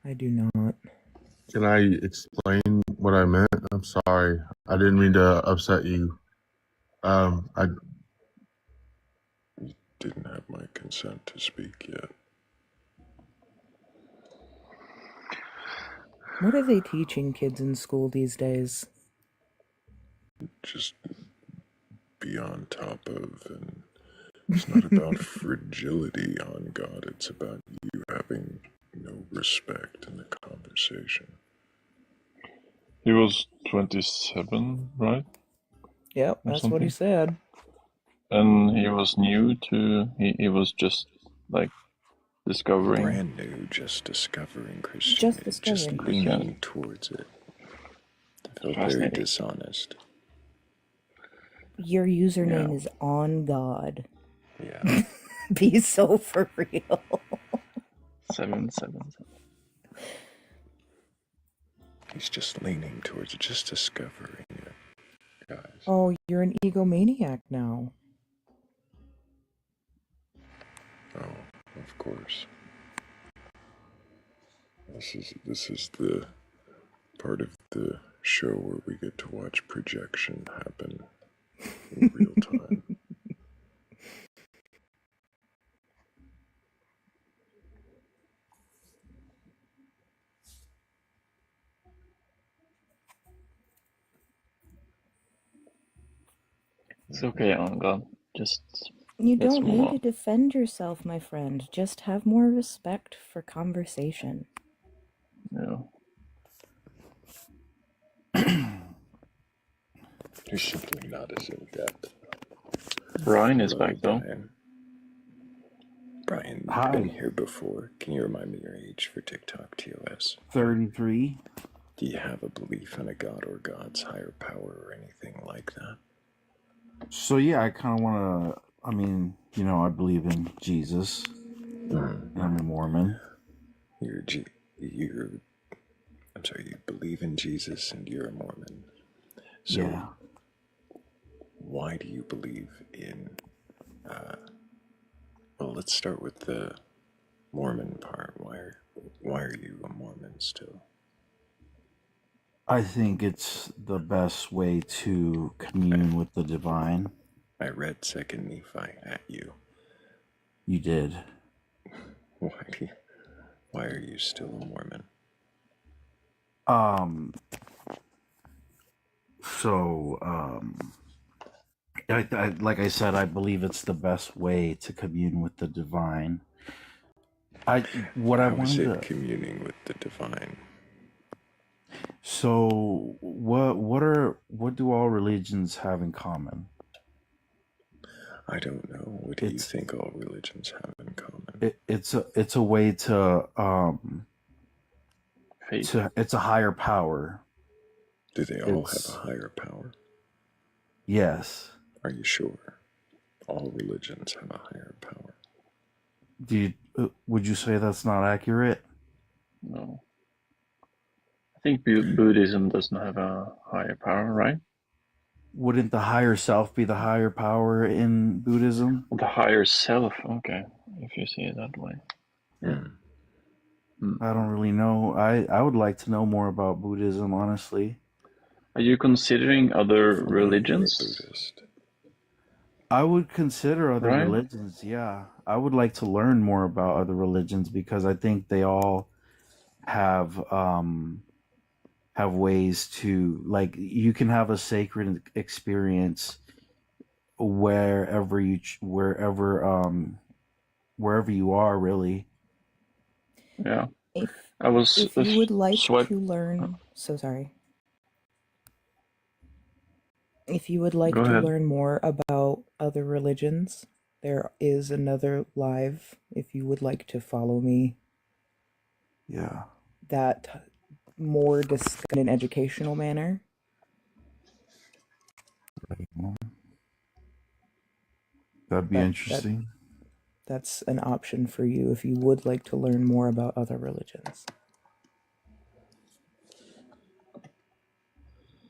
Q: I do not.
U: Can I explain what I meant? I'm sorry. I didn't mean to upset you. I
A: didn't have my consent to speak yet.
Q: What are they teaching kids in school these days?
A: Just be on top of, and it's not about fragility on God. It's about you having no respect in the conversation.
O: He was 27, right?
Q: Yep, that's what he said.
O: And he was new to, he was just like discovering.
A: Brand new, just discovering Christianity, just leaning towards it. I felt very dishonest.
T: Your username is on God.
A: Yeah.
T: Be so for real.
O: 777.
A: He's just leaning towards it, just discovering it, guys.
Q: Oh, you're an egomaniac now.
A: of course. This is the part of the show where we get to watch projection happen in real time.
O: It's okay, Anga. Just
T: You
O: let's
T: don't
O: move
T: need
O: on.
T: to defend yourself, my friend. Just have more respect for conversation.
O: Yeah.
A: You're simply not as in depth.
O: Brian is
A: Hello,
O: back though.
A: Brian, you've
B: Hi.
A: been here before. Can you remind me your age for TikTok TOS?
B: 33.
A: Do you have a belief in a god or gods, higher power, or anything like that?
B: So yeah, I kind of want to. I mean, you know, I believe in Jesus. I'm a Mormon.
A: I'm sorry, you believe in Jesus and you're a Mormon. So,
B: Yeah.
A: why do you believe in, well, let's start with the Mormon part. Why are you a Mormon still?
B: I think it's the best way to commune with the divine.
A: I read Second Nephi at you.
B: You did.
A: Why are you still a Mormon?
B: Like I said, I believe it's the best way to commune with the divine.
A: How is it communing with the divine?
B: So what do all religions have in common?
A: I don't know. What do you think all religions have in common?
B: It's a way to it's a higher power.
A: Do they all have a higher power?
B: Yes.
A: Are you sure? All religions have a higher power.
B: Would you say that's not accurate?
O: No. I think Buddhism doesn't have a higher power, right?
B: Wouldn't the higher self be the higher power in Buddhism?
O: The higher self, okay, if you see it that way.
B: I don't really know. I would like to know more about Buddhism, honestly.
O: Are you considering other religions?
B: I would consider other
O: Right?
B: religions, yeah. I would like to learn more about other religions because I think they all have ways to, like, you can have a sacred experience wherever you are, really.
O: Yeah.
T: If
O: I was
T: you would like to learn, so sorry. If you would like
O: Go
T: to
O: ahead.
T: learn more about other religions, there is another live if you would like to follow me.
B: Yeah.
T: That more discussed in an educational manner.
B: That'd be interesting.
T: That's an option for you if you would like to learn more about other religions.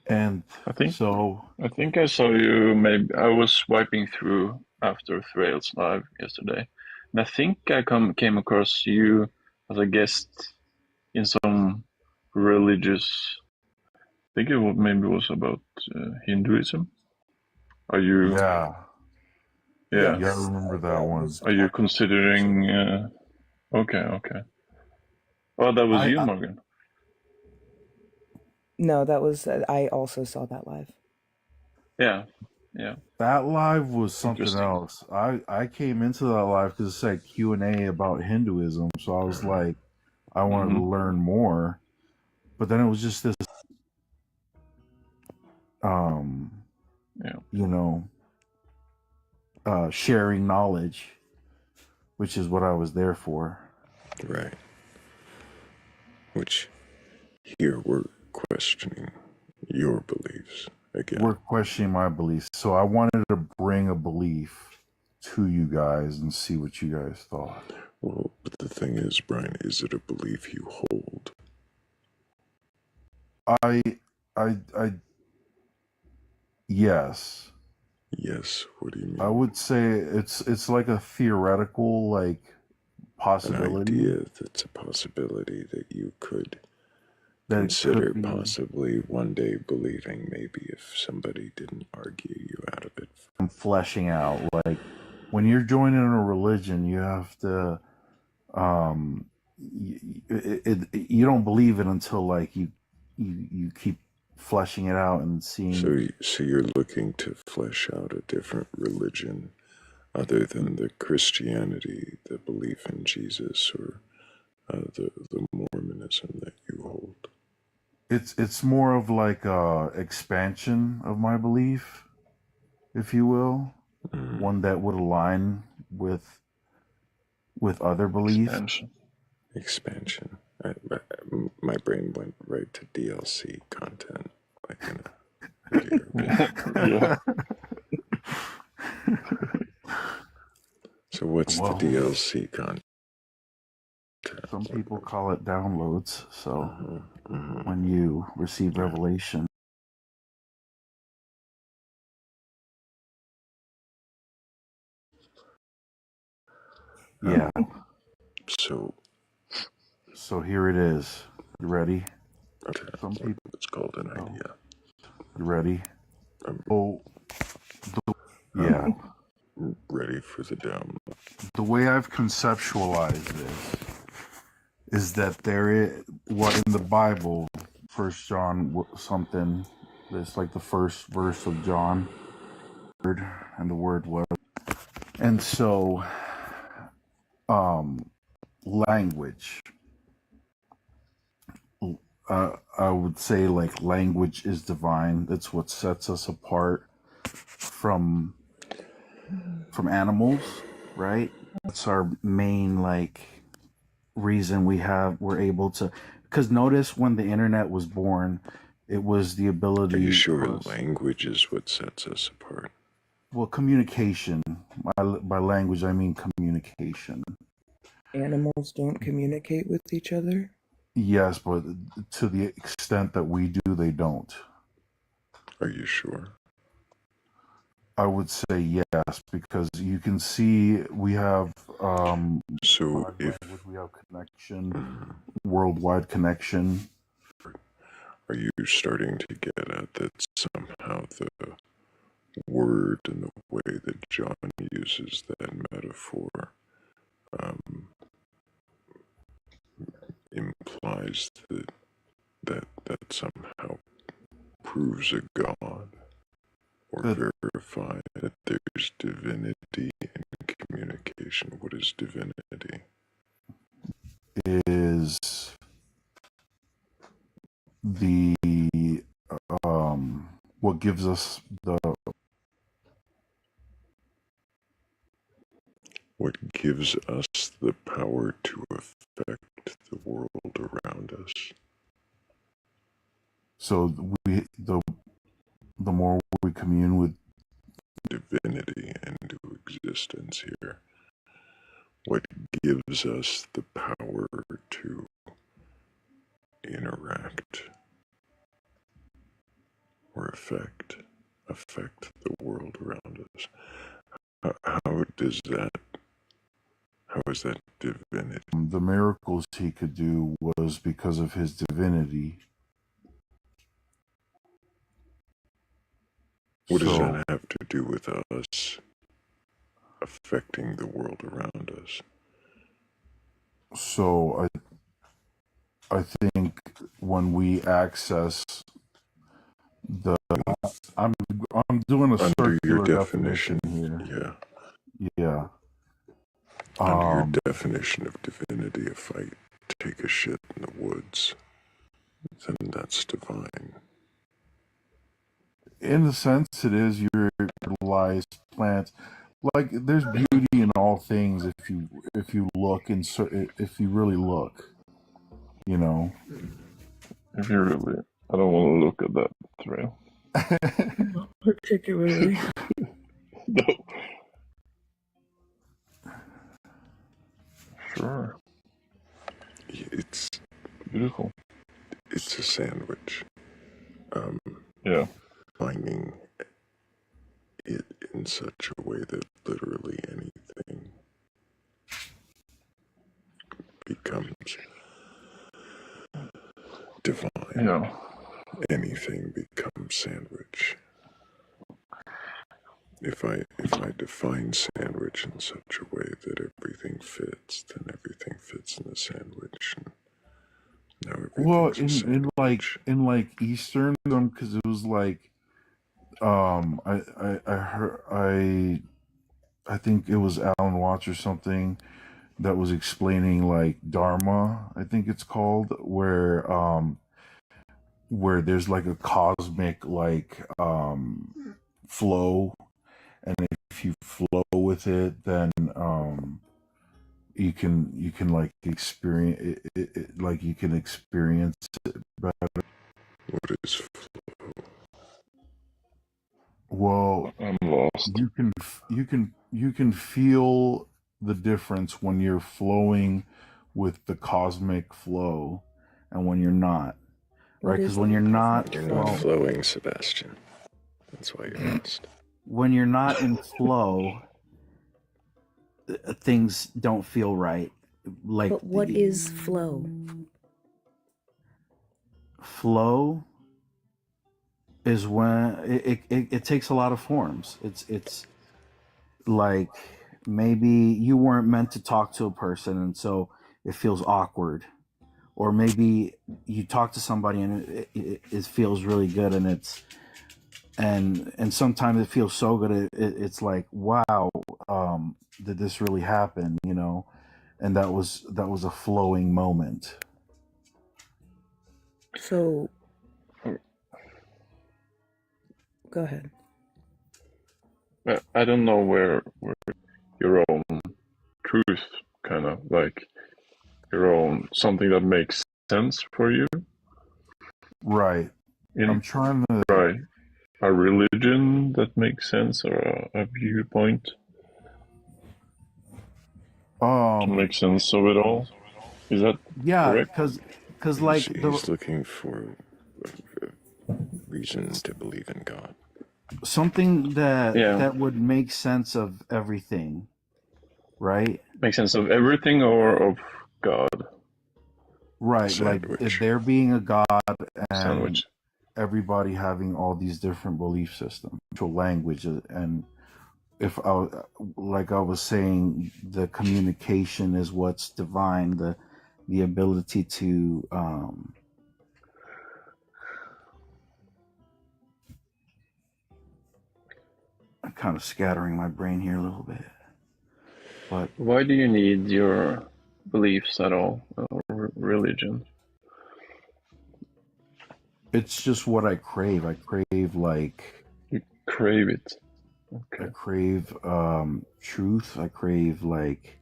B: And
O: I think
B: so
O: I think I saw you. Maybe I was swiping through after Thrayle's live yesterday, and I think I came across you as a guest in some religious. I think maybe it was about Hinduism. Are you?
B: Yeah.
O: Yeah.
B: Yeah, I remember that one.
O: Are you considering? Okay. Oh, that was you, Morgan.
T: No, that was I also saw that live.
O: Yeah.
B: That live was something
O: Interesting.
B: else. I came into that live because it said Q&A about Hinduism, so I was like, I wanted to learn more. But then it was just this, sharing knowledge, which is what I was there for.
A: Right. Which, here we're questioning your beliefs again.
B: We're questioning my beliefs. So I wanted to bring a belief to you guys and see what you guys thought.
A: Well, but the thing is, Brian, is it a belief you hold?
B: Yes.
A: Yes. What do you mean?
B: I would say it's like a theoretical, like, possibility.
A: An idea that's a possibility that you could
B: That
A: consider
B: could be
A: possibly one day believing, maybe if somebody didn't argue you out of it.
B: fleshing out. Like when you're joining a religion, you have to you don't believe it until like you keep fleshing it out and seeing.
A: So you're looking to flesh out a different religion other than the Christianity, the belief in Jesus, or the Mormonism that you hold.
B: It's more of like a expansion of my belief, if you will, one that would align with other beliefs.
A: Expansion. My brain went right to DLC content, like in a video game. So what's the DLC content?
B: Some people call it downloads. So when you receive revelation, yeah. So here it is. You ready? Some people.
A: It's called an idea.
B: You ready? Yeah.
A: Ready for the download.
B: The way I've conceptualized this is that there is what in the Bible, 1 John something. It's like the first verse of John, and the word was, and so, language. I would say like language is divine. That's what sets us apart from animals, right? That's our main like reason we're able to, because notice when the internet was born, it was the ability.
A: Are you sure language is what sets us apart?
B: Well, communication. By language, I mean communication.
N: Animals don't communicate with each other?
B: Yes, but to the extent that we do, they don't.
A: Are you sure?
B: I would say yes, because you can see we have
A: so if
B: we have connection, worldwide connection.
A: Are you starting to get at that somehow the word and the way that John uses that metaphor implies that somehow proves a God or verify that there's divinity in communication? What is divinity?
B: Is the what gives us the
A: power to affect the world around us.
B: So the more we commune with
A: divinity into existence here, what gives us the power to interact or affect the world around us? How is that divinity?
B: The miracles he could do was because of his divinity.
A: What does that have to do with us affecting the world around us?
B: So I think when we access I'm doing a
A: under your
B: circular
A: definition
B: here. Yeah.
A: Under your definition of divinity, if I take a shit in the woods, then that's divine.
B: In a sense, it is. Your fertilized plants. Like there's beauty in all things if you look and if you really look, you know.
O: If you really, I don't want to look at that Thrayle.
N: Not particularly.
O: No. Sure.
A: It's
O: beautiful.
A: It's a sandwich.
O: Yeah.
A: Finding it in such a way that literally anything divine, anything becomes sandwich. If I define sandwich in such a way that everything fits, then everything fits in the sandwich. And now
B: Well,
A: everything's a
B: in like Eastern, because it was like, I heard I think it was Alan Watts or something that was explaining like Dharma, I think it's called, where there's like a cosmic like flow, and if you flow with it, then you can like experience it, like you can experience it better.
A: What is flow?
B: Well,
O: I'm lost.
B: you can feel the difference when you're flowing with the cosmic flow and when you're not, right? Because when you're not
A: flowing, Sebastian. That's why you're lost.
E: When you're not in flow, things don't feel right. Like,
T: but what is flow?
E: Flow is when it takes a lot of forms. It's like maybe you weren't meant to talk to a person, and so it feels awkward. Or maybe you talk to somebody and it feels really good, and and sometimes it feels so good it's like, wow, did this really happen, and that was a flowing moment.
T: So go ahead.
O: I don't know where your own truth, kind of like your own something that makes sense for you.
B: Right. I'm trying to.
O: Right. A religion that makes sense, or a viewpoint to make sense of it all. Is that correct?
E: because like
A: he's looking for a reason to believe in God.
E: Something that would make sense of everything, right?
O: Make sense of everything or of God?
B: Right,
A: Sandwich.
B: like if there being a God and
O: Sandwich.
B: everybody having all these different belief systems, language, and if I was saying, the communication is what's divine, the ability to I'm kind of scattering my brain here a little bit. But
O: why do you need your beliefs at all, or religion?
B: It's just what I crave. I crave like
O: you crave it. Okay.
B: I crave truth. I crave like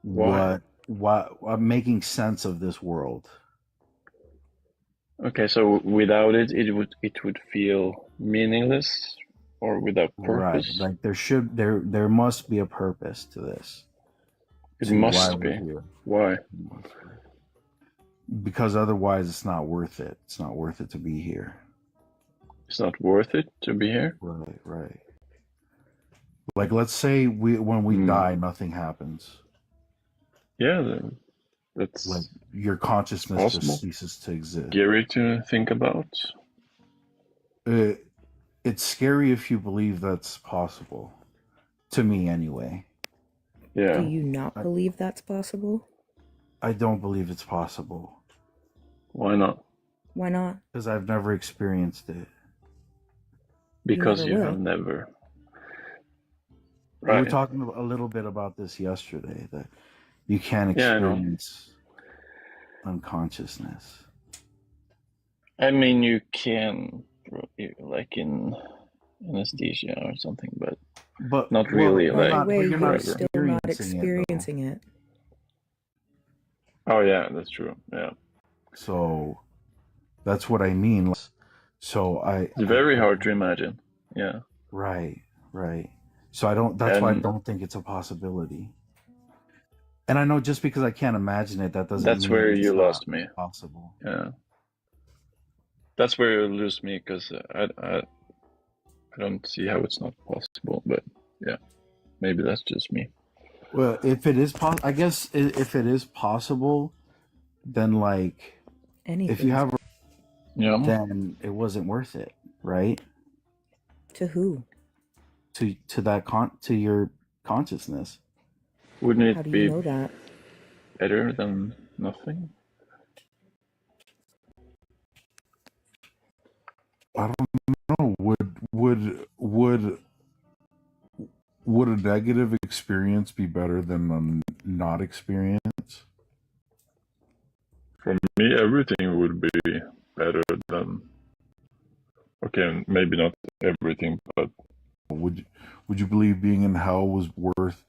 O: Why?
B: what I'm making sense of this world.
O: Okay, so without it, it would feel meaningless, or without purpose.
B: Right, like there must be a purpose to this.
O: It must be. Why?
B: Because otherwise, it's not worth it. It's not worth it to be here.
O: It's not worth it to be here.
B: Right. Like, let's say when we die, nothing happens.
O: Yeah, that's
B: like your consciousness
O: possible.
B: Just ceases to exist.
O: Scary to think about.
B: It's scary if you believe that's possible. To me, anyway.
O: Yeah.
T: Do you not believe that's possible?
B: I don't believe it's possible.
O: Why not?
T: Why not?
B: Because I've never experienced it.
O: Because you have never.
B: Right. We were talking a little bit about this yesterday, that you can't experience unconsciousness.
O: I mean, you can, like in anesthesia or something, but not really.
T: You're still not experiencing it.
O: Oh yeah, that's true. Yeah.
B: So that's what I mean. So
O: it's very hard to imagine. Yeah.
B: Right. So that's why I don't think it's a possibility. And I know just because I can't imagine it, that doesn't
O: That's
B: mean
O: where
B: it's
O: you
B: not
O: lost me.
B: Possible.
O: Yeah. That's where you lose me, because I don't see how it's not possible, but yeah, maybe that's just me.
B: Well, if it is I guess if it is possible, then like
T: Anything.
E: If you have,
O: Yeah.
E: then it wasn't worth it, right?
T: To who?
E: To that to your consciousness.
O: Wouldn't
T: How do
O: it
T: you
O: be
T: know that?
O: better than nothing?
U: I don't know. Would a negative experience be better than a not experience?
O: For me, everything would be better than. Okay, maybe not everything, but
U: Would you believe being in hell was worth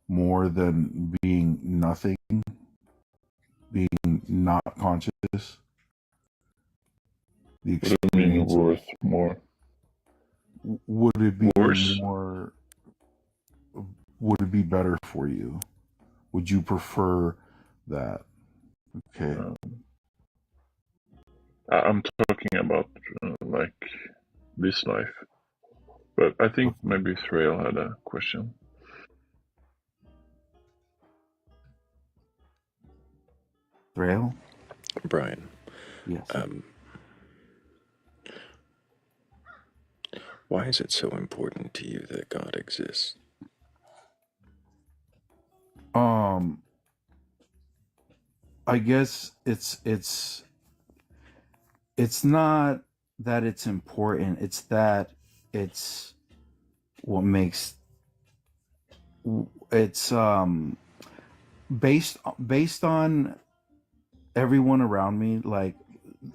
U: more than being nothing, being not conscious? The
O: what do you mean
U: experience of
O: worth more?
U: would it be
O: Worse?
U: more? Would it be better for you? Would you prefer that? Okay.
O: I'm talking about like this life. But I think maybe Thrayle had a question.
E: Thrayle?
A: Brian.
E: Yes.
A: Why is it so important to you that God exists?
E: I guess it's not that it's important, it's that it's what makes it's based on everyone around me. Like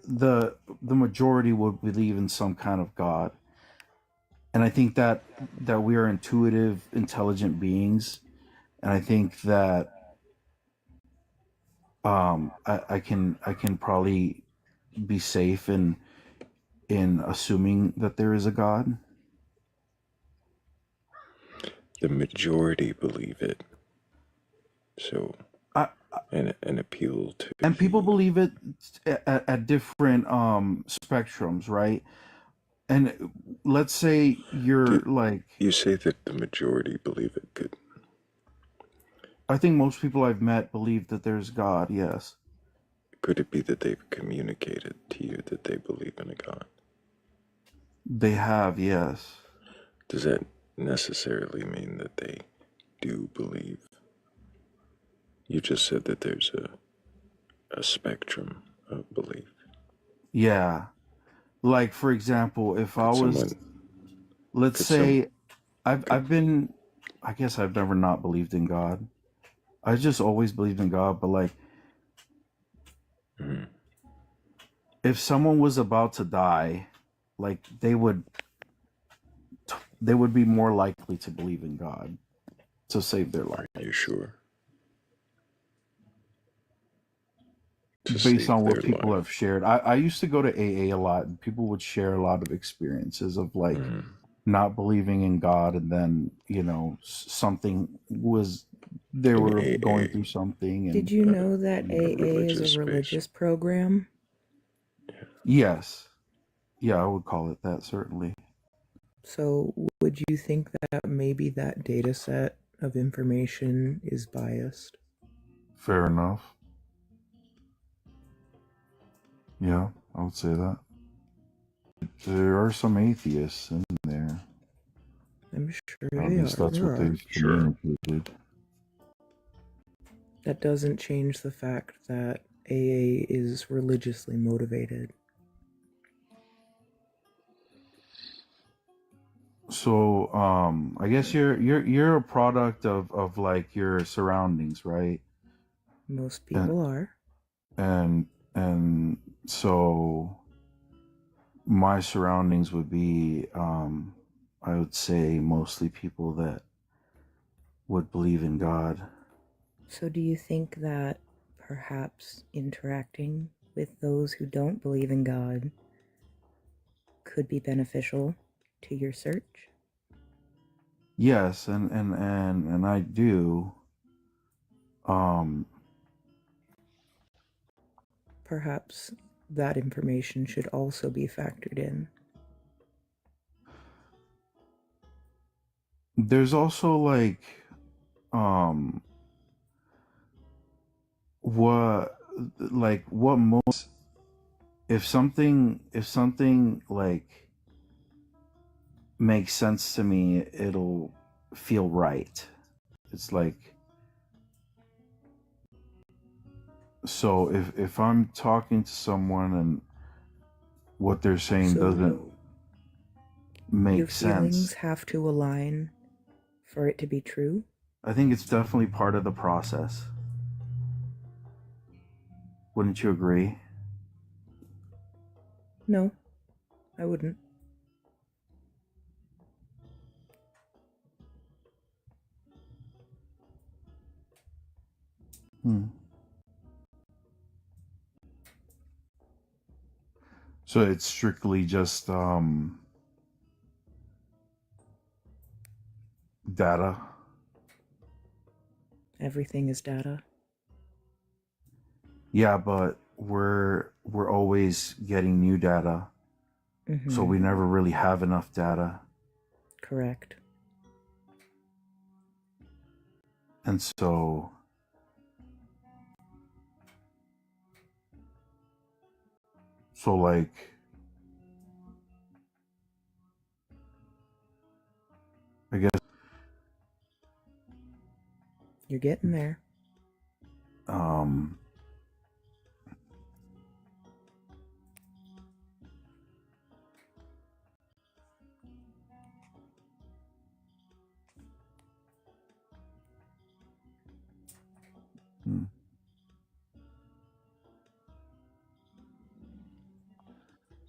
E: the majority would believe in some kind of God, and I think that we are intuitive, intelligent beings, and I think that I can probably be safe in assuming that there is a God.
A: The majority believe it. So, an appeal to.
E: And people believe it at different spectrums, right? And let's say you're like.
A: You say that the majority believe it. Good.
E: I think most people I've met believe that there's God, yes.
A: Could it be that they've communicated to you that they believe in a God?
E: They have, yes.
A: Does that necessarily mean that they do believe? You just said that there's a spectrum of belief.
E: Yeah. Like, for example, if I was, let's say, I've been, I guess I've never not believed in God. I just always believed in God, but like, if someone was about to die, like they would be more likely to believe in God to save their life.
A: Are you sure?
E: Based on what people have shared. I used to go to AA a lot, and people would share a lot of experiences of like not believing in God, and then, you know, something was, they were going through something. And
T: Did you know that AA is a religious program?
E: Yes. Yeah, I would call it that, certainly.
N: So would you think that maybe that data set of information is biased?
U: Fair enough. Yeah, I would say that. There are some atheists in there.
N: I'm sure
U: At least that's what they've communicated.
N: That doesn't change the fact that AA is religiously motivated.
E: So, I guess you're a product of like your surroundings, right?
N: Most people are.
E: And so my surroundings would be, I would say, mostly people that would believe in God.
T: So do you think that perhaps interacting with those who don't believe in God could be beneficial to your search?
E: Yes, and I do.
N: Perhaps that information should also be factored in.
E: There's also like, what most if something like makes sense to me, it'll feel right. It's like, so if I'm talking to someone and what they're saying doesn't
N: Your
E: make
N: feelings
E: sense,
N: have to align for it to be true?
E: I think it's definitely part of the process. Wouldn't you agree?
N: No, I wouldn't.
E: So it's strictly just data.
N: Everything is data.
E: Yeah, but we're always getting new data. So we never really have enough data.
N: Correct.
E: And so like, I guess
N: You're getting there.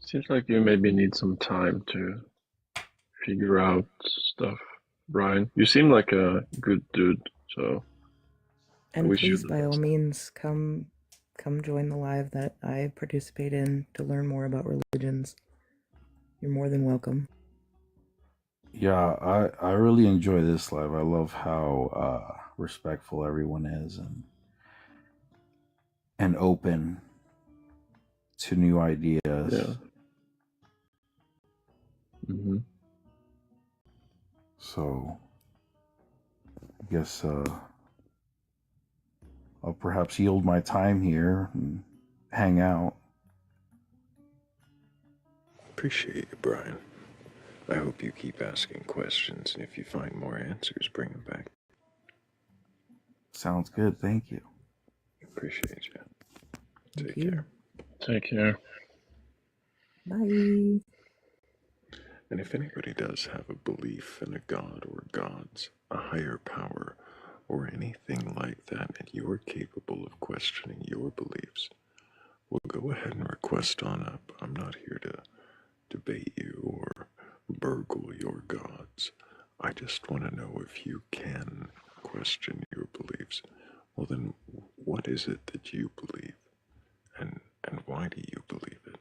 O: Seems like you maybe need some time to figure out stuff, Brian. You seem like a good dude, so I
N: And
O: wish you
N: please,
O: the
N: by all
O: best.
N: means, come join the live that I participate in to learn more about religions. You're more than welcome.
E: yeah, I really enjoy this live. I love how respectful everyone is and open to new ideas.
O: Yeah. Mm-hmm.
E: So I guess I'll perhaps yield my time here and hang out.
A: Appreciate you, Brian. I hope you keep asking questions, and if you find more answers, bring them back.
E: Sounds good. Thank you.
A: Appreciate you.
N: Thank
A: Take
N: you.
A: care.
O: Take care.
N: Bye.
A: And if anybody does have a belief in a god or gods, a higher power, or anything like that, and you're capable of questioning your beliefs, well, go ahead and request on up. I'm not here to debate you or burgle your gods. I just want to know if you can question your beliefs. Well, then, what is it that you believe? And why do you believe it?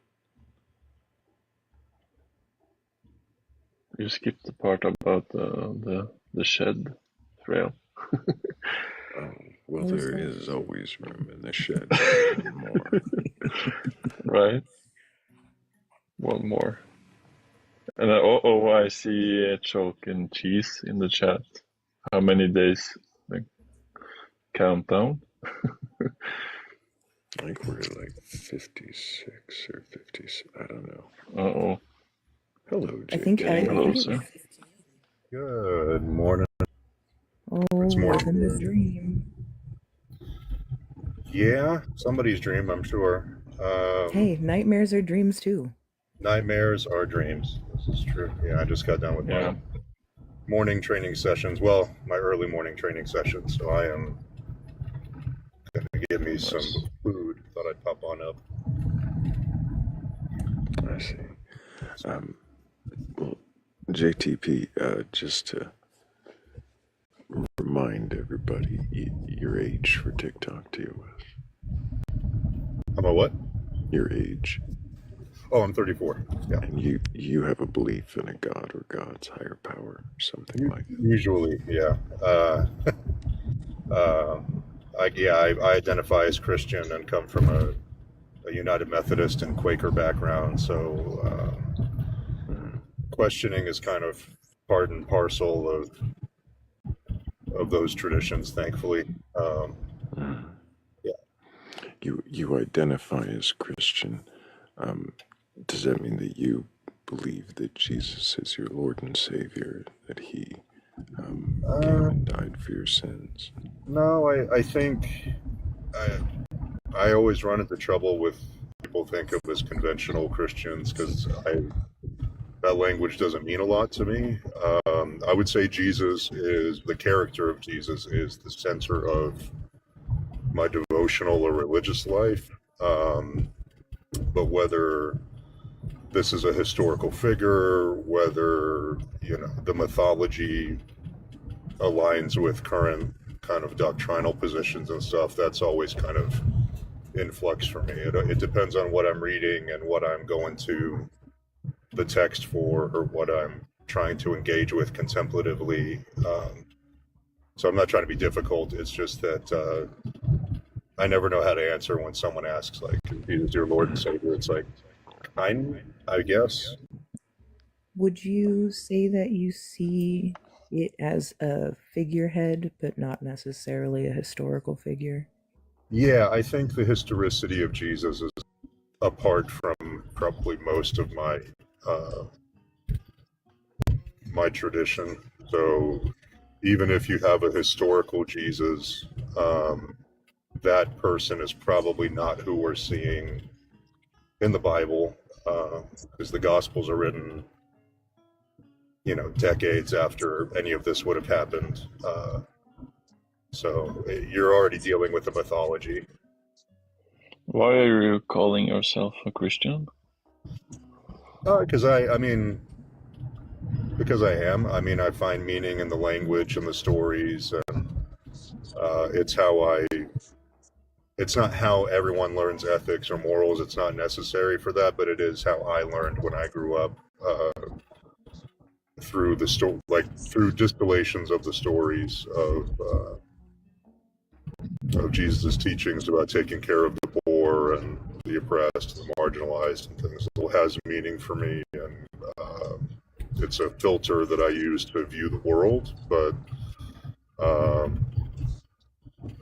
O: You skipped the part about the shed, Thrayle.
A: Well, there is always room in the shed for more.
O: Right? One more. And I see chalk and cheese in the chat. How many days? Like, countdown?
A: I think we're like 56 or 50. I don't know.
O: Uh-oh.
A: Hello,
N: I
A: Jake.
N: think
O: Getting
N: it was
O: closer.
G: Good morning.
N: Oh,
G: It's morning.
N: living the dream.
G: Yeah, somebody's dream, I'm sure.
N: Hey, nightmares are dreams too.
G: Nightmares are dreams. This is true. Yeah, I just got done with my morning training sessions. Well, my early morning training sessions. So I am going to give me some food. Thought I'd pop on up.
A: I see. Well, JTP, just to remind everybody your age for TikTok too.
G: About what?
A: Your age.
G: Oh, I'm 34. Yeah.
A: And you have a belief in a god or god's higher power, something like that.
G: Usually, yeah. I identify as Christian and come from a United Methodist and Quaker background, so questioning is kind of part and parcel of those traditions, thankfully. Yeah.
A: You identify as Christian. Does that mean that you believe that Jesus is your Lord and Savior, that He came and died for your sins?
G: No, I think I always run into trouble with people think of as conventional Christians because that language doesn't mean a lot to me. I would say the character of Jesus is the center of my devotional or religious life. But whether this is a historical figure, whether the mythology aligns with current kind of doctrinal positions and stuff, that's always kind of in flux for me. It depends on what I'm reading and what I'm going to the text for, or what I'm trying to engage with contemplatively. So I'm not trying to be difficult. It's just that I never know how to answer when someone asks, like, "Is Jesus your Lord and Savior?" It's like, I guess.
N: Would you say that you see it as a figurehead, but not necessarily a historical figure?
G: Yeah, I think the historicity of Jesus is apart from probably most of my my tradition. So even if you have a historical Jesus, that person is probably not who we're seeing in the Bible, because the Gospels are written, decades after any of this would have happened. So you're already dealing with the mythology.
O: Why are you calling yourself a Christian?
G: Because because I am. I find meaning in the language and the stories, and it's not how everyone learns ethics or morals. It's not necessary for that, but it is how I learned when I grew up, through through distillations of the stories of Jesus' teachings about taking care of the poor and the oppressed and the marginalized and things. It has meaning for me, and it's a filter that I use to view the world, but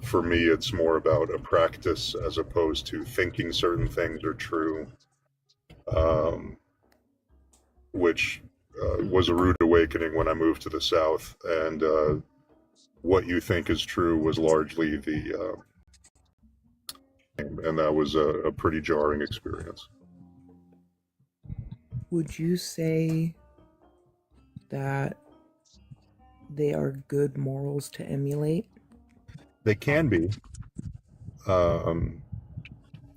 G: for me it's more about a practice as opposed to thinking certain things are true, which was a rude awakening when I moved to the South, and what you think is true was largely and that was a pretty jarring experience.
N: Would you say that they are good morals to emulate?
G: They can be,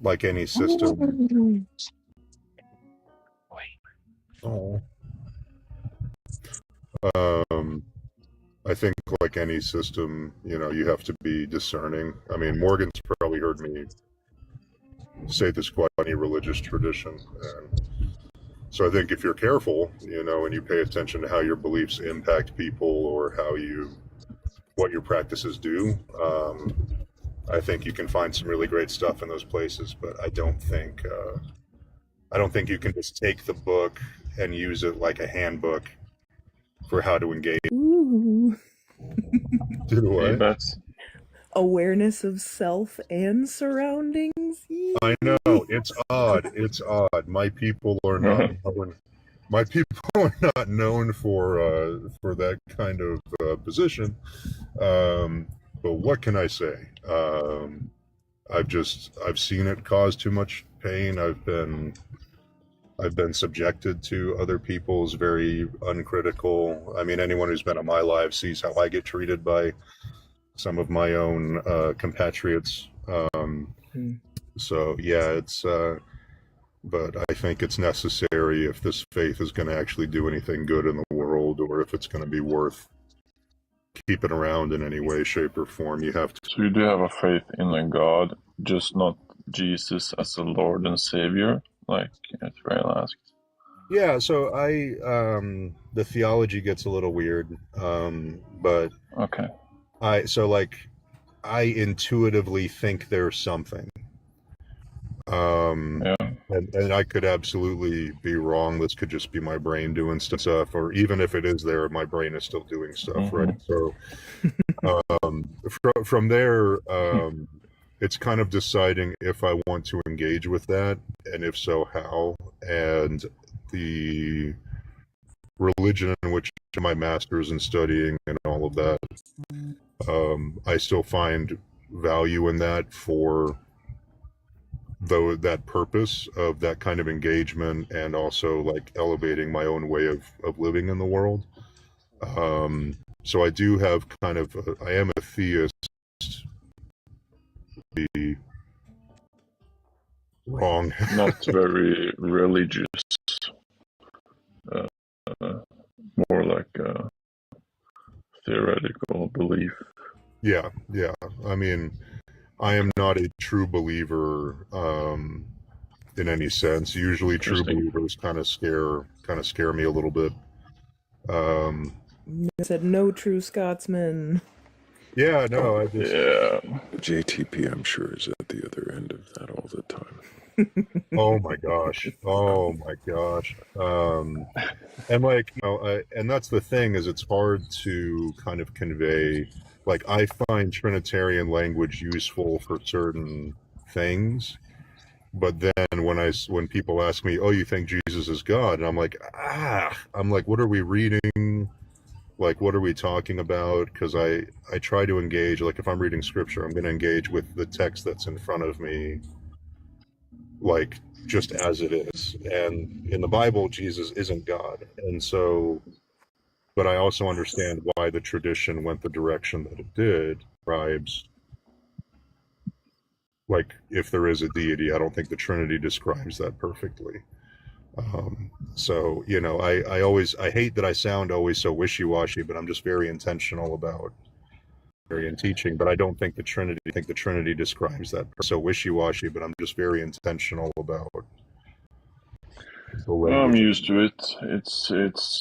G: like any system. Oh. I think like any system, you have to be discerning. Morgan's probably heard me say this quite any religious tradition. And so I think if you're careful, and you pay attention to how your beliefs impact people or what your practices do, I think you can find some really great stuff in those places. But I don't think you can just take the book and use it like a handbook for how to engage.
N: Ooh.
G: Do what?
O: That's
N: Awareness of self and surroundings.
G: I know, it's odd. It's odd. My people are not known for that kind of position. But what can I say? I've seen it cause too much pain. I've been subjected to other people's very uncritical. Anyone who's been in my life sees how I get treated by some of my own compatriots. So yeah, it's. But I think it's necessary if this faith is going to actually do anything good in the world, or if it's going to be worth keeping around in any way, shape, or form. You have to.
O: So you do have a faith in a God, just not Jesus as a Lord and Savior, like Thrayle asked.
G: Yeah, so the theology gets a little weird, but
O: okay.
G: I intuitively think there's something, and I could absolutely be wrong. This could just be my brain doing stuff, or even if it is there, my brain is still doing stuff, right? So from there, it's kind of deciding if I want to engage with that, and if so, how. And the religion in which my master's in studying and all of that, I still find value in that for that purpose of that kind of engagement, and also like elevating my own way of living in the world. So I do have kind of, I am a theist. Be wrong.
O: Not very religious. Uh, more like a theoretical belief.
G: Yeah. I mean, I am not a true believer in any sense. Usually, true believers kind of scare me a little bit.
N: I said no true Scotsman.
G: Yeah, no, I just
A: JTP, I'm sure, is at the other end of that all the time.
G: Oh my gosh. And like, and that's the thing, is it's hard to kind of convey. Like, I find Trinitarian language useful for certain things, but then when people ask me, "Oh, you think Jesus is God?" and I'm like, what are we reading? Like, what are we talking about? Because I try to engage. Like, if I'm reading scripture, I'm going to engage with the text that's in front of me, like just as it is. And in the Bible, Jesus isn't God, and so. But I also understand why the tradition went the direction that it did. Describes, like, if there is a deity, I don't think the Trinity describes that perfectly. So, you know, I hate that I sound always so wishy-washy, but I'm just very intentional about in teaching. But I don't think the Trinity describes that so wishy-washy, but I'm just very intentional about the language.
O: I'm used to it. It's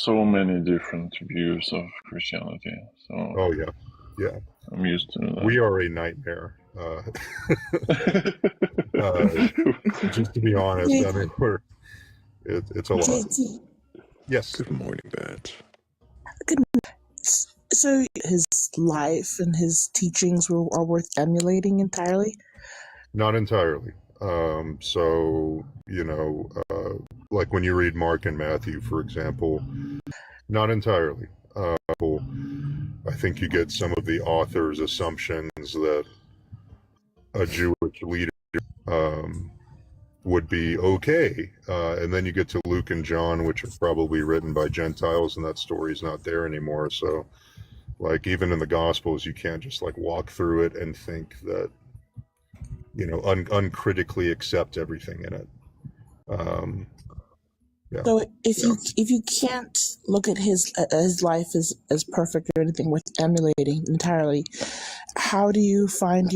O: so many different views of Christianity. So
G: oh yeah,
O: I'm used to that.
G: We are a nightmare. Just to be honest, I mean, it's a lot.
H: JT.
G: Yes.
A: Good morning, Bat.
H: Good morning. So his life and his teachings are worth emulating entirely?
G: Not entirely. So, you know, like when you read Mark and Matthew, for example, not entirely. I think you get some of the author's assumptions that a Jewish leader would be okay. And then you get to Luke and John, which are probably written by Gentiles, and that story's not there anymore. So, like, even in the Gospels, you can't just like walk through it and think that, you know, uncritically accept everything in it. Yeah.
H: So if you can't look at his life as perfect or anything worth emulating entirely, how do you find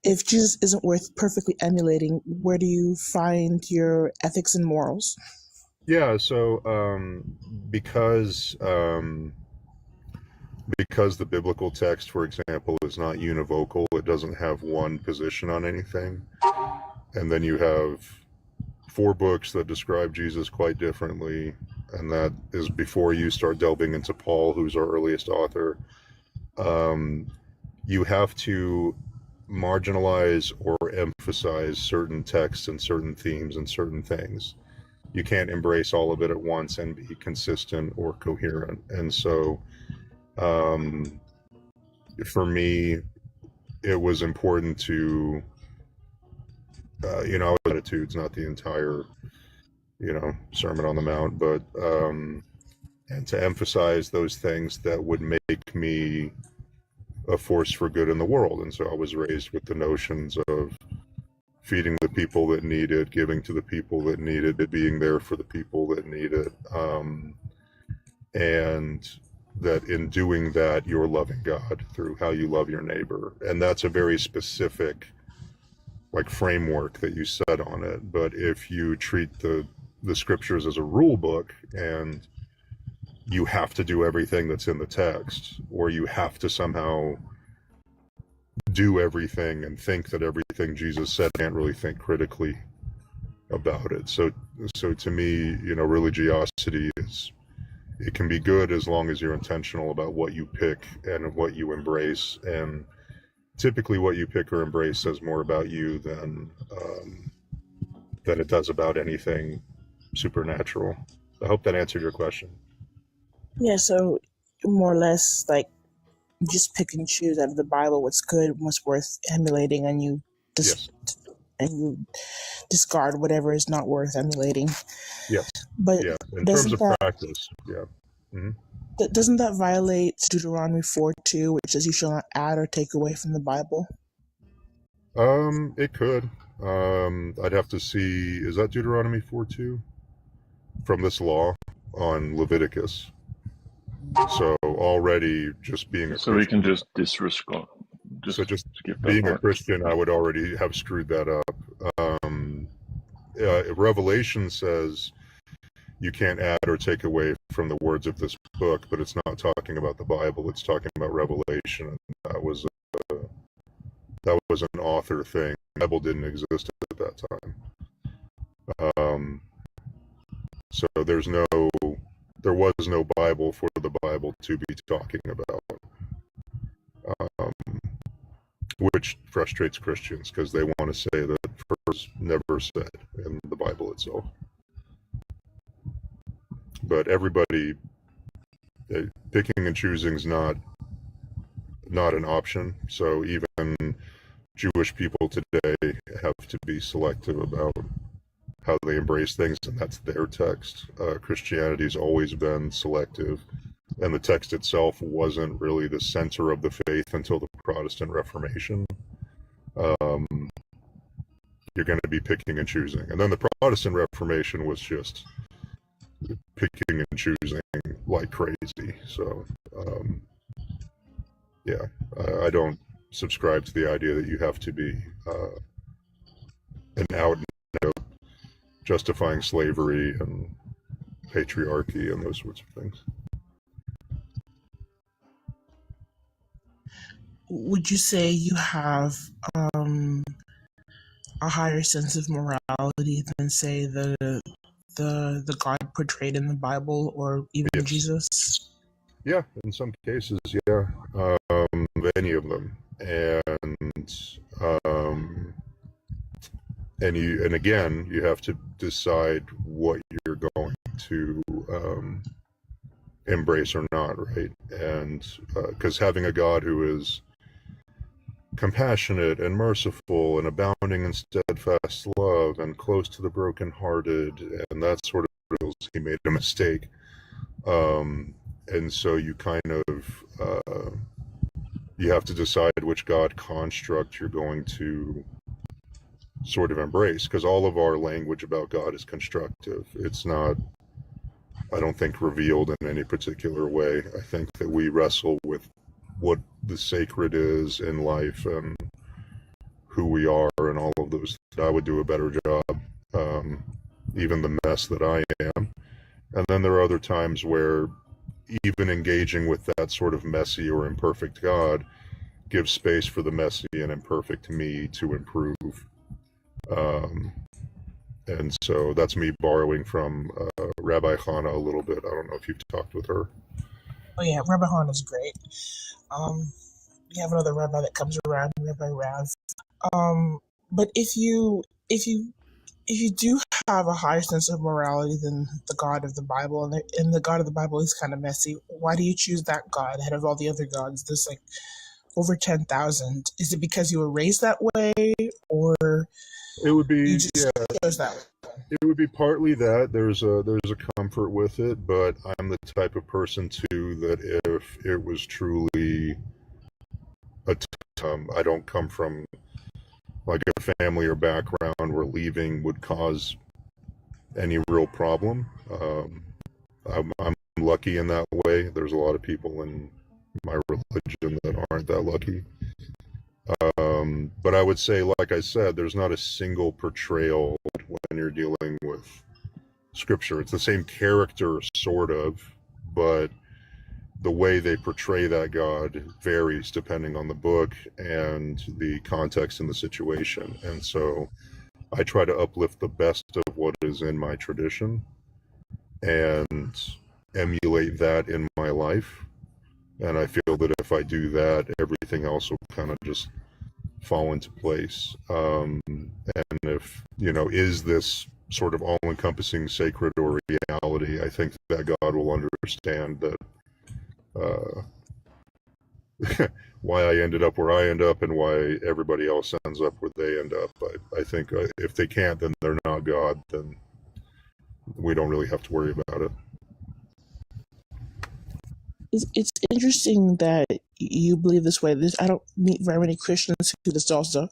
H: if Jesus isn't worth perfectly emulating, where do you find your ethics and morals?
G: Yeah, so because the biblical text, for example, is not univocal, it doesn't have one position on anything, and then you have 4 books that describe Jesus quite differently, and that is before you start delving into Paul, who's our earliest author. You have to marginalize or emphasize certain texts and certain themes and certain things. You can't embrace all of it at once and be consistent or coherent. And so, for me, it was important to, you know, attitudes, not the entire, you know, Sermon on the Mount, but and to emphasize those things that would make me a force for good in the world. And so I was raised with the notions of feeding the people that need it, giving to the people that need it, being there for the people that need it, and that in doing that, you're loving God through how you love your neighbor. And that's a very specific, like, framework that you set on it. But if you treat the scriptures as a rule book, and you have to do everything that's in the text, or you have to somehow do everything and think that everything Jesus said, can't really think critically about it. So to me, you know, religiosity it can be good as long as you're intentional about what you pick and what you embrace. And typically what you pick or embrace says more about you than it does about anything supernatural. I hope that answered your question.
H: Yeah, so more or less like just pick and choose out of the Bible what's good, what's worth emulating, and you
G: Yes.
H: and you discard whatever is not worth emulating.
G: Yes.
H: But
G: Yeah. In terms of practice, yeah.
H: Doesn't that violate Deuteronomy 4:2, which says you shall not add or take away from the Bible?
G: It could. I'd have to see. Is that Deuteronomy 4:2 from this law on Leviticus? So already just being a
O: So
G: Christian.
O: we can just disregard.
G: Just
O: skip that
G: being a
O: part.
G: Christian, I would already have screwed that up. Revelation says you can't add or take away from the words of this book, but it's not talking about the Bible. It's talking about Revelation. That was an author thing. The Bible didn't exist at that time. So there was no Bible for the Bible to be talking about, which frustrates Christians because they want to say that first never said in the Bible itself. But everybody, picking and choosing is not an option. So even Jewish people today have to be selective about how they embrace things, and that's their text. Christianity's always been selective, and the text itself wasn't really the center of the faith until the Protestant Reformation. You're going to be picking and choosing, and then the Protestant Reformation was just picking and choosing like crazy. So yeah, I don't subscribe to the idea that you have to be an out and out justifying slavery and patriarchy and those sorts of things.
H: Would you say you have a higher sense of morality than, say, the God portrayed in the Bible or even Jesus?
G: Yeah, in some cases, yeah. Any of them, and again, you have to decide what you're going to embrace or not, right? And because having a God who is compassionate and merciful and abounding in steadfast love and close to the brokenhearted, and that sort of feels he made a mistake. And so you kind of you have to decide which God construct you're going to sort of embrace, because all of our language about God is constructive. It's not, I don't think, revealed in any particular way. I think that we wrestle with what the sacred is in life and who we are and all of those. I would do a better job, even the mess that I am. And then there are other times where even engaging with that sort of messy or imperfect God gives space for the messy and imperfect me to improve. And so that's me borrowing from Rabbi Hannah a little bit. I don't know if you've talked with her.
H: Oh yeah, Rabbi Han is great. We have another rabbi that comes around, Rabbi Rav. But if you do have a higher sense of morality than the God of the Bible, and the God of the Bible is kind of messy, why do you choose that God ahead of all the other gods? There's like over 10,000. Is it because you were raised that way, or
G: it would be
H: you just chose that way?
G: It would be partly that there's a comfort with it, but I'm the type of person too that if it was truly I don't come from like a family or background where leaving would cause any real problem. I'm lucky in that way. There's a lot of people in my religion that aren't that lucky. But I would say, like I said, there's not a single portrayal when you're dealing with scripture. It's the same character, sort of, but the way they portray that God varies depending on the book and the context and the situation. And so I try to uplift the best of what is in my tradition and emulate that in my life. And I feel that if I do that, everything else will kind of just fall into place. And if, is this sort of all-encompassing sacred or reality, I think that God will understand that why I ended up where I end up and why everybody else ends up where they end up. I think if they can't, then they're not God, then we don't really have to worry about it.
H: It's interesting that you believe this way. I don't meet very many Christians who do this also.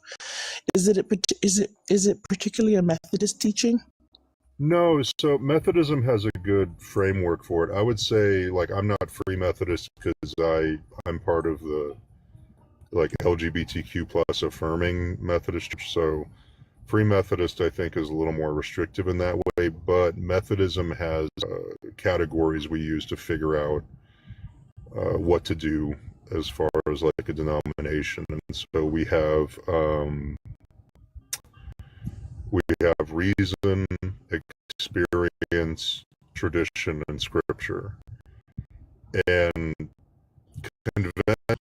H: Is it particularly a Methodist teaching?
G: No, so Methodism has a good framework for it. I would say, like, I'm not Free Methodist because I'm part of the, like, LGBTQ plus affirming Methodist church. So Free Methodist, I think, is a little more restrictive in that way. But Methodism has categories we use to figure out what to do as far as like a denomination. And so we have reason, experience, tradition, and scripture. And convent,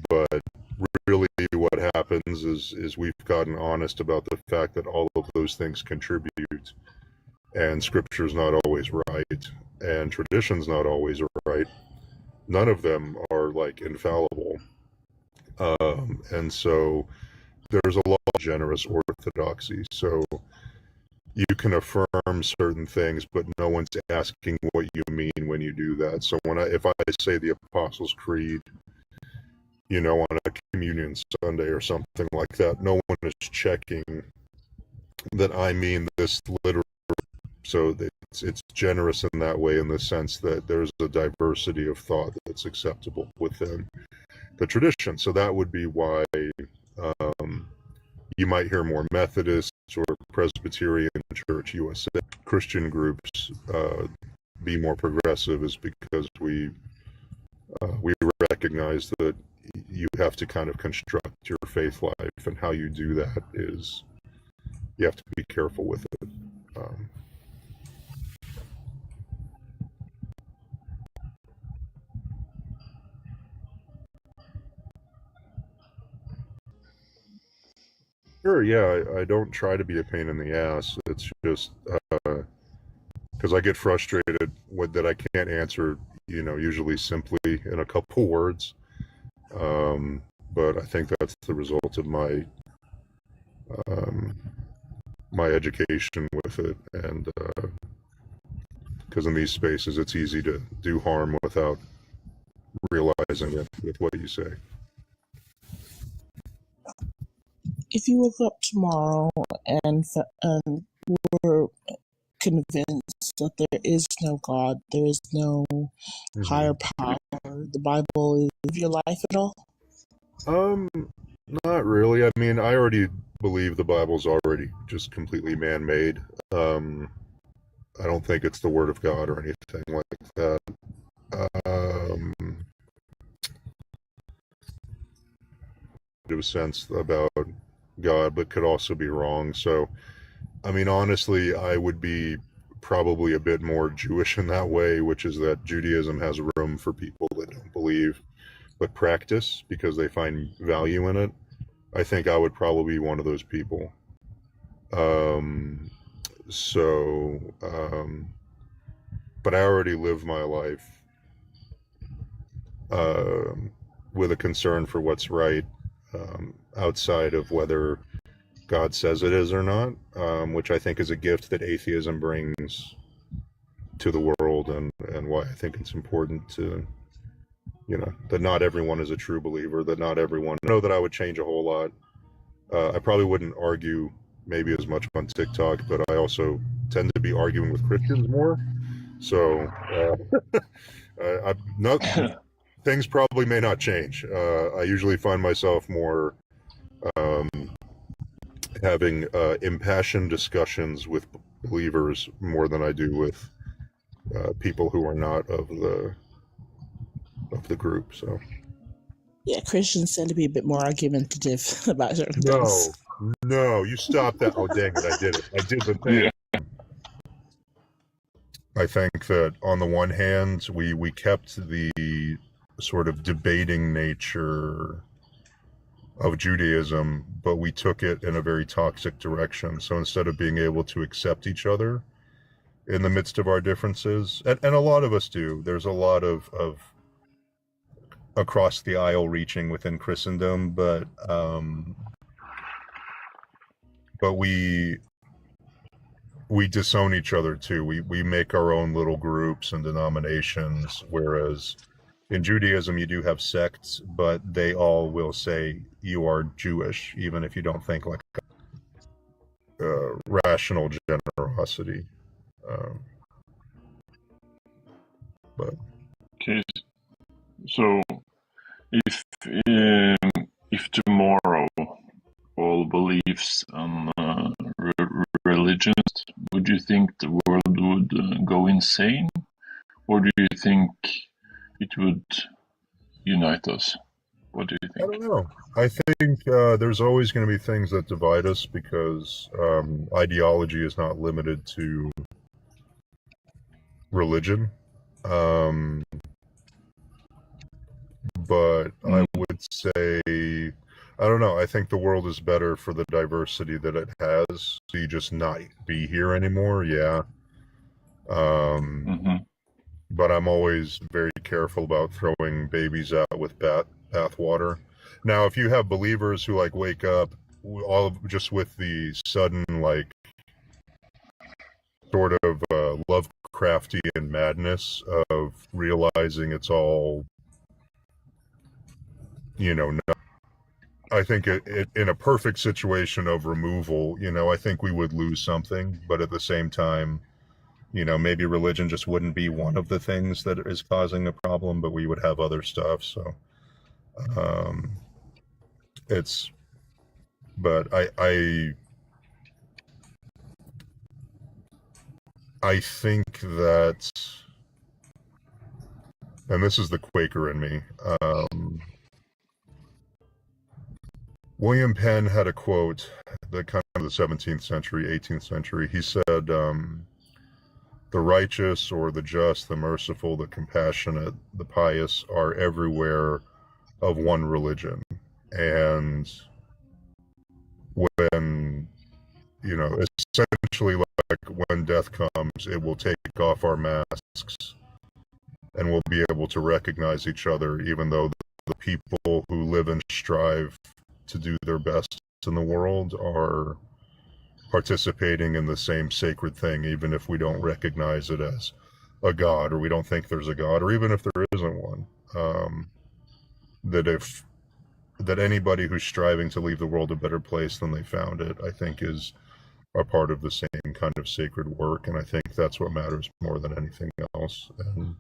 G: but really what happens is we've gotten honest about the fact that all of those things contribute, and scripture's not always right, and tradition's not always right. None of them are like infallible. And so there's a lot of generous orthodoxy. So you can affirm certain things, but no one's asking what you mean when you do that. So if I say the Apostles' Creed, on a communion Sunday or something like that, no one is checking that I mean this literally. So it's generous in that way, in the sense that there's a diversity of thought that's acceptable within the tradition. So that would be why you might hear more Methodist or Presbyterian Church USA Christian groups be more progressive, is because we recognize that you have to kind of construct your faith life, and how you do that is you have to be careful with it. Sure, yeah, I don't try to be a pain in the ass. It's just because I get frustrated with that I can't answer, usually simply in a couple words. But I think that's the result of my my education with it, and because in these spaces it's easy to do harm without realizing it with what you say.
H: If you woke up tomorrow and were convinced that there is no God, there is no higher power, the Bible is your life at all?
G: Not really. I mean, I already believe the Bible's already just completely man-made. I don't think it's the Word of God or anything like that. A sense about God, but could also be wrong. So, I mean, honestly, I would be probably a bit more Jewish in that way, which is that Judaism has room for people that don't believe but practice because they find value in it. I think I would probably be one of those people. But I already live my life with a concern for what's right, outside of whether God says it is or not, which I think is a gift that atheism brings to the world, and why I think it's important to, that not everyone is a true believer, that not everyone, I know that I would change a whole lot. I probably wouldn't argue maybe as much on TikTok, but I also tend to be arguing with Christians more. So things probably may not change. I usually find myself more having impassioned discussions with believers more than I do with people who are not of the group. So
H: yeah, Christians tend to be a bit more argumentative about certain things.
G: No, you stop that. Oh, dang it, I did it. I did the thing. Yeah. I think that on the one hand, we kept the sort of debating nature of Judaism, but we took it in a very toxic direction. So instead of being able to accept each other in the midst of our differences, and a lot of us do, there's a lot of across the aisle reaching within Christendom, but we disown each other too. We make our own little groups and denominations, whereas in Judaism you do have sects, but they all will say you are Jewish, even if you don't think like rational generosity. But
O: Okay, so if tomorrow all beliefs and religions, would you think the world would go insane, or do you think it would unite us? What do you
G: I
O: think?
G: don't know. I think there's always going to be things that divide us because ideology is not limited to religion. But I would say, I don't know, I think the world is better for the diversity that it has. So you just not be here anymore, yeah. But I'm always very careful about throwing babies out with bathwater. Now, if you have believers who like wake up all just with the sudden like sort of Lovecraftian madness of realizing it's all, no, I think it in a perfect situation of removal, I think we would lose something, but at the same time, maybe religion just wouldn't be one of the things that is causing a problem, but we would have other stuff. So, but I think that, and this is the Quaker in me, William Penn had a quote that kind of the 17th century, 18th century. He said, the righteous or the just, the merciful, the compassionate, the pious are everywhere of one religion. And when, essentially like when death comes, it will take off our masks and we'll be able to recognize each other, even though the people who live and strive to do their best in the world are participating in the same sacred thing, even if we don't recognize it as a god, or we don't think there's a god, or even if there isn't one. That anybody who's striving to leave the world a better place than they found it, I think is a part of the same kind of sacred work, and I think that's what matters more than anything else. And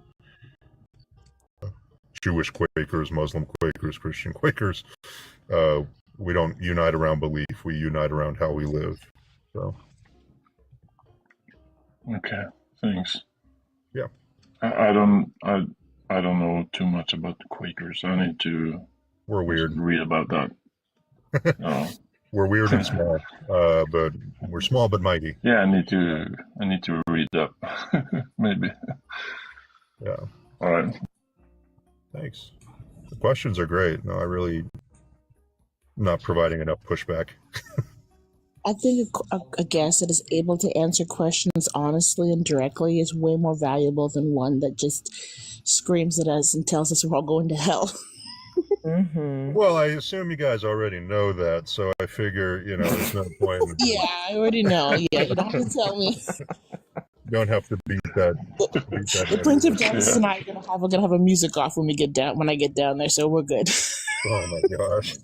G: Jewish Quakers, Muslim Quakers, Christian Quakers, we don't unite around belief, we unite around how we live. So
O: Okay, thanks.
G: Yeah.
O: I don't know too much about the Quakers. I need to
G: We're weird.
O: Read about that.
G: We're weird and small, but we're small but mighty.
O: Yeah, I need to read up. Maybe.
G: Yeah.
O: All right.
G: Thanks. The questions are great. No, I really not providing enough pushback.
H: I think a guest that is able to answer questions honestly and directly is way more valuable than one that just screams at us and tells us we're all going to hell.
G: Well, I assume you guys already know that, so I figure, there's no point.
H: Yeah, I already know. Yeah, you don't have to tell me.
G: You don't have to beat that.
H: The Prince of Darkness and I are gonna have a music off when I get down there, so we're good.
G: Oh my gosh.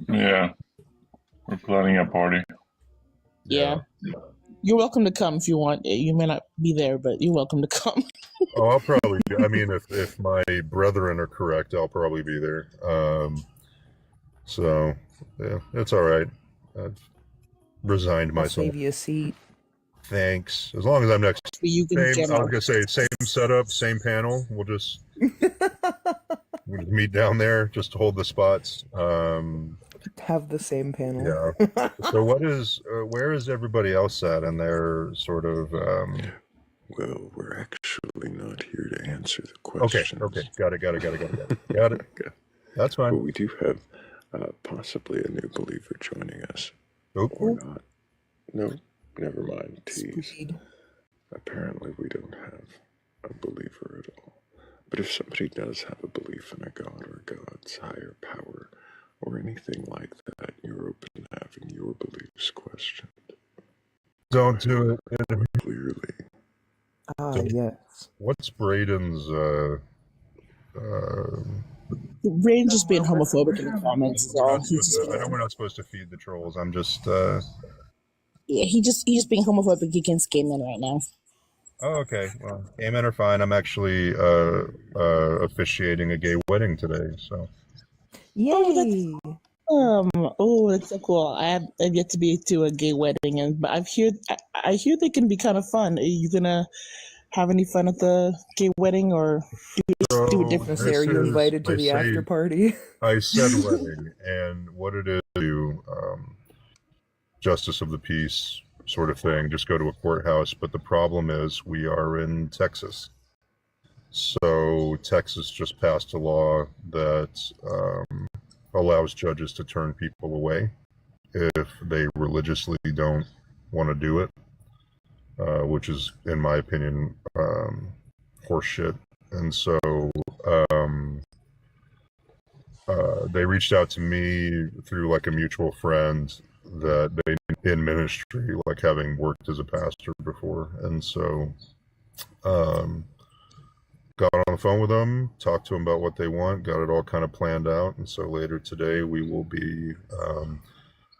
O: Yeah. We're planning a party.
H: Yeah. You're welcome to come if you want. You may not be there, but you're welcome to come.
G: Oh, I'll probably. I mean, if my brethren are correct, I'll probably be there. So yeah, it's all right. I've resigned
N: I'll
G: myself.
N: save you a seat.
G: Thanks. As long as I'm next.
H: You can
G: Same, I was gonna say same setup, same panel. We'll just meet down there just to hold the spots.
N: Have the same panel.
G: Yeah. So where is everybody else at in their sort of?
A: Well, we're actually not here to answer the questions.
G: Okay. Got it. Got it. That's fine.
A: But we do have Possibly a new believer joining us.
G: Oh.
A: Or not. No, never mind. Tease.
N: Speed.
A: Apparently we don't have a believer at all. But if somebody does have a belief in a god or God's higher power or anything like that, you're open to having your beliefs questioned.
G: Don't do it.
A: Clearly.
N: Yes.
G: What's Braden's
H: Braden's just being homophobic in the comments. Is all.
G: I know we're not supposed to feed the trolls. I'm just
H: Yeah, he's just being homophobic against gay men right now.
G: Oh, okay. Well, gay men are fine. I'm actually officiating a gay wedding today, so.
N: Yay!
H: That's so cool. I've yet to be to a gay wedding, but I hear they can be kind of fun. Are you gonna have any fun at the gay wedding, or do it different?
N: Are you invited to the after party?
G: I said wedding, and what it is, justice of the peace sort of thing. Just go to a courthouse, but the problem is we are in Texas. So Texas just passed a law that allows judges to turn people away if they religiously don't want to do it, which is, in my opinion, horseshit. And so they reached out to me through like a mutual friend that they in ministry, like having worked as a pastor before. And so got on the phone with them, talked to them about what they want, got it all kind of planned out. And so later today we will be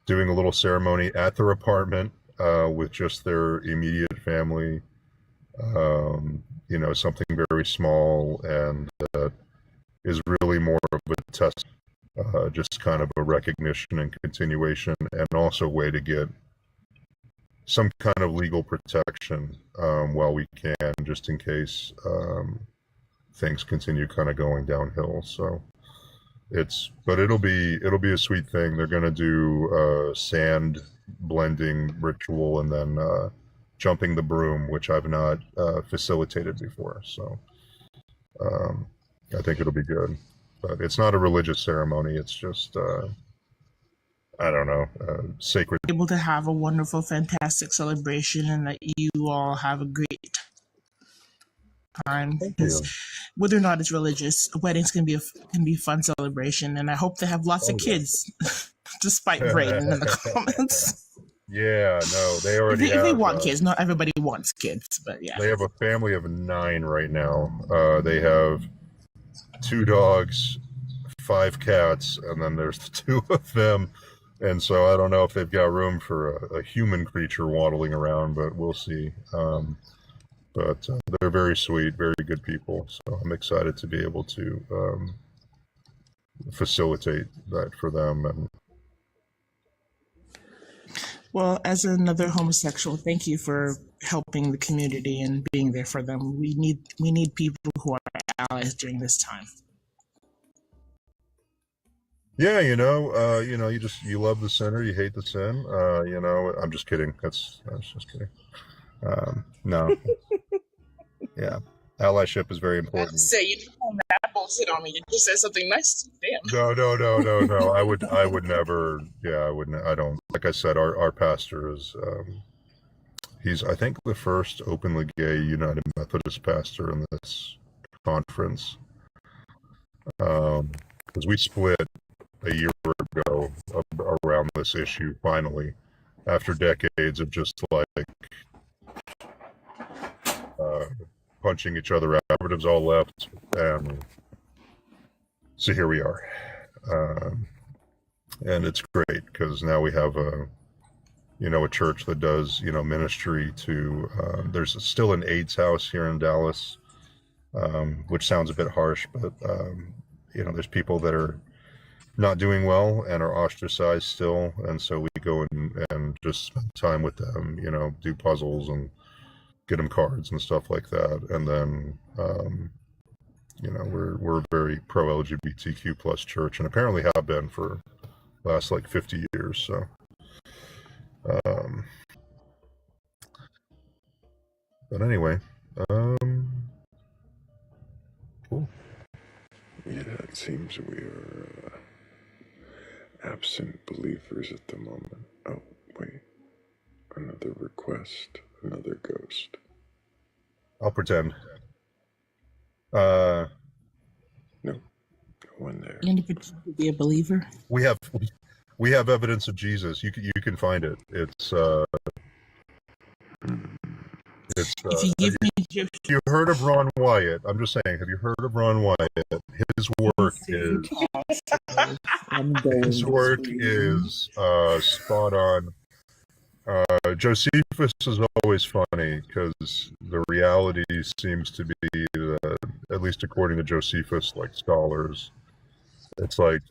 G: doing a little ceremony at their apartment with just their immediate family, something very small, and is really more of a test, just kind of a recognition and continuation, and also a way to get some kind of legal protection while we can, just in case things continue kind of going downhill. So it'll be a sweet thing. They're going to do sand blending ritual and then jumping the broom, which I've not facilitated before. So I think it'll be good. But it's not a religious ceremony. It's just, I don't know, sacred.
H: Able to have a wonderful, fantastic celebration, and that you all have a great time. Because whether or not it's religious, weddings can be a fun celebration, and I hope they have lots of kids, despite Braden in the comments.
G: Yeah, no, they already
H: They want kids. Not everybody wants kids, but yeah.
G: They have a family of 9 right now. They have 2 dogs, 5 cats, and then there's the 2 of them. And so I don't know if they've got room for a human creature waddling around, but we'll see. But they're very sweet, very good people. So I'm excited to be able to facilitate that for them. And
H: well, as another homosexual, thank you for helping the community and being there for them. We need people who are allies during this time.
G: yeah, you love the sinner, you hate the sin. I'm just kidding. I was just kidding. No. Yeah. Allyship is very important.
H: Say you didn't call that bullshit on me. You just said something nice. Damn.
G: No. I would never. Yeah, I wouldn't. I don't. Like I said, our pastor is. He's, I think, the first openly gay United Methodist pastor in this conference. Because we split a year ago around this issue. Finally, after decades of just like. Punching each other out. Conservatives all left, and so here we are. And it's great because now we have a church that does ministry to. There's still an AIDS house here in Dallas, which sounds a bit harsh, but there's people that are not doing well and are ostracized still, and so we go and just spend time with them. Do puzzles and get them cards and stuff like that, and then we're a very pro LGBTQ plus church, and apparently have been for the last like 50 years. So, but anyway,
A: cool. Yeah, it seems we are absent believers at the moment. Oh, wait. Another request. Another ghost.
G: I'll pretend.
A: No. No one there.
H: And if it's to be a believer.
G: We have evidence of Jesus. You can find it. It's
H: If you give me
G: have you heard of Ron Wyatt? I'm just saying, have you heard of Ron Wyatt? His work is spot on. Josephus is always funny because the reality seems to be that, at least according to Josephus, like scholars, it's like,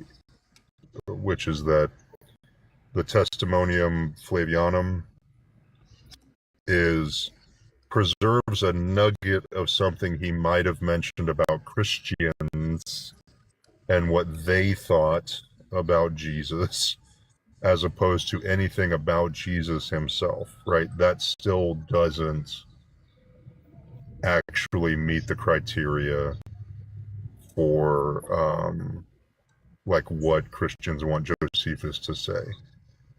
G: which is that the Testimonium Flavianum preserves a nugget of something he might have mentioned about Christians and what they thought about Jesus, as opposed to anything about Jesus himself, right? That still doesn't actually meet the criteria for like what Christians want Josephus to say.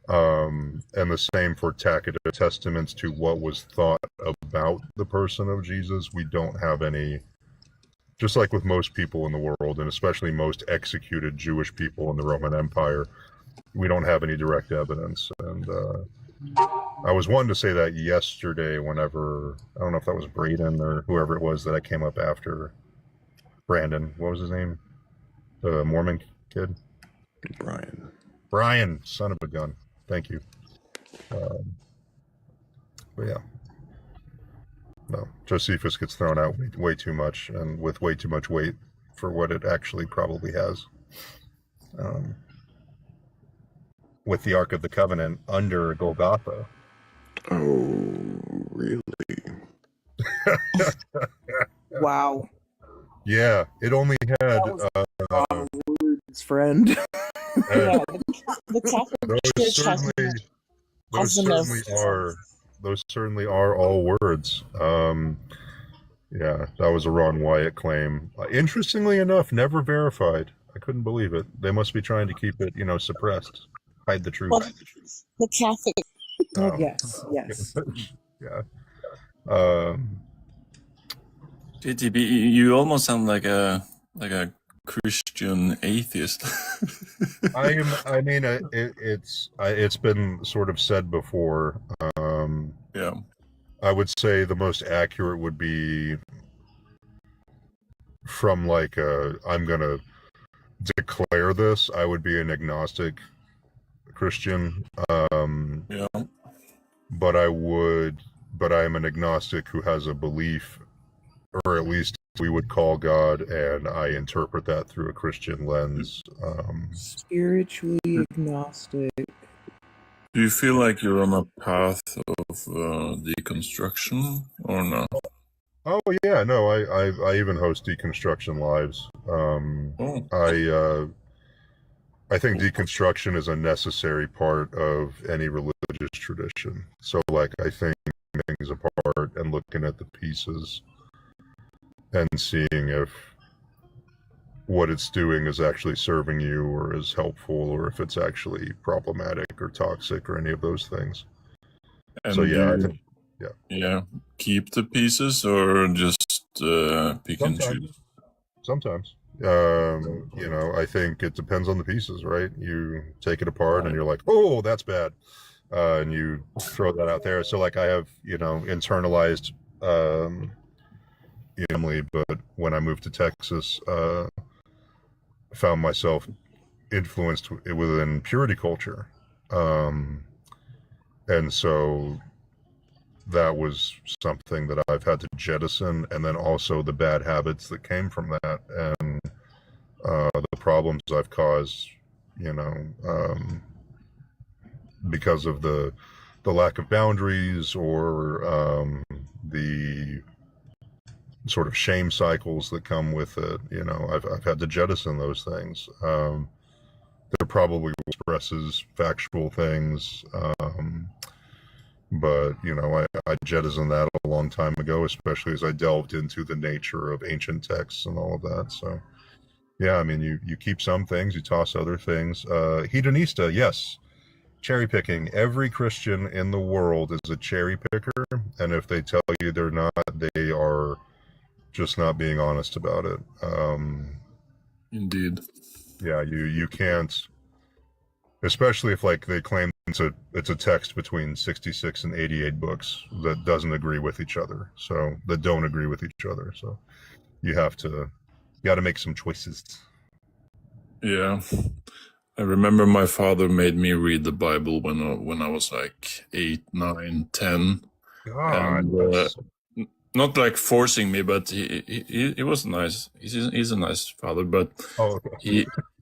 G: And the same for Tacitus testaments to what was thought about the person of Jesus. We don't have any, just like with most people in the world, and especially most executed Jewish people in the Roman Empire, we don't have any direct evidence. And I was wanting to say that yesterday whenever, I don't know if that was Braden or whoever it was that I came up after. Brandon, what was his name? The Mormon kid? Brian, son of a gun. Thank you. But yeah. No, Josephus gets thrown out way too much, and with way too much weight for what it actually probably has. With the Ark of the Covenant under Golgotha.
A: Oh, really?
N: Wow.
G: Yeah, it only had
N: words, friend.
H: Yeah, the Catholic Church
G: those certainly are all words. Yeah, that was a Ron Wyatt claim. Interestingly enough, never verified. I couldn't believe it. They must be trying to keep it, suppressed, hide the truth.
H: Well, the Catholic.
N: Oh, yes.
G: Yeah.
O: JTB, you almost sound like a Christian atheist.
G: It's been sort of said before.
O: Yeah.
G: I would say the most accurate would be from I'm gonna declare this. I would be an agnostic Christian.
O: Yeah.
G: But I'm an agnostic who has a belief, or at least we would call God, and I interpret that through a Christian lens.
N: Spiritually agnostic.
O: Do you feel like you're on a path of deconstruction or not?
G: Oh yeah, no, I even host deconstruction lives. I think deconstruction is a necessary part of any religious tradition. So I think things apart and looking at the pieces and seeing if what it's doing is actually serving you or is helpful, or if it's actually problematic or toxic or any of those things.
O: And
G: so yeah, I think
O: keep the pieces or just pick and choose?
G: Sometimes. I think it depends on the pieces, right? You take it apart and you're like, oh, that's bad. And you throw that out there. So I have, internalized family, but when I moved to Texas, found myself influenced within purity culture. And so that was something that I've had to jettison, and then also the bad habits that came from that, and the problems I've caused, because of the lack of boundaries or the sort of shame cycles that come with it. I've had to jettison those things. There probably expresses factual things, but I jettisoned that a long time ago, especially as I delved into the nature of ancient texts and all of that. So Yeah, I mean, you keep some things, you toss other things. Hedonista, yes. Cherry picking. Every Christian in the world is a cherry picker, and if they tell you they're not, they are just not being honest about it.
O: Indeed.
G: Yeah, you can't, especially if like they claim it's a text between 66 and 88 books that doesn't agree with each other. So that don't agree with each other. So you got to make some choices.
O: Yeah. I remember my father made me read the Bible when I was like 8, 9, 10.
G: God,
O: And not like forcing me, but he was nice. He's a nice father, but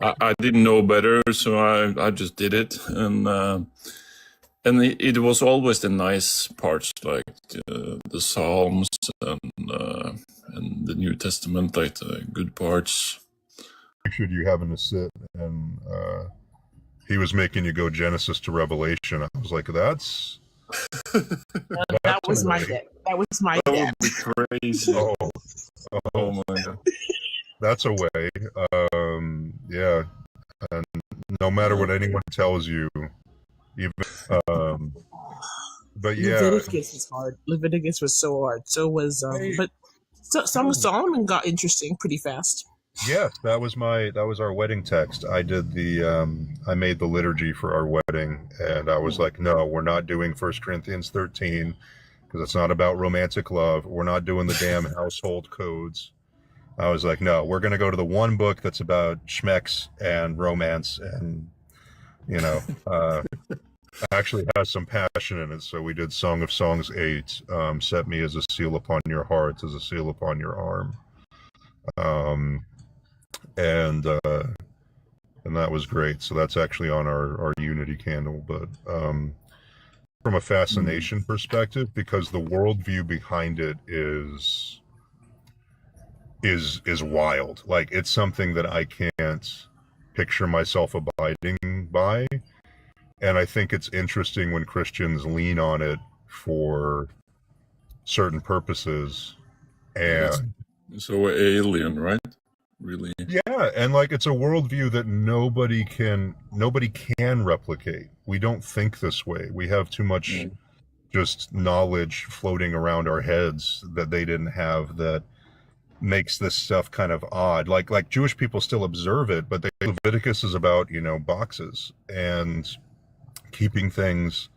O: I didn't know better, so I just did it, and it was always the nice parts, like the Psalms and the New Testament, like the good parts.
G: Should you having to sit and he was making you go Genesis to Revelation. I was like, that's
H: that was my dad. That was my dad.
O: That would be crazy.
G: Oh
O: my God.
G: That's a way. Yeah. And no matter what anyone tells you, even but yeah.
H: Leviticus is hard. Leviticus was so hard. So was but Song of Solomon got interesting pretty fast.
G: Yes, that was our wedding text. I did I made the liturgy for our wedding, and I was like, no, we're not doing 1 Corinthians 13 because it's not about romantic love. We're not doing the damn household codes. I was like, no, we're going to go to the one book that's about schmecks and romance, and actually has some passion in it. So we did Song of Songs 8, set me as a seal upon your heart, as a seal upon your arm. And that was great. So that's actually on our Unity candle. But from a fascination perspective, because the worldview behind it is wild. Like, it's something that I can't picture myself abiding by. And I think it's interesting when Christians lean on it for certain purposes. And
O: so alien, right? Really?
G: Yeah, and like it's a worldview that nobody can replicate. We don't think this way. We have too much just knowledge floating around our heads that they didn't have, that makes this stuff kind of odd. Like Jewish people still observe it, but Leviticus is about, boxes and keeping things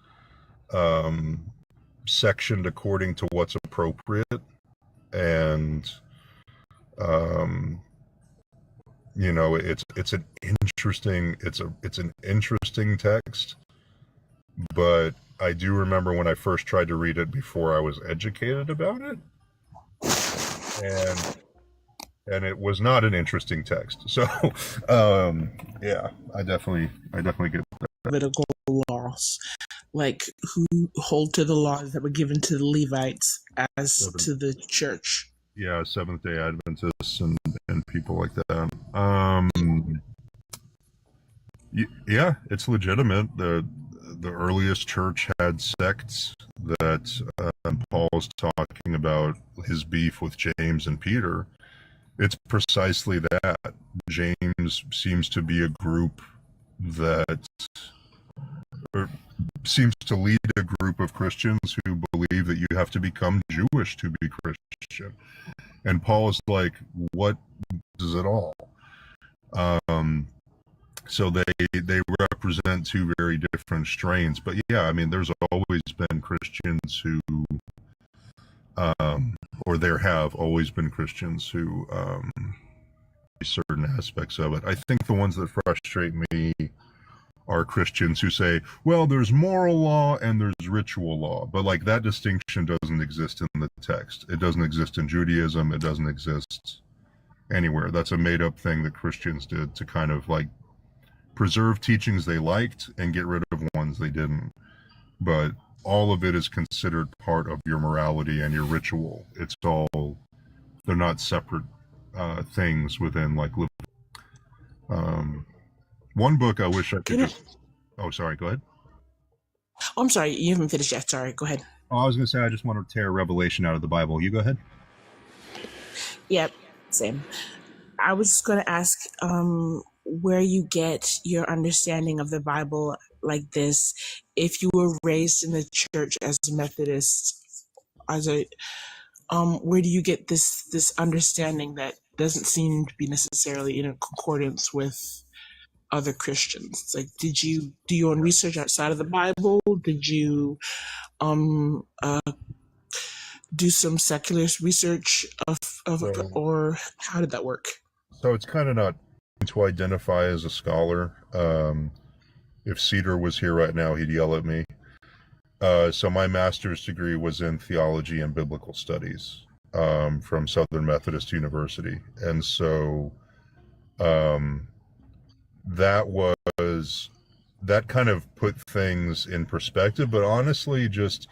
G: sectioned according to what's appropriate, and it's an interesting text, but I do remember when I first tried to read it before I was educated about it, and it was not an interesting text. So yeah, I definitely get that.
H: Levitical laws, like who hold to the laws that were given to the Levites as to the church.
G: Yeah, Seventh-day Adventists and people like that. Yeah, it's legitimate. The earliest church had sects that Paul's talking about his beef with James and Peter. It's precisely that. James seems to be a group that seems to lead a group of Christians who believe that you have to become Jewish to be Christian. And Paul is like, what is it all? So they represent two very different strains. But yeah, I mean, there's always been Christians who, or there have always been Christians who, certain aspects of it. I think the ones that frustrate me are Christians who say, well, there's moral law and there's ritual law, but like that distinction doesn't exist in the text. It doesn't exist in Judaism. It doesn't exist anywhere. That's a made up thing that Christians did to kind of like preserve teachings they liked and get rid of ones they didn't. But all of it is considered part of your morality and your ritual. It's all, they're not separate things within like one book I wish I could oh, sorry, go ahead.
H: Oh, I'm sorry, you haven't finished yet. Sorry, go ahead.
G: Oh, I was going to say, I just want to tear Revelation out of the Bible. You go ahead.
H: Yep, same. I was just going to ask where you get your understanding of the Bible like this. If you were raised in the church as a Methodist, where do you get this understanding that doesn't seem to be necessarily in concordance with other Christians? It's like, did you do your own research outside of the Bible? Did you do some secular research or how did that work?
G: So it's kind of not to identify as a scholar. If Cedar was here right now, he'd yell at me. So my master's degree was in theology and biblical studies from Southern Methodist University. And so that kind of put things in perspective. But honestly, just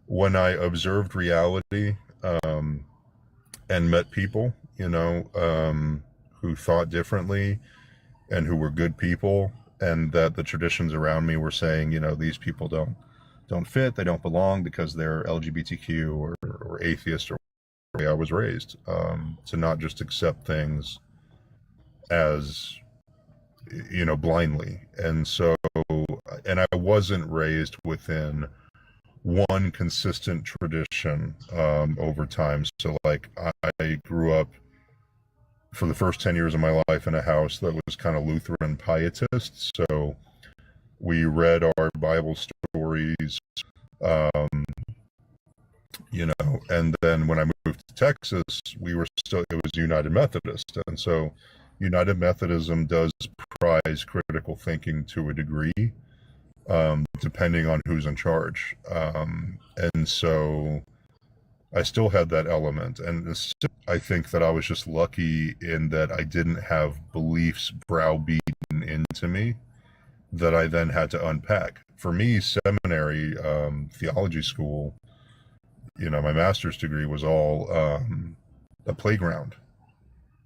G: when I observed reality and met people, who thought differently and who were good people, and that the traditions around me were saying, these people don't fit, they don't belong because they're LGBTQ or atheist, or the way I was raised, to not just accept things as blindly. And I wasn't raised within one consistent tradition over time. So like I grew up for the first 10 years of my life in a house that was kind of Lutheran pietist. So we read our Bible stories, and then when I moved to Texas, it was United Methodist. And so United Methodism does prize critical thinking to a degree, depending on who's in charge. And so I still had that element. And I think that I was just lucky in that I didn't have beliefs browbeaten into me that I then had to unpack. For me, seminary, theology school, my master's degree was all a playground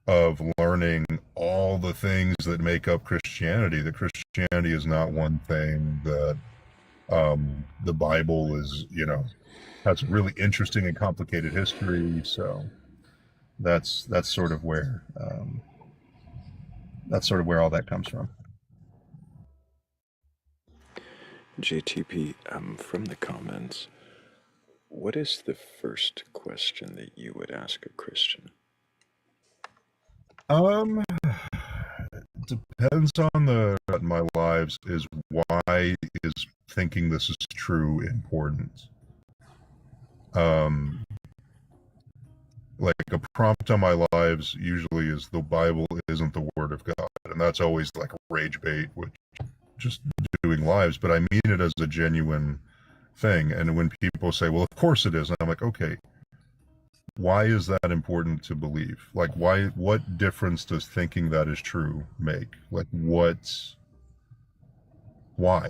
G: of learning all the things that make up Christianity. That Christianity is not one thing, that the Bible is, has a really interesting and complicated history. So that's sort of where all that comes from.
A: JTP, from the comments, what is the first question that you would ask a Christian?
G: Depends on my lives is why is thinking this is true important. Like a prompt on my lives usually is the Bible isn't the word of God. And that's always like a rage bait, which just doing lives, but I mean it as a genuine thing. And when people say, well, of course it is, and I'm like, okay, why is that important to believe? Like, what difference does thinking that is true make? Like, why?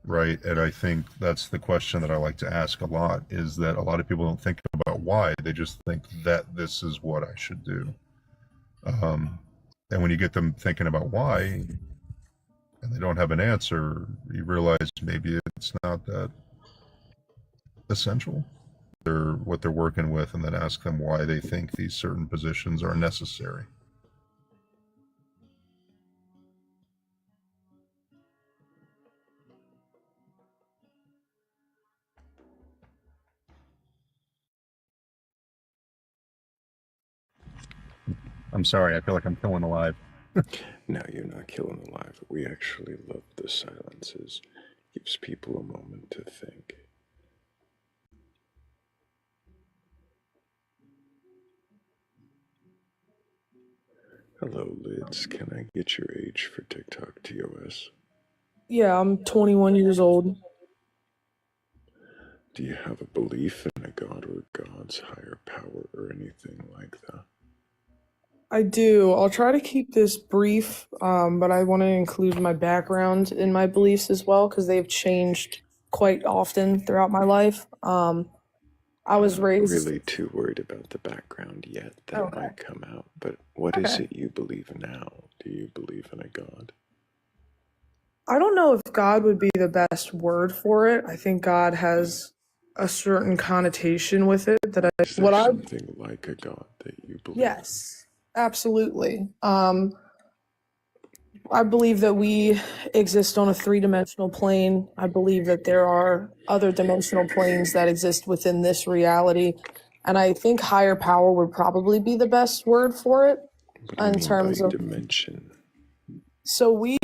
G: Right? And I think that's the question that I like to ask a lot, is that a lot of people don't think about why. They just think that this is what I should do. And when you get them thinking about why, and they don't have an answer, you realize maybe it's not that essential. They're what they're working with, and then ask them why they think these certain positions are necessary. I'm sorry, I feel like I'm killing alive.
A: No, you're not killing alive. We actually love the silences. Gives people a moment to think. Hello, Lids. Can I get your age for TikTok TOS?
F: Yeah, I'm 21 years old.
A: Do you have a belief in a god or gods, higher power, or anything like that?
F: I do. I'll try to keep this brief, but I want to include my background in my beliefs as well, because they've changed quite often throughout my life. I was raised...
A: I'm not really too worried about the background yet. That might come out. But what is it you believe now? Do you believe in a god?
F: I don't know if God would be the best word for it. I think God has a certain connotation with it that
A: Is there something like a god that you believe
F: Yes. Absolutely. I believe that we exist on a three-dimensional plane. I believe that there are other dimensional planes that exist within this reality. And I think higher power would probably be the best word for it
A: What do you
F: in
A: mean by
F: terms of.
A: dimension?
F: So we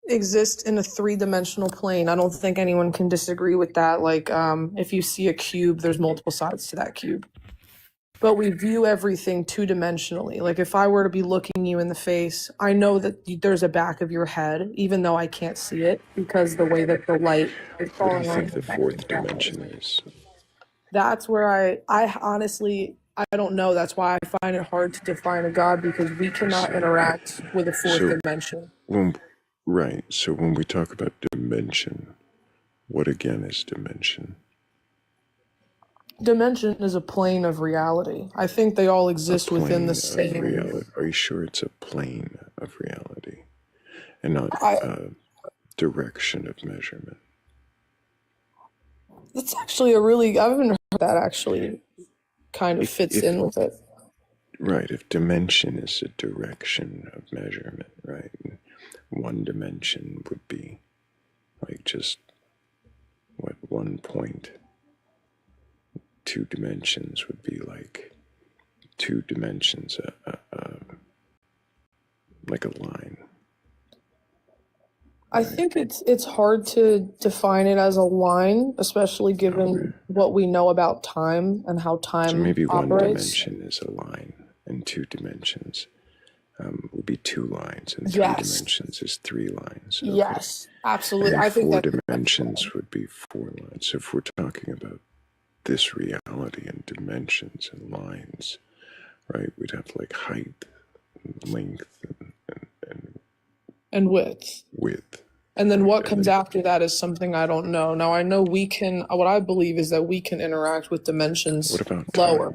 F: exist in a three-dimensional plane. I don't think anyone can disagree with that. Like, if you see a cube, there's multiple sides to that cube. But we view everything two-dimensionally. Like if I were to be looking you in the face, I know that there's a back of your head, even though I can't see it because the way that the light is
A: What do
F: falling
A: you
F: on
A: think the
F: your back.
A: fourth dimension is?
F: That's where I honestly, I don't know. That's why I find it hard to define a god because we cannot interact with a fourth dimension.
A: Right. So when we talk about dimension, what again is dimension?
F: Dimension is a plane of reality. I think they all exist within the same.
A: Reality. Are you sure it's a plane of reality and not a direction of measurement?
F: It's actually a really, I haven't heard that actually kind of fits in with it.
A: Right. If dimension is a direction of measurement, right? And one dimension would be like just what 1 point. 2 dimensions would be like 2 dimensions, like a line.
F: I think it's hard to define it as a line, especially given what we know about time and how time
A: So maybe
F: operates.
A: 1 dimension is a line, and 2 dimensions would be 2 lines, and 3 dimensions is 3 lines. Okay.
F: Yes, absolutely.
A: And
F: I think
A: 4
F: that
A: dimensions would be 4 lines. So if we're talking about this reality and dimensions and lines, right? We'd have like height, and length,
F: and width. And then what comes after that is something I don't know. Now I know we can. What I believe is that we can interact with dimensions lower.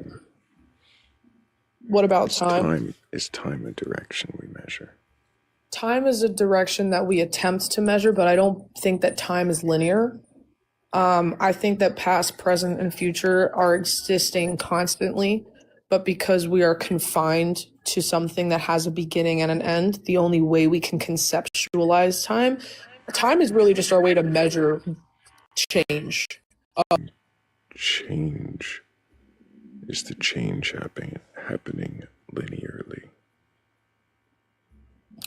F: What about time?
A: Is time a direction we measure?
F: Time is a direction that we attempt to measure, but I don't think that time is linear. I think that past, present, and future are existing constantly, but because we are confined to something that has a beginning and an end, the only way we can conceptualize time is really just our way to measure change.
A: Change. Is the change happening linearly?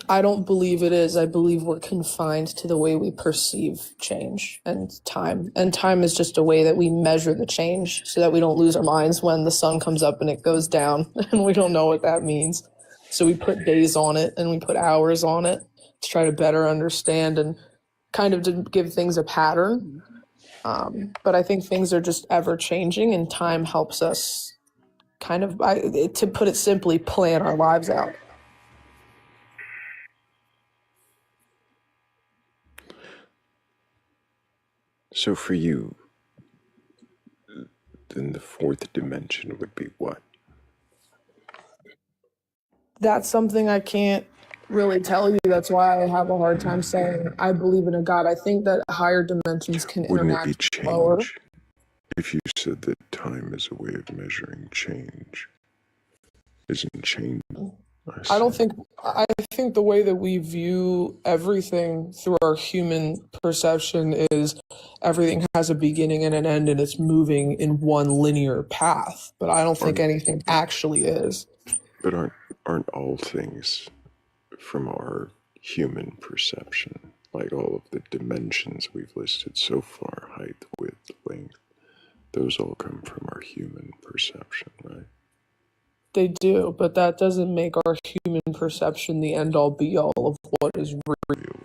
F: I don't believe it is. I believe we're confined to the way we perceive change and time. And time is just a way that we measure the change so that we don't lose our minds when the sun comes up and it goes down and we don't know what that means. So we put days on it and we put hours on it to try to better understand and kind of to give things a pattern. But I think things are just ever changing and time helps us kind of, to put it simply, plan our lives out.
A: So for you, then the 4th dimension would be what?
F: That's something I can't really tell you. That's why I have a hard time saying I believe in a God. I think that higher dimensions can interact with lower.
A: If you said that time is a way of measuring change, isn't change?
F: I think the way that we view everything through our human perception is everything has a beginning and an end and it's moving in one linear path. But I don't think anything actually is.
A: But aren't all things from our human perception, like all of the dimensions we've listed so far, height, width, length, those all come from our human perception, right?
F: They do, but that doesn't make our human perception the end-all be-all of what is real.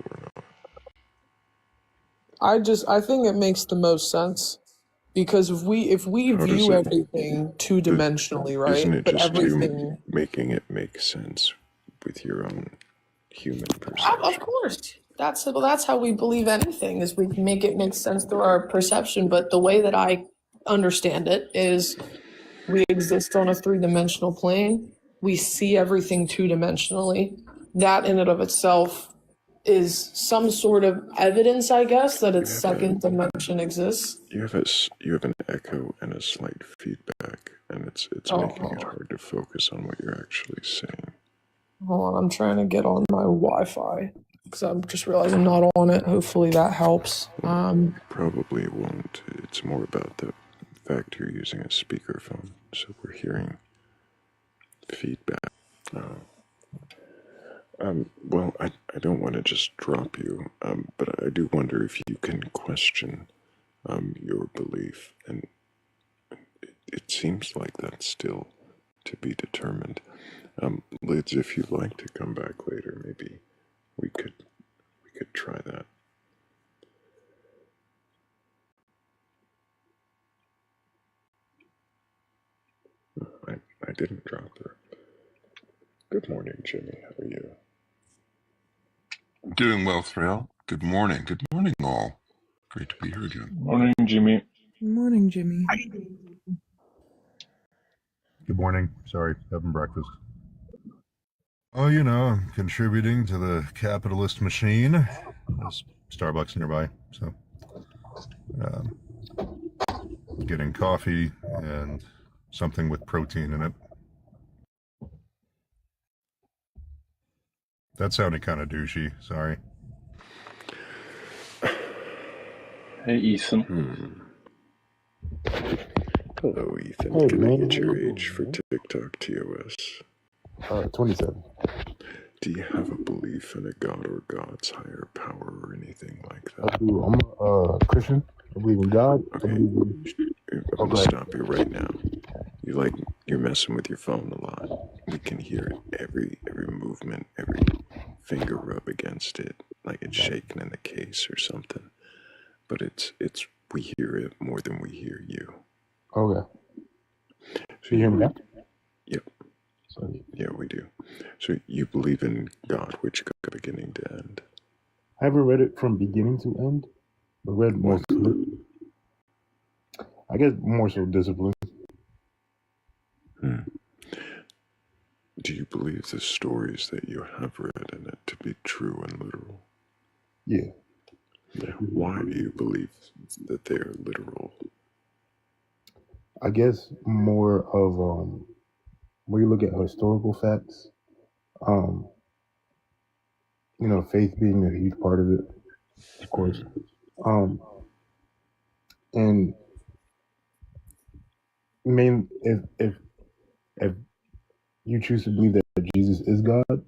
F: I think it makes the most sense because if we view everything two-dimensionally, right?
A: Isn't it
F: but
A: just
F: everything
A: you making it make sense with your own human perception?
F: Of course. That's how we believe anything is we make it make sense through our perception. But the way that I understand it is we exist on a 3-dimensional plane. We see everything 2-dimensionally. That in and of itself is some sort of evidence, I guess, that its second dimension exists.
A: You have an echo and a slight feedback, and it's making it hard to focus on what you're actually saying.
F: Hold on, I'm trying to get on my Wi-Fi because I'm just realizing I'm not on it. Hopefully that helps.
A: Probably won't. It's more about the fact you're using a speakerphone, so we're hearing feedback. Well, I don't want to just drop you, but I do wonder if you can question your belief, and it seems like that's still to be determined. Lids, if you'd like to come back later, maybe we could try that. I didn't drop her. Good morning, Jimmy. How are you?
D: Doing well, Thrayle. Good morning. Good morning, all. Great to be here again.
O: Morning, Jimmy.
N: Good morning, Jimmy.
V: Good morning. Sorry, having breakfast. Oh, you know, I'm contributing to the capitalist machine. There's Starbucks nearby, so getting coffee and something with protein in it. That sounded kind of douchey. Sorry.
O: Hey, Ethan.
A: Hello, Ethan.
U: Hey,
A: Can I
U: man.
A: get your age for TikTok TOS?
U: 27.
A: Do you have a belief in a god or God's higher power or anything like
U: I
A: that?
U: do. I'm a Christian. I believe in God.
A: Okay.
U: I believe in...
A: I'm gonna stop you right now. You're messing with your phone a lot. We can hear it, every movement, every finger rub against it, like it's shaking in the case or something. But we hear it more than we hear you.
U: Okay. So you hear me now?
A: Yep. Yeah, we do. So you believe in God, which God beginning to end?
U: I haven't read it from beginning to end, but read most of it. I guess more so discipline.
A: Do you believe the stories that you have read in it to be true and literal?
U: Yeah.
A: Why do you believe that they are literal?
U: I guess more of when you look at historical facts, you know, faith being a huge part of it, of course. And if you choose to believe that Jesus is God,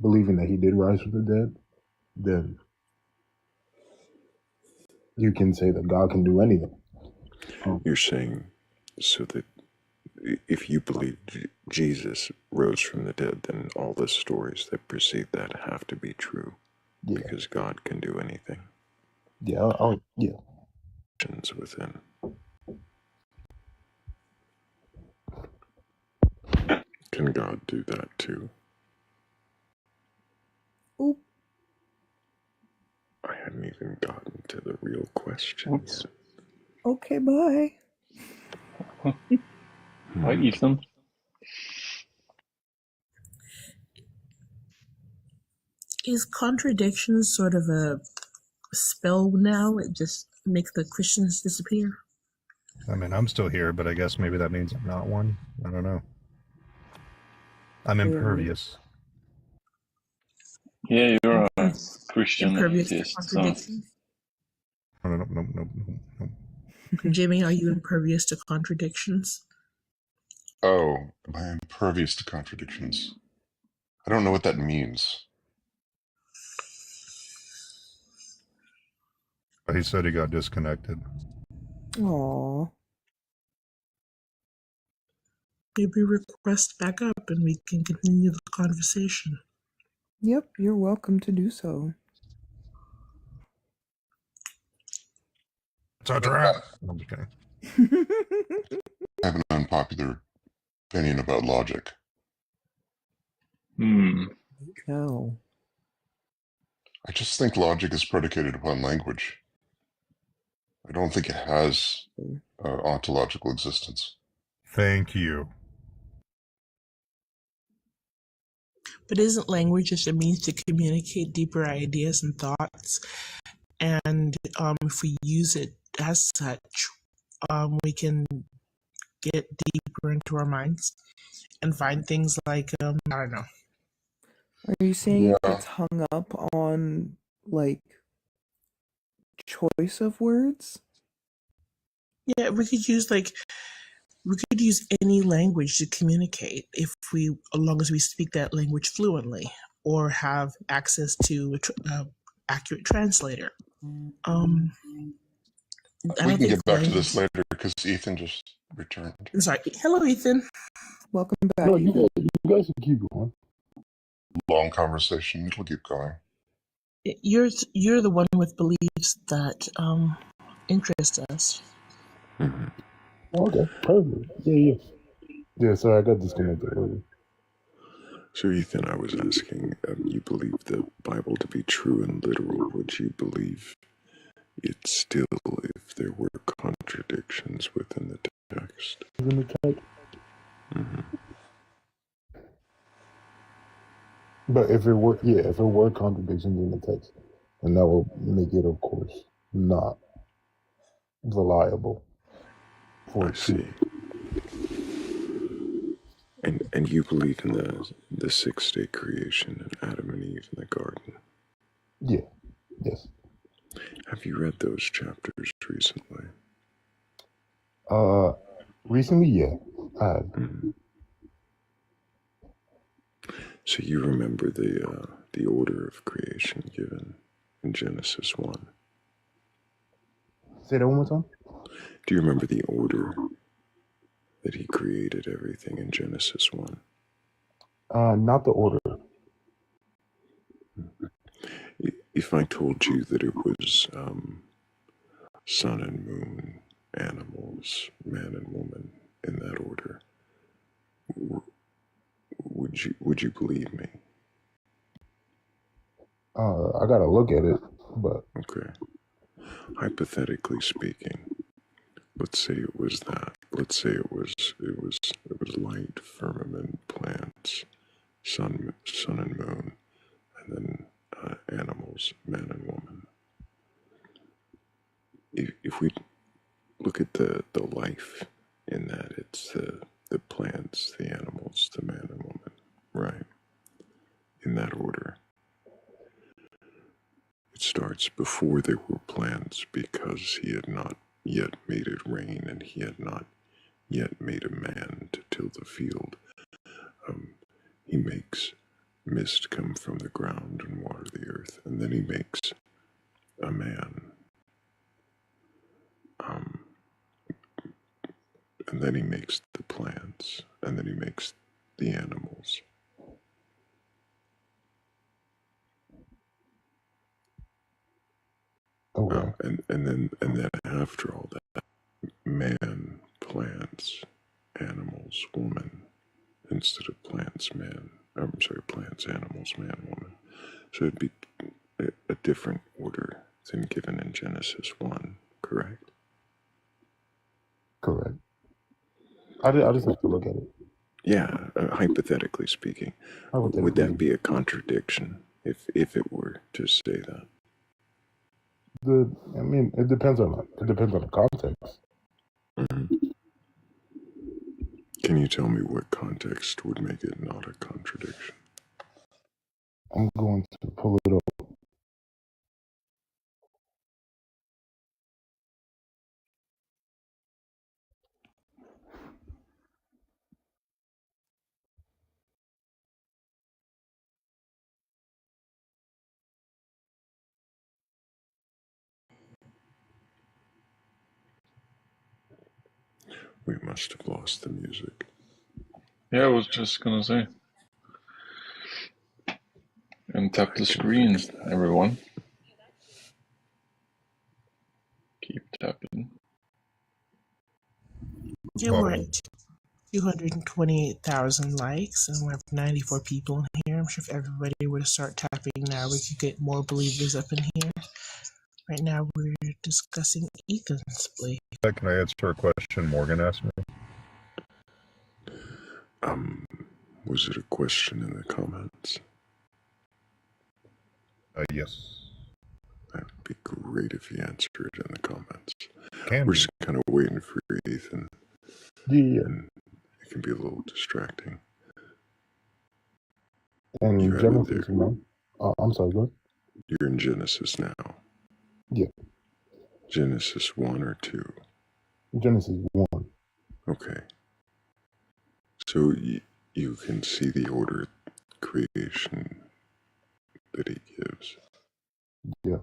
U: believing that he did rise from the dead, then you can say that God can do anything.
A: You're saying so that if you believe Jesus rose from the dead, then all the stories that precede that have to be true, because God can do anything.
U: Yeah, yeah.
A: Within. Can God do that too?
N: Oop.
A: I hadn't even gotten to the real question yet.
N: Okay, bye.
O: Hi, Ethan.
H: Is contradiction sort of a spell now? It just makes the Christians disappear?
V: I mean, I'm still here, but I guess maybe that means I'm not one. I don't know. I'm impervious.
O: Yeah, you're a Christian
H: Impervious to
O: atheist. So.
H: contradiction?
V: No.
H: Jimmy, are you impervious to contradictions?
D: Oh, am I impervious to contradictions? I don't know what that means.
V: He said he got disconnected.
N: Aww.
H: Maybe request back up and we can continue the conversation.
N: Yep, you're welcome to do so.
V: It's a trap. I'm just kidding.
D: I have an unpopular opinion about logic.
N: No.
D: I just think logic is predicated upon language. I don't think it has ontological existence.
V: Thank you.
H: But isn't language just a means to communicate deeper ideas and thoughts? And if we use it as such, we can get deeper into our minds and find things like I don't know.
N: Are you saying
D: Yeah.
N: it gets hung up on like choice of words?
H: Yeah, we could use any language to communicate if we, as long as we speak that language fluently or have access to a accurate translator. I
D: We
H: don't
D: can
H: think
D: get back to this
H: language.
D: later because Ethan just returned.
H: I'm sorry. Hello, Ethan.
N: Welcome back.
U: No, you guys can keep going.
D: Long conversation. We'll keep going.
H: You're the one with beliefs that interest us.
U: Okay, perfect. Yeah. Yeah, sorry, I got disconnected earlier.
A: So, Ethan, I was asking, you believe the Bible to be true and literal. Would you believe it still if there were contradictions within the text?
U: In the text? But if it were contradictions in the text, then that will make it, of course, not reliable for
A: I see. And you believe in the 6-day creation and Adam and Eve in the garden?
U: Yeah. Yes.
A: Have you read those chapters recently?
U: Recently, yeah, I have.
A: So you remember the order of creation given in Genesis 1?
U: Say that one more time.
A: Do you remember the order that he created everything in Genesis 1?
U: Not the order.
A: If I told you that it was sun and moon, animals, man and woman in that order, would you believe me?
U: I gotta look at it, but
A: okay. Hypothetically speaking, let's say it was that. Let's say it was light, firmament, plants, sun and moon, and then animals, man and woman. If we look at the life in that, it's the plants, the animals, the man and woman, right? In that order. It starts before there were plants because he had not yet made it rain and he had not yet made a man to till the field. He makes mist come from the ground and water the earth, and then he makes a man. And then he makes the plants, and then he makes the animals.
U: okay.
A: And then after all that, man, plants, animals, woman, instead of plants, man. I'm sorry, plants, animals, man, woman. So it'd be a different order than given in Genesis 1, correct?
U: Correct. I just have to look at it.
A: Yeah, hypothetically speaking. Would that be a contradiction if it were to say that?
U: It depends on the context.
A: Can you tell me what context would make it not a contradiction?
U: I'm going to pull it up.
A: We must have lost the music.
O: Yeah, I was just gonna say. And tap the screen, everyone. Keep tapping.
H: Yeah, we're at 228,000 likes, and we have 94 people in here. I'm sure if everybody were to start tapping now, we could get more believers up in here. Right now, we're discussing Ethan's belief.
V: Can I answer a question Morgan asked me?
A: Was it a question in the comments?
V: Yes.
A: That would be great if you answered it in the comments.
V: We're
A: just kind of waiting for Ethan.
K: Yeah.
A: And it can be a little distracting.
K: And
A: You have it there.
K: Genesis 1. I'm sorry, go ahead.
A: You're in Genesis now.
K: Yeah.
A: Genesis 1 or 2?
K: Genesis 1.
A: Okay. So you can see the order of creation that he gives.
K: Yeah.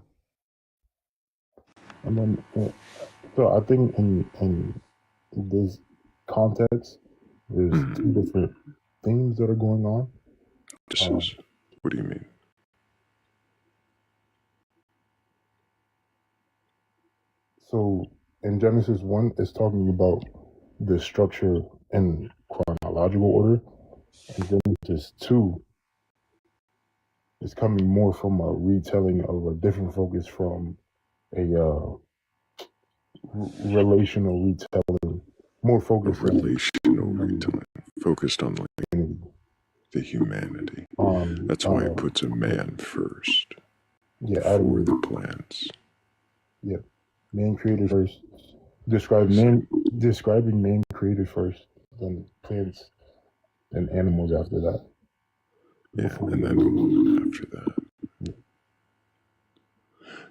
K: And then, so I think in this context, there's two different themes that are going on.
A: What do you mean?
K: So in Genesis 1, it's talking about the structure in chronological order. And Genesis 2 is coming more from a retelling of a different focus from a relational retelling, more focused on
A: Relational retelling, focused on the humanity. That's why it puts a man first before the plants.
K: Yeah, man created first. Describing man created first, then plants and animals after that.
A: Yeah, and then the woman after that.
K: Yeah.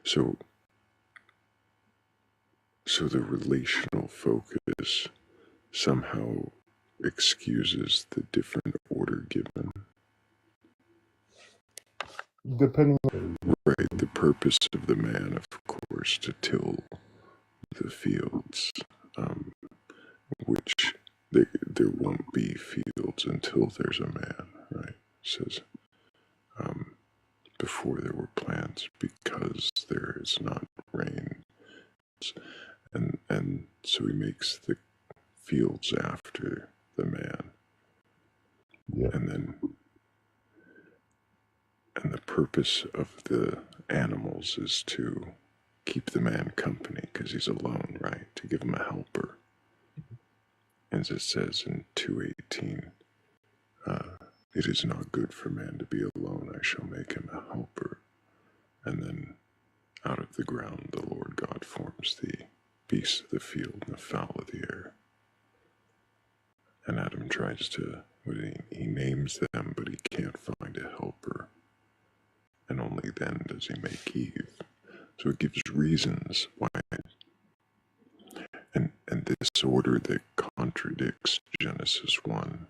A: So the relational focus somehow excuses the different order given.
K: Depending on
A: right, the purpose of the man, of course, to till the fields, which there won't be fields until there's a man, right? It says before there were plants, because there is not rain, and so he makes the fields after the man, and the purpose of the animals is to keep the man company because he's alone, right? To give him a helper. As it says in 2:18, it is not good for man to be alone. I shall make him a helper. And then out of the ground the Lord God forms the beasts of the field and the fowl of the air. And Adam tries to, he names them, but he can't find a helper. And only then does he make Eve. So it gives reasons why. And this order that contradicts Genesis 1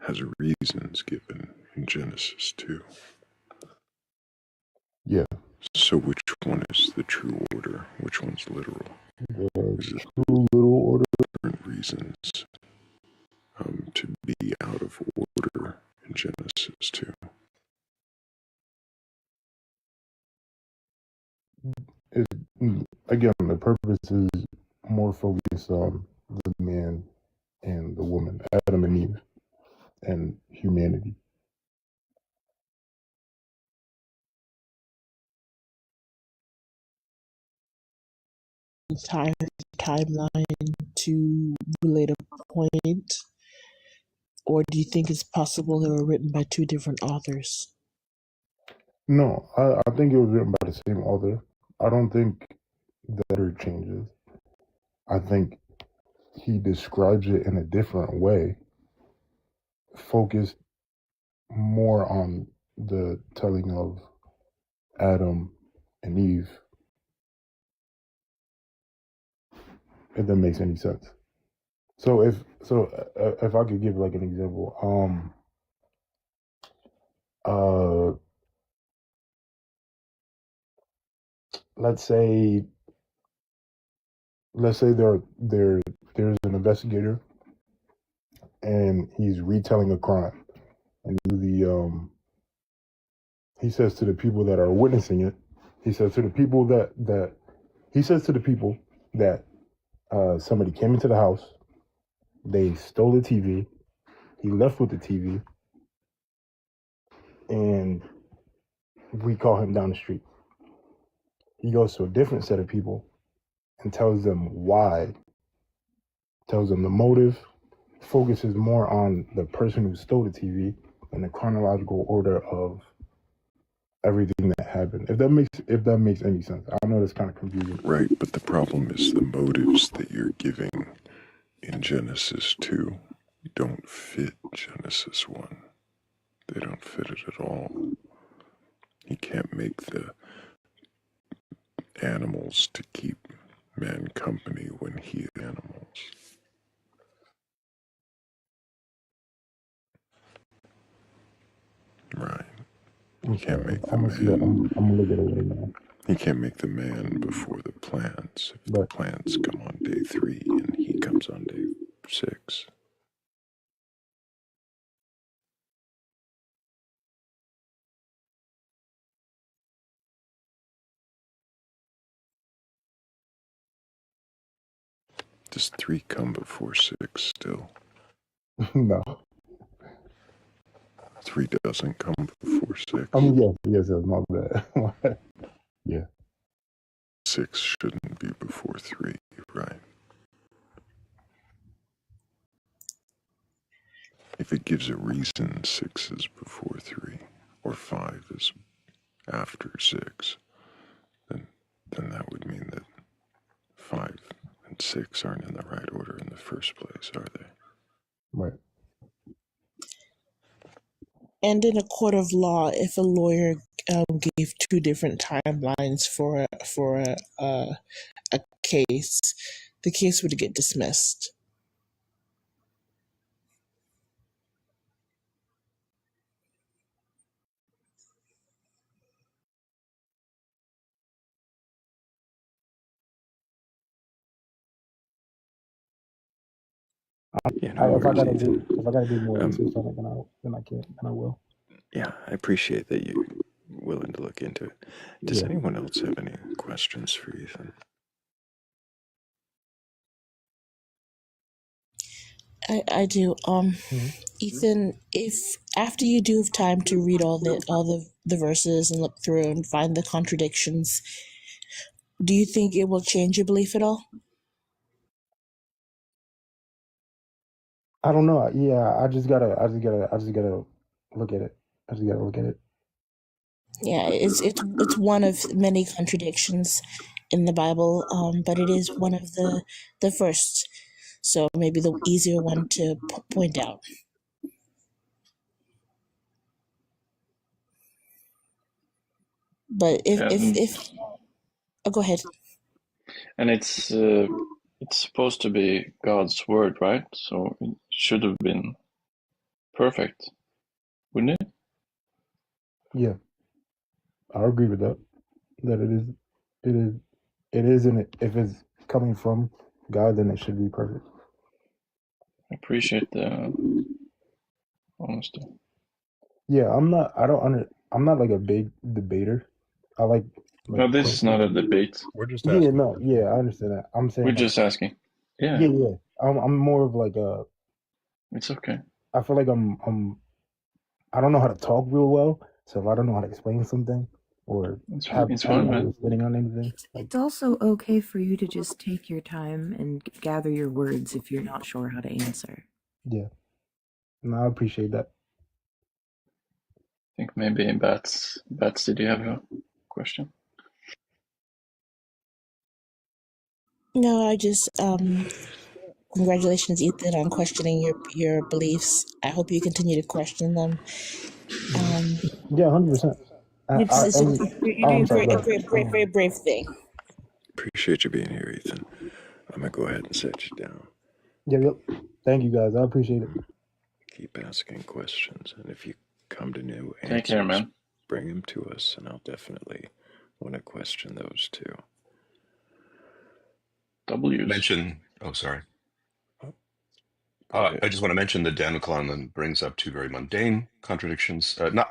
A: has reasons given in Genesis 2.
K: Yeah.
A: So which one is the true order? Which one's literal?
K: Is it true literal order?
A: Different reasons to be out of order in Genesis 2.
K: Again, the purpose is more focused on the man and the woman, Adam and Eve, and humanity.
H: Entire timeline to relate a point, or do you think it's possible they were written by two different authors?
K: No, I think it was written by the same author. I don't think that it changes. I think he describes it in a different way, focused more on the telling of Adam and Eve, if that makes any sense. So if I could give like an example, let's say there's an investigator and he's retelling a crime, and he says to the people that are witnessing it, he says to the people that somebody came into the house, they stole the TV, he left with the TV, and we call him down the street. He goes to a different set of people and tells them why, tells them the motive, focuses more on the person who stole the TV and the chronological order of everything that happened. If that makes any sense. I know that's kind of confusing.
A: Right, but the problem is the motives that you're giving in Genesis 2 don't fit Genesis 1. They don't fit it at all. He can't make the animals to keep man company when he is animals. Right. You can't make the man.
K: I'm gonna look at it right now.
A: He can't make the man before the plants. If the plants come on day 3 and he comes on day 6. Does 3 come before 6 still?
K: No.
A: 3 doesn't come before 6.
K: Yes, my bad. Yeah.
A: 6 shouldn't be before 3, right? If it gives a reason 6 is before 3, or 5 is after 6, then that would mean that 5 and 6 aren't in the right order in the first place, are they?
K: Right.
H: And in a court of law, if a lawyer gave two different timelines for a case, the case would get dismissed.
A: Yeah, no
K: If I
A: worries,
K: gotta
A: Ethan.
K: do more research on it, then I will.
A: Yeah, I appreciate that you're willing to look into it. Does
K: Yeah.
A: anyone else have any questions for Ethan?
H: I do. Ethan, if after you do have time to read all the verses and look through and find the contradictions, do you think it will change your belief at all?
K: I don't know. Yeah, I just gotta look at it. I just gotta look at it.
H: Yeah, it's one of many contradictions in the Bible, but it is one of the first, so maybe the easier one to point out. But if oh, go ahead.
O: And it's supposed to be God's word, right? So it should have been perfect, wouldn't it?
K: Yeah, I agree with that. That it is, and if it's coming from God, then it should be perfect.
O: I appreciate the honesty.
K: Yeah, I'm not like a big debater. I like
O: No, this is not a
K: questions.
O: debate.
G: We're just
K: Yeah,
G: asking.
K: no, yeah, I understand that. I'm saying
O: We're
K: like,
O: just asking. Yeah,
K: yeah. I'm more of like a.
O: it's okay.
K: I feel like I don't know how to talk real well, so if I don't know how to explain something or
O: It's
K: have
O: it's
K: any
O: fine, man.
K: understanding on anything,
N: It's also okay for you to just take your time and gather your words if you're not sure how to answer.
K: yeah, no, I appreciate that.
O: I think maybe Bats, did you have a question?
H: No, I just congratulations, Ethan, on questioning your beliefs. I hope you continue to question them.
K: Yeah, 100%.
H: You're doing
K: I'm sorry.
H: a very brave thing.
A: Appreciate you being here, Ethan. I'm gonna go ahead and set you down.
K: Yep. Thank you, guys. I appreciate it.
A: Keep asking questions, and if you come to new
O: Take
A: answers,
O: care, man.
A: bring them to us, and I'll definitely want to question those too.
O: W's.
D: Oh, sorry.
A: Go ahead.
D: I just want to mention that Dan McClellan brings up two very mundane contradictions. Not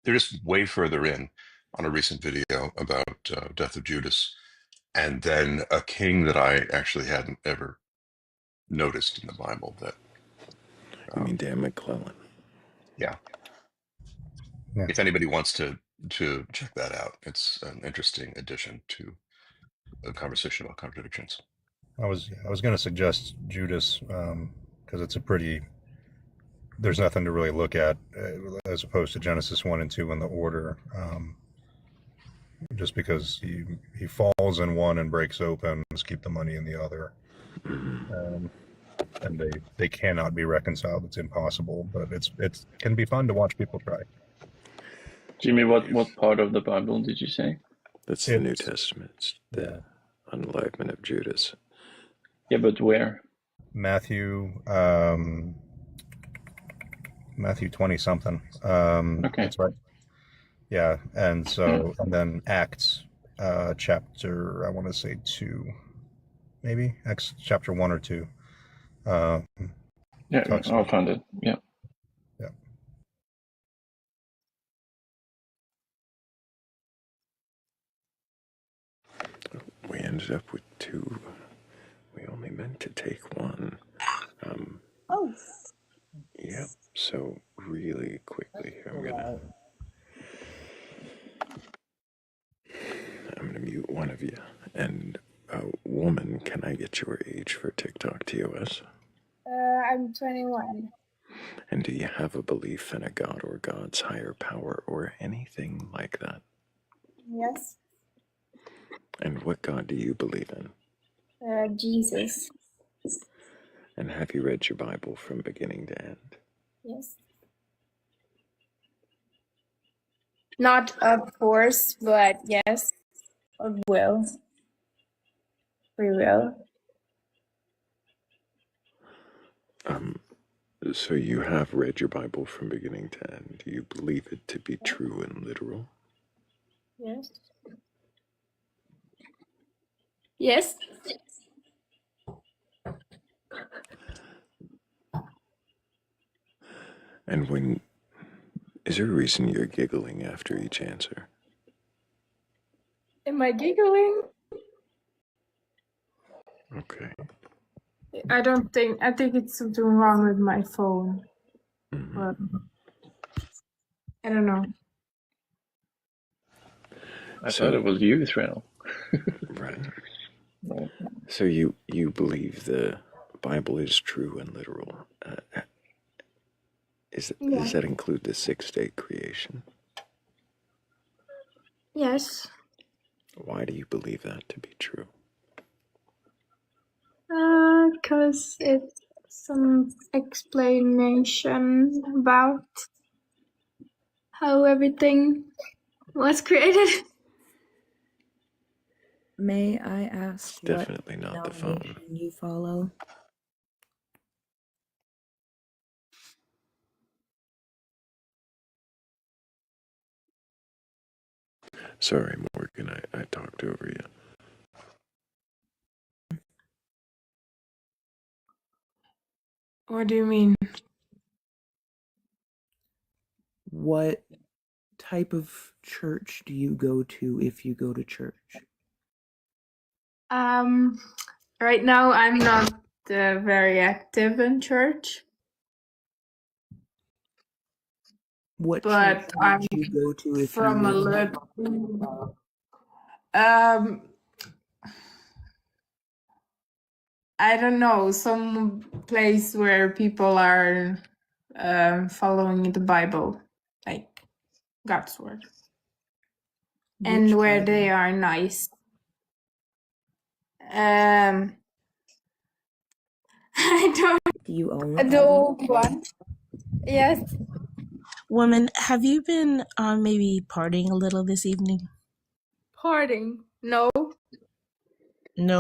D: they're just way further in on a recent video about death of Judas, and then a king that I actually hadn't ever noticed in the Bible. That
A: You mean Dan McClellan?
D: Yeah.
G: Yeah.
D: If anybody wants to check that out, it's an interesting addition to a conversation about contradictions.
G: I was going to suggest Judas because it's a pretty there's nothing to really look at as opposed to Genesis 1 and 2 in the order. Just because he falls in one and breaks open, keep the money in the other. And they cannot be reconciled. It's impossible, but it can be fun to watch people try.
O: Jimmy, what part of the Bible did you say?
A: That's the New Testament. It's the unalignment of Judas.
O: Yeah, but where?
G: Matthew 20 something.
O: Okay.
G: That's right. Yeah, and so and then Acts chapter, I want to say 2, maybe Acts chapter 1 or 2.
O: Yeah, I found it. Yeah.
G: Yeah.
A: We ended up with 2. We only meant to take 1.
Q: Oh.
A: Yep. So really quickly, I'm gonna mute one of you. And woman, can I get your age for TikTok TOS?
C: I'm 21.
A: And do you have a belief in a god or gods, higher power, or anything like that?
C: Yes.
A: And what god do you believe in?
C: Jesus.
A: And have you read your Bible from beginning to end?
C: Yes. Not of course, but yes. Of will. Free will.
A: So you have read your Bible from beginning to end. Do you believe it to be true and literal?
C: Yes. Yes.
A: And is there a reason you're giggling after each answer?
C: Am I giggling?
A: Okay.
C: I think it's something wrong with my phone. But I don't know.
O: I thought it was you, Thrayle.
A: Right. So you believe the Bible is true and literal. Does that include the 6-day creation?
C: Yes.
A: Why do you believe that to be true?
C: Because it's some explanation about how everything was created.
T: May I ask what
A: Definitely not the phone.
T: denomination you follow?
A: Sorry, Morgan, I talked over you.
C: What do you mean?
N: What type of church do you go to if you go to church?
C: Right now I'm not very active in church.
N: What
C: But
N: church
C: I'm
N: would you go to if
C: from
N: you
C: a
N: were
C: little. I don't know, some place where people are following the Bible, like God's word, and
N: Which
C: where
N: Bible?
C: they are nice. I don't.
T: Do you own
C: The
T: a Bible?
C: old one. Yes.
H: Woman, have you been maybe partying a little this evening?
C: Parting? No.
H: No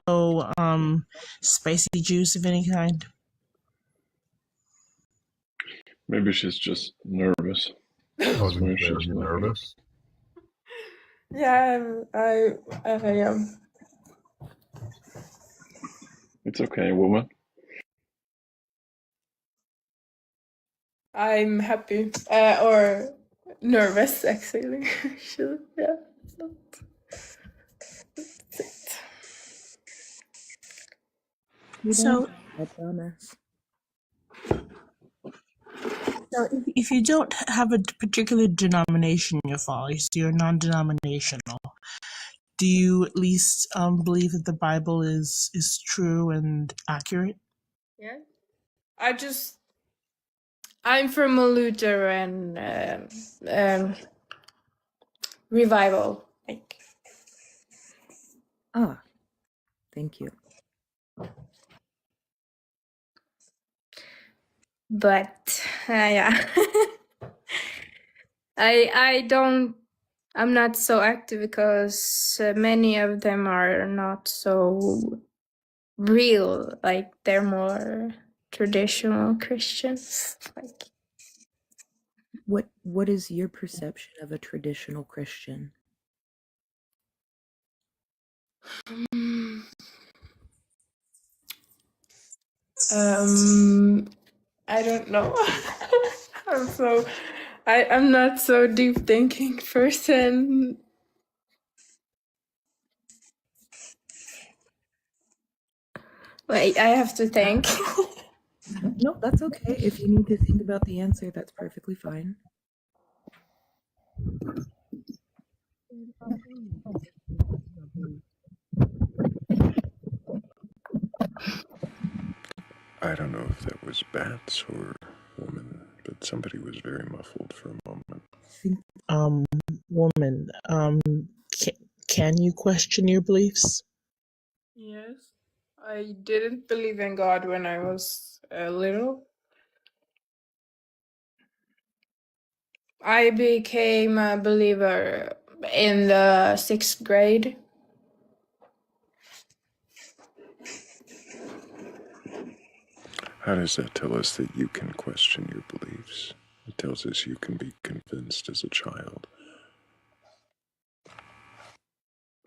H: spicy juice of any kind?
O: Maybe she's just nervous.
V: I was going
O: Where
V: to say, are
O: she's
V: you
O: not.
V: nervous?
C: Yeah, I am.
O: It's okay, woman.
C: I'm happy or nervous actually. Yeah.
H: So,
T: I promise.
H: so if you don't have a particular denomination you follow, so you're non-denominational, do you at least believe that the Bible is true and accurate?
C: Yeah. I'm from a Lutheran revival. Like,
N: Ah, thank you.
C: but yeah, I'm not so active because many of them are not so real. Like they're more traditional Christians. Like,
N: What is your perception of a traditional Christian?
C: I don't know. I'm not so deep thinking person. Wait, I have to think.
N: No, that's okay. If you need to think about the answer, that's perfectly fine.
A: I don't know if that was bats or woman, but somebody was very muffled for a moment.
H: Woman, can you question your beliefs?
C: Yes. I didn't believe in God when I was little. I became a believer in the 6th grade.
A: How does that tell us that you can question your beliefs? It tells us you can be convinced as a child.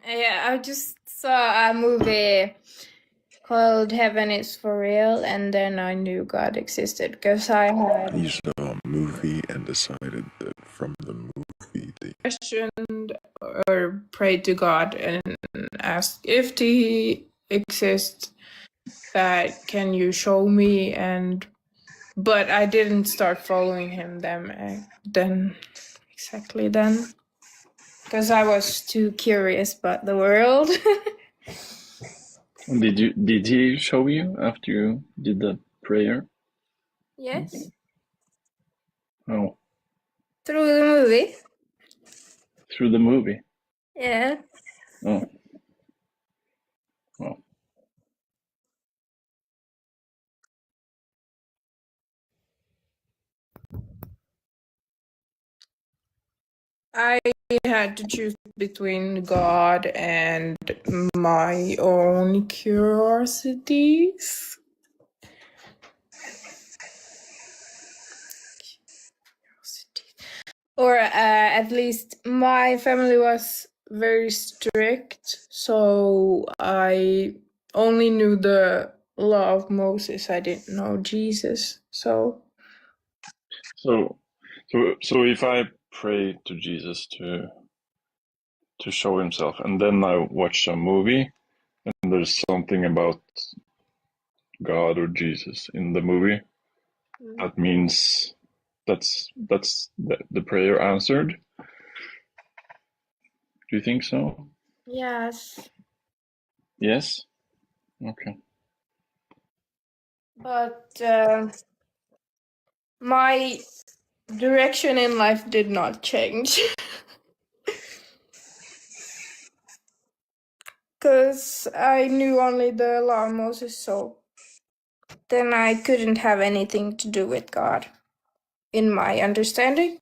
C: Yeah, I just saw a movie called Heaven is for Real, and then I knew God existed because I had
A: You saw a movie and decided that from the movie that
C: questioned or prayed to God and asked if He exists, that can you show me? But I didn't start following Him then exactly then because I was too curious about the world.
O: Did he show you after you did that prayer?
C: Yes,
O: Oh,
C: through the movie.
O: through the movie.
C: Yeah.
O: Oh, well.
C: I had to choose between God and my own curiosities. Or at least my family was very strict, so I only knew the law of Moses. I didn't know Jesus. So
O: So if I pray to Jesus to show himself, and then I watch a movie, and there's something about God or Jesus in the movie, that means that's the prayer answered. Do you think so?
C: yes,
O: Yes. Okay.
C: but my direction in life did not change. Because I knew only the law of Moses, so then I couldn't have anything to do with God, in my understanding.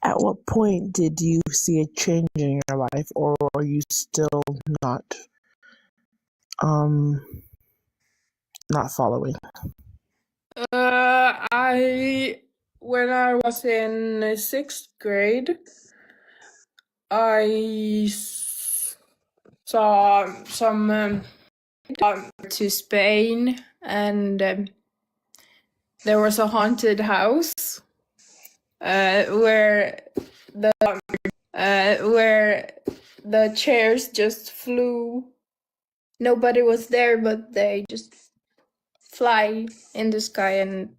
H: At what point did you see a change in your life, or are you still not not following?
C: When I was in 6th grade, I saw some to Spain, and there was a haunted house where the chairs just flew. Nobody was there, but they just fly in the sky, and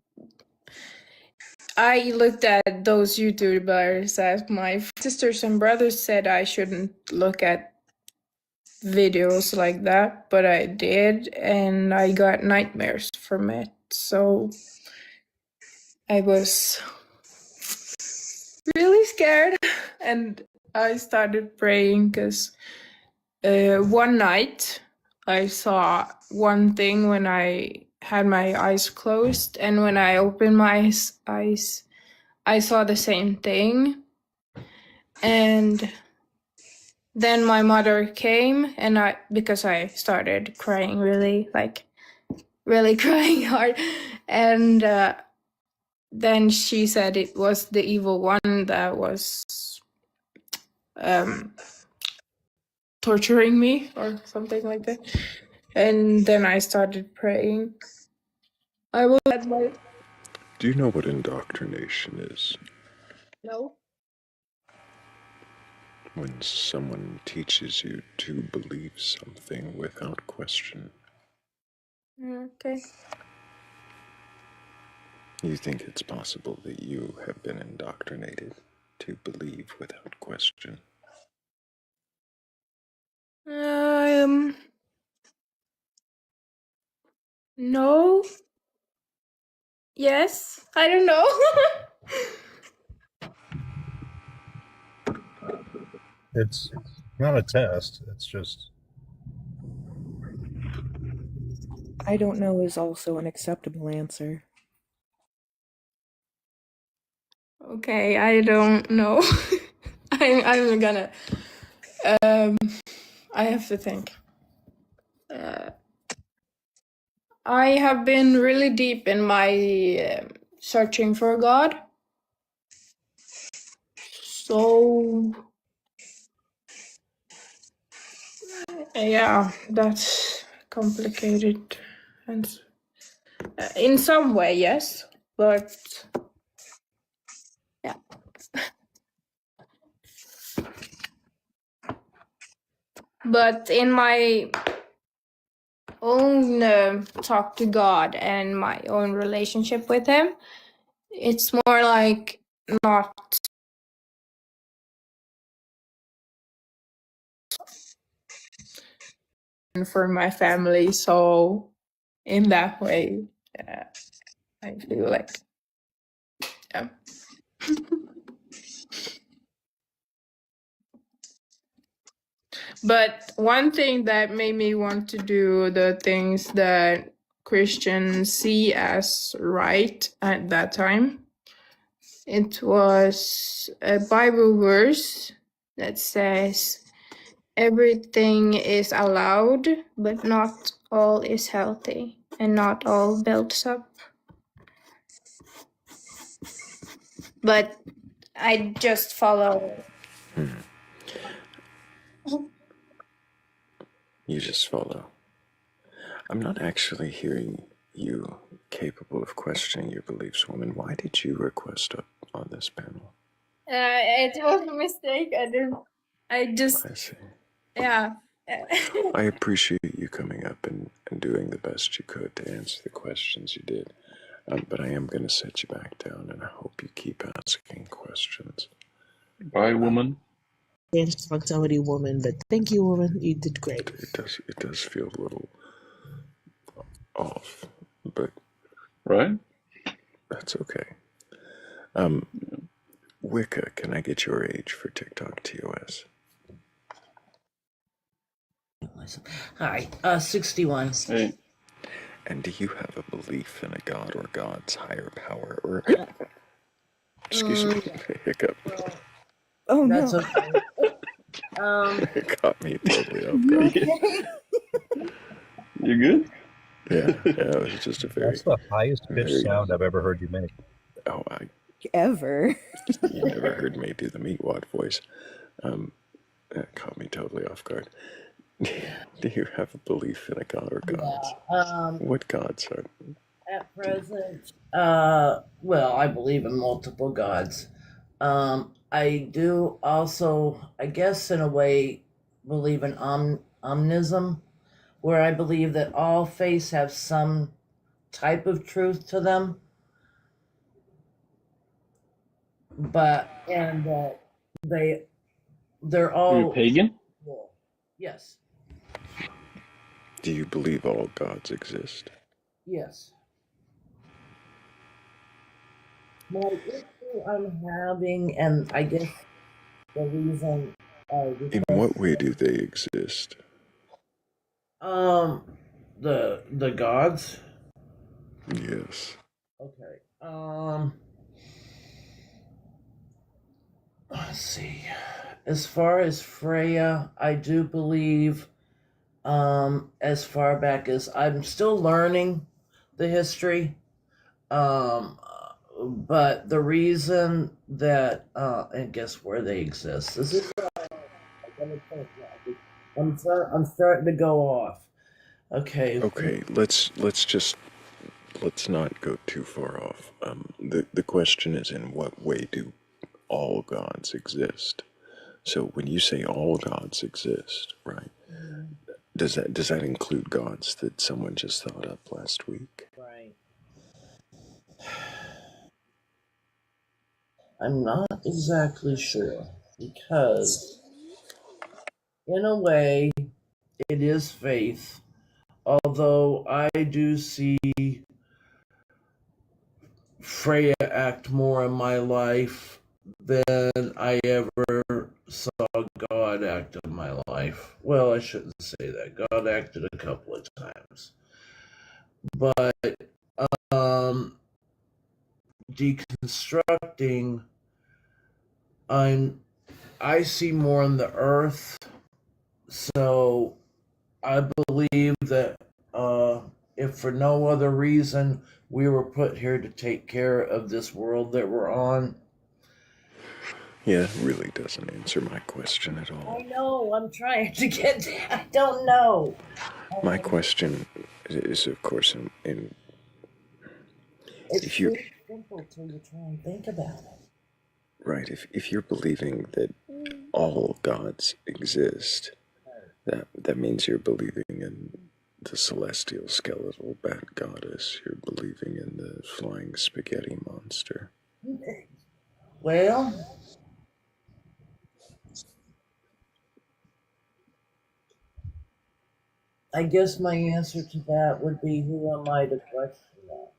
C: I looked at those YouTubers as my sisters and brothers said I shouldn't look at videos like that, but I did, and I got nightmares from it. So I was really scared, and I started praying because one night I saw one thing when I had my eyes closed, and when I opened my eyes, I saw the same thing. And then my mother came, and because I started crying really crying hard, and then she said it was the evil one that was torturing me or something like that. And then I started praying. I will add my
A: Do you know what indoctrination is?
C: no.
A: When someone teaches you to believe something without question.
C: Okay.
A: You think it's possible that you have been indoctrinated to believe without question?
C: No. Yes. I don't know.
G: It's not a test. It's just
N: I don't know is also an acceptable answer.
C: Okay, I don't know. I'm gonna. I have to think. I have been really deep in my searching for God. So yeah, that's complicated, and in some way, yes, but yeah. But in my own talk to God and my own relationship with Him, it's more like not for my family. So in that way, I feel like, yeah. But one thing that made me want to do the things that Christians see as right at that time, it was a Bible verse that says, everything is allowed, but not all is healthy, and not all builds up. But I just follow.
A: You just follow. I'm not actually hearing you capable of questioning your beliefs, woman. Why did you request up on this panel?
C: It was a mistake. I
A: see.
C: Yeah.
A: I appreciate you coming up and doing the best you could to answer the questions you did. But I am going to set you back down, and I hope you keep asking questions.
O: Bye, woman.
H: Responsibility, woman, but thank you, woman. You did great.
A: It does feel a little off, but
O: right,
A: that's okay. Wicca, can I get your age for TikTok TOS?
L: Hi, 61.
O: Hey.
A: And do you have a belief in a god or God's higher power, or excuse me, hiccup?
N: Oh
L: That's
N: no.
L: okay.
A: It caught me totally off guard.
O: You good?
A: Yeah, it was just a very.
M: That's the highest pitched sound I've ever heard you make.
A: Oh,
N: Ever.
A: You never heard me do the meatwad voice. That caught me totally off guard. Do you have a belief in a god or gods? What gods are?
L: At present, well, I believe in multiple gods. I do also, I guess in a way, believe in omnism, where I believe that all faiths have some type of truth to them, and they're
O: Are you
L: all
O: pagan?
L: yes.
A: Do you believe all gods exist?
L: Yes. My issue I'm having, and I guess the reason
A: In what way do they exist?
L: the gods.
A: Yes.
L: Okay. Let's see. As far as Freya, I do believe, as far back as I'm still learning the history, but the reason that, and guess where they exist. This is. I'm starting to go off. Okay.
A: Okay. Let's not go too far off. The question is, in what way do all gods exist? So when you say all gods exist, right? Does that include gods that someone just thought up last week?
L: Right. I'm not exactly sure because, in a way, it is faith. Although I do see Freya act more in my life than I ever saw God act in my life. Well, I shouldn't say that. God acted a couple of times. But deconstructing, I see more on the earth, so I believe that if for no other reason we were put here to take care of this world that we're on.
A: Yeah, it really doesn't answer my question at all.
L: I know, I'm trying to get I don't know.
A: My question is, of course,
L: It's
A: if you
L: simple till you try and think about it.
A: right, if you're believing that all gods exist, that means you're believing in the celestial skeletal bat goddess. You're believing in the flying spaghetti monster.
L: Well, I guess my answer to that would be, who am I to question that?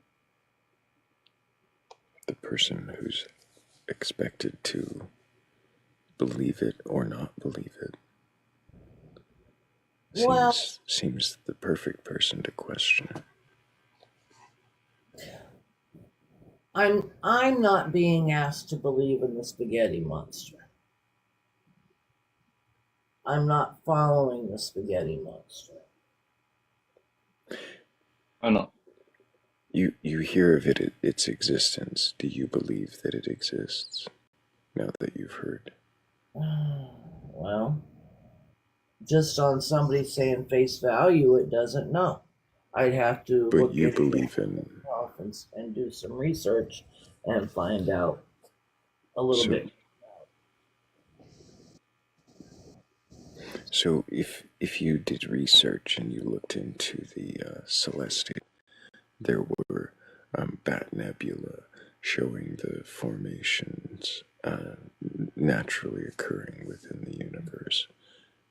A: The person who's expected to believe it or not believe it seems the perfect person to question it.
L: I'm not being asked to believe in the spaghetti monster. I'm not following the spaghetti monster.
O: I know.
A: You hear of its existence. Do you believe that it exists? Now that you've heard.
L: Well, just on somebody saying face value, it doesn't know. I'd have to
A: But
L: look
A: you
L: at
A: believe in
L: it and do some research and find out a little bit.
A: So if you did research and you looked into the celestial, there were bat nebula showing the formations naturally occurring within the universe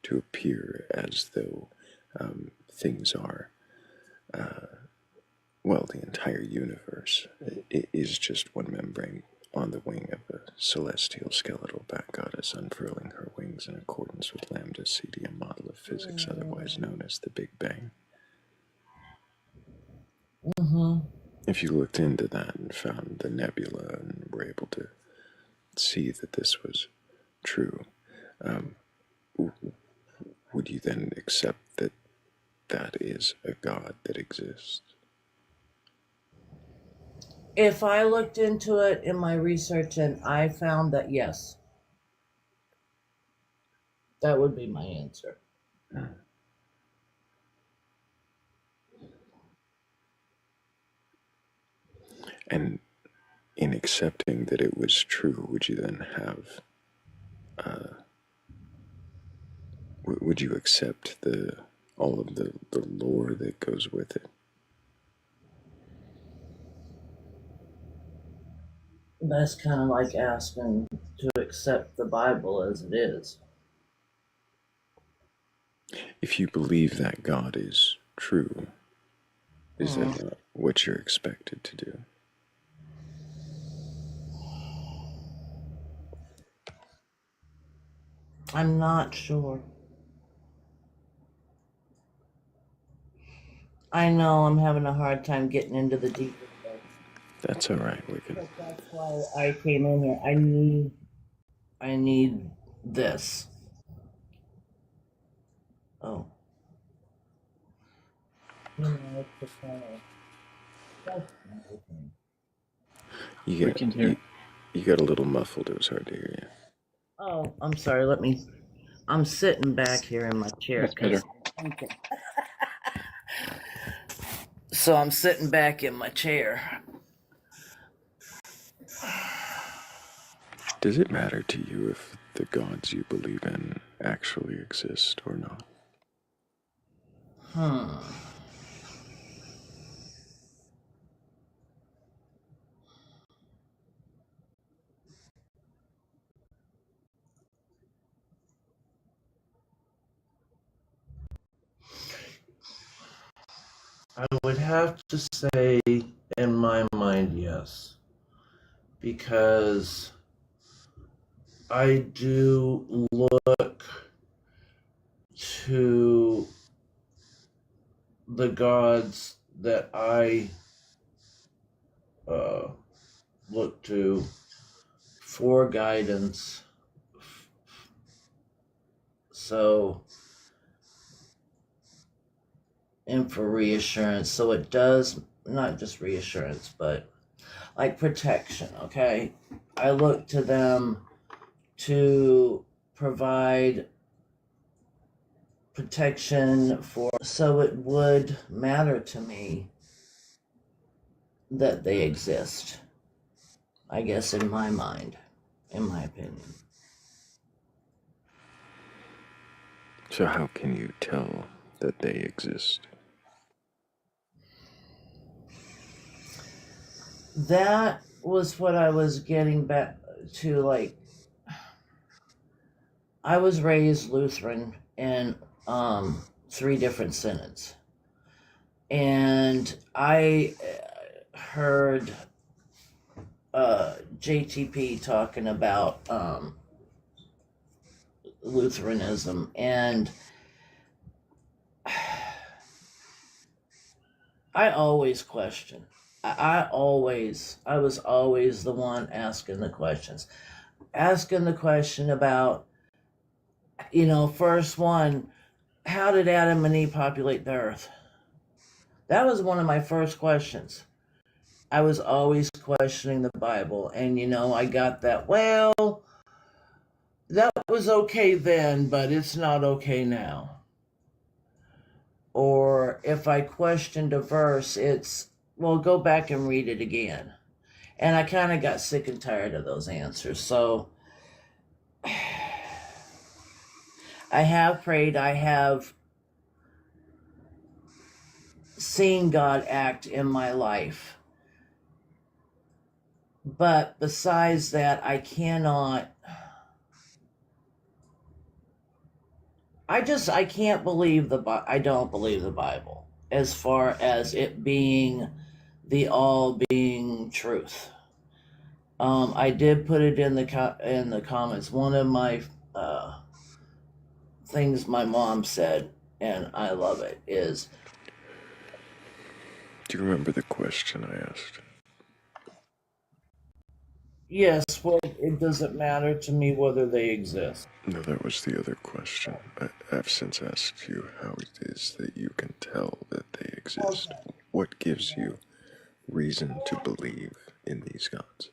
A: to appear as though things are, the entire universe is just one membrane on the wing of a celestial skeletal bat goddess unfurling her wings in accordance with Lambda CD, a model of physics otherwise known as the Big Bang. If you looked into that and found the nebula and were able to see that this was true, would you then accept that that is a God that exists?
L: If I looked into it in my research and I found that yes, that would be my answer.
A: And in accepting that it was true, would you then have, would you accept all of the lore that goes with it?
L: That's kind of like asking to accept the Bible as it is.
A: If you believe that God is true, is that not what you're expected to do?
L: I'm not sure. I know I'm having a hard time getting into the deeper stuff.
A: That's all right, Wicked.
L: But that's why I came in here. I need this. Oh. You know, it's the kind of, that's everything.
A: You got a little muffled. It was hard to hear you.
L: Oh, I'm sorry. I'm sitting back here in my chair.
A: That's better.
L: So I'm sitting back in my chair.
A: Does it matter to you if the gods you believe in actually exist or not?
L: I would have to say, in my mind, yes. Because I do look to the gods that I look to for guidance. So, and for reassurance. So it does, not just reassurance, but like protection, okay? I look to them to provide protection for, so it would matter to me that they exist, I guess, in my mind, in my opinion.
A: So how can you tell that they exist?
L: That was what I was getting back to. Like, I was raised Lutheran in 3 different synods, and I heard JTP talking about Lutheranism, and I always question. I was always the one asking the questions. Asking the question about, first one, how did Adam and Eve populate the earth? That was one of my first questions. I was always questioning the Bible, and I got that, well, that was okay then, but it's not okay now. Or if I questioned a verse, it's, well, go back and read it again. And I kind of got sick and tired of those answers. So I have prayed. I have seen God act in my life. But besides that, I can't believe I don't believe the Bible as far as it being the all-being truth. I did put it in the comments. One of my things my mom said, and I love it, is...
A: Do you remember the question I asked?
L: Yes, well, it doesn't matter to me whether they exist.
A: No, that was the other question. I've since asked you how it is that you can tell that they exist. Okay. What gives you reason to believe in these gods?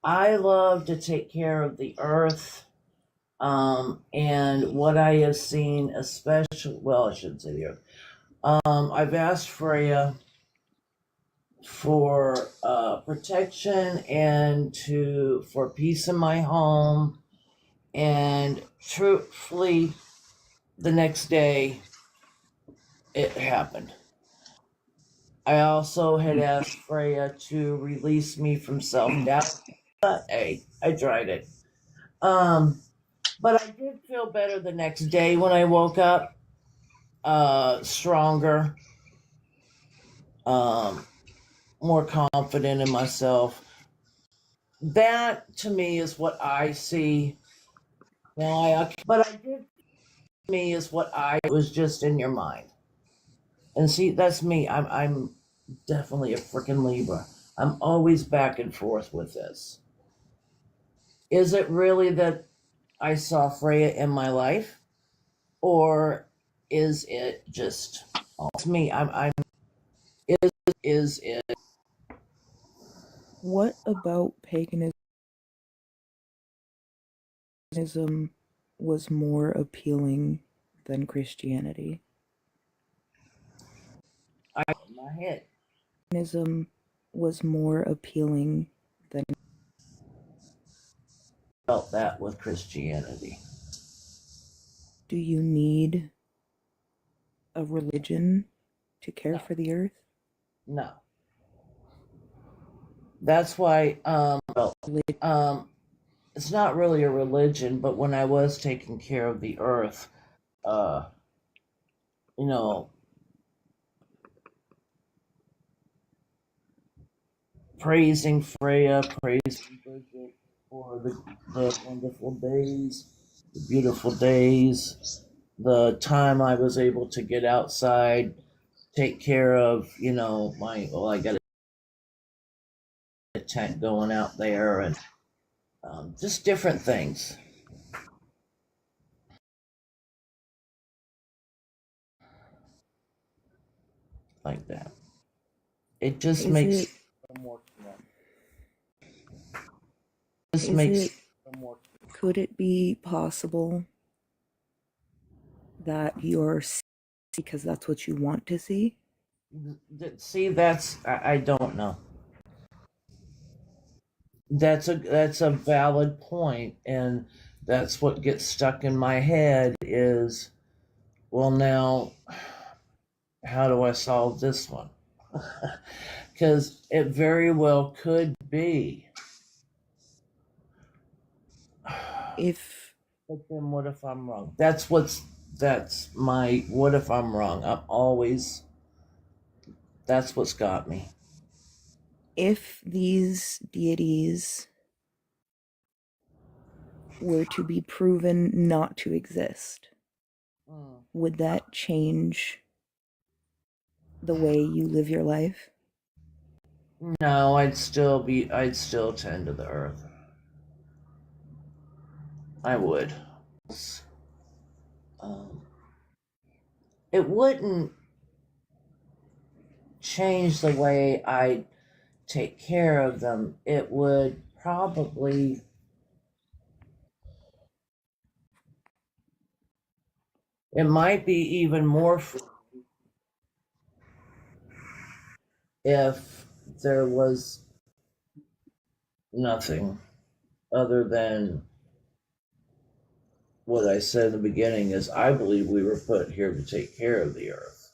L: I love to take care of the earth, and what I have seen, especially, well, I shouldn't say the earth. I've asked Thrayle for protection and for peace in my home, and truthfully, the next day, it happened. I also had asked Thrayle to release me from self-doubt, but hey, I tried it. But I did feel better the next day when I woke up, stronger, more confident in myself. That to me is what I see. Now but I did me is what I was just in your mind. And see, that's me. I'm definitely a freaking Libra. I'm always back and forth with this. Is it really that I saw Freya in my life, or is it just it's me? I'm is it?
N: What about paganism was more appealing than Christianity?
L: In my head.
N: Paganism was more appealing than
L: Felt that with Christianity.
N: Do you need a religion to care for the earth?
L: No. That's why it's not really a religion, but when I was taking care of the earth, you know, praising Freya, praising Bridget for the wonderful days, the beautiful days, the time I was able to get outside, take care of, I got a tent going out there, and just different things like that. It just makes it more
N: Could it be possible that you're because that's what you want to see?
L: See, I don't know. That's a valid point, and that's what gets stuck in my head is, well, now how do I solve this one? Because it very well could be. But then what if I'm wrong? That's my what if I'm wrong? That's what's got me.
N: If these deities were to be proven not to exist, would that change the way you live your life?
L: No, I'd still tend to the earth. I would. It wouldn't change the way I take care of them. It would probably it might be even more if there was nothing other than what I said in the beginning is I believe we were put here to take care of the earth.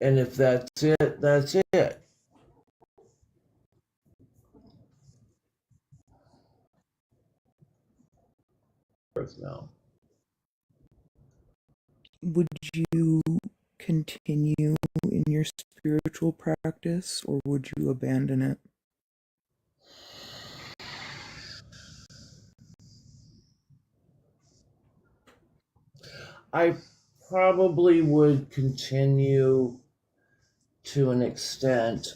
L: And if that's it, that's it. Earth now.
N: Would you continue in your spiritual practice or would you abandon it?
L: I probably would continue to an extent.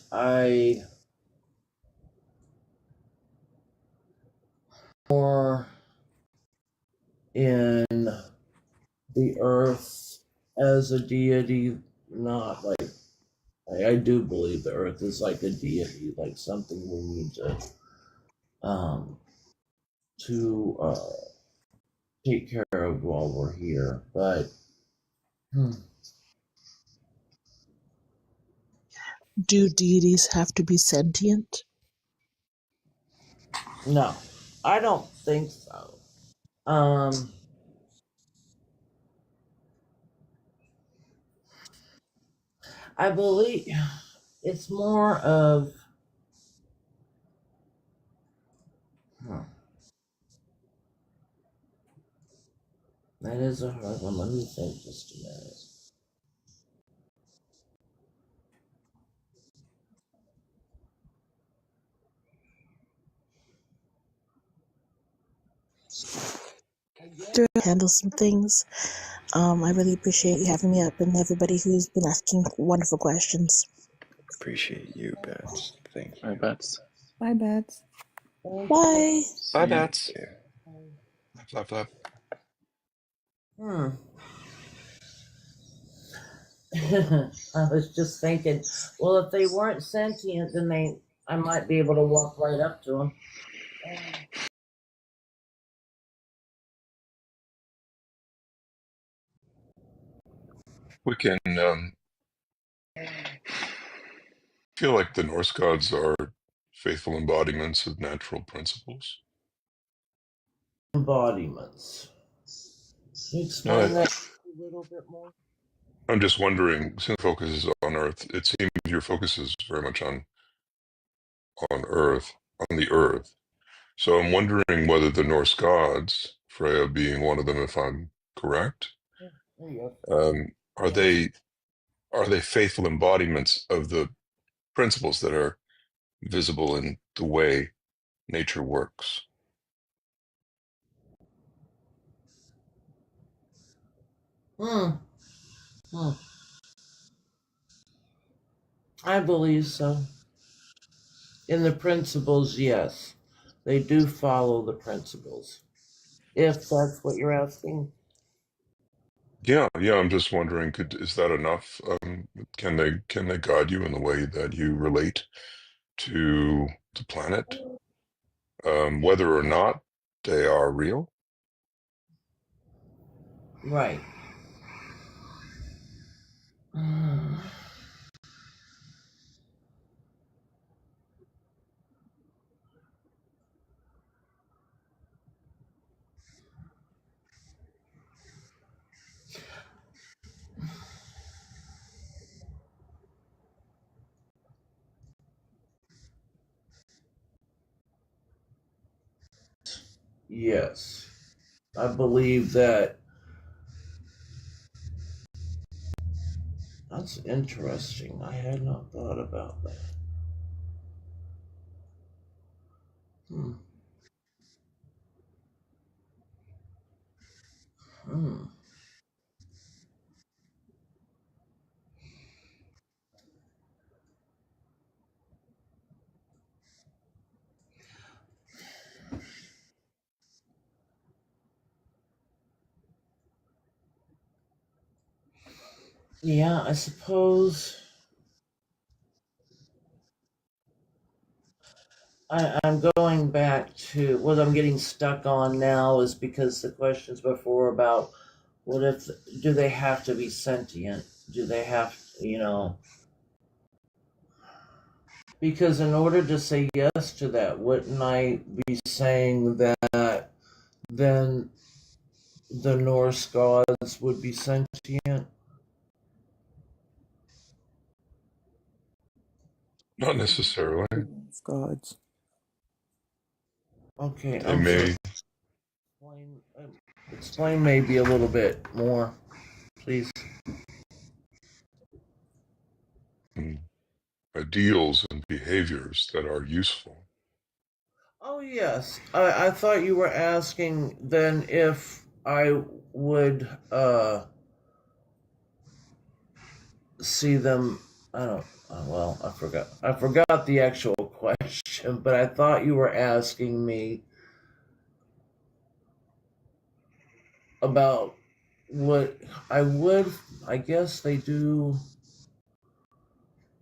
L: More in the earth as a deity, not like I do believe the earth is like a deity, like something we need to take care of while we're here. But
H: Do deities have to be sentient?
L: no, I don't think so. I believe it's more of is a hard one. Let me think just a minute.
H: To handle some things. I really appreciate you having me up and everybody who's been asking wonderful questions.
A: Appreciate you, Bats. Thank you.
O: Bye, Bats.
N: Bye, Bats.
H: Bye.
D: Bye,
A: See you.
D: Bats. Flap, flap.
L: I was just thinking, well, if they weren't sentient, then I might be able to walk right up to them.
D: We can feel like the Norse gods are faithful embodiments of natural principles.
L: Embodiments. Can you explain that a little bit more?
D: I'm just wondering, since the focus is on Earth, it seems your focus is very much on Earth, on the Earth. So I'm wondering whether the Norse gods, Freya being one of them, if I'm correct, are they faithful embodiments of the principles that are visible in the way nature works?
L: I believe so. In the principles, yes. They do follow the principles. If that's what you're asking.
D: Yeah, I'm just wondering, is that enough? Can they guide you in the way that you relate to the planet, whether or not they are real?
L: Right. Yes. I believe that. That's interesting. I had not thought about that. Hmm. Yeah, I suppose I'm going back to what I'm getting stuck on now is because the questions before about do they have to be sentient? Do they have, because in order to say yes to that, wouldn't I be saying that then the Norse gods would be sentient?
D: Not necessarily.
N: Gods.
L: Okay,
D: They may.
L: Explain maybe a little bit more, please.
D: Ideals and behaviors that are useful.
L: Oh, yes. I thought you were asking then if I would see them. I don't. Well, I forgot. I forgot the actual question, but I thought you were asking me about what I would. I guess they do.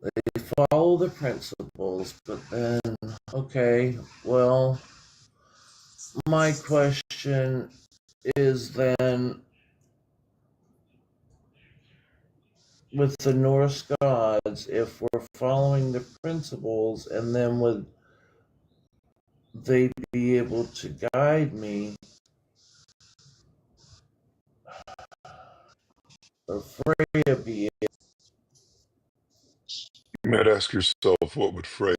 L: They follow the principles, but then okay. Well, my question is then with the Norse gods, if we're following the principles, and then would they be able to guide me, or Freya be able?
D: You might ask yourself, what would Freya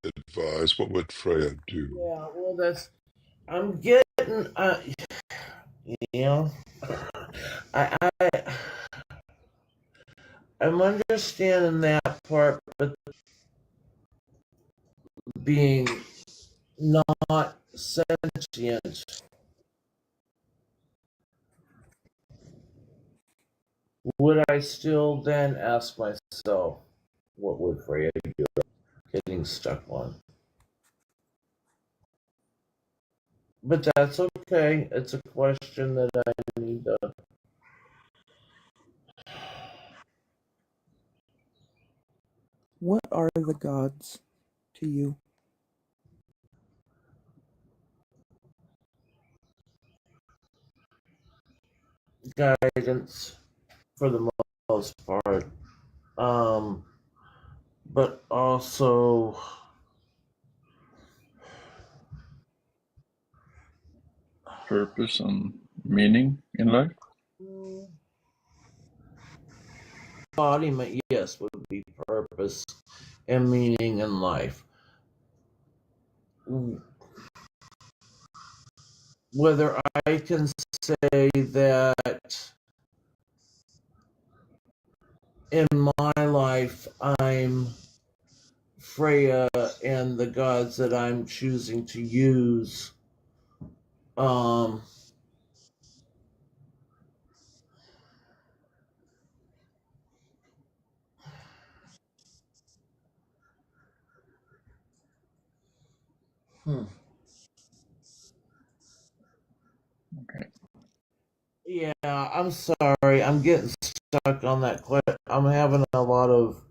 D: advise? What would Freya do?
L: Yeah, well, I'm getting, you know, I I'm understanding that part, but being not sentient, would I still then ask myself, what would Thrayle do? Getting stuck on. But that's okay. It's a question that I need to.
Q: What are the gods to you?
L: Guidance for the most part. But also
O: Purpose and meaning in life?
L: embodiment, yes, would be purpose and meaning in life. Whether I can say that in my life I'm Freya and the gods that I'm choosing to use, um,
O: Okay.
L: Yeah, I'm sorry. I'm getting stuck on that question. I'm having a lot of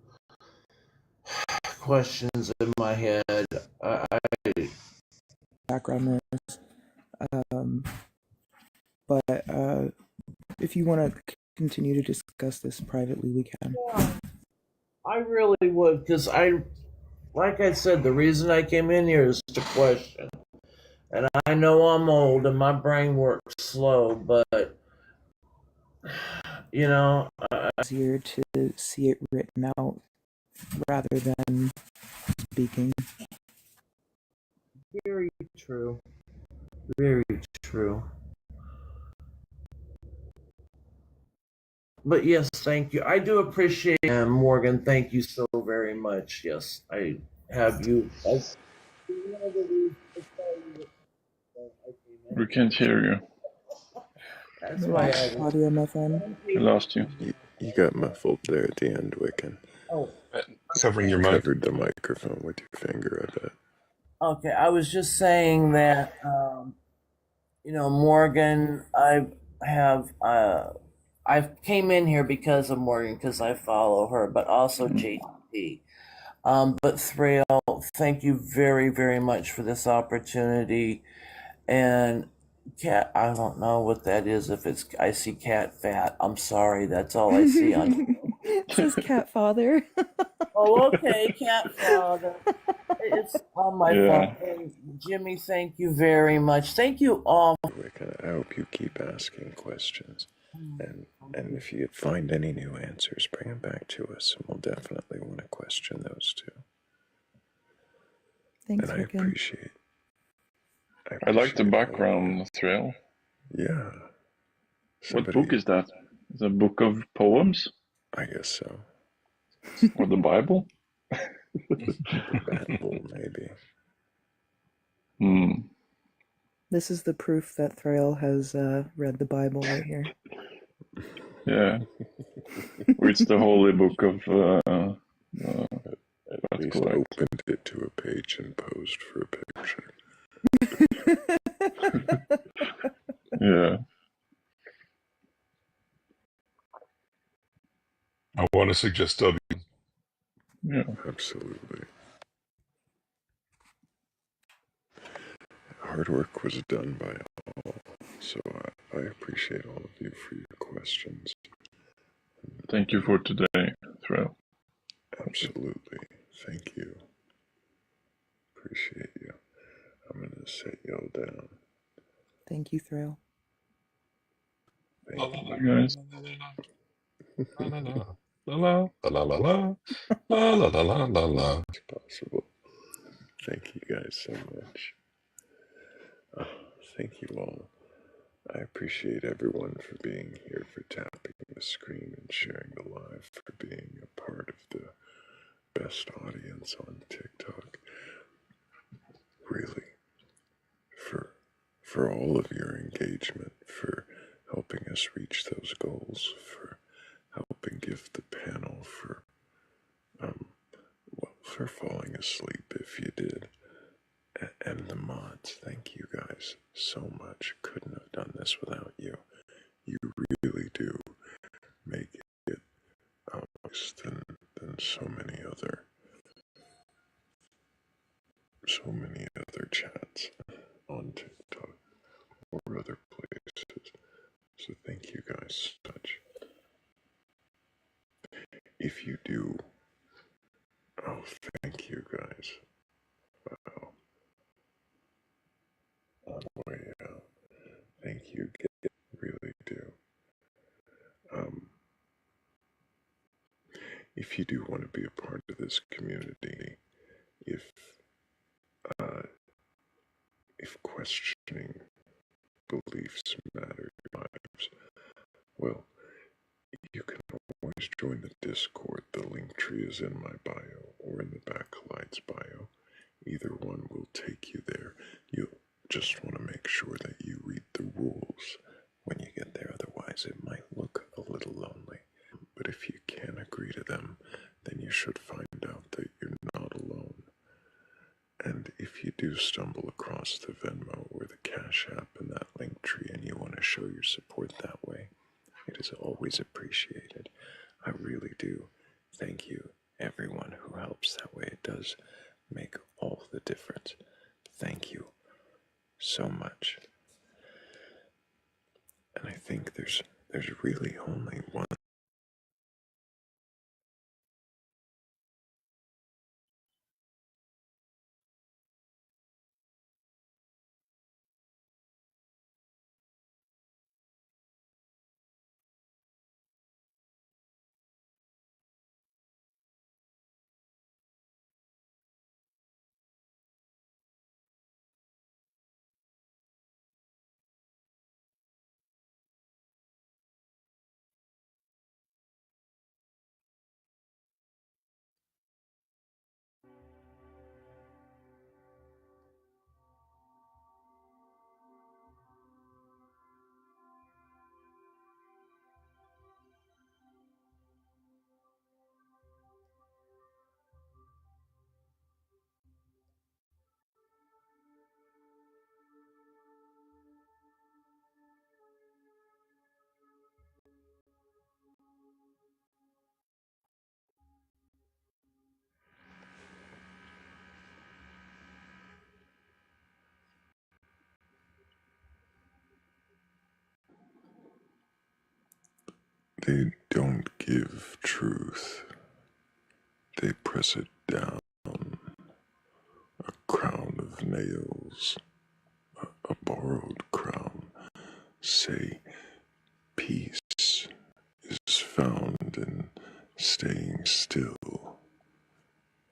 L: questions in my head.
Q: Background noise. But if you want to continue to discuss this privately, we can.
L: I really would, because like I said, the reason I came in here is to question. And I know I'm old and my brain works slow, but you know,
Q: easier to see it written out rather than speaking.
L: Very true. Very true. But yes, thank you. I do appreciate Morgan. Thank you so very much. Yes, I have you.
O: We can't hear you.
L: That's
Q: We
L: why
Q: lost audio, my friend.
O: We lost you.
A: You got muffled there at the end, Wiccan.
L: Oh,
D: covering your
A: You
D: mic.
A: covered the microphone with your finger, I bet.
L: okay. I was just saying that, Morgan, I came in here because of Morgan, because I follow her, but also JP. But Thrayle, thank you very, very much for this opportunity. And Cat, I don't know what that is. If I see cat fat. I'm sorry. That's all I see on.
N: It says cat father.
L: Oh, okay, cat father. It's on my phone. And Jimmy, thank you very much. Thank you all.
A: Wiccan, I hope you keep asking questions. And if you find any new answers, bring them back to us, and we'll definitely want to question those too.
N: Thanks,
A: and I
N: Wiccan.
A: appreciate.
O: I like the background, Thrayle.
A: Yeah.
O: What book is that? Is it a book of poems?
A: I guess so.
O: Or the Bible?
A: The Bible, maybe.
O: Hmm.
N: This is the proof that Thrayle has read the Bible right here.
O: Yeah. Or it's the holy book of
A: At least opened it to a page and posed for a picture.
O: Yeah.
D: I want to suggest W.
O: Yeah.
A: Absolutely. Hard work was done by all, so I appreciate all of you for your questions.
O: Thank you for today, Thrayle.
A: Absolutely. Thank you. Appreciate you. I'm going to set y'all down.
Q: Thank you, Thrayle.
O: Thank you, guys.
D: La la la la la la la la la la la.
A: It's possible. Thank you guys so much. Thank you all. I appreciate everyone for being here, for tapping the screen and sharing the live, for being a part of the best audience on TikTok. Really, for all of your engagement, for helping us reach those goals, for helping give the panel, for falling asleep if you did. And the mods, thank you guys so much. Couldn't have done this without you. You really do make it worse than so many other chats on TikTok or other places. So thank you guys so much. If you do, oh, thank you guys. Wow. On the way out. Thank you, really do. If you do want to be a part of this community, if questioning beliefs matter to your lives, well, you can always join the Discord. The link tree is in my bio or in the Batcolyte's bio. Either one will take you there. You'll just want to make sure that you read the rules when you get there, otherwise it might look a little lonely. But if you can agree to them, then you should find out that you're not alone. And if you do stumble across the Venmo or the Cash App in that link tree and you want to show your support that way, it is always appreciated. I really do. Thank you, everyone who helps that way. It does make all the difference. Thank you so much. And I think there's really only one. They don't give truth. They press it down. A crown of nails, a borrowed crown. Say peace is found in staying still,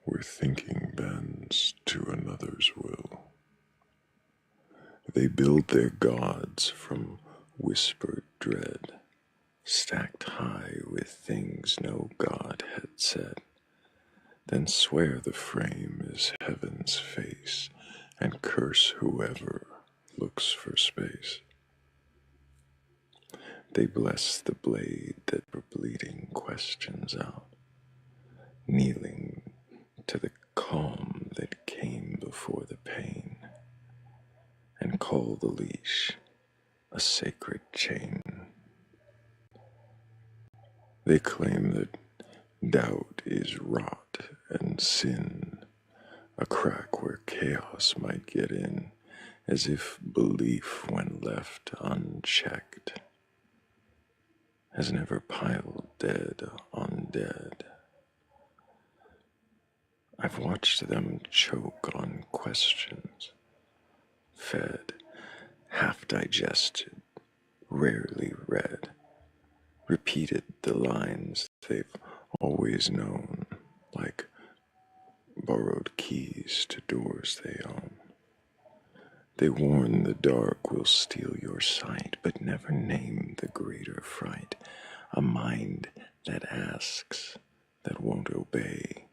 A: where thinking bends to another's will. They build their gods from whispered dread, stacked high with things no god had said, then swear the frame is heaven's face, and curse whoever looks for space. They bless the blade that for bleeding questions out, kneeling to the calm that came before the pain, and call the leash a sacred chain. They claim that doubt is rot and sin, a crack where chaos might get in, as if belief, when left unchecked, has never piled dead on dead. I've watched them choke on questions, fed, half digested, rarely read, repeated the lines they've always known, like borrowed keys to doors they own. They warn the dark will steal your sight, but never name the greater fright. A mind that asks, that won't obey,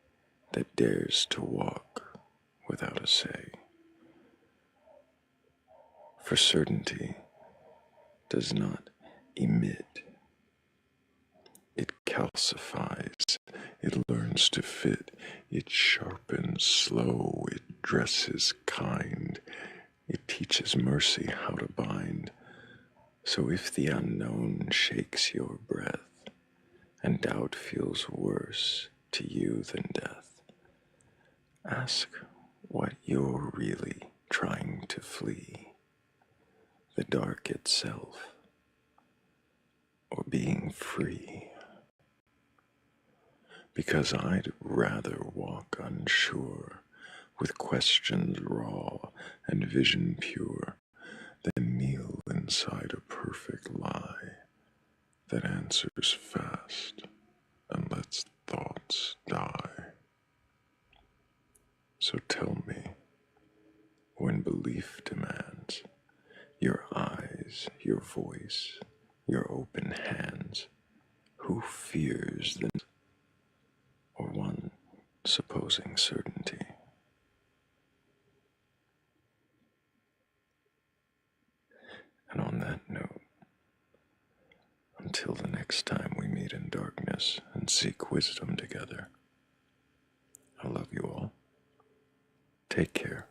A: that dares to walk without a say. For certainty does not emit. It calcifies, it learns to fit, it sharpens slow, it dresses kind, it teaches mercy how to bind. So if the unknown shakes your breath, and doubt feels worse to you than death, ask what you're really trying to flee, the dark itself, or being free. Because I'd rather walk unsure, with questions raw and vision pure, than kneel inside a perfect lie that answers fast and lets thoughts die. So tell me, when belief demands your eyes, your voice, your open hands, who fears the or one supposing certainty? And on that note, until the next time we meet in darkness and seek wisdom together, I love you all. Take care.